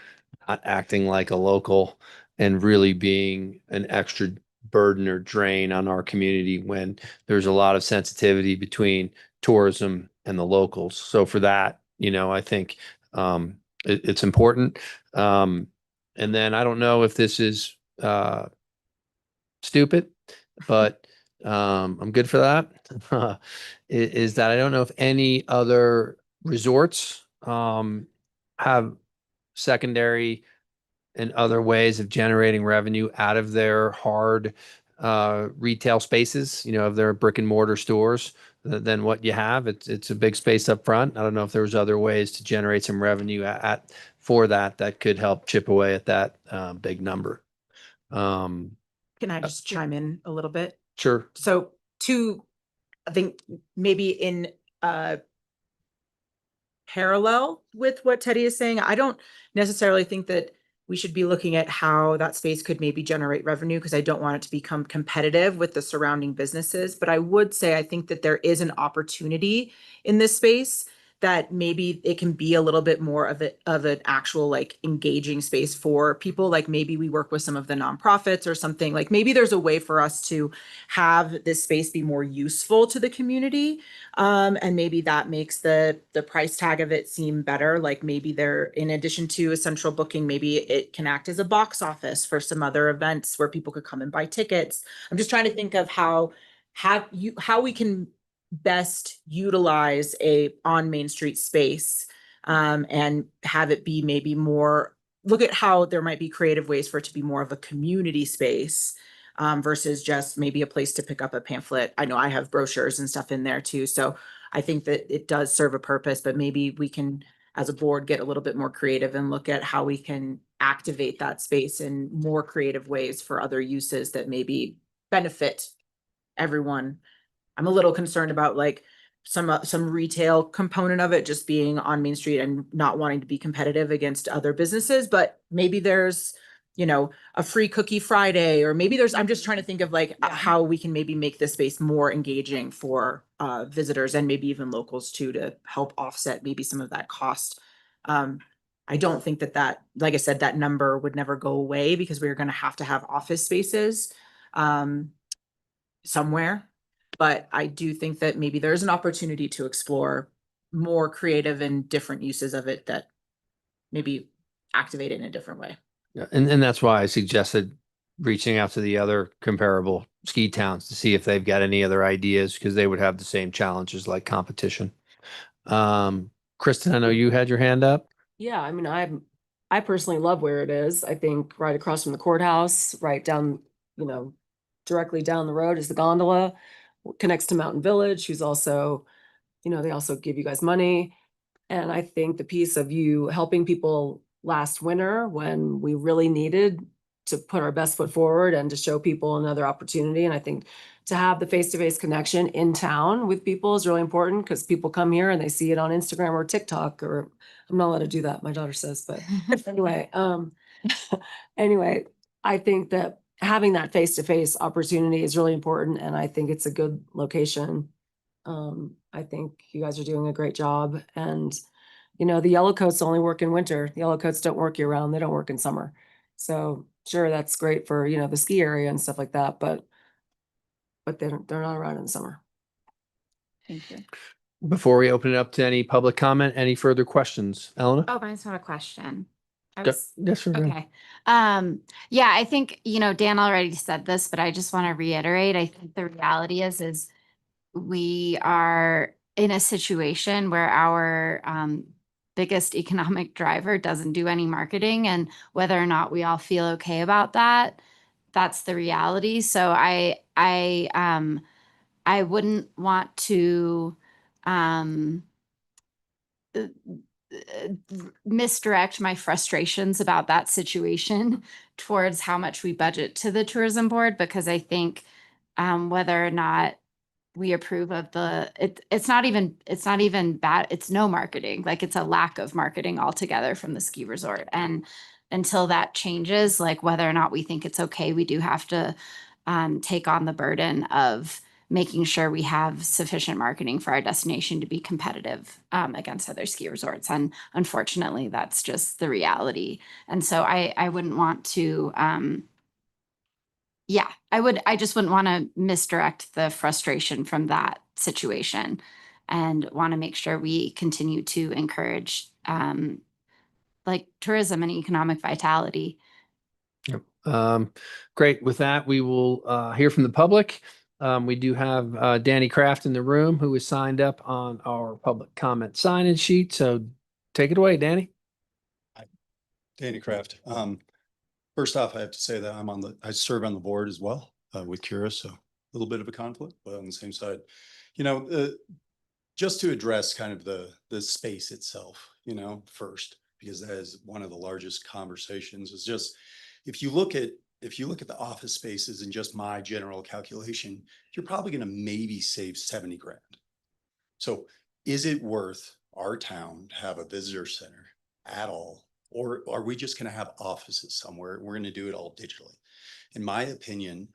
not acting like a local and really being an extra burden or drain on our community when there's a lot of sensitivity between tourism and the locals. So for that, I think it's important. And then I don't know if this is stupid, but I'm good for that. Is that I don't know if any other resorts have secondary and other ways of generating revenue out of their hard retail spaces, of their brick and mortar stores than what you have. It's a big space up front. I don't know if there was other ways to generate some revenue for that could help chip away at that big number. Can I just chime in a little bit? Sure. So I think maybe in parallel with what Teddy is saying, I don't necessarily think that we should be looking at how that space could maybe generate revenue, because I don't want it to become competitive with the surrounding businesses. But I would say I think that there is an opportunity in this space that maybe it can be a little bit more of an actual like engaging space for people. Like maybe we work with some of the nonprofits or something. Like maybe there's a way for us to have this space be more useful to the community. And maybe that makes the price tag of it seem better. Like maybe there, in addition to a central booking, maybe it can act as a box office for some other events where people could come and buy tickets. I'm just trying to think of how we can best utilize a on Main Street space, and have it be maybe more, look at how there might be creative ways for it to be more of a community space, versus just maybe a place to pick up a pamphlet. I know I have brochures and stuff in there too. So I think that it does serve a purpose, but maybe we can, as a board, get a little bit more creative and look at how we can activate that space in more creative ways for other uses that maybe benefit everyone. I'm a little concerned about like some retail component of it just being on Main Street and not wanting to be competitive against other businesses, but maybe there's, a free cookie Friday, or maybe I'm just trying to think of like how we can maybe make this space more engaging for visitors and maybe even locals too, to help offset maybe some of that cost. I don't think that, like I said, that number would never go away, because we're going to have office spaces somewhere. But I do think that maybe there's an opportunity to explore more creative and different uses of it that maybe activate it in a different way. Yeah, and that's why I suggested reaching out to the other comparable ski towns to see if they've got any other ideas, because they would have the same challenges like competition. Kristen, I know you had your hand up. Yeah, I mean, I personally love where it is. I think right across from the courthouse, right down, directly down the road is the gondola, connects to Mountain Village, who's also, they also give you guys money. And I think the piece of you helping people last winter when we really needed to put our best foot forward and to show people another opportunity. And I think to have the face-to-face connection in town with people is really important, because people come here and they see it on Instagram or TikTok, or I'm not allowed to do that, my daughter says, but anyway, anyway, I think that having that face-to-face opportunity is really important, and I think it's a good location. I think you guys are doing a great job, and the yellow coats only work in winter. The yellow coats don't work year round. They don't work in summer. So sure, that's great for, the ski area and stuff like that, but they're not around in the summer. Thank you. Before we open it up to any public comment, any further questions? Eleanor? Oh, I just have a question. Yes, sure. Okay. Yeah, I think, Dan already said this, but I just want to reiterate, I think the reality is we are in a situation where our biggest economic driver doesn't do any marketing, and whether or not we all feel okay about that, that's the reality. So I wouldn't want to misdirect my frustrations about that situation towards how much we budget to the tourism board, because I think whether or not we approve of it's not even bad. It's no marketing. Like, it's a lack of marketing altogether from the ski resort. And until that changes, like whether or not we think it's okay, we do have to take on the burden of making sure we have sufficient marketing for our destination to be competitive against other ski resorts. And unfortunately, that's just the reality. And so I wouldn't want to Yeah, I just wouldn't want to misdirect the frustration from that situation and want to make sure we continue to encourage like tourism and economic vitality. Yep. Great. With that, we will hear from the public. We do have Danny Kraft in the room who is signed up on our public comment sign-in sheet. So take it away, Danny. Danny Kraft. First off, I have to say that I serve on the board as well with Cura, so a little bit of a conflict, but on the same side, just to address kind of the space itself, first, because that is one of the largest conversations. Is just if you look at the office spaces and just my general calculation, you're probably going to maybe save 70 grand. So is it worth our town to have a visitor center at all? Or are we just going to have offices somewhere? We're going to do it all digitally. In my opinion,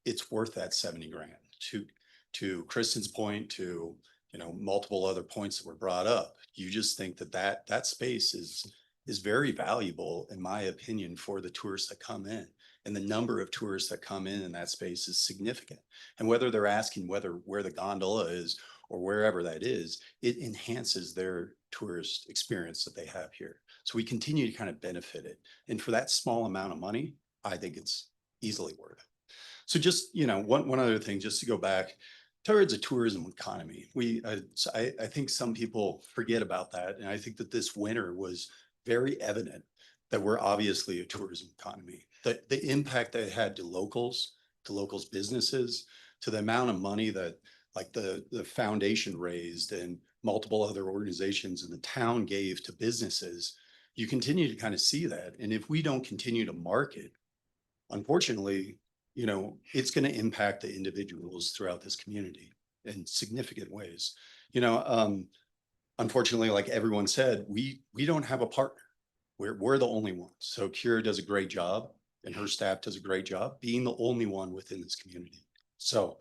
it's worth that 70 grand. To Kristen's point, to multiple other points that were brought up. You just think that space is very valuable, in my opinion, for the tourists that come in. And the number of tourists that come in that space is significant. And whether they're asking where the gondola is or wherever that is, it enhances their tourist experience that they have here. So we continue to kind of benefit it. And for that small amount of money, I think it's easily worth it. So just, one other thing, just to go back towards a tourism economy. I think some people forget about that. And I think that this winter was very evident that we're obviously a tourism economy. The impact that it had to locals businesses, to the amount of money that like the foundation raised and multiple other organizations in the town gave to businesses, you continue to kind of see that. And if we don't continue to market, unfortunately, it's going to impact the individuals throughout this community in significant ways. Unfortunately, like everyone said, we don't have a partner. We're the only ones. So Cura does a great job and her staff does a great job being the only one within this community. So,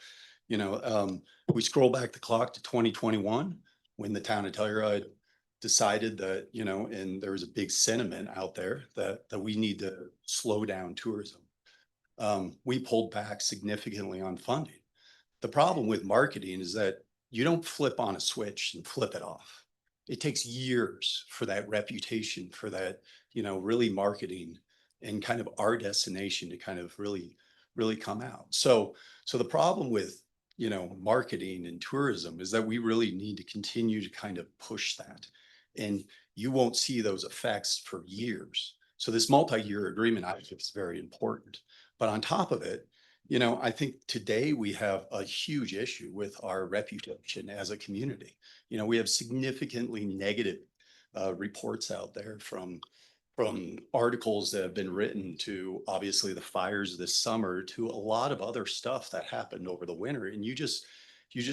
we scroll back the clock to 2021 when the town of Telluride decided that, and there was a big sentiment out there that we need to slow down tourism. We pulled back significantly on funding. The problem with marketing is that you don't flip on a switch and flip it off. It takes years for that reputation, for that, really marketing and kind of our destination to kind of really come out. So the problem with, marketing and tourism is that we really need to continue to kind of push that. And you won't see those effects for years. So this multi-year agreement, I think, is very important. But on top of it, I think today we have a huge issue with our reputation as a community. We have significantly negative reports out there from articles that have been written to obviously the fires this summer to a lot of other stuff that happened over the winter. And you just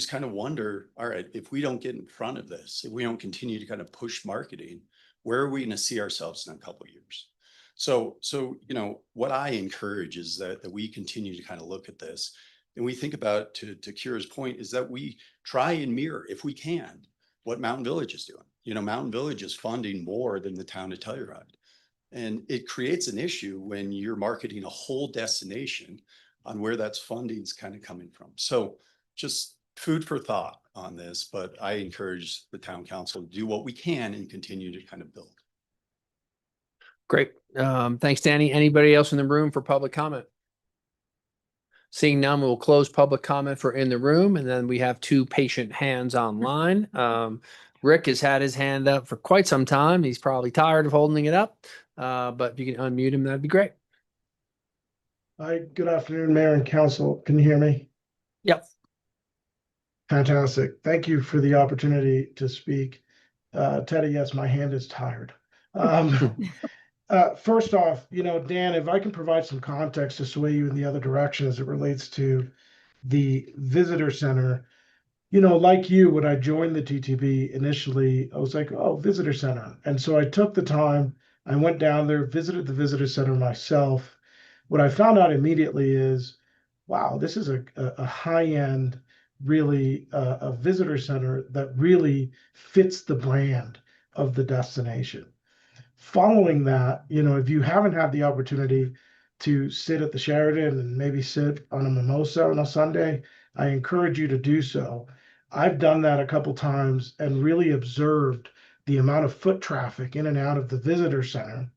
kind of wonder, all right, if we don't get in front of this, if we don't continue to kind of push marketing, where are we going to see ourselves in a couple of years? So, what I encourage is that we continue to kind of look at this and we think about, to Cura's point, is that we try and mirror, if we can, what Mountain Village is doing. Mountain Village is funding more than the town of Telluride. And it creates an issue when you're marketing a whole destination on where that's funding's kind of coming from. So just food for thought on this, but I encourage the town council to do what we can and continue to kind of build. Great. Thanks, Danny. Anybody else in the room for public comment? Seeing none, we'll close public comment for in the room, and then we have two patient hands online. Rick has had his hand up for quite some time. He's probably tired of holding it up, but if you can unmute him, that'd be great. Hi, good afternoon, Mayor and Council. Can you hear me? Yep. Fantastic. Thank you for the opportunity to speak. Teddy, yes, my hand is tired. First off, Dan, if I can provide some context to sway you in the other direction as it relates to the visitor center, like you, when I joined the TTB initially, I was like, oh, visitor center. And so I took the time, I went down there, visited the visitor center myself. What I found out immediately is, wow, this is a high-end, really a visitor center that really fits the brand of the destination. Following that, if you haven't had the opportunity to sit at the Sheraton and maybe sit on a mimosa on a Sunday, I encourage you to do so. I've done that a couple times and really observed the amount of foot traffic in and out of the visitor center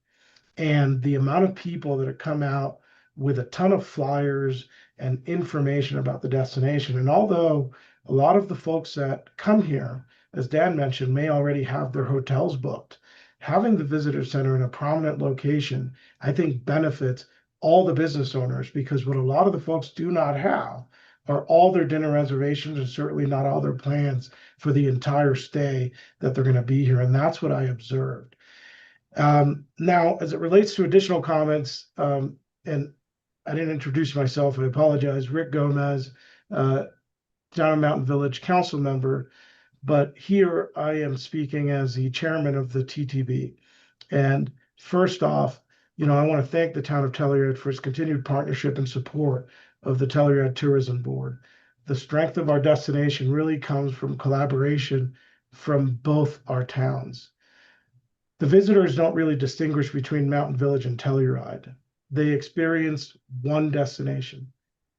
and the amount of people that have come out with a ton of flyers and information about the destination. And although a lot of the folks that come here, as Dan mentioned, may already have their hotels booked, having the visitor center in a prominent location, I think benefits all the business owners, because what a lot of the folks do not have are all their dinner reservations and certainly not all their plans for the entire stay that they're going to be here. And that's what I observed. Now, as it relates to additional comments, and I didn't introduce myself, I apologize, Rick Gomez, Town of Mountain Village council member, but here I am speaking as the chairman of the TTB. And first off, I want to thank the town of Telluride for its continued partnership and support of the Telluride Tourism Board. The strength of our destination really comes from collaboration from both our towns. The visitors don't really distinguish between Mountain Village and Telluride. They experience one destination.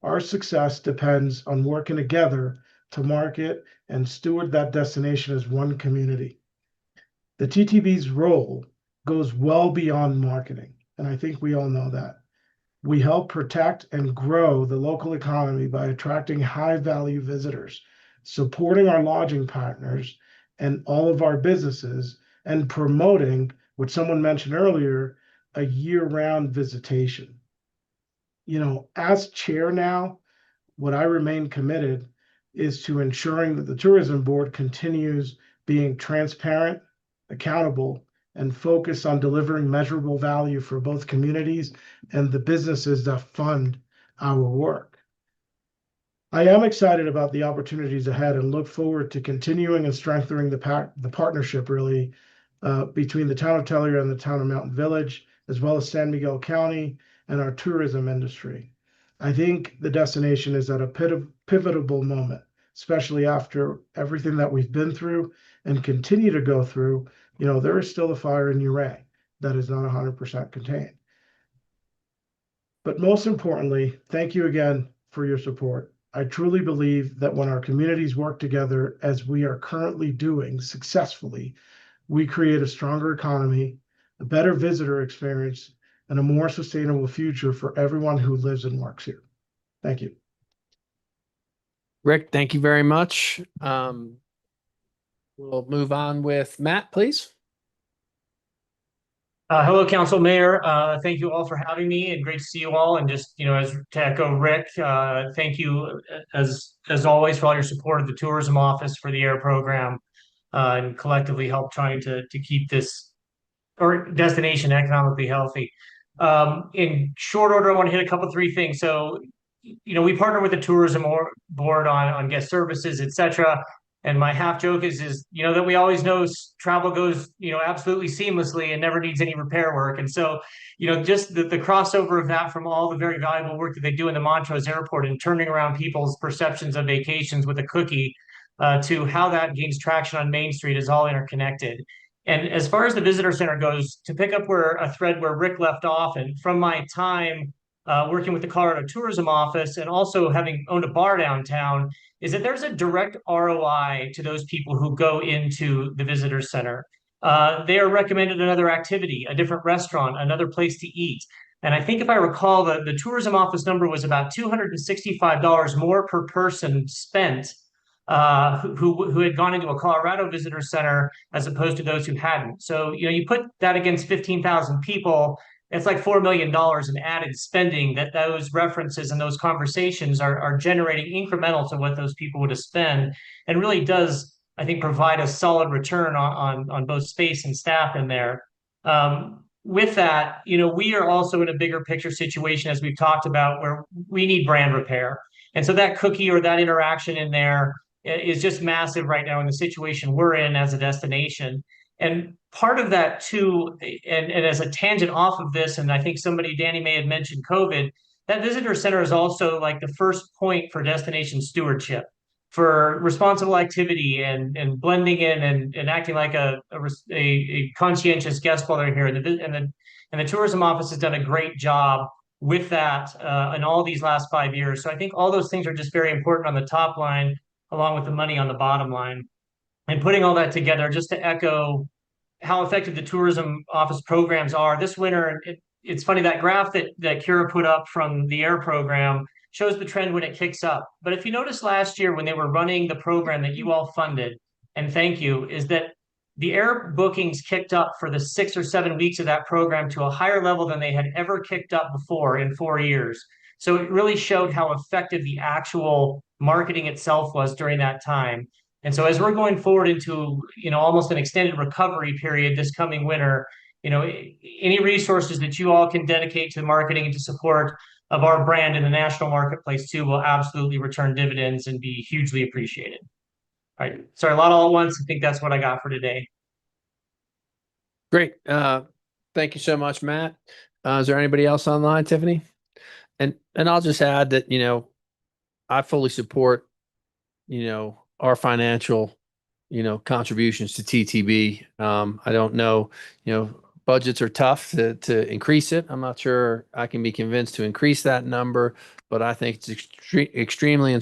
Our success depends on working together to market and steward that destination as one community. The TTB's role goes well beyond marketing, and I think we all know that. We help protect and grow the local economy by attracting high-value visitors, supporting our lodging partners and all of our businesses, and promoting what someone mentioned earlier, a year-round visitation. As chair now, what I remain committed is to ensuring that the tourism board continues being transparent, accountable, and focused on delivering measurable value for both communities and the businesses that fund our work. I am excited about the opportunities ahead and look forward to continuing and strengthening the partnership really between the town of Telluride and the town of Mountain Village, as well as San Miguel County and our tourism industry. I think the destination is at a pivotal moment, especially after everything that we've been through and continue to go through. There is still a fire in Ouray that is not 100% contained. But most importantly, thank you again for your support. I truly believe that when our communities work together, as we are currently doing successfully, we create a stronger economy, a better visitor experience, and a more sustainable future for everyone who lives and works here. Thank you. Rick, thank you very much. We'll move on with Matt, please. Hello, Council Mayor. Thank you all for having me, and great to see you all. And just, as to echo Rick, thank you as always for all your support of the tourism office for the AIR program, and collectively help trying to keep this destination economically healthy. In short order, I want to hit a couple, three things. So, we partner with the tourism board on guest services, etc. And my half joke is that we always know travel goes, absolutely seamlessly and never needs any repair work. And so, just the crossover of that from all the very valuable work that they do in the Montrose Airport and turning around people's perceptions of vacations with a cookie to how that gains traction on Main Street is all interconnected. And as far as the visitor center goes, to pick up a thread where Rick left off, and from my time working with the Colorado Tourism Office and also having owned a bar downtown, is that there's a direct ROI to those people who go into the visitor center. They are recommended another activity, a different restaurant, another place to eat. And I think if I recall, the tourism office number was about $265 more per person spent who had gone into a Colorado visitor center as opposed to those who hadn't. So, you put that against 15,000 people, it's like $4 million in added spending that those references and those conversations are generating incremental to what those people would have spent, and really does, I think, provide a solid return on both space and staff in there. With that, we are also in a bigger picture situation, as we've talked about, where we need brand repair. And so that cookie or that interaction in there is just massive right now in the situation we're in as a destination. And part of that too, and as a tangent off of this, and I think Danny may have mentioned COVID, that visitor center is also like the first point for destination stewardship, for responsible activity and blending in and acting like a conscientious guest while they're here. And the tourism office has done a great job with that in all these last 5 years. So I think all those things are just very important on the top line, along with the money on the bottom line. And putting all that together, just to echo how effective the tourism office programs are this winter. It's funny, that graph that Kira put up from the AIR program shows the trend when it kicks up. But if you notice last year when they were running the program that you all funded, and thank you, is that the AIR bookings kicked up for the 6 or 7 weeks of that program to a higher level than they had ever kicked up before in 4 years. So it really showed how effective the actual marketing itself was during that time. And so as we're going forward into, almost an extended recovery period this coming winter, any resources that you all can dedicate to marketing and to support of our brand in the national marketplace too will absolutely return dividends and be hugely appreciated. All right. Sorry, a lot all at once. I think that's what I got for today. Great. Thank you so much, Matt. Is there anybody else online, Tiffany? And I'll just add that, I fully support, our financial, contributions to TTB. I don't know, budgets are tough to increase it. I'm not sure I can be convinced to increase that number, but I think it's extremely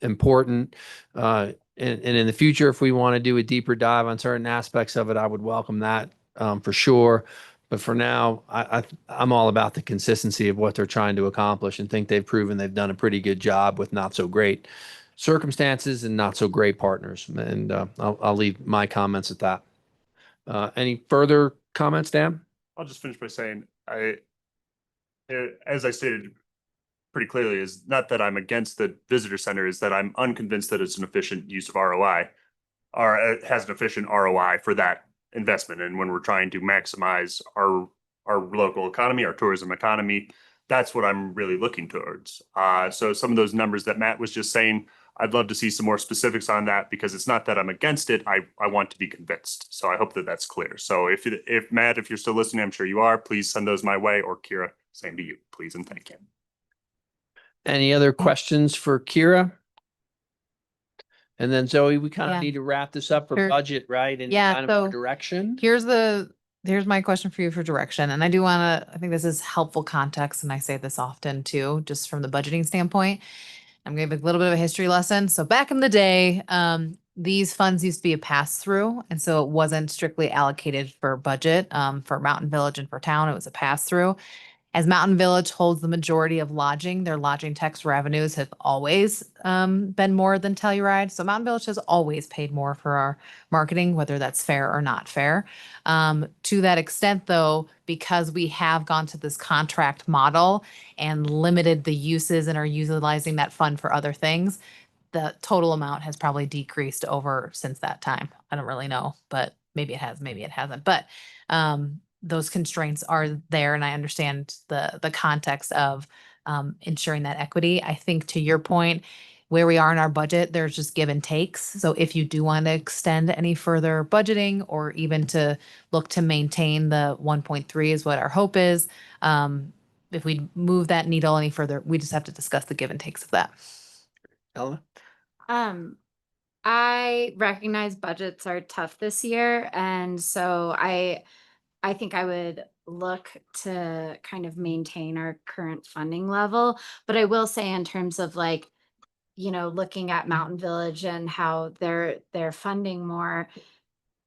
important. And in the future, if we want to do a deeper dive on certain aspects of it, I would welcome that for sure. But for now, I'm all about the consistency of what they're trying to accomplish, and think they've proven they've done a pretty good job with not so great circumstances and not so great partners. And I'll leave my comments at that. Any further comments, Dan? I'll just finish by saying, as I stated pretty clearly, is not that I'm against the visitor center, is that I'm unconvinced that it's an efficient use of ROI, or it has an efficient ROI for that investment. And when we're trying to maximize our local economy, our tourism economy, that's what I'm really looking towards. So some of those numbers that Matt was just saying, I'd love to see some more specifics on that, because it's not that I'm against it. I want to be convinced. So I hope that that's clear. So if Matt, if you're still listening, I'm sure you are, please send those my way, or Kira, same to you, please and thank you. Any other questions for Kira? And then Zoe, we kind of Yeah. need to wrap this up for Sure. budget, right? And Yeah, kind of our so direction. Here's my question for you for direction. And I do want to, I think this is helpful context, and I say this often too, just from the budgeting standpoint. I'm going to give a little bit of a history lesson. So back in the day, these funds used to be a pass-through. And so it wasn't strictly allocated for budget. For Mountain Village and for town, it was a pass-through. As Mountain Village holds the majority of lodging, their lodging tax revenues have always been more than Telluride. So Mountain Village has always paid more for our marketing, whether that's fair or not fair. To that extent, though, because we have gone to this contract model and limited the uses and are utilizing that fund for other things, the total amount has probably decreased over since that time. I don't really know, but maybe it has, maybe it hasn't. But those constraints are there, and I understand the context of ensuring that equity. I think to your point, where we are in our budget, there's just give and takes. So if you do want to extend any further budgeting, or even to look to maintain the 1.3 is what our hope is. If we move that needle any further, we just have to discuss the give and takes of that. Ella? I recognize budgets are tough this year, and so I think I would look to kind of maintain our current funding level. But I will say, in terms of looking at Mountain Village and how they're funding more,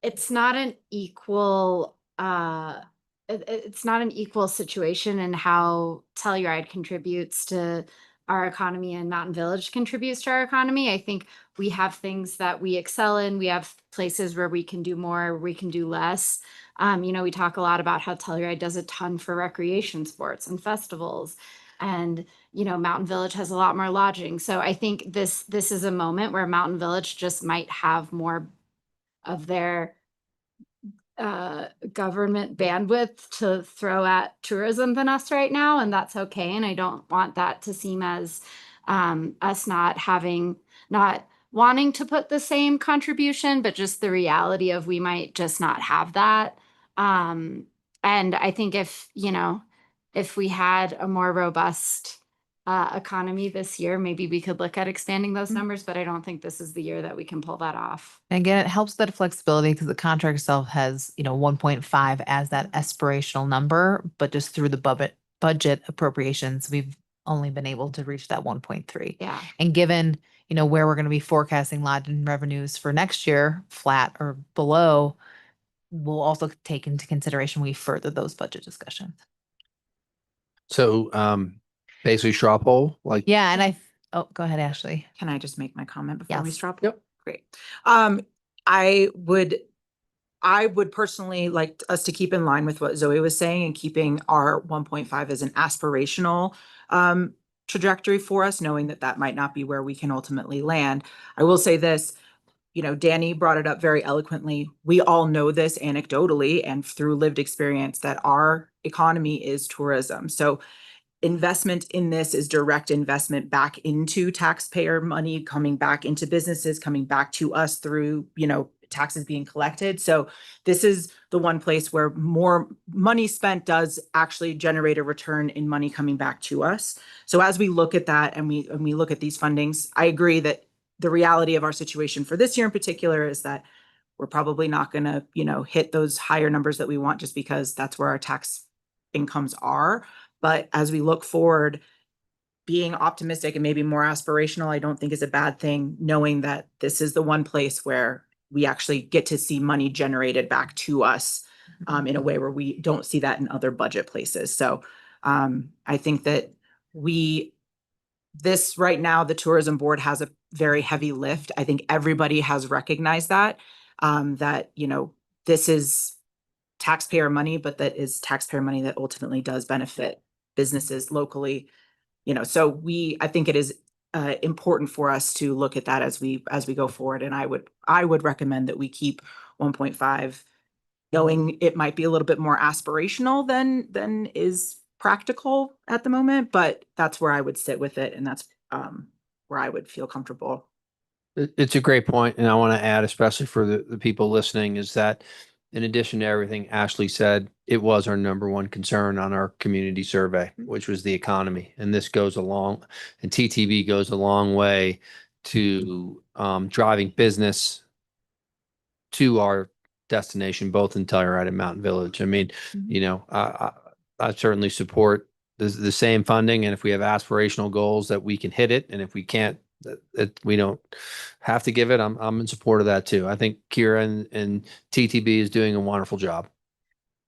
it's not an equal it's not an equal situation in how Telluride contributes to our economy and Mountain Village contributes to our economy. I think we have things that we excel in. We have places where we can do more, we can do less. We talk a lot about how Telluride does a ton for recreation sports and festivals. And, Mountain Village has a lot more lodging. So I think this is a moment where Mountain Village just might have more of their government bandwidth to throw at tourism than us right now. And that's okay. And I don't want that to seem as us not wanting to put the same contribution, but just the reality of we might just not have that. And I think if we had a more robust economy this year, maybe we could look at expanding those numbers, but I don't think this is the year that we can pull that off. And again, it helps that flexibility because the contract itself has, 1.5 as that aspirational number, but just through the budget appropriations, we've only been able to reach that 1.3. Yeah. And given, you know, where we're going to be forecasting lodging revenues for next year, flat or below, we'll also take into consideration when we further those budget discussions. So, basically straw poll, like. Yeah, and oh, go ahead, Ashley. Can I just make my comment before we Yes. stop? Yep. Great. I would personally like us to keep in line with what Zoe was saying and keeping our 1.5 as an aspirational trajectory for us, knowing that that might not be where we can ultimately land. I will say this, you know, Danny brought it up very eloquently. We all know this anecdotally and through lived experience that our economy is tourism. So investment in this is direct investment back into taxpayer money, coming back into businesses, coming back to us through, you know, taxes being collected. So this is the one place where more money spent does actually generate a return in money coming back to us. So as we look at that and we look at these fundings, I agree that the reality of our situation for this year in particular is that we're probably not going to, you know, hit those higher numbers that we want just because that's where our tax incomes are. But as we look forward, being optimistic and maybe more aspirational, I don't think is a bad thing, knowing that this is the one place where we actually get to see money generated back to us in a way where we don't see that in other budget places. So I think that this right now, the tourism board has a very heavy lift. I think everybody has recognized that, that, you know, this is taxpayer money, but that is taxpayer money that ultimately does benefit businesses locally, you know, so I think it is important for us to look at that as we go forward. And I would recommend that we keep 1.5, knowing it might be a little bit more aspirational than is practical at the moment, but that's where I would sit with it. And that's where I would feel comfortable. It's a great point, and I want to add, especially for the people listening, is that in addition to everything Ashley said, it was our number one concern on our community survey, which was the economy. And this goes along, and TTB goes a long way to driving business to our destination, both in Telluride and Mountain Village. I mean, you know, I certainly support the same funding, and if we have aspirational goals that we can hit it, and if we can't, that we don't have to give it. I'm in support of that too. I think Kira and TTB is doing a wonderful job.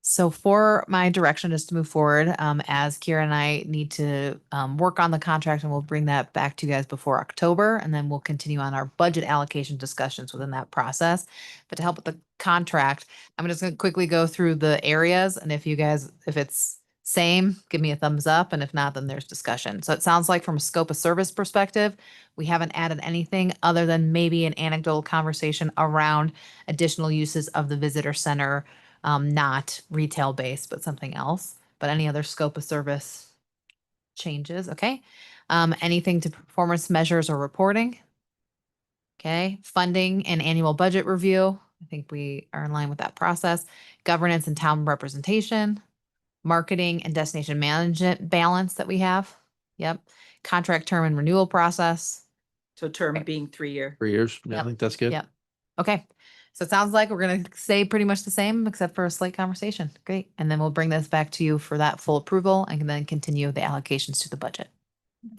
So for my direction is to move forward, as Kira and I need to work on the contract, and we'll bring that back to you guys before October, and then we'll continue on our budget allocation discussions within that process. But to help with the contract, I'm just going to quickly go through the areas, and if it's same, give me a thumbs up, and if not, then there's discussion. So it sounds like from a scope of service perspective, we haven't added anything other than maybe an anecdotal conversation around additional uses of the visitor center, not retail based, but something else. But any other scope of service changes? Okay. Anything to performance measures or reporting? Okay. Funding and annual budget review. I think we are in line with that process. Governance and town representation. Marketing and destination management balance that we have. Yep. Contract term and renewal process. So term being 3 year. 3 years. Yeah, I Yep. think that's good. Yep. Okay. So it sounds like we're going to stay pretty much the same except for a slight conversation. Great. And then we'll bring this back to you for that full approval and then continue the allocations to the budget.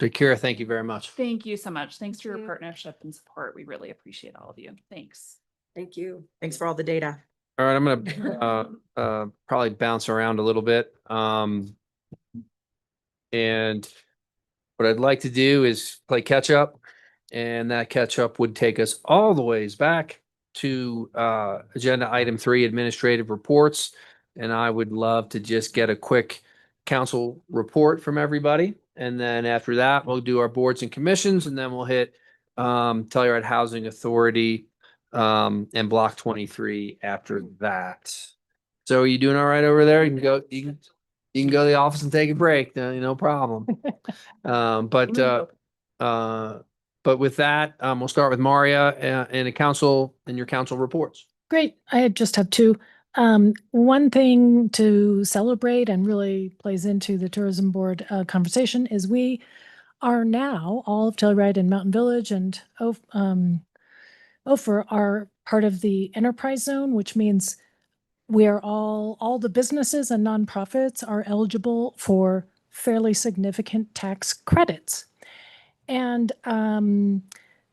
So Kira, thank you very much. Thank you so much. Thanks for your partnership and support. We really appreciate all of you. Thanks. Thank you. Thanks for all the data. All right, I'm gonna probably bounce around a little bit. And what I'd like to do is play catch up, and that catch up would take us all the ways back to agenda item 3, administrative reports. And I would love to just get a quick council report from everybody. And then after that, we'll do our boards and commissions, and then we'll hit Telluride Housing Authority and Block 23 after that. So are you doing all right over there? You can go to the office and take a break. No problem. But with that, we'll start with Maria and your council reports. Great. I just have two. One thing to celebrate and really plays into the tourism board conversation is we are now, all of Telluride and Mountain Village and Ophir are part of the enterprise zone, which means we are all the businesses and nonprofits are eligible for fairly significant tax credits. And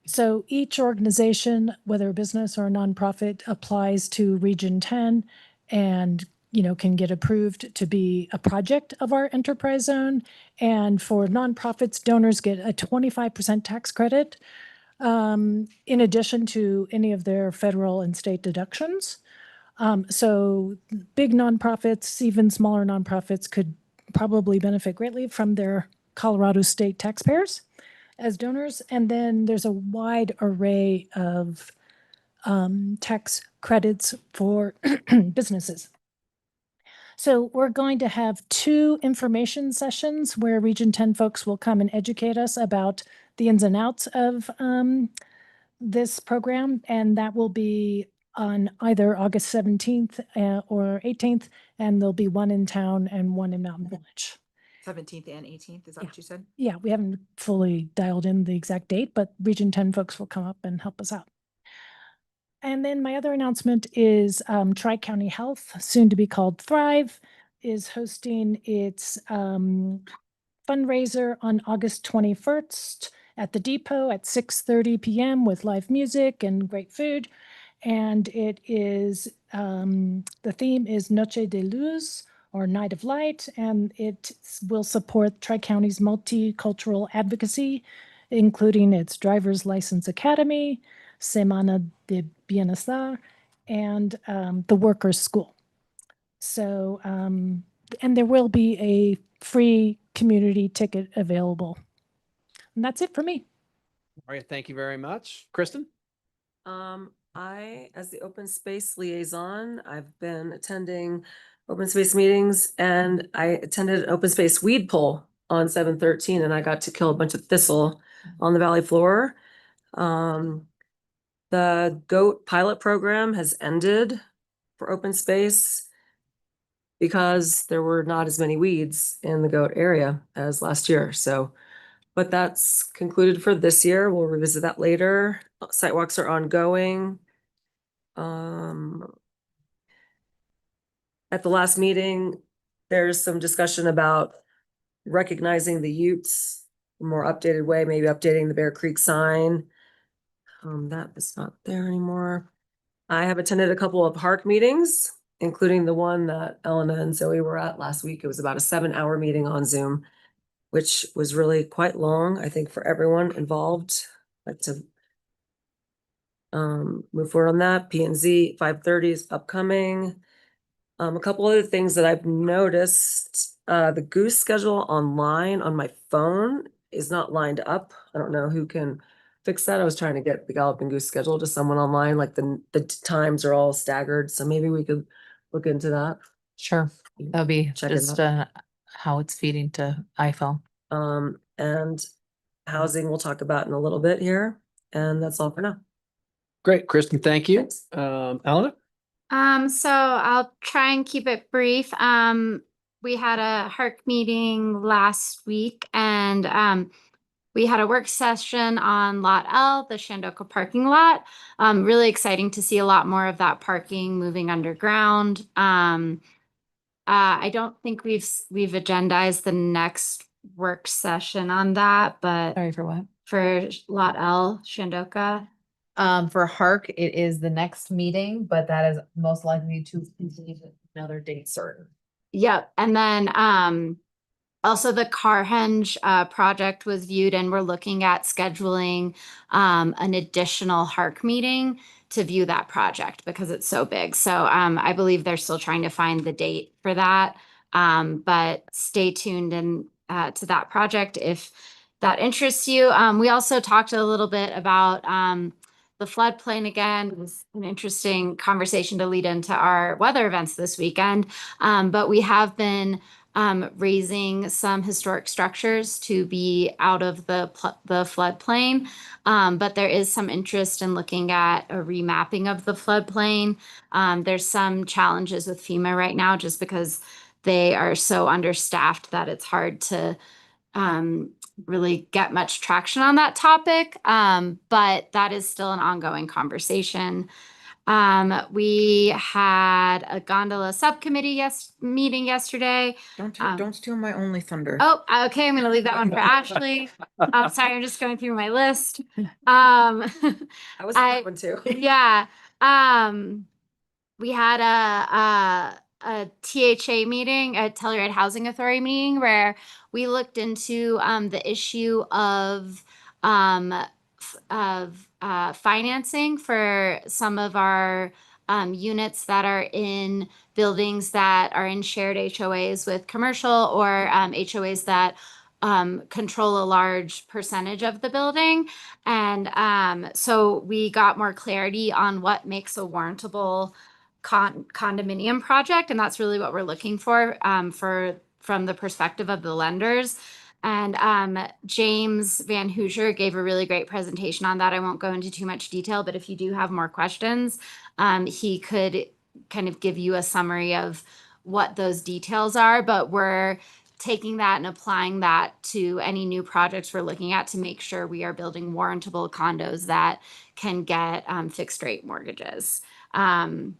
so each organization, whether a business or a nonprofit, applies to Region 10 and can get approved to be a project of our enterprise zone. And for nonprofits, donors get a 25% tax credit in addition to any of their federal and state deductions. So big nonprofits, even smaller nonprofits, could probably benefit greatly from their Colorado state taxpayers as donors. And then there's a wide array of tax credits for businesses. So we're going to have 2 information sessions where Region 10 folks will come and educate us about the ins and outs of this program. And that will be on either August 17th or 18th. And there'll be one in town and one in Mountain Village. 17th and 18th, is that what you said? Yeah, we haven't fully dialed in the exact date, but Region 10 folks will come up and help us out. And then my other announcement is Tri-County Health, soon to be called Thrive, is hosting its fundraiser on August 21st at the Depot at 6:30 p.m. with live music and great food. And it is, the theme is Noche de Luz, or Night of Light, and it will support Tri-County's multicultural advocacy, including its Driver's License Academy, Semana de Bienestar, and the Workers' School. So, and there will be a free community ticket available. And that's it for me. All right, thank you very much. Kristen? I, as the open space liaison, I've been attending open space meetings, and I attended an open space weed pull on 7/13, and I got to kill a bunch of thistle on the valley floor. The goat pilot program has ended for open space because there were not as many weeds in the goat area as last year. So, but that's concluded for this year. We'll revisit that later. Sidewalks are ongoing. At the last meeting, there's some discussion about recognizing the Utes in a more updated way, maybe updating the Bear Creek sign. That is not there anymore. I have attended a couple of HARC meetings, including the one that Elena and Zoe were at last week. It was about a 7-hour meeting on Zoom, which was really quite long, I think, for everyone involved. I'd like to move forward on that. P&Z 5:30 is upcoming. A couple other things that I've noticed, the Goose schedule online on my phone is not lined up. I don't know who can fix that. I was trying to get the Galloping Goose schedule to someone online, like the times are all staggered, so maybe we could look into that. Sure. That'll be Check it just how it's feeding to iPhone. And housing we'll talk about in a little bit here, and that's all for now. Great, Kristen, thank you. Thanks. Elena? So I'll try and keep it brief. We had a HARC meeting last week, and we had a work session on Lot L, the Shandoka parking lot. Really exciting to see a lot more of that parking moving underground. I don't think we've agendized the next work session on that, but Sorry for what? for Lot L, Shandoka. For HARC, it is the next meeting, but that is most likely to continue to another date certain. Yep. And then also the Carhenge project was viewed, and we're looking at scheduling an additional HARC meeting to view that project because it's so big. So I believe they're still trying to find the date for that. But stay tuned and to that project if that interests you. We also talked a little bit about the floodplain again. It was an interesting conversation to lead into our weather events this weekend. But we have been raising some historic structures to be out of the floodplain. But there is some interest in looking at a remapping of the floodplain. There's some challenges with FEMA right now just because they are so understaffed that it's hard to really get much traction on that topic. But that is still an ongoing conversation. We had a gondola subcommittee meeting yesterday. Don't steal my only thunder. Oh, okay, I'm gonna leave that one for Ashley. I'm sorry, I'm just going through my list. I was I- one too. Yeah, we had a THA meeting, a Telluride Housing Authority meeting, where we looked into the issue of financing for some of our units that are in buildings that are in shared HOAs with commercial, or HOAs that control a large percentage of the building. And so we got more clarity on what makes a warrantable condominium project, and that's really what we're looking for from the perspective of the lenders. And James Van Hoosier gave a really great presentation on that. I won't go into too much detail, but if you do have more questions, he could kind of give you a summary of what those details are. But we're taking that and applying that to any new projects we're looking at to make sure we are building warrantable condos that can get fixed rate mortgages. I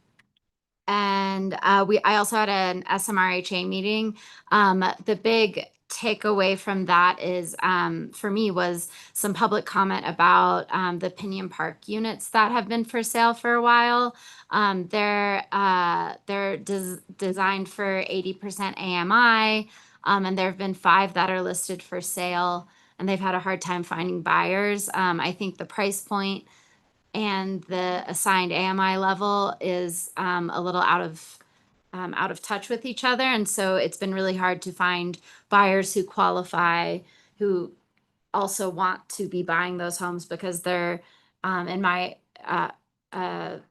also had an SMRHA meeting. The big takeaway from that is, for me, was some public comment about the Pinion Park units that have been for sale for a while. They're designed for 80% AMI, and there have been 5 that are listed for sale, and they've had a hard time finding buyers. I think the price point and the assigned AMI level is a little out of touch with each other. And so it's been really hard to find buyers who qualify, who also want to be buying those homes, because they're, in my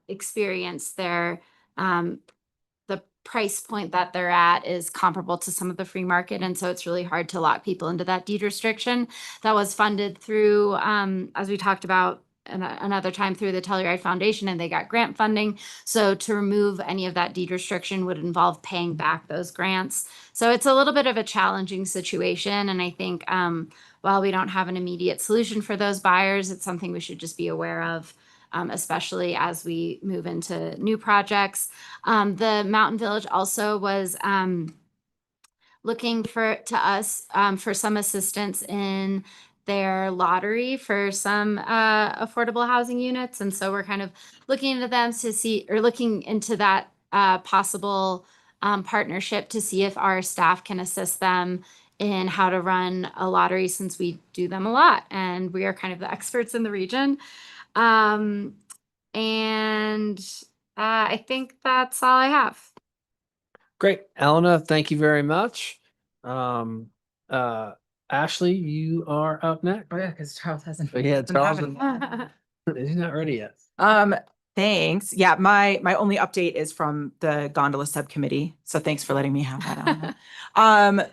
experience, they're, the price point that they're at is comparable to some of the free market. And so it's really hard to lock people into that deed restriction that was funded through, as we talked about another time, through the Telluride Foundation, and they got grant funding. So to remove any of that deed restriction would involve paying back those grants. So it's a little bit of a challenging situation. And I think while we don't have an immediate solution for those buyers, it's something we should just be aware of, especially as we move into new projects. The Mountain Village also was looking to us for some assistance in their lottery for some affordable housing units. And so we're kind of looking into them to see, or looking into that possible partnership to see if our staff can assist them in how to run a lottery, since we do them a lot and we are kind of the experts in the region. I think that's all I have. Great. Elena, thank you very much. Ashley, you are up next. Oh yeah, because Charles hasn't. Yeah, been Charles, having- he's not ready yet. Thanks. Yeah, my only update is from the gondola subcommittee. So thanks for letting me have that on.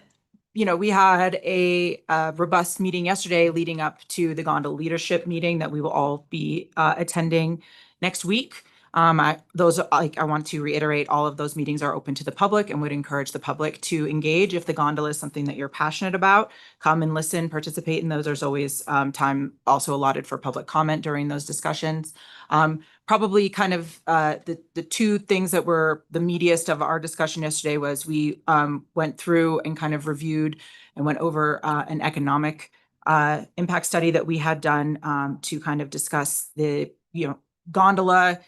We had a robust meeting yesterday leading up to the gondola leadership meeting that we will all be attending next week. I want to reiterate, all of those meetings are open to the public and would encourage the public to engage. If the gondola is something that you're passionate about, come and listen, participate in those. There's always time also allotted for public comment during those discussions. Probably kind of the 2 things that were the meatiest of our discussion yesterday was we went through and kind of reviewed and went over an economic impact study that we had done to kind of discuss the gondola,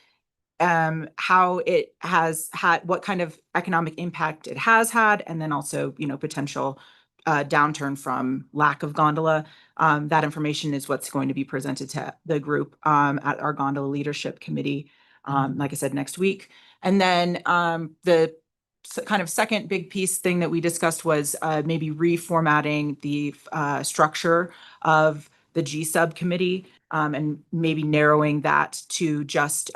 how it has had, what kind of economic impact it has had, and then also, potential downturn from lack of gondola. That information is what's going to be presented to the group at our gondola leadership committee, like I said, next week. And then the kind of second big piece thing that we discussed was maybe reformatting the structure of the G subcommittee, and maybe narrowing that to just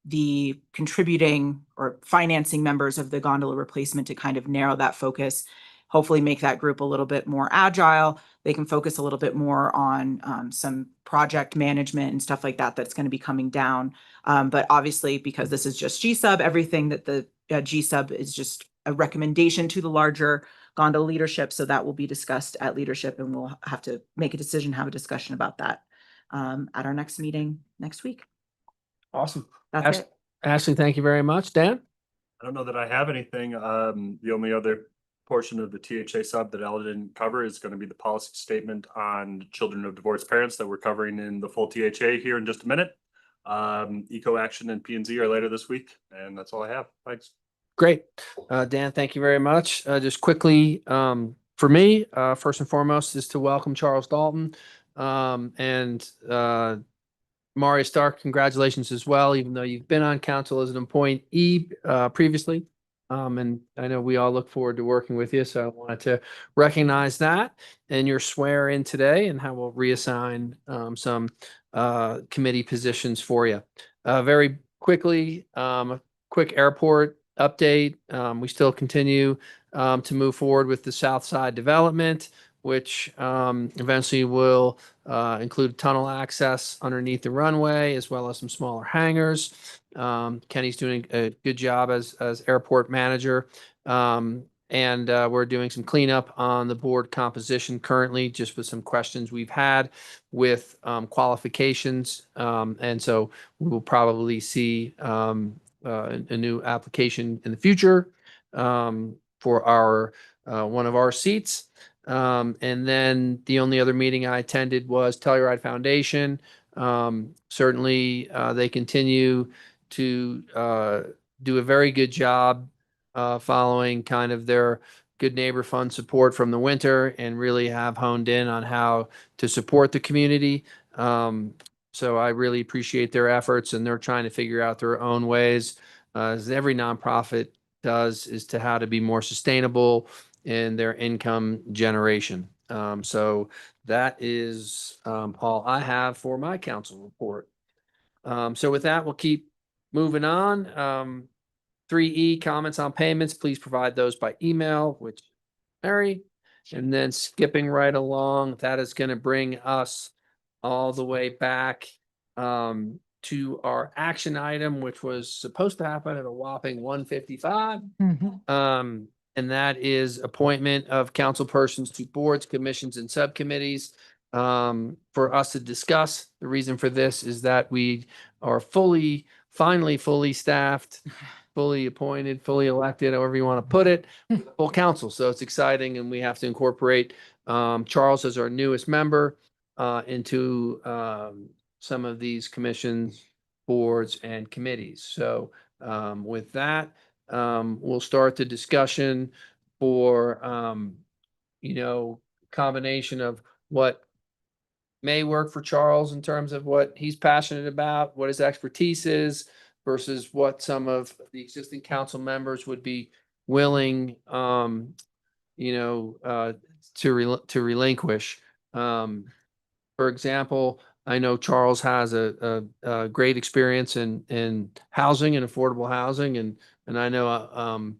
the contributing or financing members of the gondola replacement, to kind of narrow that focus, hopefully make that group a little bit more agile. They can focus a little bit more on some project management and stuff like that that's going to be coming down. But obviously, because this is just G sub, everything that the G sub is just a recommendation to the larger gondola leadership. So that will be discussed at leadership, and we'll have to make a decision, have a discussion about that at our next meeting next week. Awesome. That's it. Ashley, thank you very much. Dan? I don't know that I have anything. The only other portion of the THA sub that Ella didn't cover is going to be the policy statement on children of divorced parents that we're covering in the full THA here in just a minute. Eco Action and P and Z are later this week, and that's all I have. Thanks. Great. Dan, thank you very much. Just quickly, for me, first and foremost is to welcome Charles Dalton. And Maria Stark, congratulations as well, even though you've been on council as an appointee previously. And I know we all look forward to working with you, so I wanted to recognize that and your swear in today and how we'll reassign some committee positions for you. Very quickly, a quick airport update. We still continue to move forward with the South Side development, which eventually will include tunnel access underneath the runway, as well as some smaller hangars. Kenny's doing a good job as airport manager. And we're doing some cleanup on the board composition currently, just with some questions we've had with qualifications. And so we will probably see a new application in the future for our one of our seats. And then the only other meeting I attended was Telluride Foundation. Certainly, they continue to do a very good job following kind of their Good Neighbor Fund support from the winter and really have honed in on how to support the community. So I really appreciate their efforts, and they're trying to figure out their own ways, as every nonprofit does, is to how to be more sustainable in their income generation. So that is all I have for my council report. So with that, we'll keep moving on. 3E, comments on payments, please provide those by email, which Mary. And then skipping right along, that is going to bring us all the way back to our action item, which was supposed to happen at a whopping 1:55. And that is appointment of council persons to boards, commissions, and subcommittees for us to discuss. The reason for this is that we are finally fully staffed, fully appointed, fully elected, however you want to put it, full council. So it's exciting, and we have to incorporate Charles as our newest member into some of these commissions, boards, and committees. So with that, we'll start the discussion for, combination of what may work for Charles in terms of what he's passionate about, what his expertise is, versus what some of the existing council members would be willing, to relinquish. For example, I know Charles has a great experience in housing and affordable housing, and I know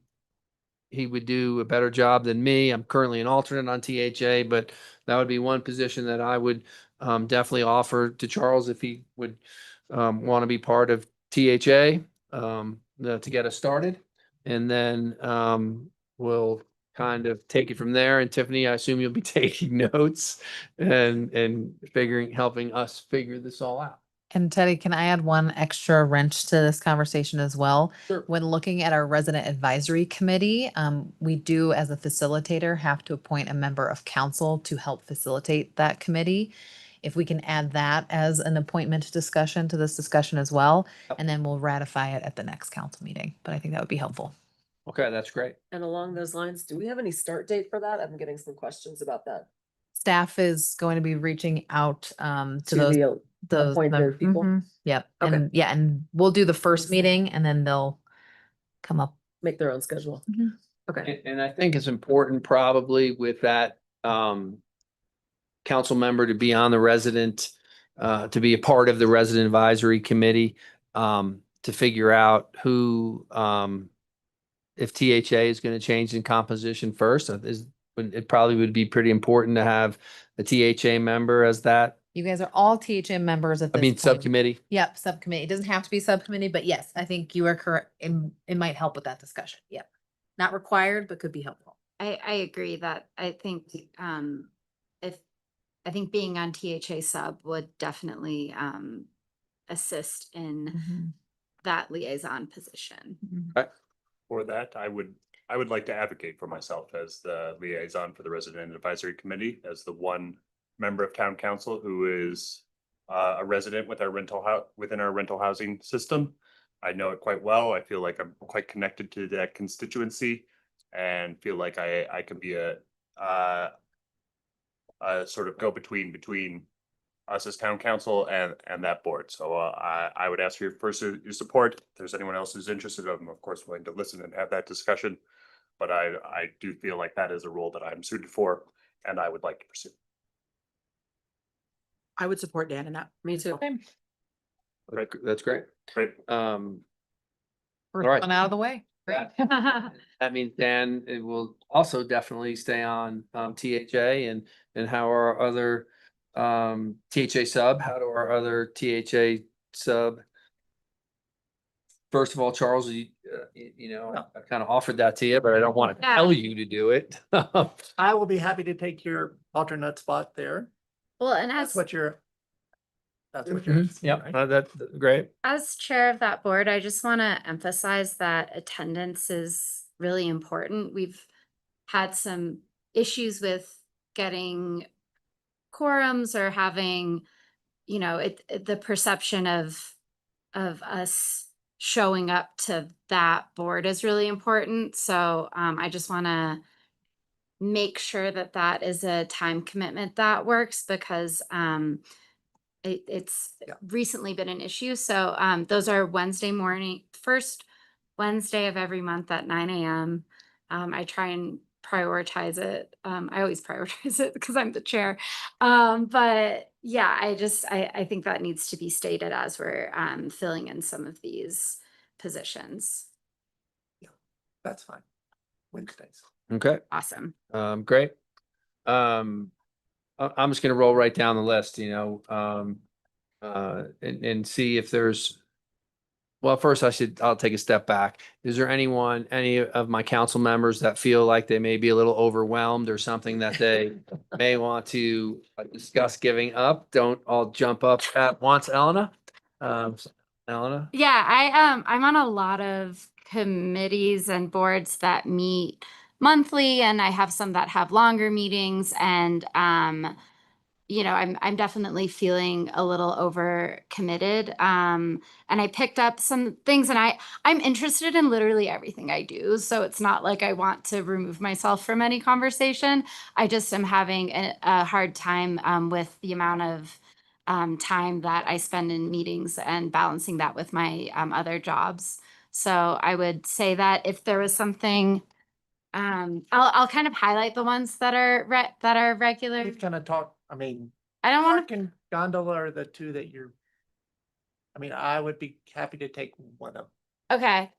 he would do a better job than me. I'm currently an alternate on THA, but that would be one position that I would definitely offer to Charles if he would want to be part of THA to get us started. And then we'll kind of take it from there. And Tiffany, I assume you'll be taking notes and helping us figure this all out. And Teddy, can I add one extra wrench to this conversation as well? Sure. When looking at our resident advisory committee, we do, as a facilitator, have to appoint a member of council to help facilitate that committee. If we can add that as an appointment discussion to this discussion as well, and then we'll ratify it at the next council meeting. But I think that would be helpful. Okay, that's great. And along those lines, do we have any start date for that? I'm getting some questions about that. Staff is going to be reaching out to To those the appointed people? Mhm. Yep. Okay. And yeah, and we'll do the first meeting and then they'll come up. Make their own schedule. Okay. And I think it's important probably with that council member to be on the resident, to be a part of the resident advisory committee, to figure out who, if THA is going to change in composition first. It probably would be pretty important to have a THA member as that. You guys are all THM members at this point. Subcommittee. Yep, subcommittee. It doesn't have to be subcommittee, but yes, I think you are correct. It might help with that discussion. Yep. Not required, but could be helpful. I agree that I think being on THA sub would definitely assist in Mhm. that liaison position. For that, I would like to advocate for myself as the liaison for the Resident Advisory Committee, as the one member of town council who is a resident with our within our rental housing system. I know it quite well. I feel like I'm quite connected to that constituency and feel like I can be a sort of go-between between us as town council and that board. So I would ask for your support. If there's anyone else who's interested, I'm of course willing to listen and have that discussion. But I do feel like that is a role that I'm suited for and I would like to pursue. I would support Dan in that. Me too. Right, that's great. Great. First right. one out of the way. Great. That means Dan it will also definitely stay on THA and how are our other THA sub, how do our other THA sub? First of all, Charles, you know, I kind of offered that to you, but I don't want to Yeah. tell you to do it. I will be happy to take your alternate spot there. Well, and That's as what you're. That's what Mhm. you're. Yep, that's great. as chair of that board, I just want to emphasize that attendance is really important. We've had some issues with getting quorums or having, you know, the perception of us showing up to that board is really important. So I just want to make sure that that is a time commitment that works because it's recently been an issue. So those are Wednesday morning, first Wednesday of every month at 9 a.m. I try and prioritize it. I always prioritize it because I'm the chair. But yeah, I think that needs to be stated as we're filling in some of these positions. That's fine. Wednesdays. Okay, Awesome. great. I'm just gonna roll right down the list, you know, and see if there's. Well, first I'll take a step back. Is there any of my council members that feel like they may be a little overwhelmed or something that they may want to discuss giving up? Don't all jump up at once, Elena. Elena? Yeah, I'm on a lot of committees and boards that meet monthly, and I have some that have longer meetings. And you know, I'm definitely feeling a little over committed. And I picked up some things, and I'm interested in literally everything I do. So it's not like I want to remove myself from any conversation. I just am having a hard time with the amount of time that I spend in meetings and balancing that with my other jobs. So I would say that if there was something, I'll kind of highlight the ones that are regular. We've kind of talked, I mean, I don't want Park and Gondola are the two that you're. I mean, I would be happy to take one of. Okay.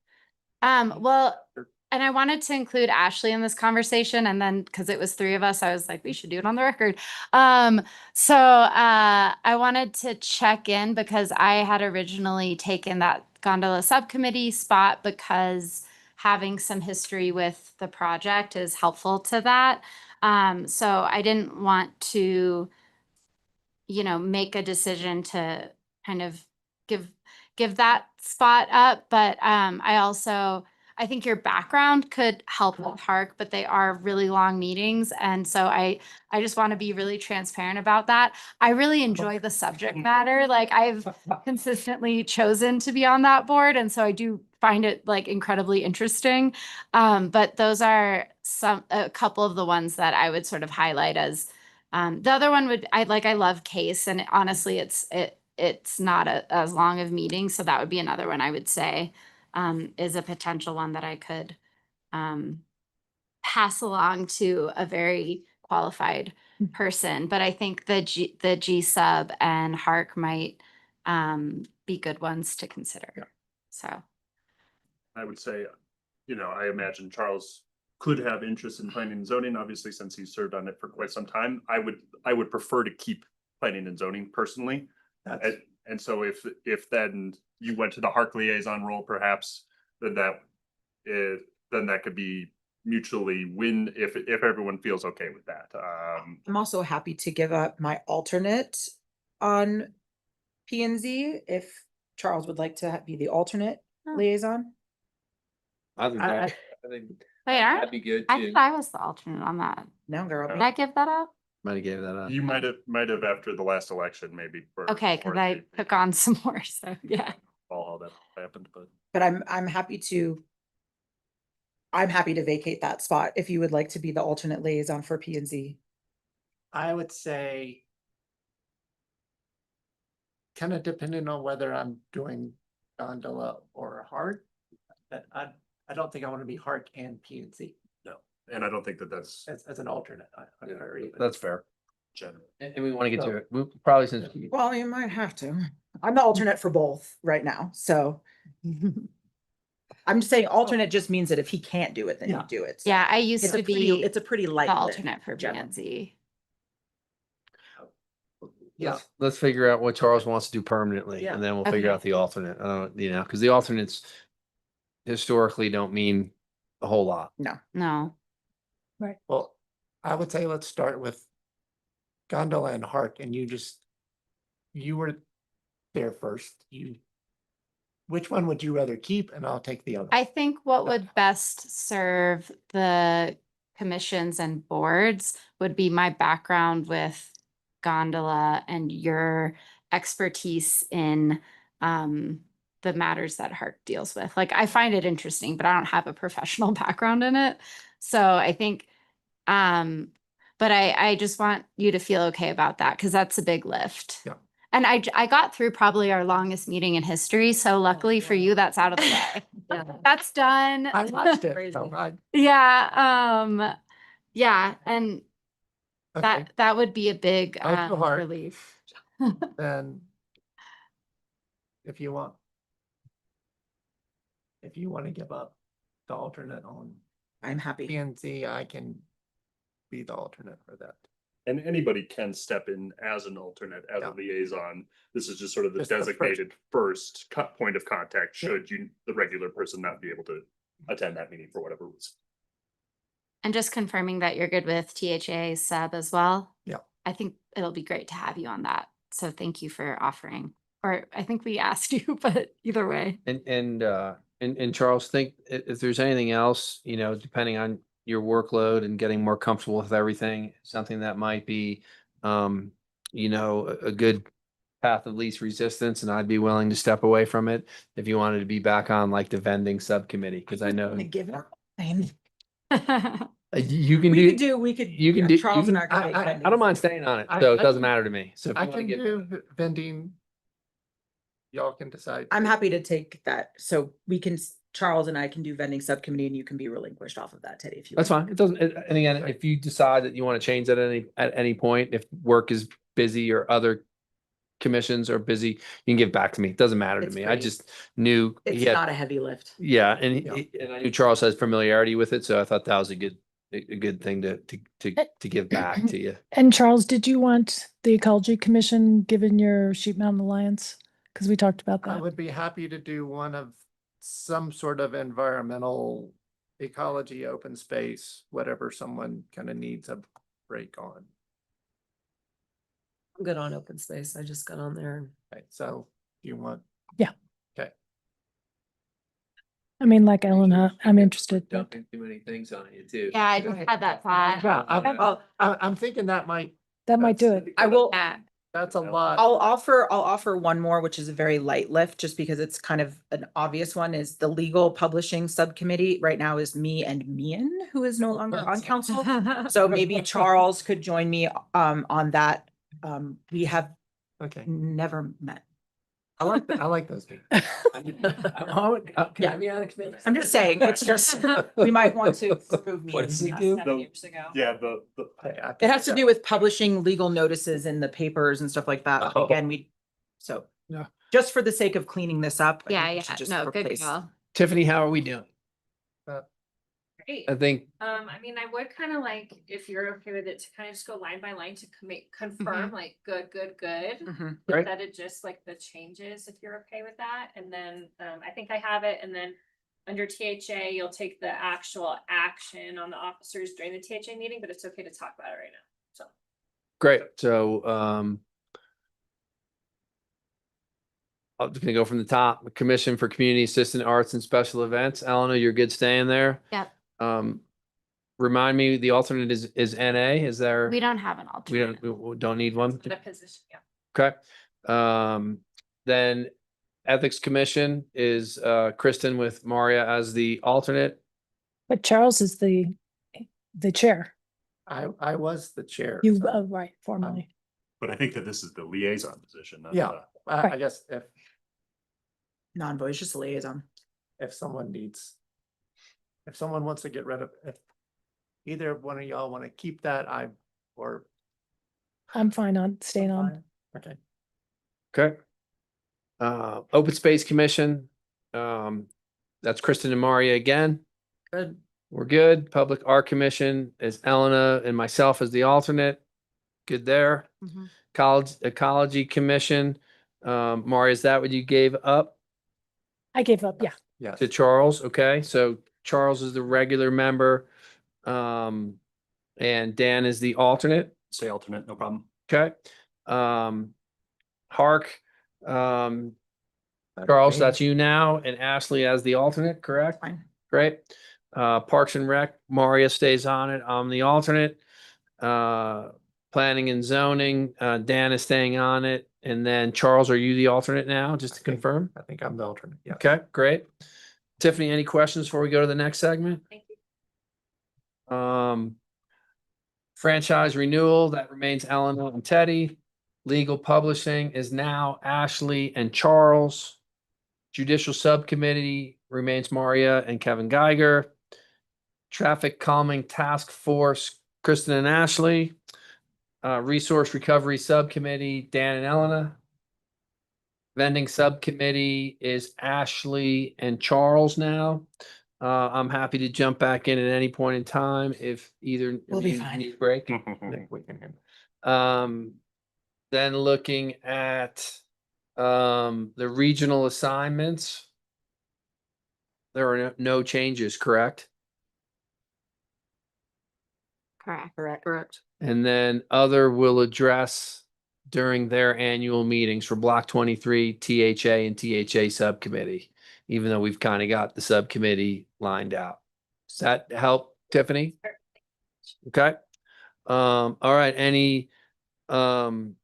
Well, and I wanted to include Ashley in this conversation, and then because it was three of us, I was like, we should do it on the record. So I wanted to check in because I had originally taken that gondola subcommittee spot because having some history with the project is helpful to that. So I didn't want to, you know, make a decision to kind of give that spot up. But I think your background could help with Hark, but they are really long meetings. And so I just want to be really transparent about that. I really enjoy the subject matter. Like I've consistently chosen to be on that board. And so I do find it like incredibly interesting. But those are a couple of the ones that I would sort of highlight as the other one I love case, and honestly, it's not as long of meeting. So that would be another one I would say is a potential one that I could pass along to a very qualified person. But I think the G sub and Hark might be good ones to consider. So I would say, you know, I imagine Charles could have interest in planning and zoning, obviously, since he's served on it for quite some time. I would prefer to keep planning and zoning personally. And so if then you went to the Hark liaison role, perhaps, then that could be mutually win if everyone feels okay with that. I'm also happy to give up my alternate on P and Z if Charles would like to be the alternate Oh. liaison. I think I- that- I think Wait, that'd be good I too. thought I was the alternate on that. No, girl. Did I give that up? Might have gave that up. You might have after the last election, maybe. Okay, because I took on some more, so yeah. All that happened, but. But I'm happy to vacate that spot if you would like to be the alternate liaison for P and Z. I would say kind of depending on whether I'm doing gondola or heart, but I don't think I want to be heart and P and Z No, and I don't think that that's as an alternate. I agree, but- That's fair. general. And we want to get to it. We probably since. Well, you might have to. I'm the alternate for both right now, so. I'm just saying alternate just means that if he can't do it, then you Yeah. do it. Yeah, I used It's to a pretty, be it's a pretty the light. lift, alternate for P generally. and Z. Yeah. Let's figure out what Charles wants to do permanently Yeah. and then we'll figure Okay. out the alternate. Because the alternates historically don't mean a whole lot. No. Well, I would say let's start with gondola and heart, and you were there first. Which one would you rather keep? And I'll take the other. I think what would best serve the commissions and boards would be my background with gondola and your expertise in the matters that Hark deals with. Like, I find it interesting, but I don't have a professional background in it. So I think, but I just want you to feel okay about that because that's a big lift. Yeah. And I got through probably our longest meeting in history. So luckily for you, that's out of the way. That's done. I watched it. So Yeah, yeah, and okay, that would be a big I'll do heart. relief. then if you want to give up the alternate on I'm happy. P and Z, I can be the alternate for that. And anybody can step in as an alternate, as Yeah. a liaison. This is just sort of the Just the first. designated first cut point of contact, should the regular person not be able to attend that meeting for whatever reason. And just confirming that you're good with THA sub as well. Yeah. I think it'll be great to have you on that. So thank you for offering. Or I think we asked you, but either way. And Charles, think if there's anything else, depending on your workload and getting more comfortable with everything, something that might be, a good path of least resistance, and I'd be willing to step away from it if you wanted to be back on like the vending subcommittee, because I know Give it up. you can We could. you can do, Charles you and I can- could make I vending. don't mind staying on it, I- so it I doesn't can- matter to me. So if I you want to can get, do vending. Y'all can decide. I'm happy to take that. So we can, Charles and I can do vending subcommittee and you can be relinquished off of that, Teddy, if you. that's want. fine. It doesn't, and again, if you decide that you want to change that at any point, if work is busy or other commissions are busy, you can give back to me. It doesn't matter to It's me. I pretty- just knew It's he had, not a heavy lift. yeah, and Yeah. and I knew Charles has familiarity with it, so I thought that was a good thing to give back to you. And Charles, did you want the Ecology Commission given your Sheep Mountain Alliance? Because we talked about I that. would be happy to do one of some sort of environmental ecology, open space, whatever someone kind of needs a break on. I'm good on open space. I just got on there and Okay, so you want? Yeah. Okay, I mean, like Elena, I'm interested, but Dumping too many things on you too. Yeah, I just had that thought. yeah, I'll, I'm thinking that might, that might do it. I will, Yeah. that's a lot. I'll offer one more, which is a very light lift, just because it's kind of an obvious one, is the legal publishing subcommittee right now is me and Mian, who is no longer on council. So maybe Charles could join me on that. We have Okay, never met. I like those people. I'm just saying, it's just, we might want to approve me. What does he do? Yeah, It has to do with publishing legal notices in the papers and stuff like that. Oh. Again, so. Yeah. Just for the sake of cleaning this up. I Yeah, think we yeah. should just No, good replace- call. Tiffany, how are we doing? Great. I think I mean, I would kind of like, if you're okay with it, to kind of just go line by line to confirm like good. Mhm. Right. That it just like the changes, if you're okay with that. And then I think I have it. And then under THA, you'll take the actual action on the officers during the THA meeting, but it's okay to talk about it right now. So. great. So I'm just gonna go from the top. Commission for Community Assistant Arts and Special Events. Eleanor, you're good staying there? Yep. Remind me, the alternate is NA, is there? We don't have an We alternate. we don't need one? The position, yeah. Okay. Then Ethics Commission is Kristen with Maria as the alternate. But Charles is the chair. I was the chair. You, so, oh, right, formally. But I think that this is the liaison position. not Yeah, the- I guess Non-voice, just a liaison. if someone needs, if someone wants to get rid of, if either one of y'all want to keep that, or. I'm fine on staying on. Okay. Okay. Open Space Commission, that's Kristen and Maria again. Good. We're good. Public Art Commission is Elena and myself as the alternate. Good there. College Ecology Commission, Maria, is that what you gave up I gave up, yeah. Yes. to Charles? Okay, so Charles is the regular member. And Dan is the alternate. Say alternate, no problem. Okay. Hark, Charles, that's you now, and Ashley as the alternate, correct? Fine. Great. Parks and Rec, Maria stays on it. I'm the alternate. Planning and Zoning, Dan is staying on it. And then Charles, are you the alternate now, just to confirm? I think I'm the alternate, yeah. Okay, great. Tiffany, any questions before we go to the next segment? Thank you. Franchise renewal, that remains Eleanor and Teddy. Legal publishing is now Ashley and Charles. Judicial Subcommittee remains Maria and Kevin Geiger. Traffic Calming Task Force, Kristen and Ashley. Resource Recovery Subcommittee, Dan and Elena. Vending Subcommittee is Ashley and Charles now. I'm happy to jump back in at any point in time if either. We'll be you fine. need a break. We can handle. Then looking at the regional assignments. There are no changes, correct? Correct. Correct. And then other will address during their annual meetings for Block 23, THA and THA Subcommittee, even though we've kind of got the subcommittee lined out. Does that help, Tiffany? Okay. All right, any, it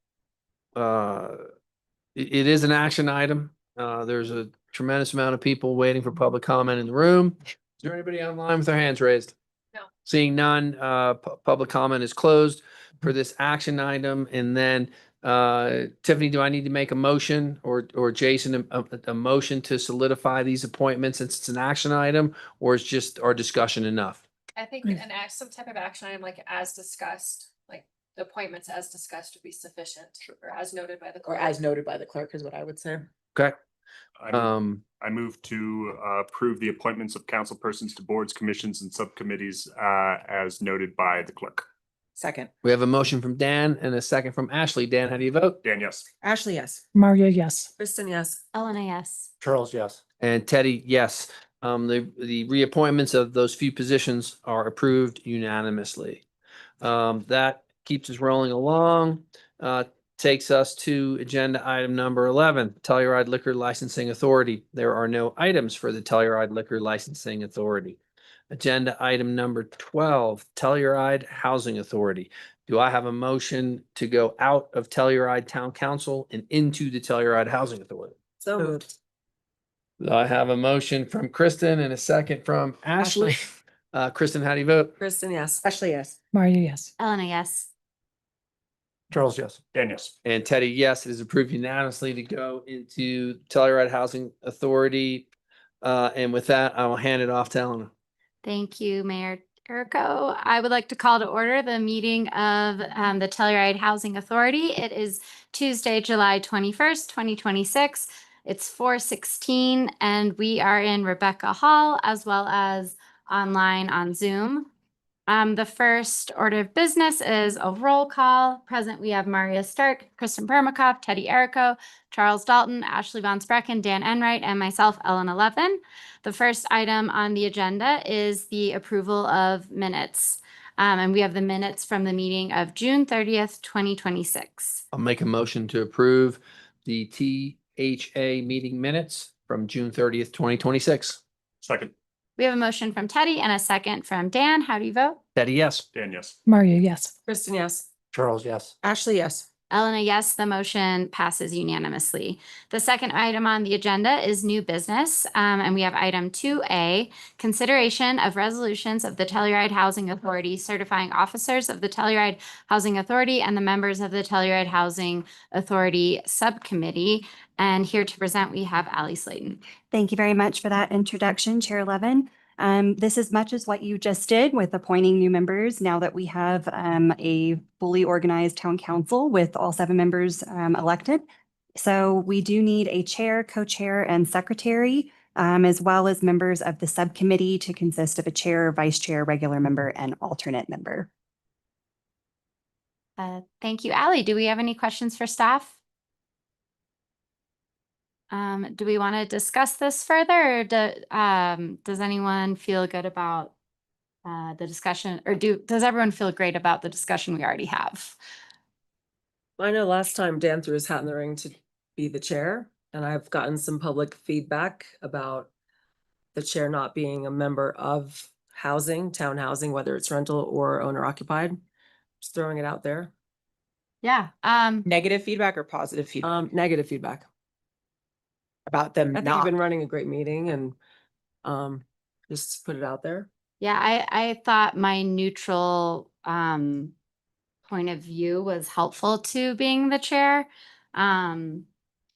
is an action item. There's a tremendous amount of people waiting for public comment in the room. Is there anybody online with their hands raised? No. Seeing none, public comment is closed for this action item. And then, Tiffany, do I need to make a motion or Jason, a motion to solidify these appointments since it's an action item, or is just our discussion enough? I think some type of action item like as discussed, like the appointments as discussed would be sufficient or as noted by the. Or clerk. as noted by the clerk is what I would say. Okay. I move to approve the appointments of council persons to boards, commissions, and subcommittees as noted by the clerk. Second. We have a motion from Dan and a second from Ashley. Dan, how do you vote? Dan, yes. Ashley, yes. Maria, yes. Kristen, yes. Elena, yes. Charles, yes. And Teddy, yes. The reappointments of those few positions are approved unanimously. That keeps us rolling along. Takes us to agenda item number 11, Telluride Liquor Licensing Authority. There are no items for the Telluride Liquor Licensing Authority. Agenda item number 12, Telluride Housing Authority. Do I have a motion to go out of Telluride Town Council and into the Telluride Housing Authority? So moved. I have a motion from Kristen and a second from Ashley. Kristen, how do you vote? Kristen, yes. Ashley, yes. Maria, yes. Elena, yes. Charles, yes. Dan, yes. And Teddy, yes, it is approved unanimously to go into Telluride Housing Authority. And with that, I will hand it off to Eleanor. Thank you, Mayor Errico. I would like to call to order the meeting of the Telluride Housing Authority. It is Tuesday, July 21st, 2026. It's 4:16 and we are in Rebecca Hall as well as online on Zoom. The first order of business is a roll call. Present, we have Maria Stark, Kristen Permakoff, Teddy Errico, Charles Dalton, Ashley Von Sprecken, Dan Enright, and myself, Ellen Levin. The first item on the agenda is the approval of minutes. And we have the minutes from the meeting of June 30th, 2026. I'll make a motion to approve the meeting minutes from June 30th, 2026. Second, We have a motion from Teddy and a second from Dan. How do you vote? Teddy, yes. Dan, yes. Mario, yes. Kristen, yes. Charles, yes. Ashley, yes. Elena, yes, the motion passes unanimously. The second item on the agenda is new business, and we have item 2A, consideration of resolutions of the Telluride Housing Authority certifying officers of the Telluride Housing Authority and the members of the Telluride Housing Authority Subcommittee. And here to present, we have Ally Slayton. Thank you very much for that introduction, Chair Levin. This is much as what you just did with appointing new members now that we have a fully organized town council with all 7 members elected. So we do need a chair, co-chair, and secretary, as well as members of the subcommittee to consist of a chair, vice chair, regular member, and alternate member. Thank you, Ally. Do we have any questions for staff? Do we want to discuss this further, or does anyone feel good about the discussion, or does everyone feel great about the discussion we already have? I know last time Dan threw his hat in the ring to be the chair, and I've gotten some public feedback about the chair not being a member of housing, town housing, whether it's rental or owner occupied. Just throwing it out there. Yeah. Negative feedback or positive feedback Negative feedback. about them I think you've not? been running a great meeting and just put it out there. Yeah, I thought my neutral point of view was helpful to being the chair,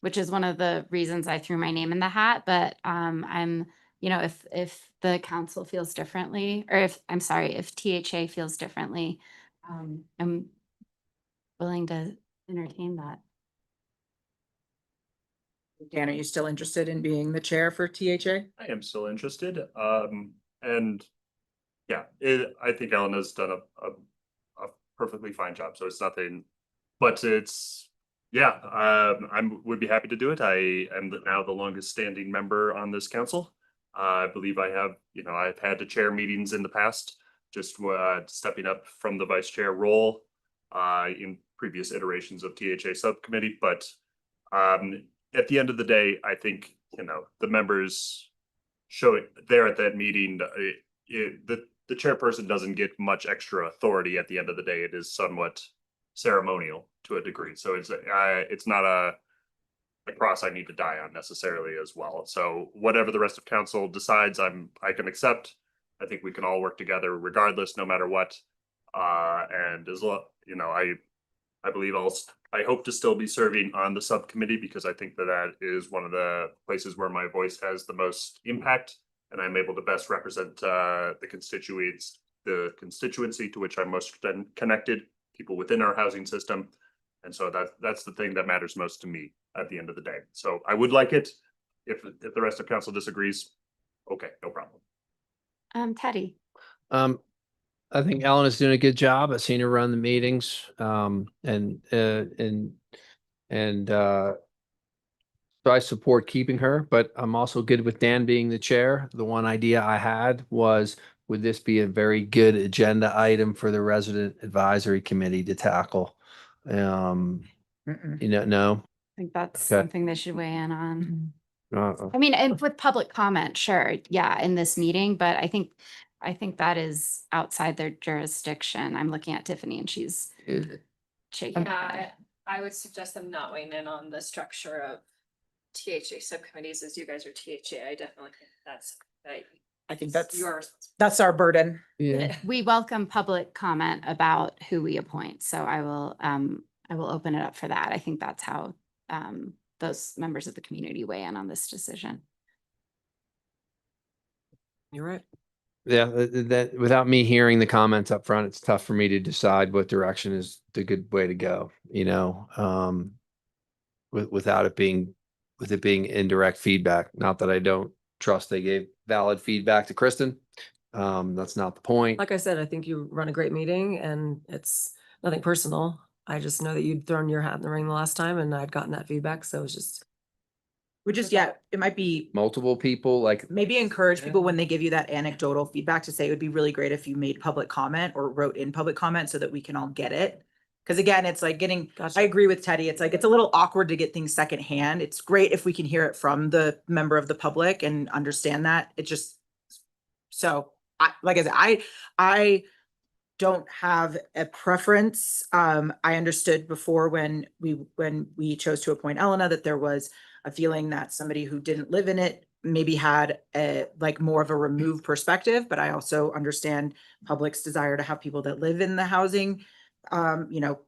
which is one of the reasons I threw my name in the hat. But I'm, if the council feels differently, or if THA feels differently, I'm willing to entertain that. Dan, are you still interested in being the chair for THA? I am still interested. And yeah, I think Ellen has done a perfectly fine job. So it's nothing, but would be happy to do it. I am now the longest standing member on this council. I believe I have, I've had to chair meetings in the past, just stepping up from the vice chair role in previous iterations of THA subcommittee. But at the end of the day, I think, the members showing there at that meeting, the chairperson doesn't get much extra authority at the end of the day. It is somewhat ceremonial to a degree. So it's not a cross I need to die on necessarily as well. So whatever the rest of council decides, I can accept. I think we can all work together regardless, no matter what. And as well, I believe I hope to still be serving on the subcommittee because I think that is one of the places where my voice has the most impact and I'm able to best represent the constituency to which I'm most connected, people within our housing system. And so that's the thing that matters most to me at the end of the day. So I would like it. If the rest of council disagrees, okay, no problem. Teddy. I think Ellen is doing a good job. I've seen her run the meetings, so I support keeping her, but I'm also good with Dan being the chair. The one idea I had was, would this be a very good agenda item for the resident advisory committee to tackle? No. I think that's Okay. something they should weigh in on. Uh-uh. I mean, and with public comment, sure, yeah, in this meeting, but I think that is outside their jurisdiction. I'm looking at Tiffany and she's shaking. her head. I would suggest them not weighing in on the structure of THA subcommittees as you guys are THA. I definitely think I think that's your that's our burden. Yeah. We welcome public comment about who we appoint, so I will open it up for that. I think that's how those members of the community weigh in on this decision. You're right. Yeah, that without me hearing the comments up front, it's tough for me to decide what direction is the good way to go, without it being indirect feedback. Not that I don't trust they gave valid feedback to Kristen. That's not the point. Like I said, I think you run a great meeting and it's nothing personal. I just know that you'd thrown your hat in the ring the last time and I'd gotten that feedback. So it's just. It might be Multiple people, like, maybe encourage people when they give you that anecdotal feedback to say it would be really great if you made public comment or wrote in public comment so that we can all get it. Cause again, it's like I agree with Teddy. It's like, it's a little awkward to get things secondhand. It's great if we can hear it from the member of the public and understand that. It just, so like I said, I don't have a preference. I understood before when we chose to appoint Elena that there was a feeling that somebody who didn't live in it maybe had a like more of a removed perspective, but I also understand public's desire to have people that live in the housing, you know,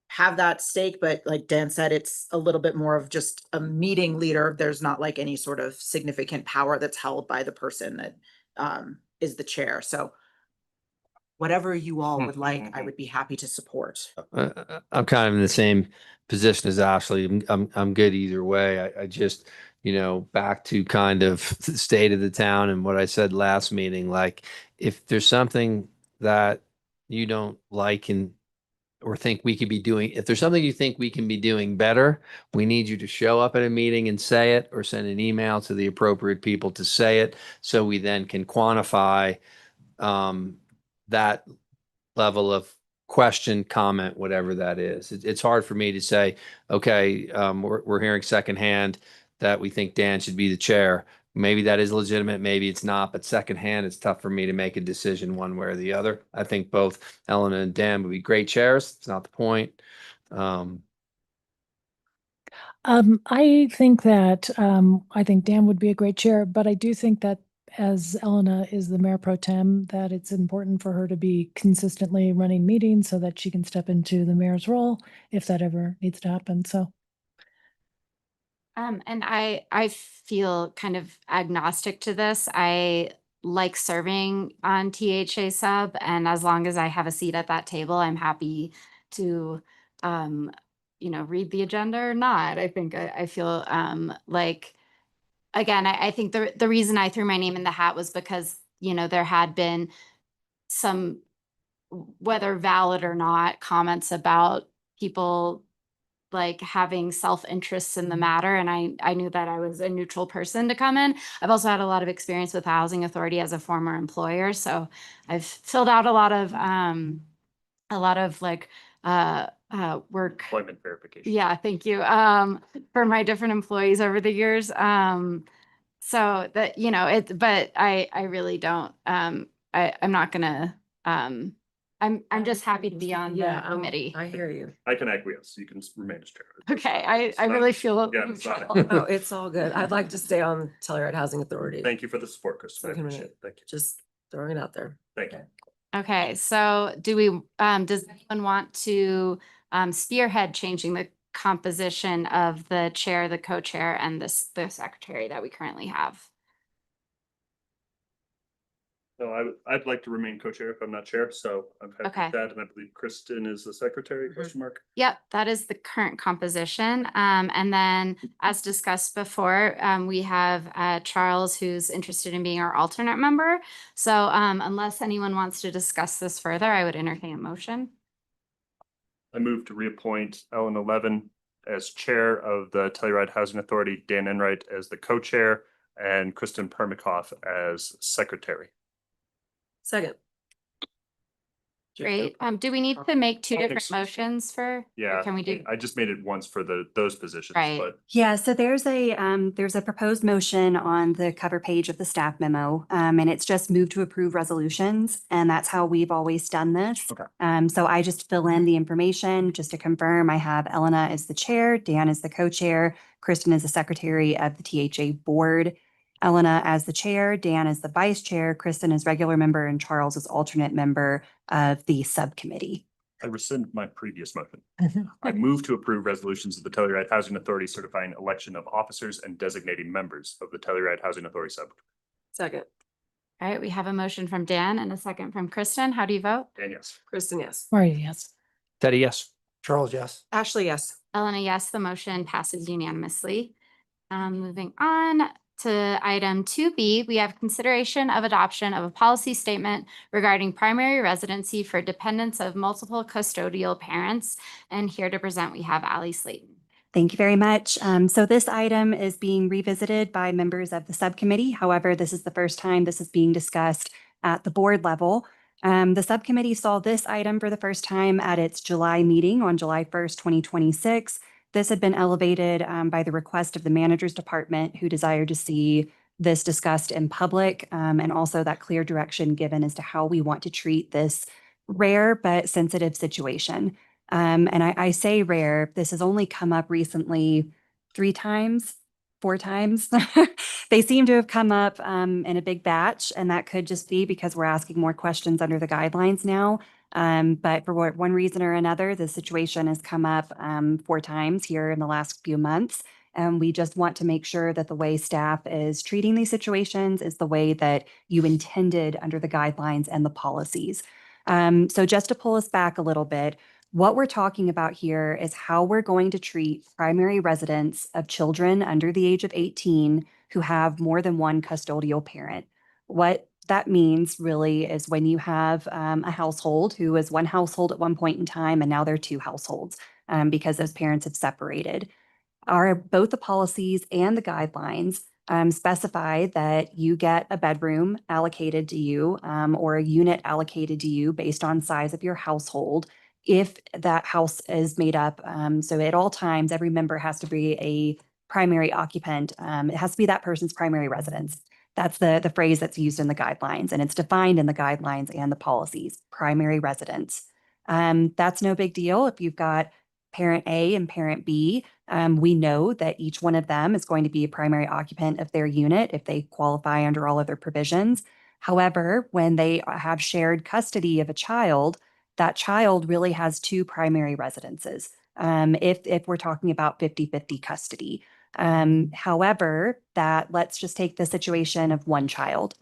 have that stake. But like Dan said, it's a little bit more of just a meeting leader. There's not like any sort of significant power that's held by the person that is the chair. So whatever you all would like, I would be happy to support. I'm kind of in the same position as Ashley. I'm good either way. I just, you know, back to kind of the state of the town and what I said last meeting, like if there's something that you don't like or think we could be doing, if there's something you think we can be doing better, we need you to show up at a meeting and say it, or send an email to the appropriate people to say it, so we then can quantify that level of question, comment, whatever that is. It's hard for me to say, okay, we're hearing secondhand that we think Dan should be the chair. Maybe that is legitimate, maybe it's not, but secondhand, it's tough for me to make a decision one way or the other. I think both Elena and Dan would be great chairs. It's not the point. I think that, I think Dan would be a great chair, but I do think that as Elena is the mayor pro tem, that it's important for her to be consistently running meetings so that she can step into the mayor's role if that ever needs to happen. So. And I feel kind of agnostic to this. I like serving on THA sub, and as long as I have a seat at that table, I'm happy to, you know, read the agenda or not. I think I feel like, again, I think the reason I threw my name in the hat was because, you know, there had been some, whether valid or not, comments about people like having self-interests in the matter. And I knew that I was a neutral person to come in. I've also had a lot of experience with Housing Authority as a former employer. So I've filled out a lot of like work. Employment verification. Yeah, thank you. For my different employees over the years. So that, you know, but I really don't, I'm not gonna, I'm just happy to be on the committee. I hear you. I can acquiesce. You can remain as chair. Okay, I really feel. Yeah, it's fine. No, it's all good. I'd like to stay on Telluride Housing Authority. Thank you for the support, Kristen. I Second appreciate minute. it. Thank you. Just throwing it out there. Thank you. Okay, so do we, does anyone want to spearhead changing the composition of the chair, the co-chair, and the secretary that we currently have? No, I'd like to remain co-chair if I'm not chair, so I'm happy Okay. with that, and I believe Kristen is the secretary, question mark? Yep, that is the current composition. And then as discussed before, we have Charles, who's interested in being our alternate member. So unless anyone wants to discuss this further, I would entertain a motion. I move to reappoint Ellen Levin as chair of the Telluride Housing Authority, Dan Enright as the co-chair, and Kristen Permikoff as secretary. Second. Great. Do we need to make two Okay. different motions for? or Yeah, Can we do? I just made it once for those positions, Right. but Yeah, so there's a proposed motion on the cover page of the staff memo, and it's just move to approve resolutions, and that's how we've always done this. Okay. So I just fill in the information just to confirm. I have Elena as the chair, Dan as the co-chair, Kristen as the secretary of the THA board, Elena as the chair, Dan as the vice chair, Kristen as regular member, and Charles as alternate member of the subcommittee. I rescind my previous motion. I move to approve resolutions of the Telluride Housing Authority certifying election of officers and designating members of the Telluride Housing Authority sub. Second. All right, we have a motion from Dan and a second from Kristen. How do you vote? And yes. Kristen, yes. Maria, yes. Teddy, yes. Charles, yes. Ashley, yes. Elena, yes, the motion passes unanimously. Moving on to item 2B, we have consideration of adoption of a policy statement regarding primary residency for dependents of multiple custodial parents. And here to present, we have Allie Slayton. Thank you very much. So this item is being revisited by members of the subcommittee. However, this is the first time this is being discussed at the board level. The subcommittee saw this item for the first time at its July meeting on July 1st, 2026. This had been elevated by the request of the manager's department, who desired to see this discussed in public, and also that clear direction given as to how we want to treat this rare but sensitive situation. And I say rare, this has only come up recently 3 times, 4 times. They seem to have come up in a big batch, and that could just be because we're asking more questions under the guidelines now. But for one reason or another, the situation has come up 4 times here in the last few months. And we just want to make sure that the way staff is treating these situations is the way that you intended under the guidelines and the policies. So just to pull us back a little bit, what we're talking about here is how we're going to treat primary residents of children under the age of 18 who have more than one custodial parent. What that means really is when you have a household who is one household at one point in time and now they're 2 households because those parents have separated. Both the policies and the guidelines specify that you get a bedroom allocated to you or a unit allocated to you based on size of your household if that house is made up. So at all times, every member has to be a primary occupant. It has to be that person's primary residence. That's the phrase that's used in the guidelines, and it's defined in the guidelines and the policies, primary residence. That's no big deal if you've got parent A and parent B. We know that each one of them is going to be a primary occupant of their unit if they qualify under all other provisions. However, when they have shared custody of a child, that child really has 2 primary residences. If we're talking about 50-50 custody. However, let's just take the situation of one child.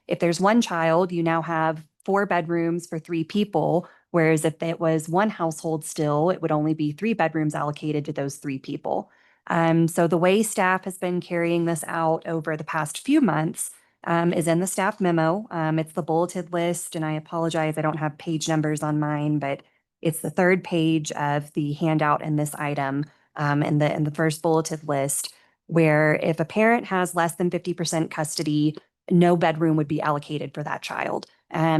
If there's one child, you now have 4 bedrooms for 3 people. Whereas if it was one household still, it would only be 3 bedrooms allocated to those 3 people. So the way staff has been carrying this out over the past few months is in the staff memo. It's the bulleted list, and I apologize, I don't have page numbers on mine, but it's the 3rd page of the handout in this item in the first bulleted list, where if a parent has less than 50% custody, no bedroom would be allocated for that child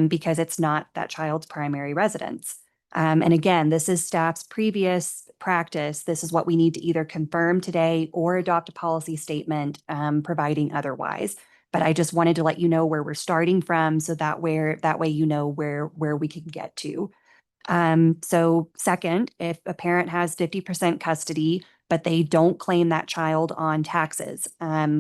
because it's not that child's primary residence. And again, this is staff's previous practice. This is what we need to either confirm today or adopt a policy statement providing otherwise. But I just wanted to let you know where we're starting from so that way you know where we can get to. So second, if a parent has 50% custody, but they don't claim that child on taxes,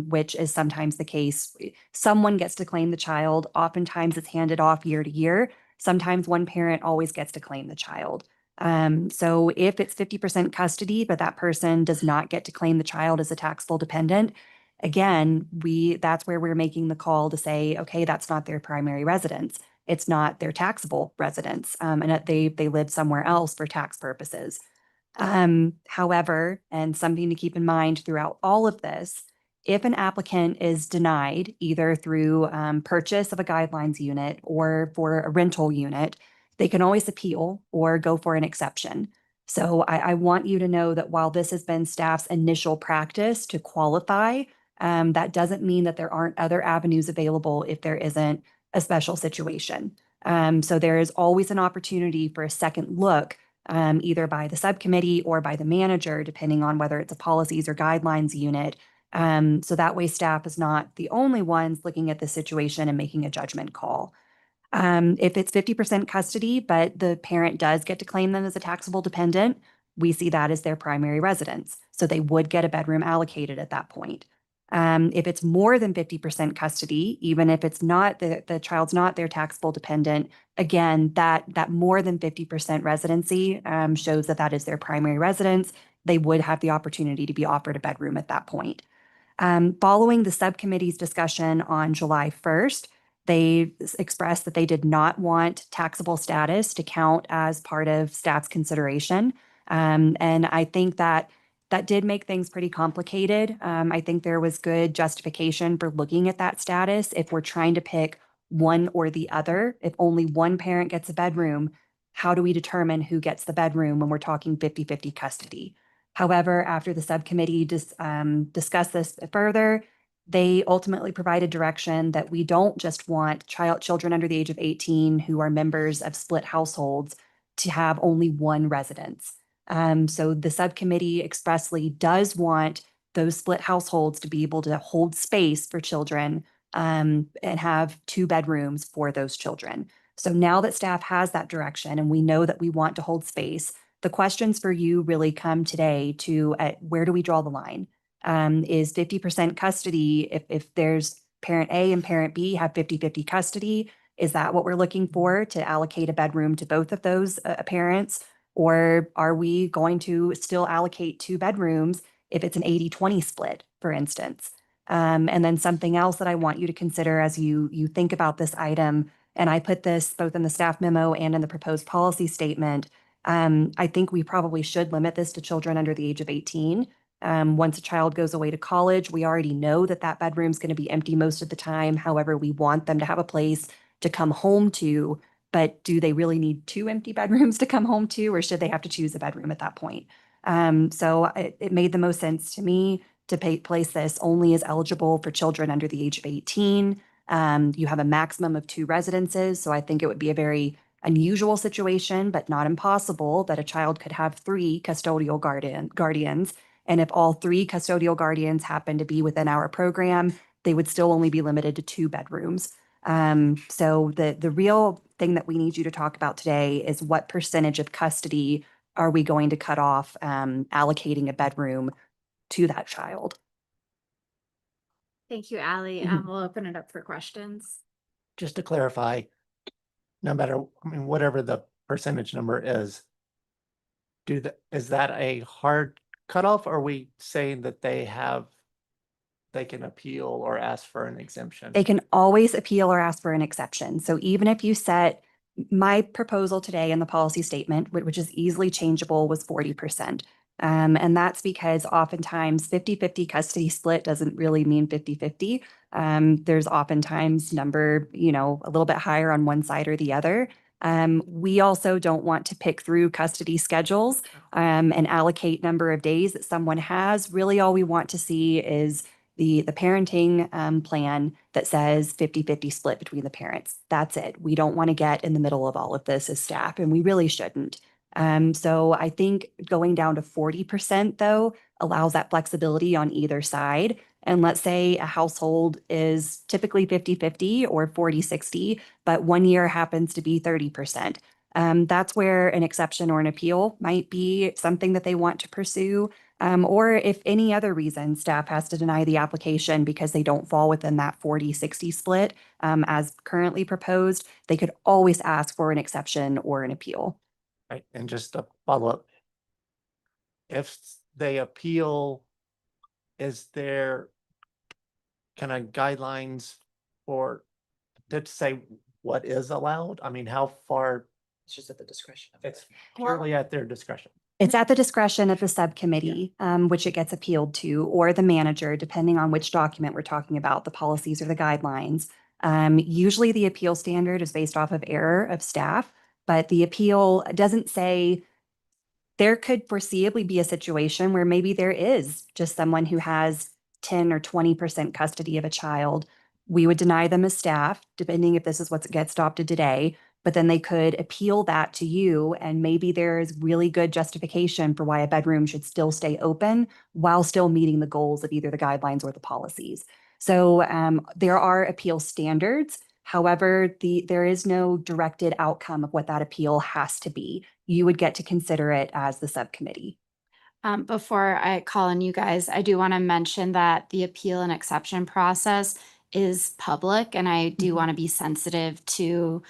which is sometimes the case. Someone gets to claim the child. Oftentimes it's handed off year to year. Sometimes one parent always gets to claim the child. So if it's 50% custody, but that person does not get to claim the child as a taxable dependent, again, that's where we're making the call to say, okay, that's not their primary residence. It's not their taxable residence, and that they live somewhere else for tax purposes. However, and something to keep in mind throughout all of this, if an applicant is denied either through purchase of a guidelines unit or for a rental unit, they can always appeal or go for an exception. So I want you to know that while this has been staff's initial practice to qualify, that doesn't mean that there aren't other avenues available if there isn't a special situation. So there is always an opportunity for a second look either by the subcommittee or by the manager, depending on whether it's a policies or guidelines unit. So that way staff is not the only ones looking at the situation and making a judgment call. If it's 50% custody, but the parent does get to claim them as a taxable dependent, we see that as their primary residence. So they would get a bedroom allocated at that point. If it's more than 50% custody, even if it's not the child's not their taxable dependent, again, that more than 50% residency shows that is their primary residence. They would have the opportunity to be offered a bedroom at that point. Following the subcommittee's discussion on July 1st, they expressed that they did not want taxable status to count as part of staff's consideration. And I think that did make things pretty complicated. I think there was good justification for looking at that status. If we're trying to pick one or the other, if only one parent gets a bedroom, how do we determine who gets the bedroom when we're talking 50-50 custody? However, after the subcommittee discussed this further, They ultimately provided direction that we don't just want children under the age of 18 who are members of split households to have only one residence. So the subcommittee expressly does want those split households to be able to hold space for children and have 2 bedrooms for those children. So now that staff has that direction and we know that we want to hold space, the questions for you really come today to where do we draw the line? Is 50% custody, if there's parent A and parent B have 50-50 custody, is that what we're looking for to allocate a bedroom to both of those parents? Or are we going to still allocate 2 bedrooms if it's an 80-20 split, for instance? And then something else that I want you to consider as you think about this item, and I put this both in the staff memo and in the proposed policy statement, I think we probably should limit this to children under the age of 18. Once a child goes away to college, we already know that that bedroom's going to be empty most of the time. However, we want them to have a place to come home to, but do they really need 2 empty bedrooms to come home to, or should they have to choose a bedroom at that point? So it made the most sense to me to place this only as eligible for children under the age of 18. You have a maximum of 2 residences, so I think it would be a very unusual situation, but not impossible, that a child could have 3 custodial guardians. And if all 3 custodial guardians happen to be within our program, they would still only be limited to 2 bedrooms. So the real thing that we need you to talk about today is what percentage of custody are we going to cut off allocating a bedroom to that child? Thank you, Ally. Mhm. We'll open it up for questions. Just to clarify, no matter, I mean, whatever the percentage number is, is that a hard cutoff? Or are we saying that they can appeal or ask for an exemption? They can always appeal or ask for an exception. So even if you set my proposal today in the policy statement, which is easily changeable, was 40%. And that's because oftentimes 50-50 custody split doesn't really mean 50-50. There's oftentimes number, a little bit higher on one side or the other. We also don't want to pick through custody schedules and allocate number of days that someone has. Really, all we want to see is the parenting plan that says 50-50 split between the parents. That's it. We don't want to get in the middle of all of this as staff, and we really shouldn't. So I think going down to 40%, though, allows that flexibility on either side. And let's say a household is typically 50-50 or 40-60, but one year happens to be 30%. That's where an exception or an appeal might be something that they want to pursue. Or if any other reason staff has to deny the application because they don't fall within that 40-60 split as currently proposed, they could always ask for an exception or an appeal. Right, and just a follow-up. If they appeal, is there kind of guidelines to say what is allowed? I mean, how far? It's just at the discretion. It's purely at their discretion. It's at the discretion of the subcommittee, which it gets appealed to, or the manager, depending on which document we're talking about, the policies or the guidelines. Usually the appeal standard is based off of error of staff, but the appeal doesn't say. There could foreseeably be a situation where maybe there is just someone who has 10 or 20% custody of a child. We would deny them as staff, depending if this is what gets adopted today, but then they could appeal that to you, and maybe there's really good justification for why a bedroom should still stay open while still meeting the goals of either the guidelines or the policies. So there are appeal standards. However, there is no directed outcome of what that appeal has to be. You would get to consider it as the subcommittee. Before I call on you guys, I do want to mention that the appeal and exception process is public, and I do want to be sensitive to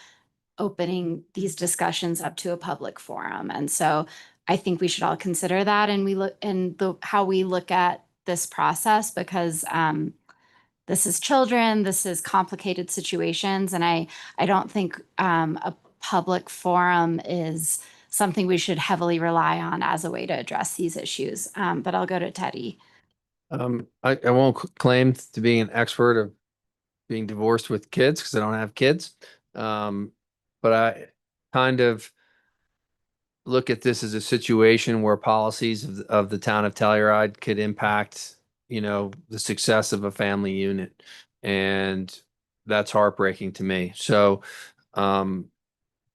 opening these discussions up to a public forum. And so I think we should all consider that, and we look how we look at this process, because this is children, this is complicated situations, and I don't think a public forum is something we should heavily rely on as a way to address these issues. But I'll go to Teddy. I won't claim to be an expert of being divorced with kids because I don't have kids. But I kind of look at this as a situation where policies of the town of Telluride could impact you know, the success of a family unit. And that's heartbreaking to me. So,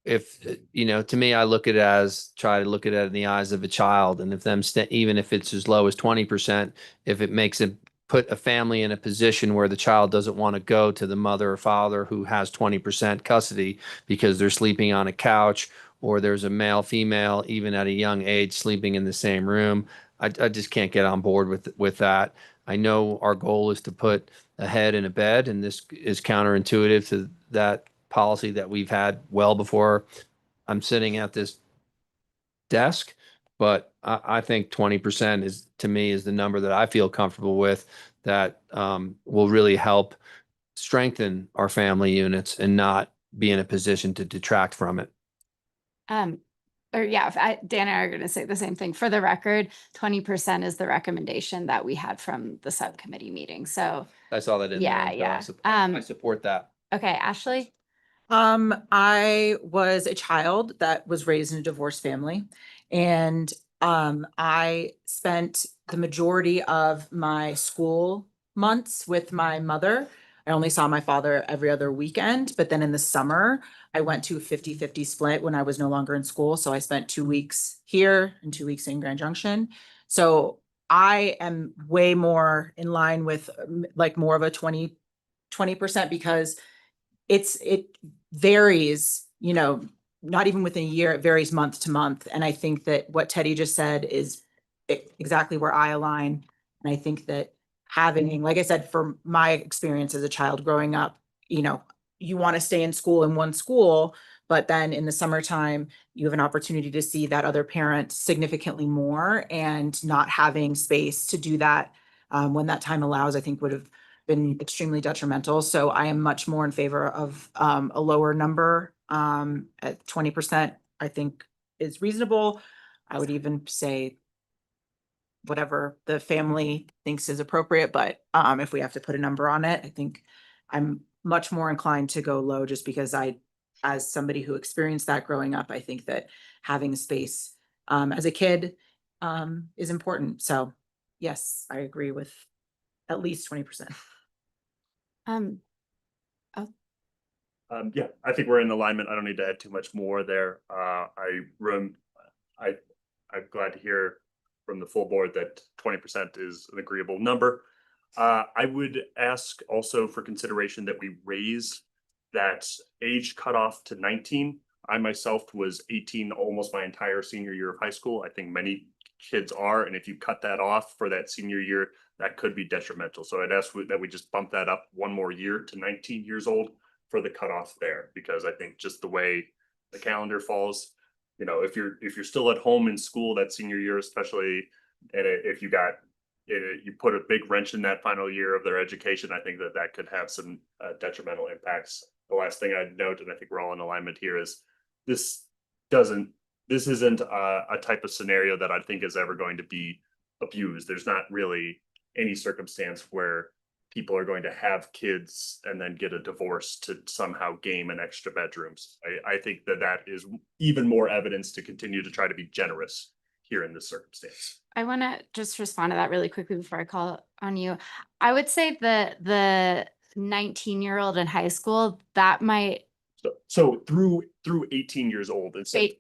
if, you know, to me, I look at it as, try to look at it in the eyes of a child. And if even if it's as low as 20%, if it makes it put a family in a position where the child doesn't want to go to the mother or father who has 20% custody because they're sleeping on a couch, or there's a male, female, even at a young age, sleeping in the same room, I just can't get on board with that. I know our goal is to put a head in a bed, and this is counterintuitive to that policy that we've had well before I'm sitting at this desk. But I think 20% is, to me, is the number that I feel comfortable with, that will really help strengthen our family units and not be in a position to detract from it. Or yeah, Dan and I are going to say the same thing. For the record, 20% is the recommendation that we had from the subcommittee meeting. So I saw that in there. yeah, so yeah. I support that. Okay, Ashley. I was a child that was raised in a divorced family, and I spent the majority of my school months with my mother. I only saw my father every other weekend, but then in the summer, I went to a 50-50 split when I was no longer in school. So I spent 2 weeks here and 2 weeks in Grand Junction. So I am way more in line with like more of a 20%, because it varies, you know, not even within a year, it varies month to month. And I think that what Teddy just said is exactly where I align. And I think that having, like I said, from my experience as a child growing up, you know, you want to stay in school in one school, but then in the summertime, you have an opportunity to see that other parent significantly more, and not having space to do that when that time allows, I think would have been extremely detrimental. So I am much more in favor of a lower number at 20%, I think is reasonable. I would even say whatever the family thinks is appropriate, but if we have to put a number on it, I think I'm much more inclined to go low, just because as somebody who experienced that growing up, I think that having a space as a kid is important. So yes, I agree with at least 20%. Yeah, I think we're in alignment. I don't need to add too much more there. I'm glad to hear from the full board that 20% is an agreeable number. I would ask also for consideration that we raise that age cutoff to 19. I myself was 18 almost my entire senior year of high school. I think many kids are, and if you cut that off for that senior year, that could be detrimental. So I'd ask that we just bump that up one more year to 19 years old for the cutoff there, because I think just the way the calendar falls, you know, if you're still at home in school that senior year, especially, and if you put a big wrench in that final year of their education, I think that could have some detrimental impacts. The last thing I'd note, and I think we're all in alignment here, is this isn't a type of scenario that I think is ever going to be abused. There's not really any circumstance where people are going to have kids and then get a divorce to somehow game an extra bedrooms. I think that is even more evidence to continue to try to be generous here in this circumstance. I want to just respond to that really quickly before I call on you. I would say the 19-year-old in high school, that might. So through 18 years old, instead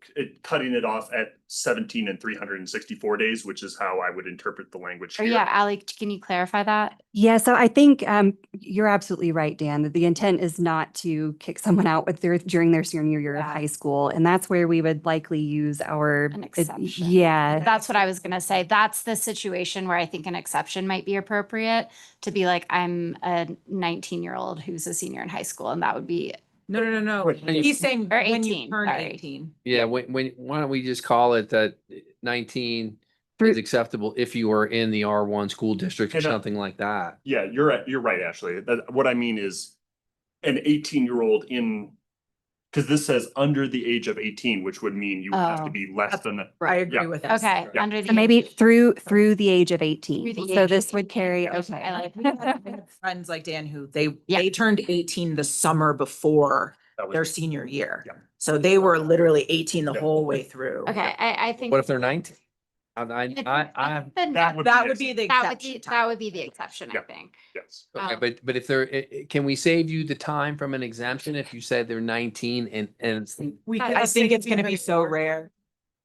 cutting it off at 17 and 364 days, which is how I would interpret the language Or here. yeah, Allie, can you clarify that? Yeah, so I think you're absolutely right, Dan, that the intent is not to kick someone out during their senior year of high school. And that's where we would likely use An exception. Yeah. That's what I was going to say. That's the situation where I think an exception might be appropriate, to be like, I'm a 19-year-old who's a senior in high school, and that would be. No. He's saying Or when you 18, turn sorry. 18. Yeah, why don't we just call it that 19 is acceptable if you are in the R1 school district or something like that. Yeah, you're right, Ashley. What I mean is an 18-year-old because this says under the age of 18, which would mean you have to be less than that. I agree with that. Okay, Yeah. under the. So maybe through the age of 18. Through the So age this of would carry, I okay. like. Friends like Dan who they turned 18 the summer before their senior year. Yeah. So they were literally 18 the whole way through. Okay, I think. What if they're 19? That would be the exception. That would be the exception, I Yeah. think. Yes. Okay, but if there, can we save you the time from an exemption if you said they're 19 and I think it's gonna be so rare.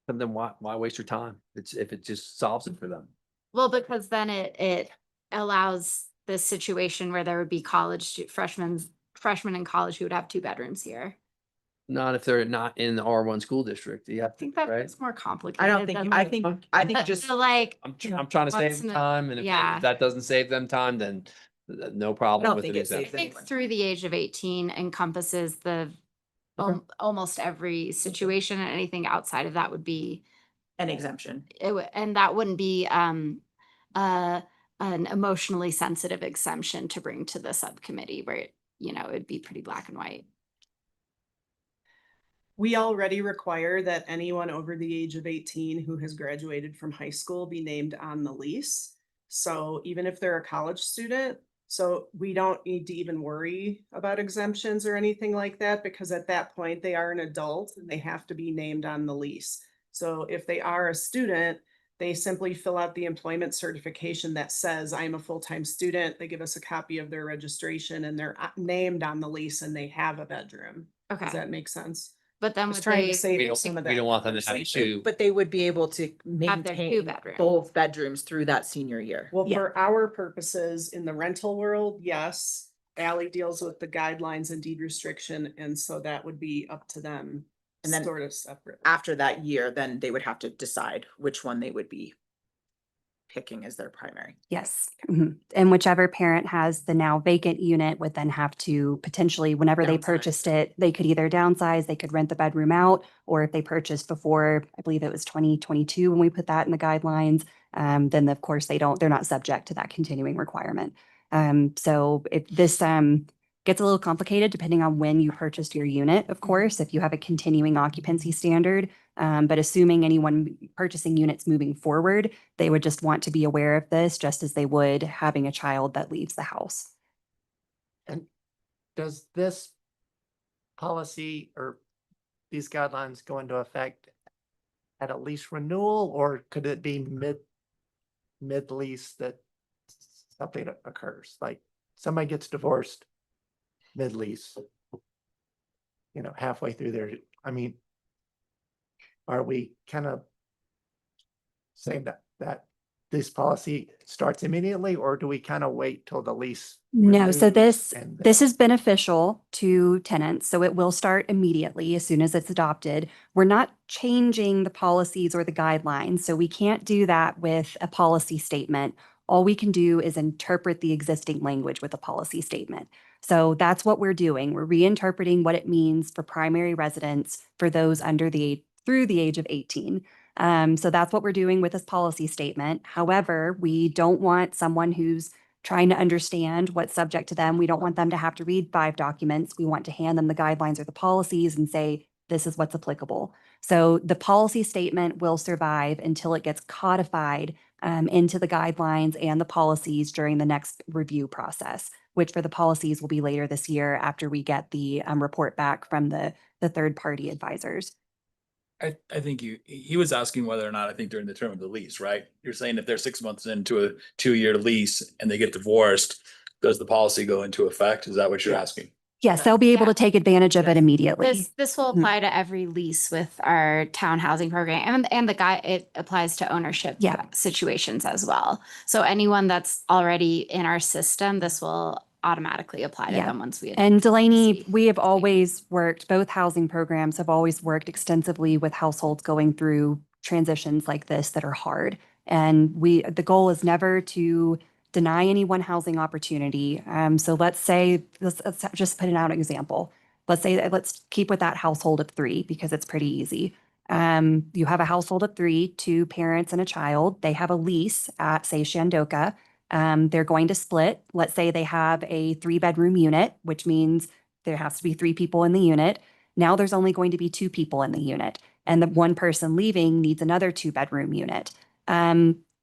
then why waste your time? It's, if it just solves it for them. Well, because then it allows this situation where there would be freshmen in college who would have 2 bedrooms here. Not if they're not in the R1 school district. You have I think to, that right? it's more complicated. I don't think, than I like- think But- just. but like, I'm trying to save What's them the- time, and if yeah. that doesn't save them time, then no I problem don't with think an it saves exemption. I think anyone. through the age of 18 encompasses the almost every situation, and anything outside of that would be An exemption. and that wouldn't be an emotionally sensitive exemption to bring to the subcommittee where it'd be pretty black and white. We already require that anyone over the age of 18 who has graduated from high school be named on the lease. So even if they're a college student, so we don't need to even worry about exemptions or anything like that, because at that point they are an adult and they have to be named on the lease. So if they are a student, they simply fill out the employment certification that says I'm a full-time student. They give us a copy of their registration and they're named on the lease and they have a bedroom. Okay. Does that make sense? But then Just would trying they to save We you don't, some of we that. don't want them to have conversation. to. But they would be able to have their 2 maintain bedrooms? both bedrooms through that senior year. Well, Yeah. for our purposes, in the rental world, yes. Ally deals with the guidelines and deed restriction, and so that would be up to them. And then sort of separate. After that year, then they would have to decide which one they would be picking as their primary. Yes. Mhm. And whichever parent has the now vacant unit would then have to potentially, whenever they Downsize. purchased it, they could either downsize, they could rent the bedroom out, or if they purchased before, I believe it was 2022 when we put that in the guidelines, then of course they're not subject to that continuing requirement. So if this gets a little complicated depending on when you purchased your unit, of course, if you have a continuing occupancy standard. But assuming anyone purchasing units moving forward, they would just want to be aware of this, just as they would having a child that leaves the house. And does this policy or these guidelines go into effect at a lease renewal, or could it be mid-lease that something occurs? Like somebody gets divorced mid-lease, halfway through their, are we kind of saying that this policy starts immediately, or do we kind of wait till the lease? No, so renews this and this is beneficial to tenants, so it will start immediately as soon as it's adopted. We're not changing the policies or the guidelines, so we can't do that with a policy statement. All we can do is interpret the existing language with a policy statement. So that's what we're doing. We're reinterpreting what it means for primary residence for those through the age of 18. So that's what we're doing with this policy statement. However, we don't want someone who's trying to understand what's subject to them. We don't want them to have to read 5 documents. We want to hand them the guidelines or the policies and say, this is what's applicable. So the policy statement will survive until it gets codified into the guidelines and the policies during the next review process, which for the policies will be later this year after we get the report back from the third-party advisors. I think he was asking whether or not, I think during the term of the lease, right? You're saying if they're 6 months into a 2-year lease and they get divorced, does the policy go into effect? Is that what you're asking? Yes, they'll be able to take advantage of it immediately. This will apply to every lease with our town housing program, and it applies to ownership situations as well. So anyone that's already in our system, this will automatically apply to them once we. And Delaney, we have always worked, both housing programs have always worked extensively with households going through transitions like this that are hard. And the goal is never to deny anyone housing opportunity. So let's just put out an example. Let's keep with that household of 3 because it's pretty easy. You have a household of 3, 2 parents and a child. They have a lease at, say, Shandoka. They're going to split. Let's say they have a 3-bedroom unit, which means there has to be 3 people in the unit. Now there's only going to be 2 people in the unit, and the one person leaving needs another 2-bedroom unit.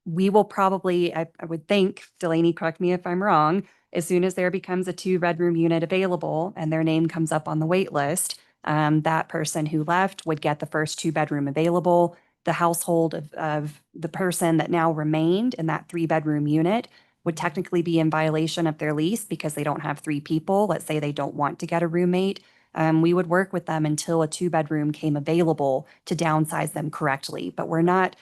We will probably, I would think, Delaney, correct me if I'm wrong, as soon as there becomes a 2-bedroom unit available and their name comes up on the wait list, that person who left would get the first 2-bedroom available. the household of the person that now remained in that 3-bedroom unit would technically be in violation of their lease because they don't have 3 people. Let's say they don't want to get a roommate. We would work with them until a 2-bedroom came available to downsize them correctly. But we're not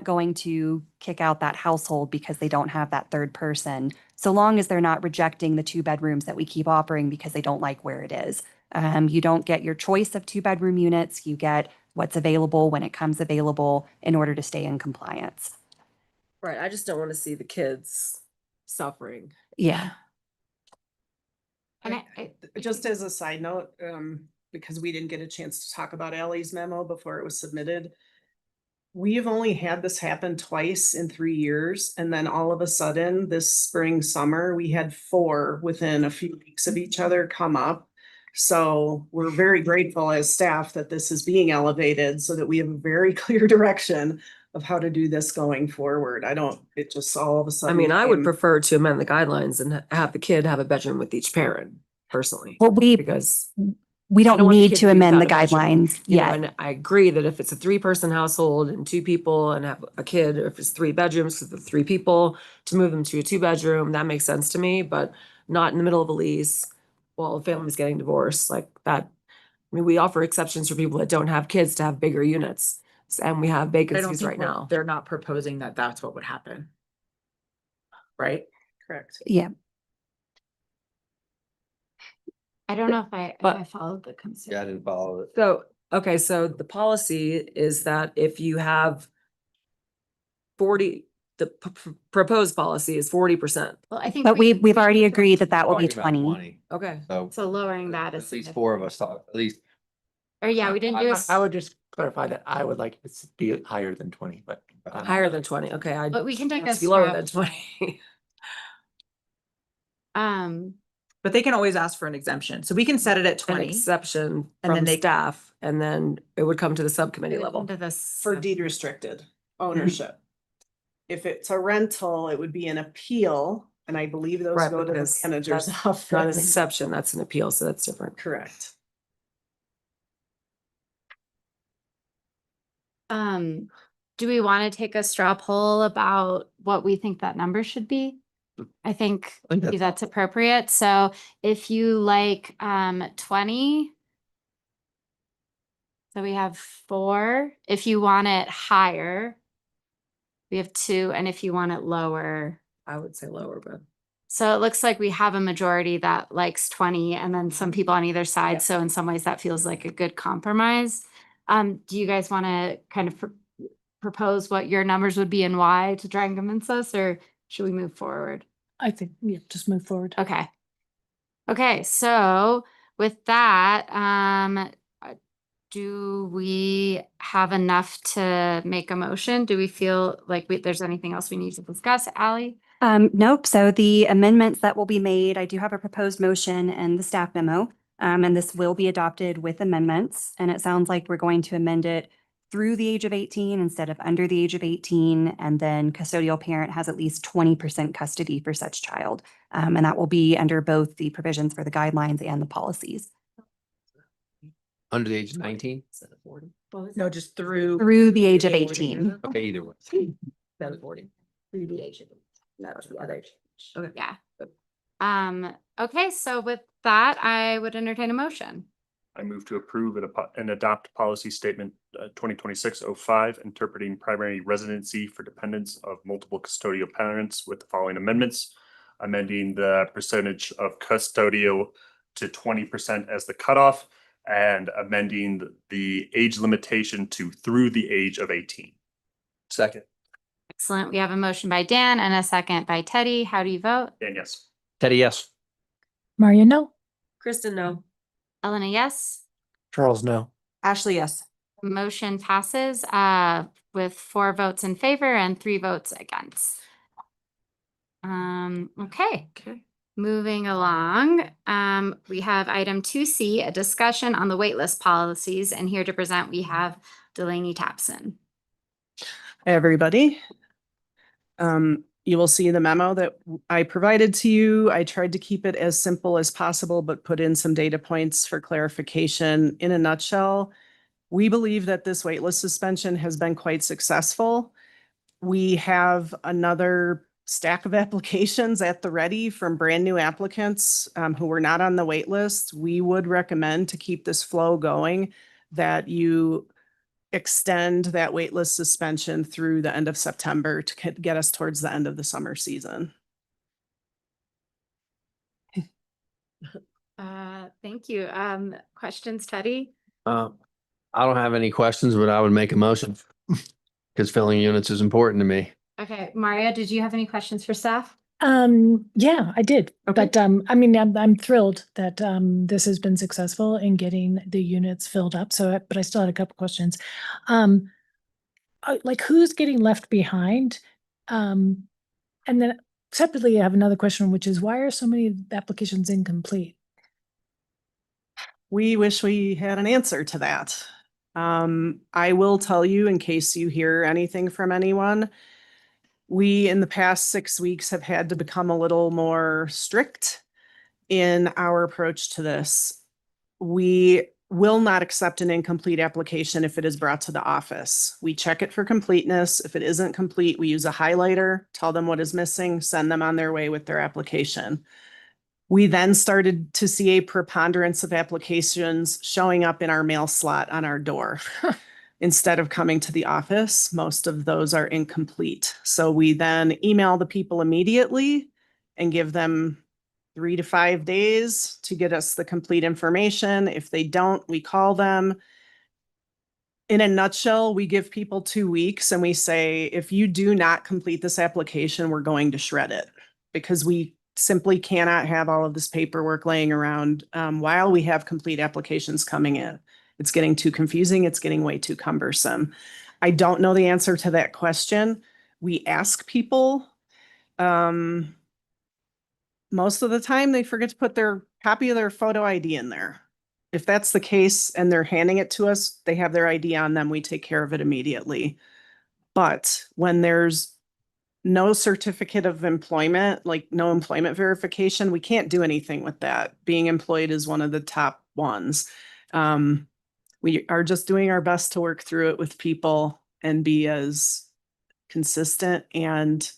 going to kick out that household because they don't have that third person, so long as they're not rejecting the 2 bedrooms that we keep offering because they don't like where it is. You don't get your choice of 2-bedroom units. You get what's available when it comes available in order to stay in compliance. Right, I just don't want to see the kids suffering. Yeah. And Just as a side note, because we didn't get a chance to talk about Ally's memo before it was submitted. We've only had this happen twice in 3 years, and then all of a sudden, this spring, summer, we had 4 within a few weeks of each other come up. So we're very grateful as staff that this is being elevated so that we have a very clear direction of how to do this going forward. It just all of a I sudden. mean, I would became- prefer to amend the guidelines and have the kid have a bedroom with each parent personally. Well, Because we I don't want the need kid to be amend the without a bedroom, guidelines you know, yet. And I agree that if it's a 3-person household and 2 people and have a kid, or if it's 3 bedrooms with the 3 people, to move them to a 2-bedroom, that makes sense to me, but not in the middle of a lease while a family's getting divorced like that. I mean, we offer exceptions for people that don't have kids to have bigger units, and we have I don't vacancies think right now. they're not proposing that that's what would happen. Right? Correct. Yeah. I don't know if I But- followed the concern. Yeah, I didn't follow it. So, okay, so the policy is that if you have 40, the proposed policy is 40%. Well, I think. But we've already agreed that will be Talking about 20. Okay. So So lowering that is. at least 4 of us talk, at least. Or yeah, we didn't do I a, would just clarify that I would like it to be higher than 20, but. Higher than 20, okay, I. but we can take a. It's lower straw than 20. But they can always ask for an exemption. So we can set it at An 20. exception And then from they- staff, and then it would come to the subcommittee level. Into this. For deed restricted ownership. If it's a rental, it would be an appeal, and I believe those Right, go to the because manager's that's not an office. exception, that's an appeal, so that's different. Correct. Do we want to take a straw poll about what we think that number should be? I think that's appropriate. So if you like 20. So we have 4. If you want it higher, we have 2. And if you want it lower. I would say lower, but. So it looks like we have a majority that likes 20 and then some people on either side. So in some ways that feels like a good compromise. Do you guys want to kind of propose what your numbers would be and why to try and convince us, or should we move forward? I think, yeah, just move forward. Okay. Okay, so with that, do we have enough to make a motion? Do we feel like there's anything else we need to discuss, Ally? Nope. So the amendments that will be made, I do have a proposed motion and the staff memo. And this will be adopted with amendments. And it sounds like we're going to amend it through the age of 18 instead of under the age of 18. And then custodial parent has at least 20% custody for such child. And that will be under both the provisions for the guidelines and the policies. Under the age of 19? No, just through. Through the age of 18. Okay, either way. Then 40. Through the age of. That's the other. Okay. Yeah. Okay, so with that, I would entertain a motion. I move to approve and adopt policy statement 2026-05, interpreting primary residency for dependents of multiple custodial parents with the following amendments. Amending the percentage of custodial to 20% as the cutoff, and amending the age limitation to through the age of 18. Second. Excellent. We have a motion by Dan and a second by Teddy. How do you vote? And yes. Teddy, yes. Maria, no? Kristen, no. Elena, yes. Charles, no. Ashley, yes. Motion passes with 4 votes in favor and 3 votes against. Okay. Moving along, we have item 2C, a discussion on the waitlist policies, and here to present, we have Delaney Tapson. Hi, everybody. You will see the memo that I provided to you. I tried to keep it as simple as possible, but put in some data points for clarification. In a nutshell, We believe that this waitlist suspension has been quite successful. We have another stack of applications at the ready from brand new applicants who were not on the wait list. We would recommend to keep this flow going, that you extend that waitlist suspension through the end of September to get us towards the end of the summer season. Thank you. Questions, Teddy? I don't have any questions, but I would make a motion because filling units is important to me. Okay, Maria, did you have any questions for staff? Yeah, I did. Okay. But I mean, I'm thrilled that this has been successful in getting the units filled up. So, but I still had a couple questions. Like who's getting left behind? And then separately, I have another question, which is why are so many applications incomplete? We wish we had an answer to that. I will tell you, in case you hear anything from anyone, we in the past 6 weeks have had to become a little more strict in our approach to this. We will not accept an incomplete application if it is brought to the office. We check it for completeness. If it isn't complete, we use a highlighter, tell them what is missing, send them on their way with their application. We then started to see a preponderance of applications showing up in our mail slot on our door. Instead of coming to the office, most of those are incomplete. So we then email the people immediately and give them 3 to 5 days to get us the complete information. If they don't, we call them. In a nutshell, we give people 2 weeks and we say, if you do not complete this application, we're going to shred it, because we simply cannot have all of this paperwork laying around while we have complete applications coming in. It's getting too confusing. It's getting way too cumbersome. I don't know the answer to that question. We ask people. Most of the time they forget to put their copy of their photo ID in there. If that's the case and they're handing it to us, they have their ID on them, we take care of it immediately. But when there's no certificate of employment, like no employment verification, we can't do anything with that. Being employed is one of the top ones. We are just doing our best to work through it with people and be as consistent and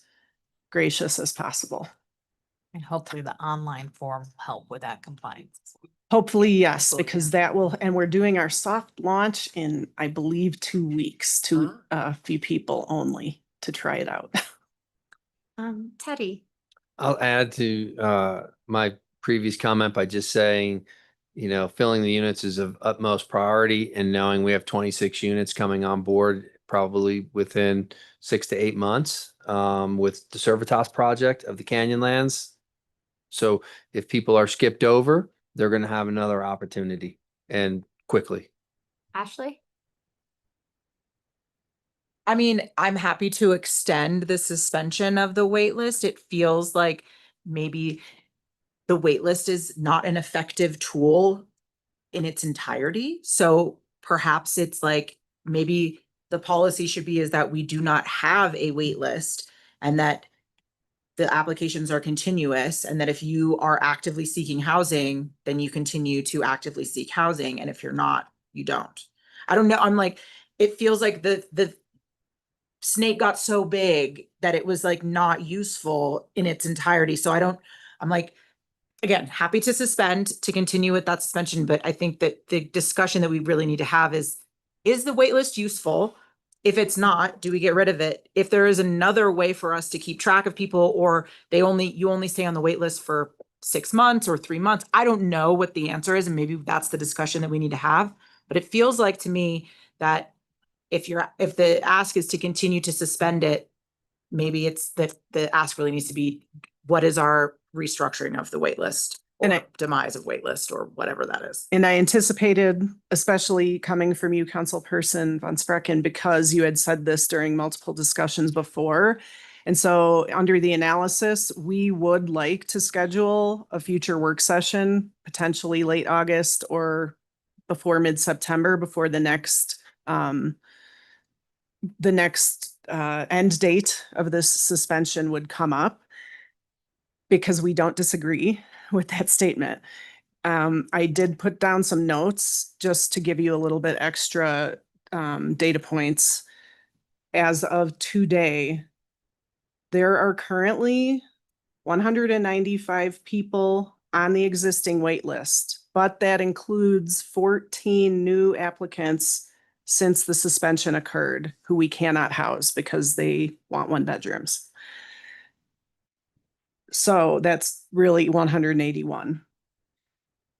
gracious as possible. And hopefully the online form will help with that compliance. Hopefully, yes, because that will, and we're doing our soft launch in, I believe, 2 weeks to a few people only to try it out. Teddy? I'll add to my previous comment by just saying, you know, filling the units is of utmost priority, and knowing we have 26 units coming on board probably within 6 to 8 months with the Servitas project of the Canyonlands. So if people are skipped over, they're going to have another opportunity, and quickly. Ashley? I mean, I'm happy to extend the suspension of the wait list. It feels like maybe the wait list is not an effective tool in its entirety. So perhaps it's like, maybe the policy should be is that we do not have a wait list, and that the applications are continuous, and that if you are actively seeking housing, then you continue to actively seek housing. And if you're not, you don't. I don't know. I'm like, it feels like the snake got so big that it was like not useful in its entirety. So I'm like, again, happy to suspend, to continue with that suspension. But I think that the discussion that we really need to have is the wait list useful? If it's not, do we get rid of it? If there is another way for us to keep track of people, or you only stay on the wait list for 6 months or 3 months, I don't know what the answer is. And maybe that's the discussion that we need to have. But it feels like to me that if the ask is to continue to suspend it, maybe it's that the ask really needs to be, what is our restructuring of the wait list? And demise of wait list, or whatever that is. And I anticipated, especially coming from you, Councilperson Von Sprecken, because you had said this during multiple discussions before. And so under the analysis, we would like to schedule a future work session, potentially late August or before mid-September, before the next end date of this suspension would come up, because we don't disagree with that statement. I did put down some notes just to give you a little bit extra data points. As of today, there are currently 195 people on the existing wait list, but that includes 14 new applicants since the suspension occurred, who we cannot house because they want 1 bedrooms. So that's really 181.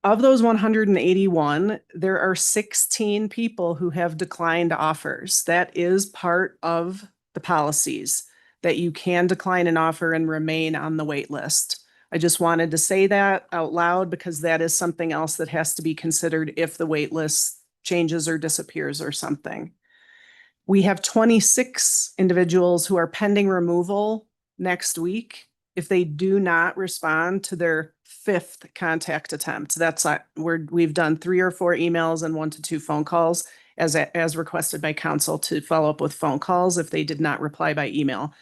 Of those 181, there are 16 people who have declined offers. That is part of the policies, that you can decline an offer and remain on the wait list. I just wanted to say that out loud because that is something else that has to be considered if the wait list changes or disappears or something. We have 26 individuals who are pending removal next week if they do not respond to their 5th contact attempt. That's we've done 3 or 4 emails and 1 to 2 phone calls as requested by council to follow up with phone calls if they did not reply by email.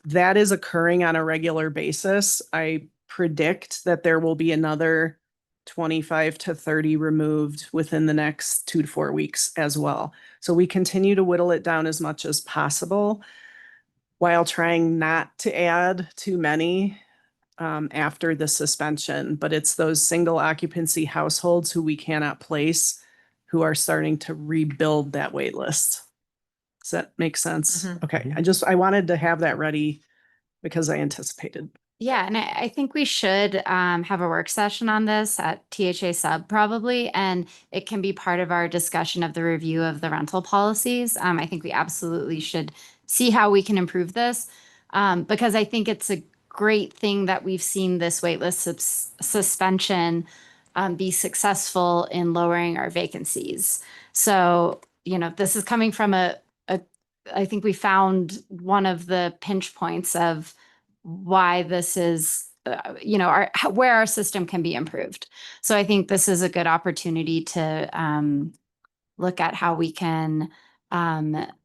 That is occurring on a regular basis. I predict that there will be another 25 to 30 removed within the next 2 to 4 weeks as well. So we continue to whittle it down as much as possible while trying not to add too many after the suspension. But it's those single occupancy households who we cannot place who are starting to rebuild that wait list. Does that make sense? Okay, I wanted to have that ready because I anticipated. Yeah, and I think we should have a work session on this at THA sub probably, and it can be part of our discussion of the review of the rental policies. I think we absolutely should see how we can improve this because I think it's a great thing that we've seen this waitlist suspension be successful in lowering our vacancies. So, you know, this is coming from I think we found one of the pinch points of why this is, where our system can be improved. So I think this is a good opportunity to look at how we can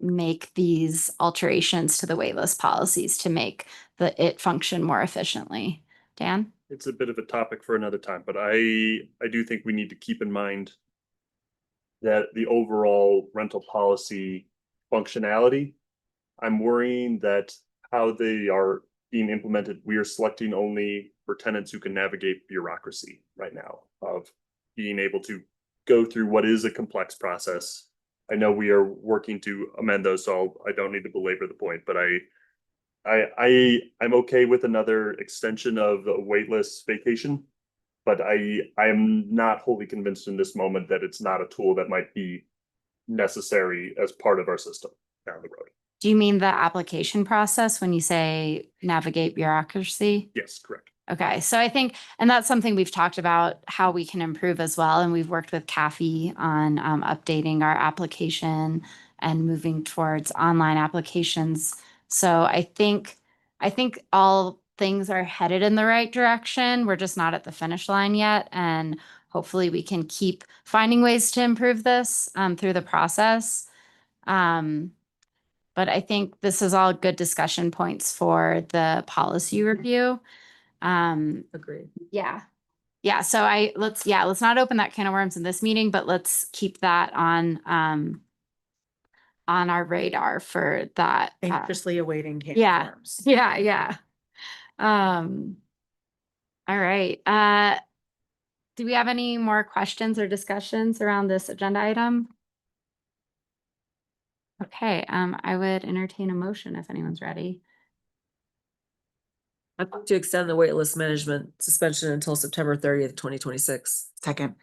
make these alterations to the waitlist policies to make it function more efficiently. Dan? It's a bit of a topic for another time, but I do think we need to keep in mind that the overall rental policy functionality, I'm worrying that how they are being implemented, we are selecting only for tenants who can navigate bureaucracy right now of being able to go through what is a complex process. I know we are working to amend those, so I don't need to belabor the point, but I'm okay with another extension of the waitlist vacation, but I am not wholly convinced in this moment that it's not a tool that might be necessary as part of our system down the road. Do you mean the application process when you say navigate bureaucracy? Yes, correct. Okay, so I think, and that's something we've talked about how we can improve as well. And we've worked with CAFE on updating our application and moving towards online applications. So I think all things are headed in the right direction. We're just not at the finish line yet. And hopefully we can keep finding ways to improve this through the process. But I think this is all good discussion points for the policy review. Agreed. Yeah. Yeah. So let's not open that can of worms in this meeting, but let's keep that on our radar for that. Anxiously awaiting. can of Yeah. worms. Yeah. Yeah. All right. Do we have any more questions or discussions around this agenda item? Okay. I would entertain a motion if anyone's ready. I move to extend the waitlist management suspension until September 30th, 2026. Second.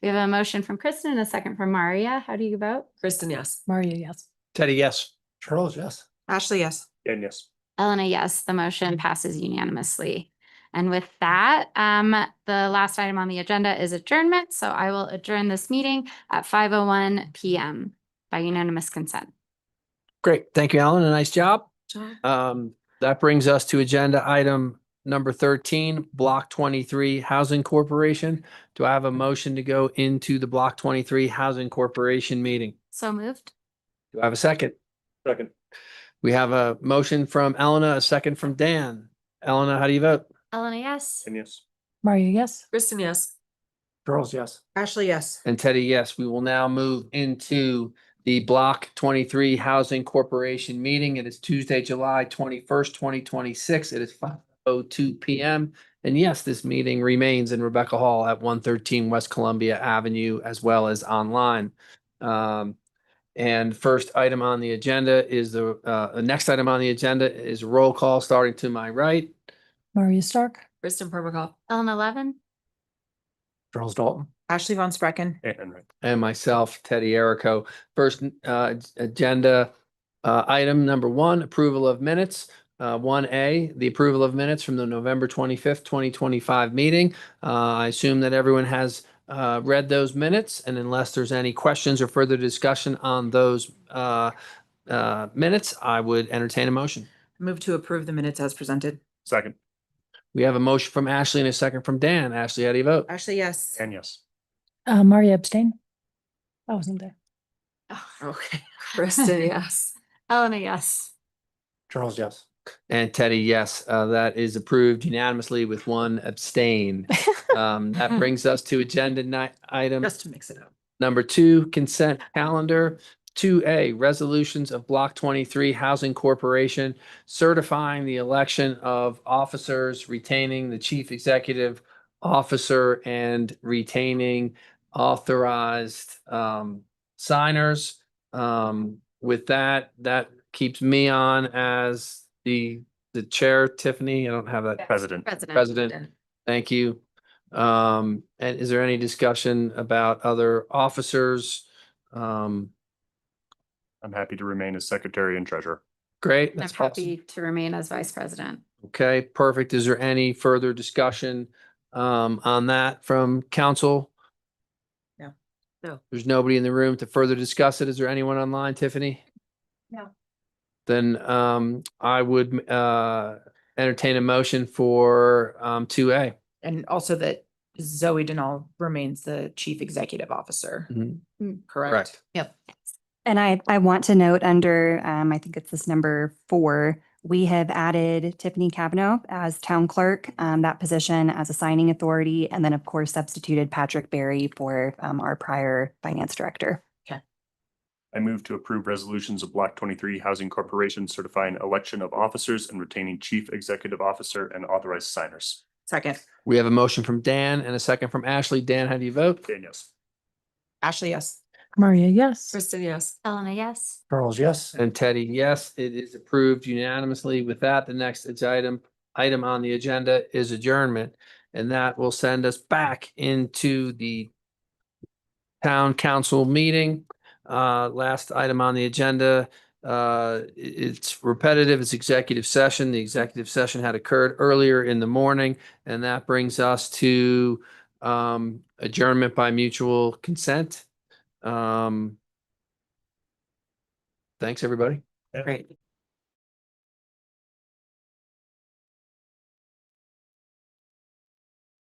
We have a motion from Kristen and a second from Maria. How do you vote? Kristen, yes. Maria, yes. Teddy, yes. Charles, yes. Ashley, yes. And yes. Elena, yes, the motion passes unanimously. And with that, the last item on the agenda is adjournment. So I will adjourn this meeting at 5:01 p.m. by unanimous consent. Great. Thank you, Alan. A nice job. John? That brings us to agenda item number 13, Block 23 Housing Corporation. Do I have a motion to go into the Block 23 Housing Corporation meeting? So moved. Do I have a second? Second. We have a motion from Elena, a second from Dan. Elena, how do you vote? Elena, yes. And yes. Maria, yes. Kristen, yes. Charles, yes. Ashley, yes. And Teddy, yes. We will now move into the Block 23 Housing Corporation meeting. It is Tuesday, July 21st, 2026. It is 5:02 PM. And yes, this meeting remains in Rebecca Hall at 113 West Columbia Avenue, as well as online. And first item on the agenda is the next item on the agenda is roll call, starting to my right. Maria Stark, Kristen Protocol. Ellen 11. Charles Dalton. Ashley Von Sprecken. And myself, Teddy Erico. First agenda item number one, approval of minutes. 1A, the approval of minutes from the November 25th, 2025 meeting. I assume that everyone has read those minutes, and unless there's any questions or further discussion on those minutes, I would entertain a motion. Move to approve the minutes as presented. Second. We have a motion from Ashley and a second from Dan. Ashley, how do you vote? Ashley, yes. And yes. Maria abstain. I wasn't there. Okay. Kristen, yes. Elena, yes. Charles, yes. And Teddy, yes, that is approved unanimously with one abstain. That brings us to agenda item Just to mix it up. number 2, consent calendar. 2A, resolutions of Block 23 Housing Corporation certifying the election of officers, retaining the chief executive officer, and retaining authorized signers. With that keeps me on as the chair, Tiffany. I don't have that. President. President. Thank you. And is there any discussion about other officers? I'm happy to remain as secretary and treasurer. Great. I'm That's happy to remain as vice president. okay, perfect. Is there any further discussion on that from council? No. No. There's nobody in the room to further discuss it. Is there anyone online, Tiffany? No. Then I would entertain a motion for 2A. And also that Zoe Denal remains the chief executive officer. Correct? Correct. Yep. And I want to note under, I think it's this number 4, we have added Tiffany Cavanaugh as town clerk, that position as a signing authority, and then of course substituted Patrick Berry for our prior finance director. I move to approve resolutions of Block 23 Housing Corporation certifying election of officers and retaining chief executive officer and authorized signers. Second. We have a motion from Dan and a second from Ashley. Dan, how do you vote? Dan, yes. Ashley, yes. Maria, yes. Kristen, yes. Elena, yes. Charles, yes. And Teddy, yes, it is approved unanimously. With that, the next item on the agenda is adjournment. And that will send us back into the town council meeting. Last item on the agenda, it's repetitive, it's executive session. The executive session had occurred earlier in the morning, and that brings us to adjournment by mutual consent. Thanks, everybody. Great.